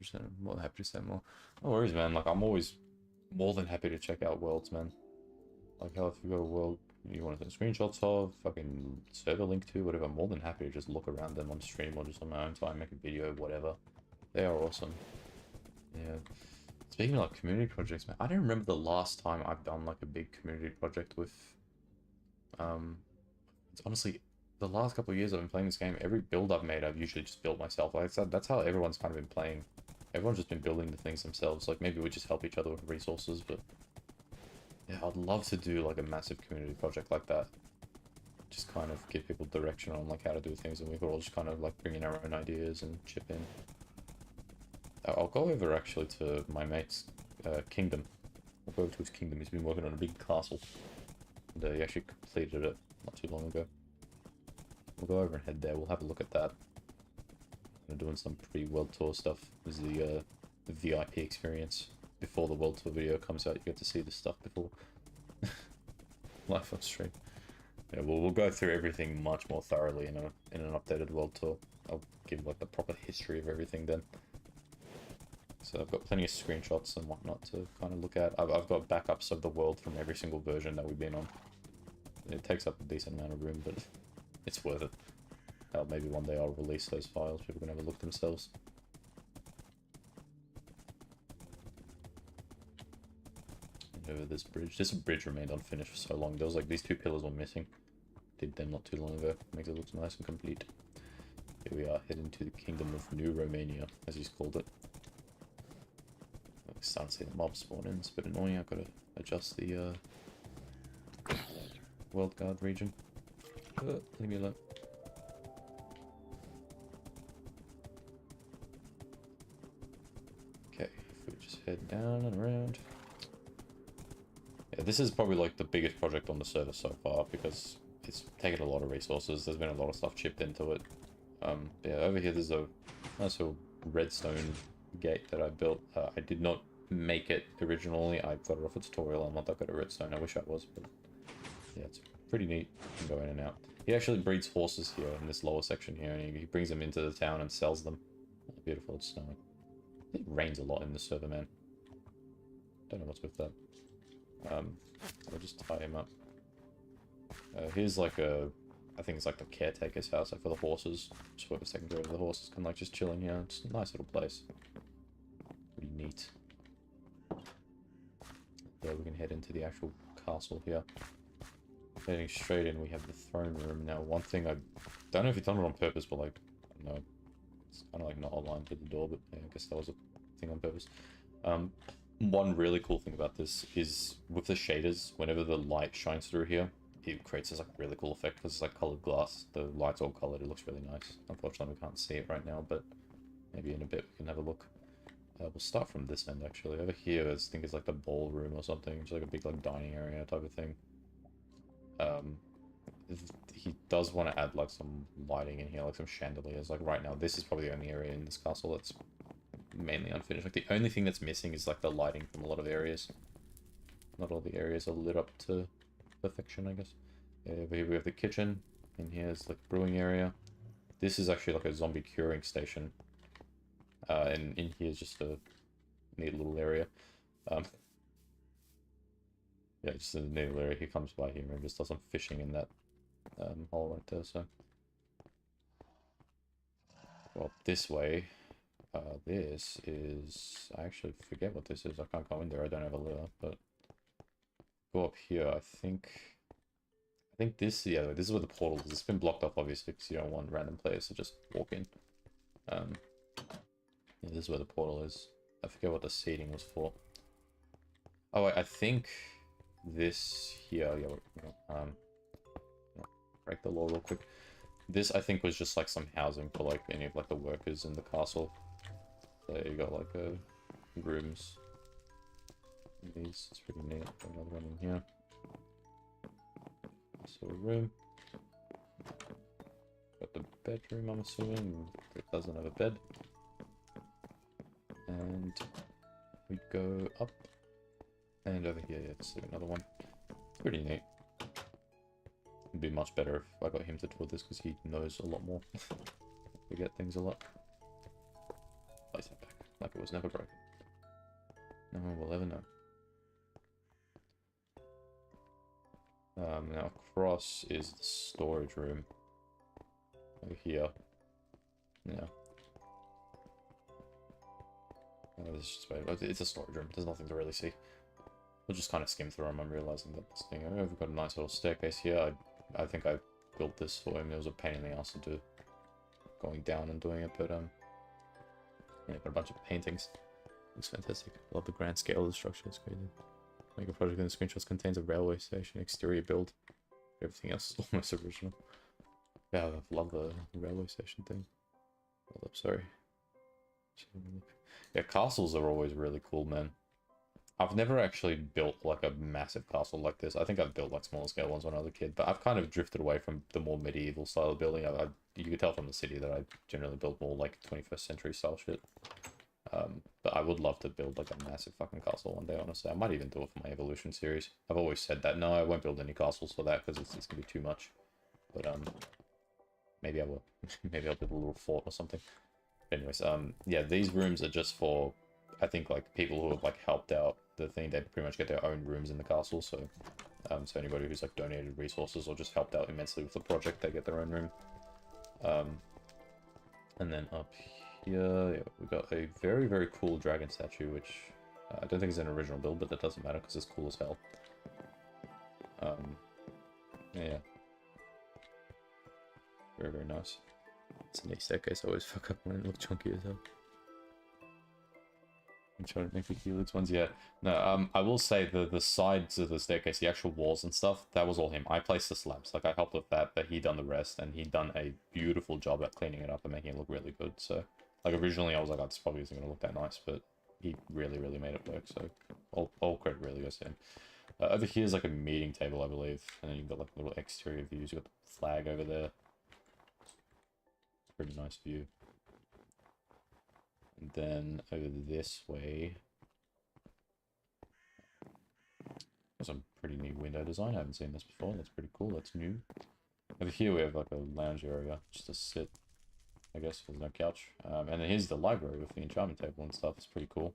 100%. I'm more than happy to say more. No worries, man. Like, I'm always more than happy to check out worlds, man. Like, hell, if you've got a world you want to send screenshots of, fucking server link to, whatever, I'm more than happy to just look around them on stream or just on my own time, make a video, whatever. They are awesome. Yeah. Speaking of like community projects, man, I don't remember the last time I've done like a big community project with. It's honestly the last couple of years I've been playing this game. Every build I've made, I've usually just built myself. Like I said, that's how everyone's kind of been playing. Everyone's just been building the things themselves. Like maybe we just help each other with resources, but yeah, I'd love to do like a massive community project like that. Just kind of give people direction on like how to do things, and we could all just kind of like bring in our own ideas and chip in. I'll go over actually to my mate's kingdom. I'll go over to his kingdom. He's been working on a big castle. And he actually completed it not too long ago. We'll go over and head there. We'll have a look at that. We're doing some pretty world tour stuff. This is the VIP experience. before the World Tour video comes out, you get to see this stuff before. Live on stream. Yeah, we'll go through everything much more thoroughly in an updated World Tour. I'll give like the proper history of everything then. So I've got plenty of screenshots and whatnot to kind of look at. I've got backups of the world from every single version that we've been on. It takes up a decent amount of room, but it's worth it. Maybe one day I'll release those files. People can have a look themselves. And over this bridge. This bridge remained unfinished for so long. There was like these two pillars were missing. Did them not too long ago. Makes it look nice and complete. Here we are, heading to the Kingdom of New Romania, as he's called it. I'm starting to see the mob spawn in. It's a bit annoying. I've got to adjust the World Guard region. Leave me alone. Okay, if we just head down and around. Yeah, this is probably like the biggest project on the server so far because it's taken a lot of resources. There's been a lot of stuff chipped into it. Yeah, over here there's a nice little redstone gate that I built. I did not make it originally. I got it off a tutorial. I'm not that good at redstone. I wish I was, but yeah, it's pretty neat. You can go in and out. He actually breeds horses here in this lower section here, and he brings them into the town and sells them. Oh, beautiful, it's snowing. It rains a lot in the server, man. Don't know what's with that. I'll just tie him up. Here's like a... I think it's like the caretaker's house, like for the horses. Just whoever's taking care of the horses can like just chilling here. It's a nice little place. Pretty neat. Yeah, we can head into the actual castle here. Heading straight in, we have the throne room. Now, one thing I don't know if you've done it on purpose, but like, no, it's kind of like not aligned with the door, but yeah, I guess that was a thing on purpose. One really cool thing about this is with the shaders, whenever the light shines through here, it creates this like really cool effect because it's like colored glass. The light's all colored. It looks really nice. Unfortunately, we can't see it right now, but maybe in a bit we can have a look. We'll start from this end actually. Over here, I think it's like the ballroom or something. It's like a big like dining area type of thing. He does want to add like some lighting in here, like some chandeliers. Like right now, this is probably the only area in this castle that's mainly unfinished. Like the only thing that's missing is like the lighting from a lot of areas. Not all the areas are lit up to perfection, I guess. Yeah, over here we have the kitchen. In here's like brewing area. This is actually like a zombie curing station. And in here's just a neat little area. Yeah, just a neat little area. He comes by here and just does some fishing in that hole right there. So, well, this way. This is... I actually forget what this is. I can't go in there. I don't have a lure, but go up here. I think this, yeah, this is where the portal is. It's been blocked off, obviously, because you don't want random players to just walk in. Yeah, this is where the portal is. I forget what the seating was for. Oh, wait, I think this here, yeah, break the law real quick. This, I think, was just like some housing for like any of like the workers in the castle. So you got like rooms. These, it's pretty neat. Another one in here. So a room. Got the bedroom, I'm assuming. It doesn't have a bed. And we go up. And over here, yeah, it's another one. Pretty neat. It'd be much better if I got him to do this because he knows a lot more. Forget things a lot. Place it back, like it was never broken. No one will ever know. Now across is the storage room. Over here. Yeah. It's a storage room. There's nothing to really see. We'll just kind of skim through them. I'm realizing that this thing. Oh, we've got a nice little staircase here. I think I built this for him. It was a pain in the ass to do, going down and doing it, but yeah, got a bunch of paintings. Looks fantastic. Love the grand scale of the structure. It's crazy. Mega project in the screenshots contains a railway station exterior build. Everything else is almost original. Yeah, I love the railway station thing. Hold up, sorry. Yeah, castles are always really cool, man. I've never actually built like a massive castle like this. I think I've built like smaller scale ones when I was a kid, but I've kind of drifted away from the more medieval style of building. You could tell from the city that I generally built more like 21st century style shit. But I would love to build like a massive fucking castle one day, honestly. I might even do it for my evolution series. I've always said that. No, I won't build any castles for that because it's gonna be too much. But maybe I will. Maybe I'll build a little fort or something. Anyways, yeah, these rooms are just for, I think, like people who have like helped out the thing. They pretty much get their own rooms in the castle. So, so anybody who's like donated resources or just helped out immensely with the project, they get their own room. And then up here, yeah, we got a very, very cool dragon statue, which I don't think is an original build, but that doesn't matter because it's cool as hell. Yeah. Very, very nice. It's a neat staircase. I always fuck up when it looks chunky as hell. I'm trying to make the helix ones. Yeah. No, I will say the sides of the staircase, the actual walls and stuff, that was all him. I placed the slabs. Like, I helped with that, but he done the rest, and he done a beautiful job at cleaning it up and making it look really good. So, like, originally I was like, oh, this probably isn't going to look that nice, but he really, really made it work. So, all credit really goes to him. Over here is like a meeting table, I believe. And then you've got like little exterior views. You've got the flag over there. Pretty nice view. And then over this way, there's some pretty neat window design. I haven't seen this before. That's pretty cool. That's new. Over here we have like a lounge area just to sit, I guess. There's no couch. And then here's the library with the enchantment table and stuff. It's pretty cool.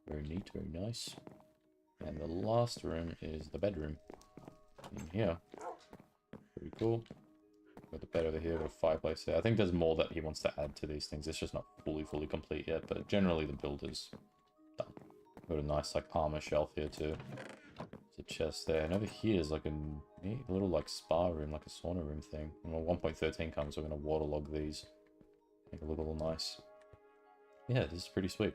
Very neat, very nice. And the last room is the bedroom. In here. Pretty cool. Got the bed over here, got a fireplace there. I think there's more that he wants to add to these things. It's just not fully complete yet, but generally the build is done. Got a nice like armor shelf here too. There's a chest there, and over here is like a neat little like spa room, like a sauna room thing. And when 1.13 comes, we're gonna waterlog these, make it look all nice. Yeah, this is pretty sweet.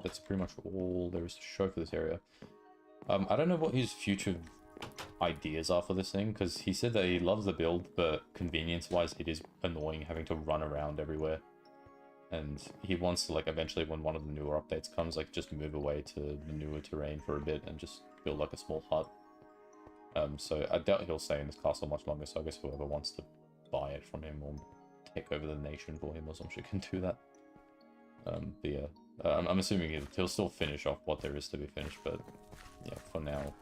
That's pretty much all there is to show for this area. I don't know what his future ideas are for this thing, because he said that he loves the build, but convenience-wise, it is annoying having to run around everywhere. And he wants to, like, eventually, when one of the newer updates comes, like, just move away to the newer terrain for a bit and just build, like, a small hut. So I doubt he'll stay in this castle much longer, so I guess whoever wants to buy it from him or take over the nation for him or some shit can do that. But yeah, I'm assuming he'll still finish off what there is to be finished, but yeah, for now,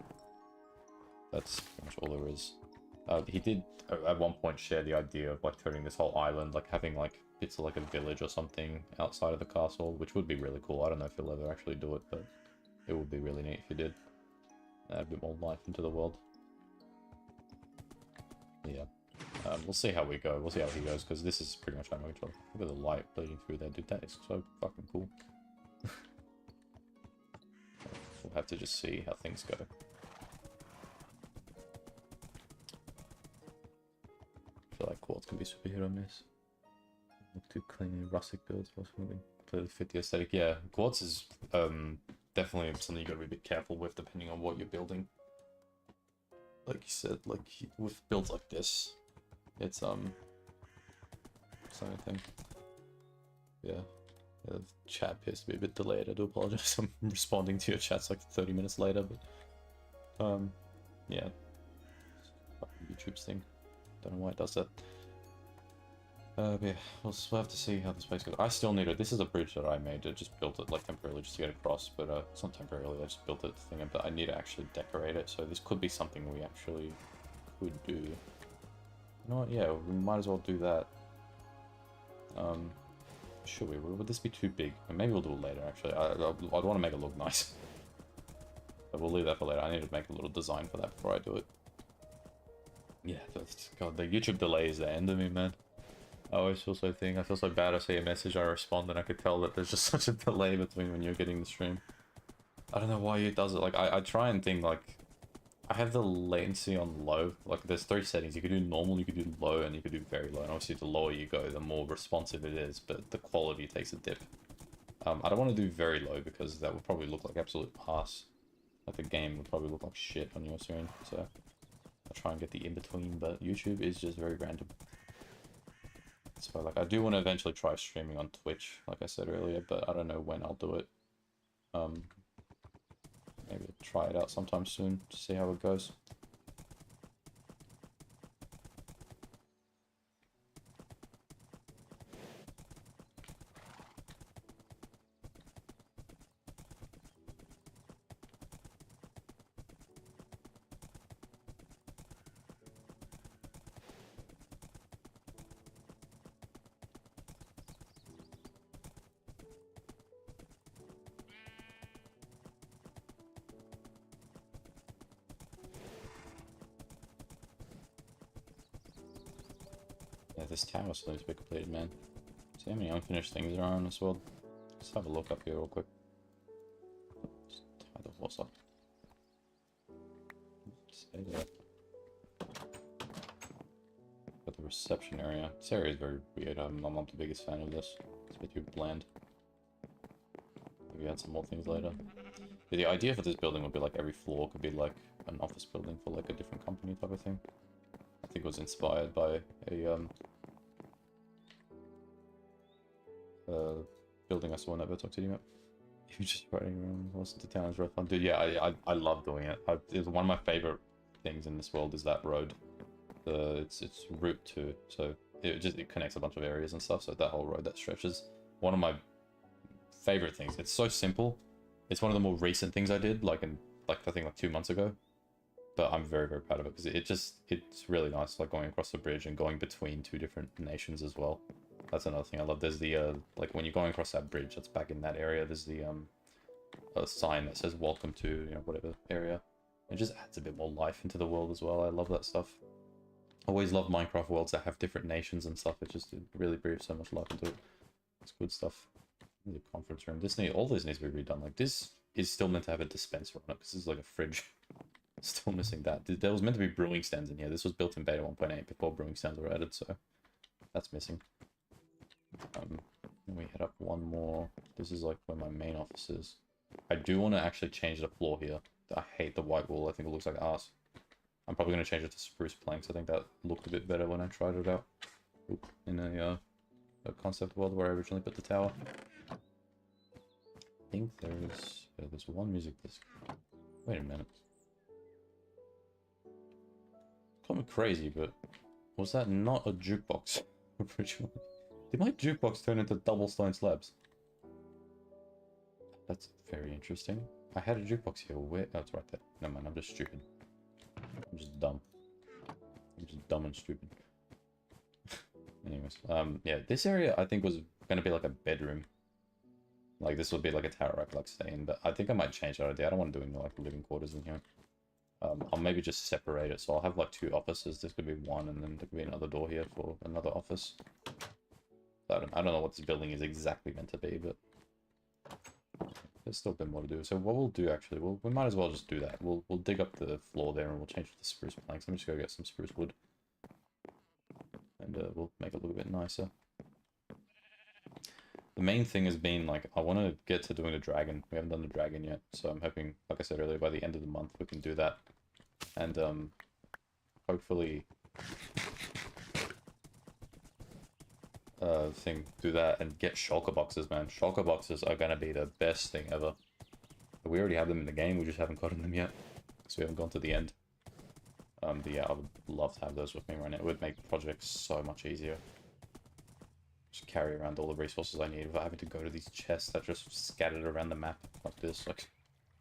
that's pretty much all there is. He did at one point share the idea of like turning this whole island, like having like bits of like a village or something outside of the castle, which would be really cool. I don't know if he'll ever actually do it, but it would be really neat if he did. Add a bit more life into the world. Yeah. We'll see how we go. We'll see how he goes, because this is pretty much how I'm going to look at the light bleeding through there. Dude, that is so fucking cool. We'll have to just see how things go. I feel like quartz can be super hit or miss. Look too clean, rustic builds or something. Clearly fit the aesthetic. Yeah, quartz is definitely something you got to be a bit careful with depending on what you're building. Like you said, like with builds like this, it's same thing. Yeah. The chat appears to be a bit delayed. I do apologize. I'm responding to your chats like 30 minutes later, but yeah. YouTube's thing. Don't know why it does that. But yeah, we'll have to see how this place goes. I still need it. This is a bridge that I made. I just built it like temporarily just to get across, but it's not temporarily. I just built it thing, but I need to actually decorate it. So this could be something we actually could do. You know what? Yeah, we might as well do that. Should we? Would this be too big? Maybe we'll do it later. Actually, I'd want to make it look nice, but we'll leave that for later. I need to make a little design for that before I do it. Yeah, God, the YouTube delay is the end of me, man. I always feel so I feel so bad. I see a message, I respond, and I could tell that there's just such a delay between when you're getting the stream. I don't know why it does it. Like, I try and think, like, I have the latency on low. Like, there's 3 settings. You could do normal, you could do low, and you could do very low. And obviously, the lower you go, the more responsive it is, but the quality takes a dip. I don't want to do very low, because that would probably look like absolute ass. Like, the game would probably look like shit on your screen, so I'll try and get the in-between, but YouTube is just very random. So, like, I do want to eventually try streaming on Twitch, like I said earlier, but I don't know when I'll do it. Maybe I'll try it out sometime soon to see how it goes. Yeah, this tower still needs to be completed, man. See how many unfinished things there are in this world? Let's have a look up here real quick. Just tie the horse up. Stay there. Got the reception area. This area is very weird. I'm not the biggest fan of this. It's a bit too bland. Maybe add some more things later. But the idea for this building would be like every floor could be like an office building for like a different company type of thing. I think it was inspired by a building I saw in that Vertex City map. You're just riding around Boston to town is really fun. Dude, yeah, I love doing it. It's one of my favorite things in this world is that road. It's Route 2, so it connects a bunch of areas and stuff, so that whole road that stretches. One of my favorite things. It's so simple. It's one of the more recent things I did, I think like 2 months ago. But I'm very, very proud of it because it's really nice, like going across the bridge and going between two different nations as well. That's another thing I love. There's the like when you're going across that bridge that's back in that area, there's the a sign that says welcome to, you know, whatever area. It just adds a bit more life into the world as well. I love that stuff. Always love Minecraft worlds that have different nations and stuff. It really breathes so much life into it. It's good stuff. The conference room. All this needs to be redone. Like this is still meant to have a dispenser on it because this is like a fridge. Still missing that. There was meant to be brewing stands in here. This was built in beta 1.8 before brewing stands were added, so that's missing. Then we head up one more. This is like where my main office is. I do want to actually change the floor here. I hate the white wall. I think it looks like ass. I'm probably going to change it to spruce planks. I think that looked a bit better when I tried it out in a concept world where I originally put the tower. I think there's one music disc. Wait a minute. Call me crazy, but was that not a jukebox originally? Did my jukebox turn into double stone slabs? That's very interesting. I had a jukebox here. Where? Oh, it's right there. Never mind, I'm just stupid. I'm just dumb. I'm just dumb and stupid. Anyways, yeah, this area I think was gonna be like a bedroom. Like this would be like a tower I could like stay in, but I think I might change that idea. I don't want to do any like living quarters in here. I'll maybe just separate it. So I'll have like 2 offices. This could be one, and then there could be another door here for another office. I don't know what this building is exactly meant to be, but there's still a bit more to do. So what we'll do actually, we might as well just do that. We'll dig up the floor there and we'll change it to spruce planks. Let me just go get some spruce wood, and we'll make it look a bit nicer. The main thing has been, like, I want to get to doing the dragon. We haven't done the dragon yet, so I'm hoping, like I said earlier, by the end of the month we can do that. And, hopefully, do that and get shulker boxes, man. Shulker boxes are going to be the best thing ever. We already have them in the game, we just haven't gotten them yet, so we haven't gone to the end. But yeah, I would love to have those with me right now. It would make projects so much easier. Just carry around all the resources I need without having to go to these chests that are just scattered around the map like this. Like,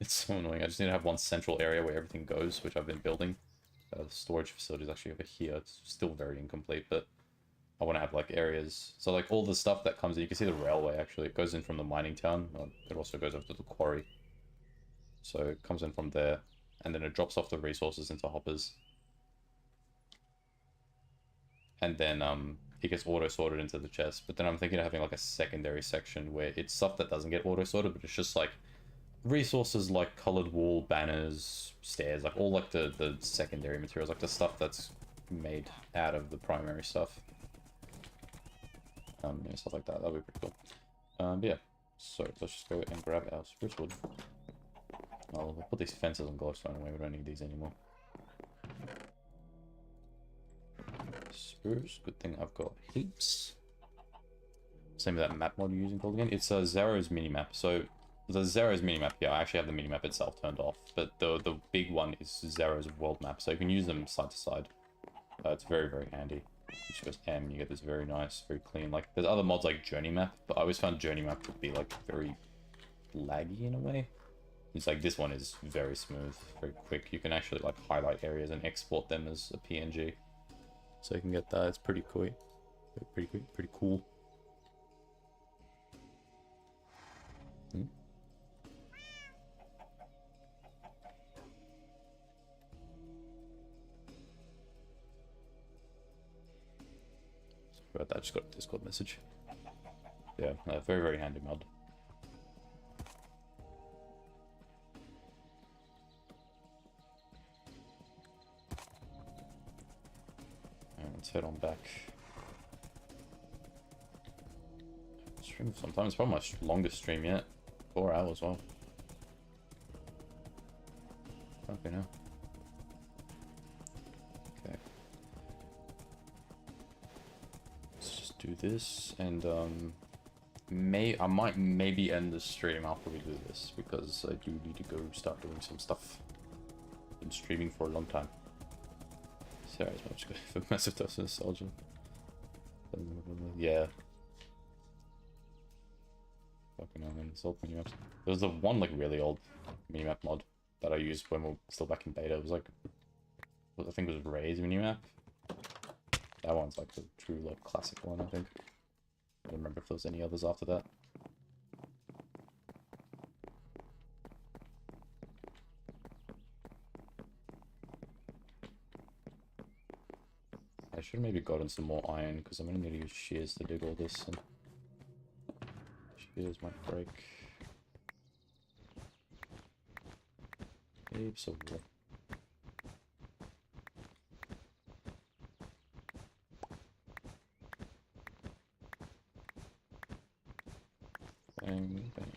it's so annoying. I just need to have one central area where everything goes, which I've been building. The storage facility is actually over here. It's still very incomplete, but I want to have like areas. So like all the stuff that comes in, you can see the railway actually. It goes in from the mining town. It also goes over to the quarry. So it comes in from there, and then it drops off the resources into hoppers. And then it gets auto-sorted into the chest. But then I'm thinking of having like a secondary section where it's stuff that doesn't get auto-sorted, but it's just like resources like colored wool, banners, stairs, like all like the secondary materials, like the stuff that's made out of the primary stuff. Yeah, stuff like that. That'll be pretty cool. Yeah. So let's just go and grab our spruce wood. I'll put these fences on glowstone away. We don't need these anymore. Spruce. Good thing I've got heaps. Same with that map mod you're using called again. It's Zero's minimap. So the Zero's minimap, yeah, I actually have the minimap itself turned off, but the big one is Zero's world map, so you can use them side to side. It's very, very handy. You just press M, you get this very nice, very clean. Like, there's other mods like Journey Map, but I always found Journey Map to be like very laggy in a way. It's like this one is very smooth, very quick. You can actually like highlight areas and export them as a PNG. So you can get that. It's pretty cool. Pretty cool. But I just got a Discord message. Yeah, very, very handy mod. And let's head on back. Stream sometimes, probably my longest stream yet. 4 hours, wow. Okay, now. Okay. Let's just do this, and I might maybe end the stream after we do this, because I do need to go start doing some stuff. Been streaming for a long time. Sorry, as much for massive dose of nostalgia. Yeah. Fucking hell, man, this old minimaps. There was the one like really old minimap mod that I used when we were still back in beta. It was like, I think it was Ray's minimap. That one's like the true like classic one, I think. I don't remember if there was any others after that. I should have maybe gotten some more iron because I'm gonna need to use shears to dig all this. And shears might break. Heaps of wood. Bang, bang.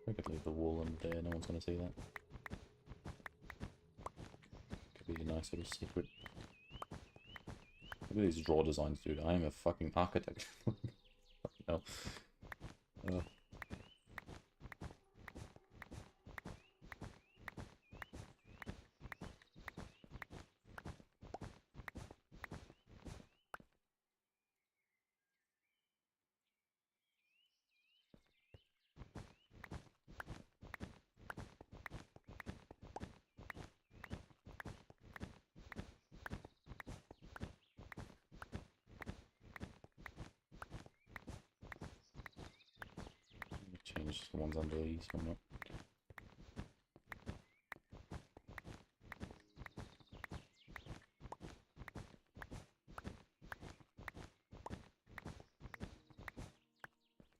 We could leave the wool in there, no one's gonna see that. Could be a nice little secret. Look at these draw designs, dude. I am a fucking architect. Fucking hell. Change the ones under these or not.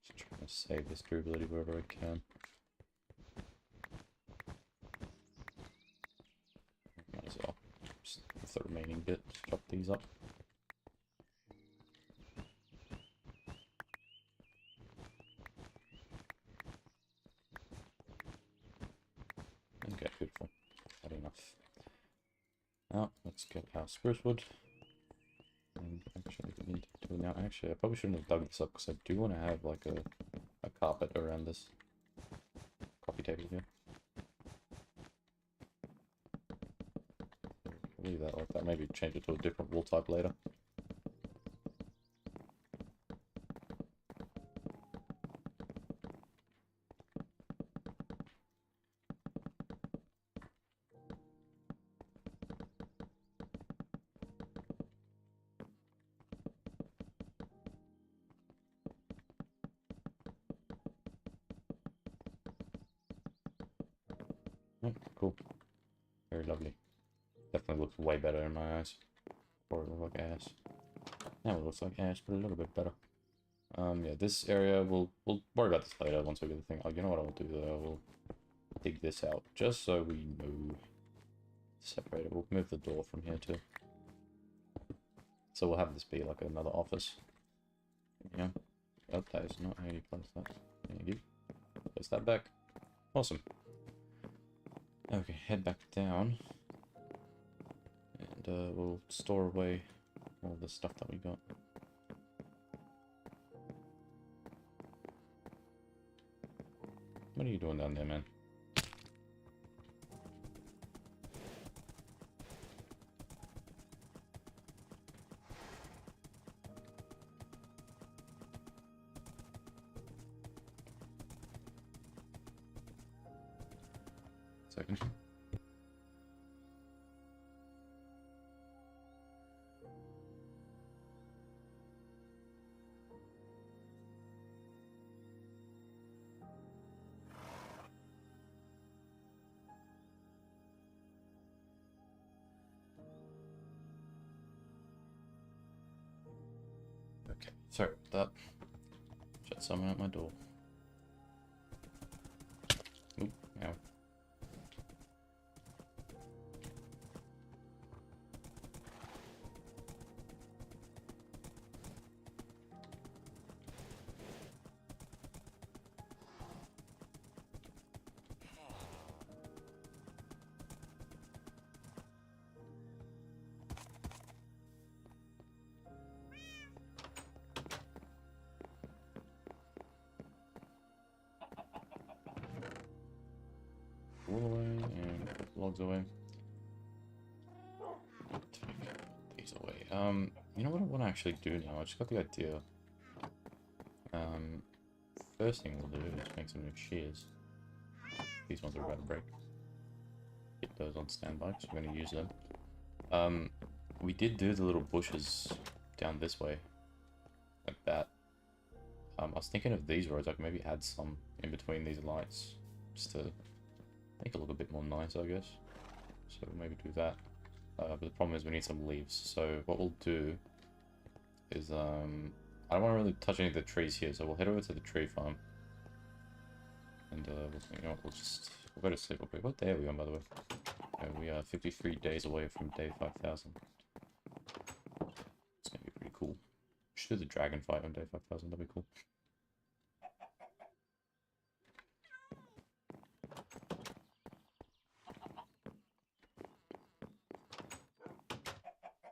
Just trying to save this durability wherever I can. Might as well. Just with the remaining bit, chop these up. Okay, beautiful. Not enough. Now, let's get our spruce wood. And actually, we need to do it now. Actually, I probably shouldn't have dug this up because I do want to have like a carpet around this coffee table here. I'll leave that like that. Maybe change it to a different wool type later. Oh, cool. Very lovely. Definitely looks way better in my eyes. Or it looks like ass. Now it looks like ass, but a little bit better. Yeah, this area, we'll worry about this later once we get the thing. Oh, you know what I'll do though? We'll dig this out, just so we know. Separate it. We'll move the door from here too. So we'll have this be like another office. Yeah. Oh, that is not how you place that. Thank you. Place that back. Awesome. Okay, head back down. And we'll store away all the stuff that we got. What are you doing down there, man? Second. Okay, sorry about that. Shut someone at my door. Oop, ow. Wool away and put the logs away. Take these away. You know what I want to actually do now? I just got the idea. First thing we'll do is make some new shears. These ones are about to break. Keep those on standby because we're going to use them. We did do the little bushes down this way, like that. I was thinking of these roads, I could maybe add some in between these lights, just to make it look a bit more nice, I guess. So we'll maybe do that. But the problem is we need some leaves. So what we'll do is, I don't want to really touch any of the trees here, so we'll head over to the tree farm. And you know what, we'll go to sleep real quick. What day are we on, by the way? We are 53 days away from day 5,000. It's gonna be pretty cool. We should do the dragon fight on day 5,000, that'd be cool.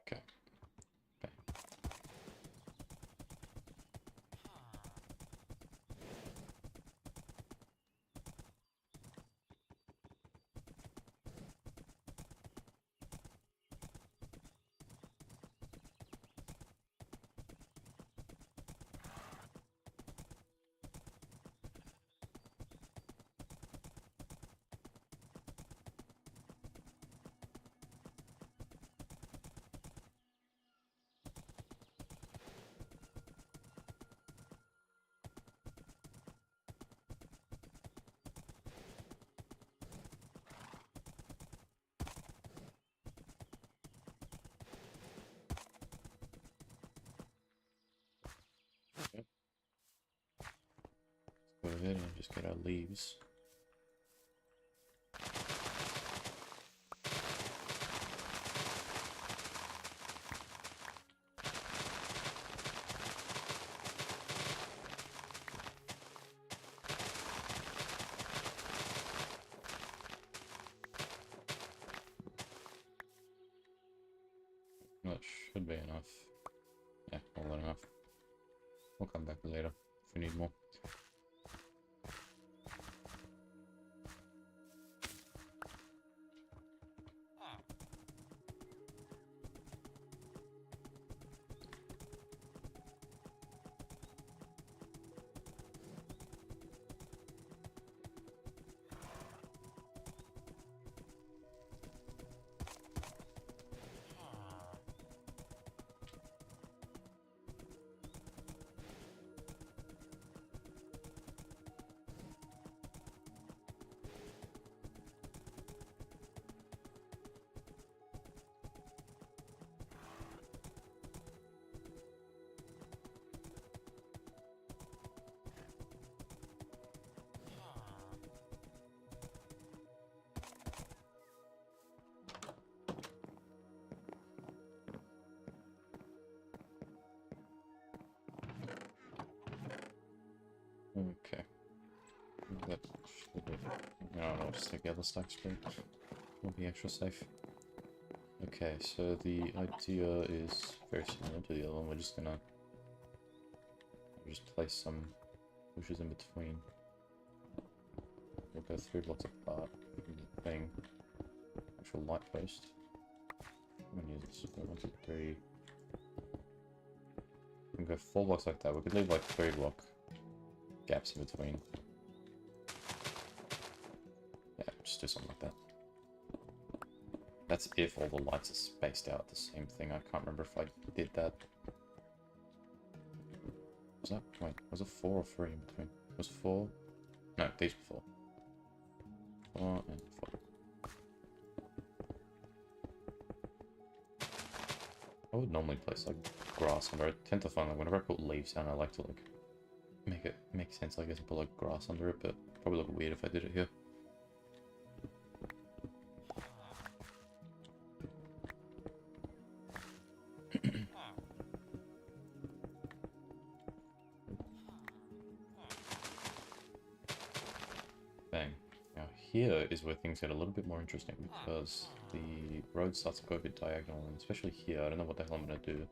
Okay. Okay. Go ahead and just get our leaves. That should be enough. Yeah, more than enough. We'll come back later if we need more. Okay. That should be... I don't know, just take the other stack straight. We'll be extra safe. Okay, so the idea is very similar to the other one. We're just gonna just place some bushes in between. We'll go 3 blocks apart. Thing. Actual light post. I'm gonna use this. 1, 2, 3. We can go 4 blocks like that. We could leave like 3 block gaps in between. Yeah, just do something like that. That's if all the lights are spaced out the same thing. I can't remember if I did that. Was that... wait, was it 4 or 3 in between? Was 4? No, these were 4. 4 and 4. I would normally place like grass under it. I tend to find like whenever I put leaves down, I like to like make it make sense, I guess, and put like grass under it, but probably look weird if I did it here. Bang. Now here is where things get a little bit more interesting because the road starts to go a bit diagonal, and especially here, I don't know what the hell I'm gonna do.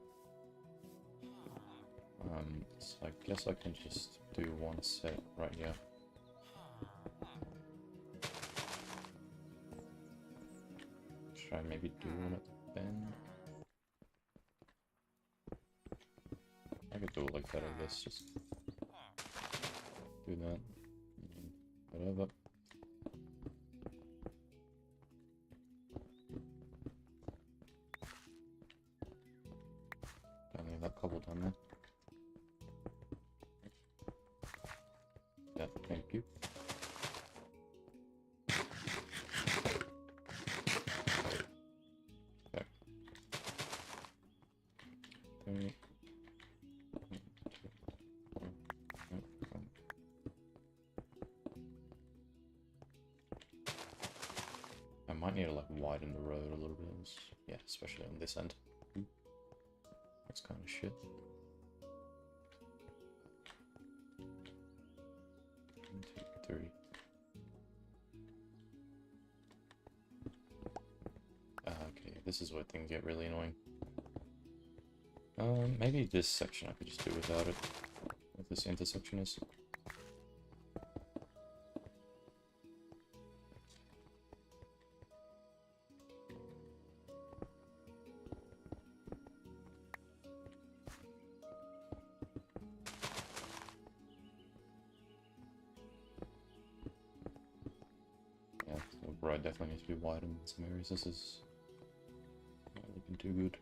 So I guess I can just do one set right here. Try and maybe do one at the bend. I could do it like that, I guess, just do that. Whatever. Don't leave that cobble down there. Yeah, thank you. Okay. 3. I might need to like widen the road a little bit. Yeah, especially on this end. That's kind of shit. 1, 2, 3. Okay, this is where things get really annoying. Maybe this section I could just do without it. What this intersection is. Yeah, the road definitely needs to be widened in some areas. This is not looking too good.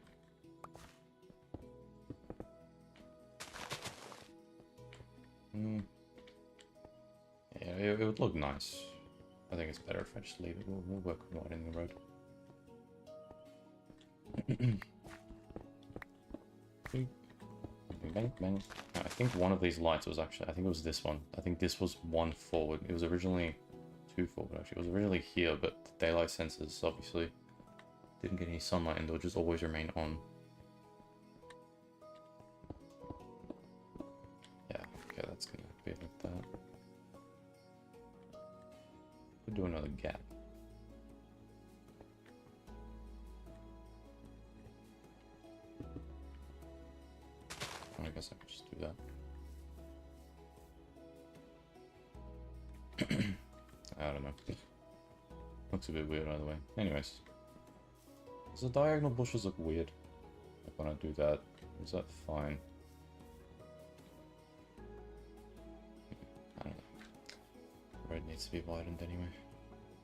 Yeah, it would look nice. I think it's better if I just leave it. We'll work on widening the road. Bang, bang. I think one of these lights was actually, I think it was this one. I think this was one forward. It was originally 2 forward, actually. It was originally here, but the daylight sensors obviously didn't get any sunlight and they'll just always remain on. Yeah, okay, that's gonna be like that. Could do another gap. I guess I could just do that. I don't know. Looks a bit weird either way. Anyways. Does the diagonal bushes look weird? Like when I do that, is that fine? I don't know. Road needs to be widened anyway.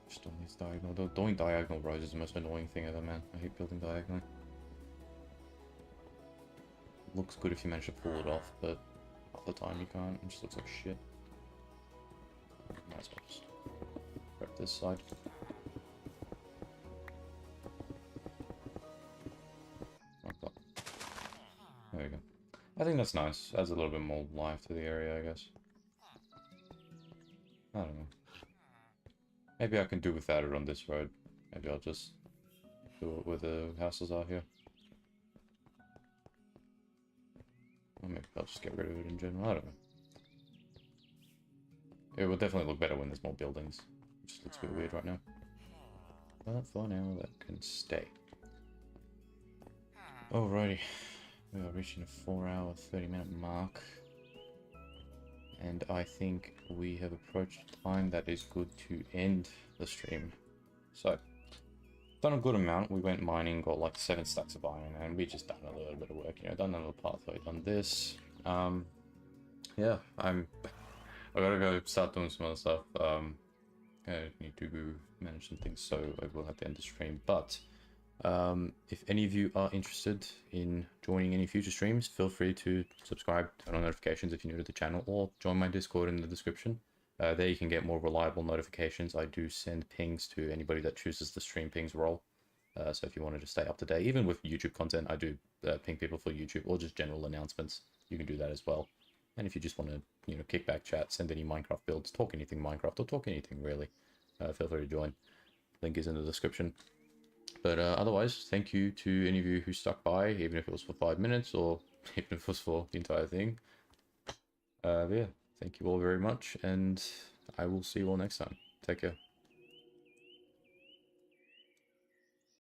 Just on these diagonal. Doing diagonal roads is the most annoying thing ever, man. I hate building diagonally. Looks good if you manage to pull it off, but half the time you can't. It just looks like shit. Might as well just prep this side. Okay. There we go. I think that's nice. Adds a little bit more life to the area, I guess. I don't know. Maybe I can do without it on this road. Maybe I'll just do it where the houses are here. Or maybe I'll just get rid of it in general. I don't know. It will definitely look better when there's more buildings. It just looks a bit weird right now. But for now, that can stay. Alrighty. We are reaching a 4-hour, 30-minute mark. And I think we have approached time that is good to end the stream. So, done a good amount. We went mining, got like 7 stacks of iron, and we just done a little bit of work. You know, done a little pathway, done this. Yeah, I gotta go start doing some other stuff. I need to go manage some things, so I will have to end the stream. But if any of you are interested in joining any future streams, feel free to subscribe, turn on notifications if you're new to the channel, or join my Discord in the description. There you can get more reliable notifications. I do send pings to anybody that chooses the stream pings role. So if you wanted to stay up to date, even with YouTube content, I do ping people for YouTube or just general announcements. You can do that as well. And if you just want to, you know, kick back, chat, send any Minecraft builds, talk anything Minecraft, or talk anything really, feel free to join. Link is in the description. But otherwise, thank you to any of you who stuck by, even if it was for 5 minutes or even if it was for the entire thing. But yeah, thank you all very much, and I will see you all next time. Take care.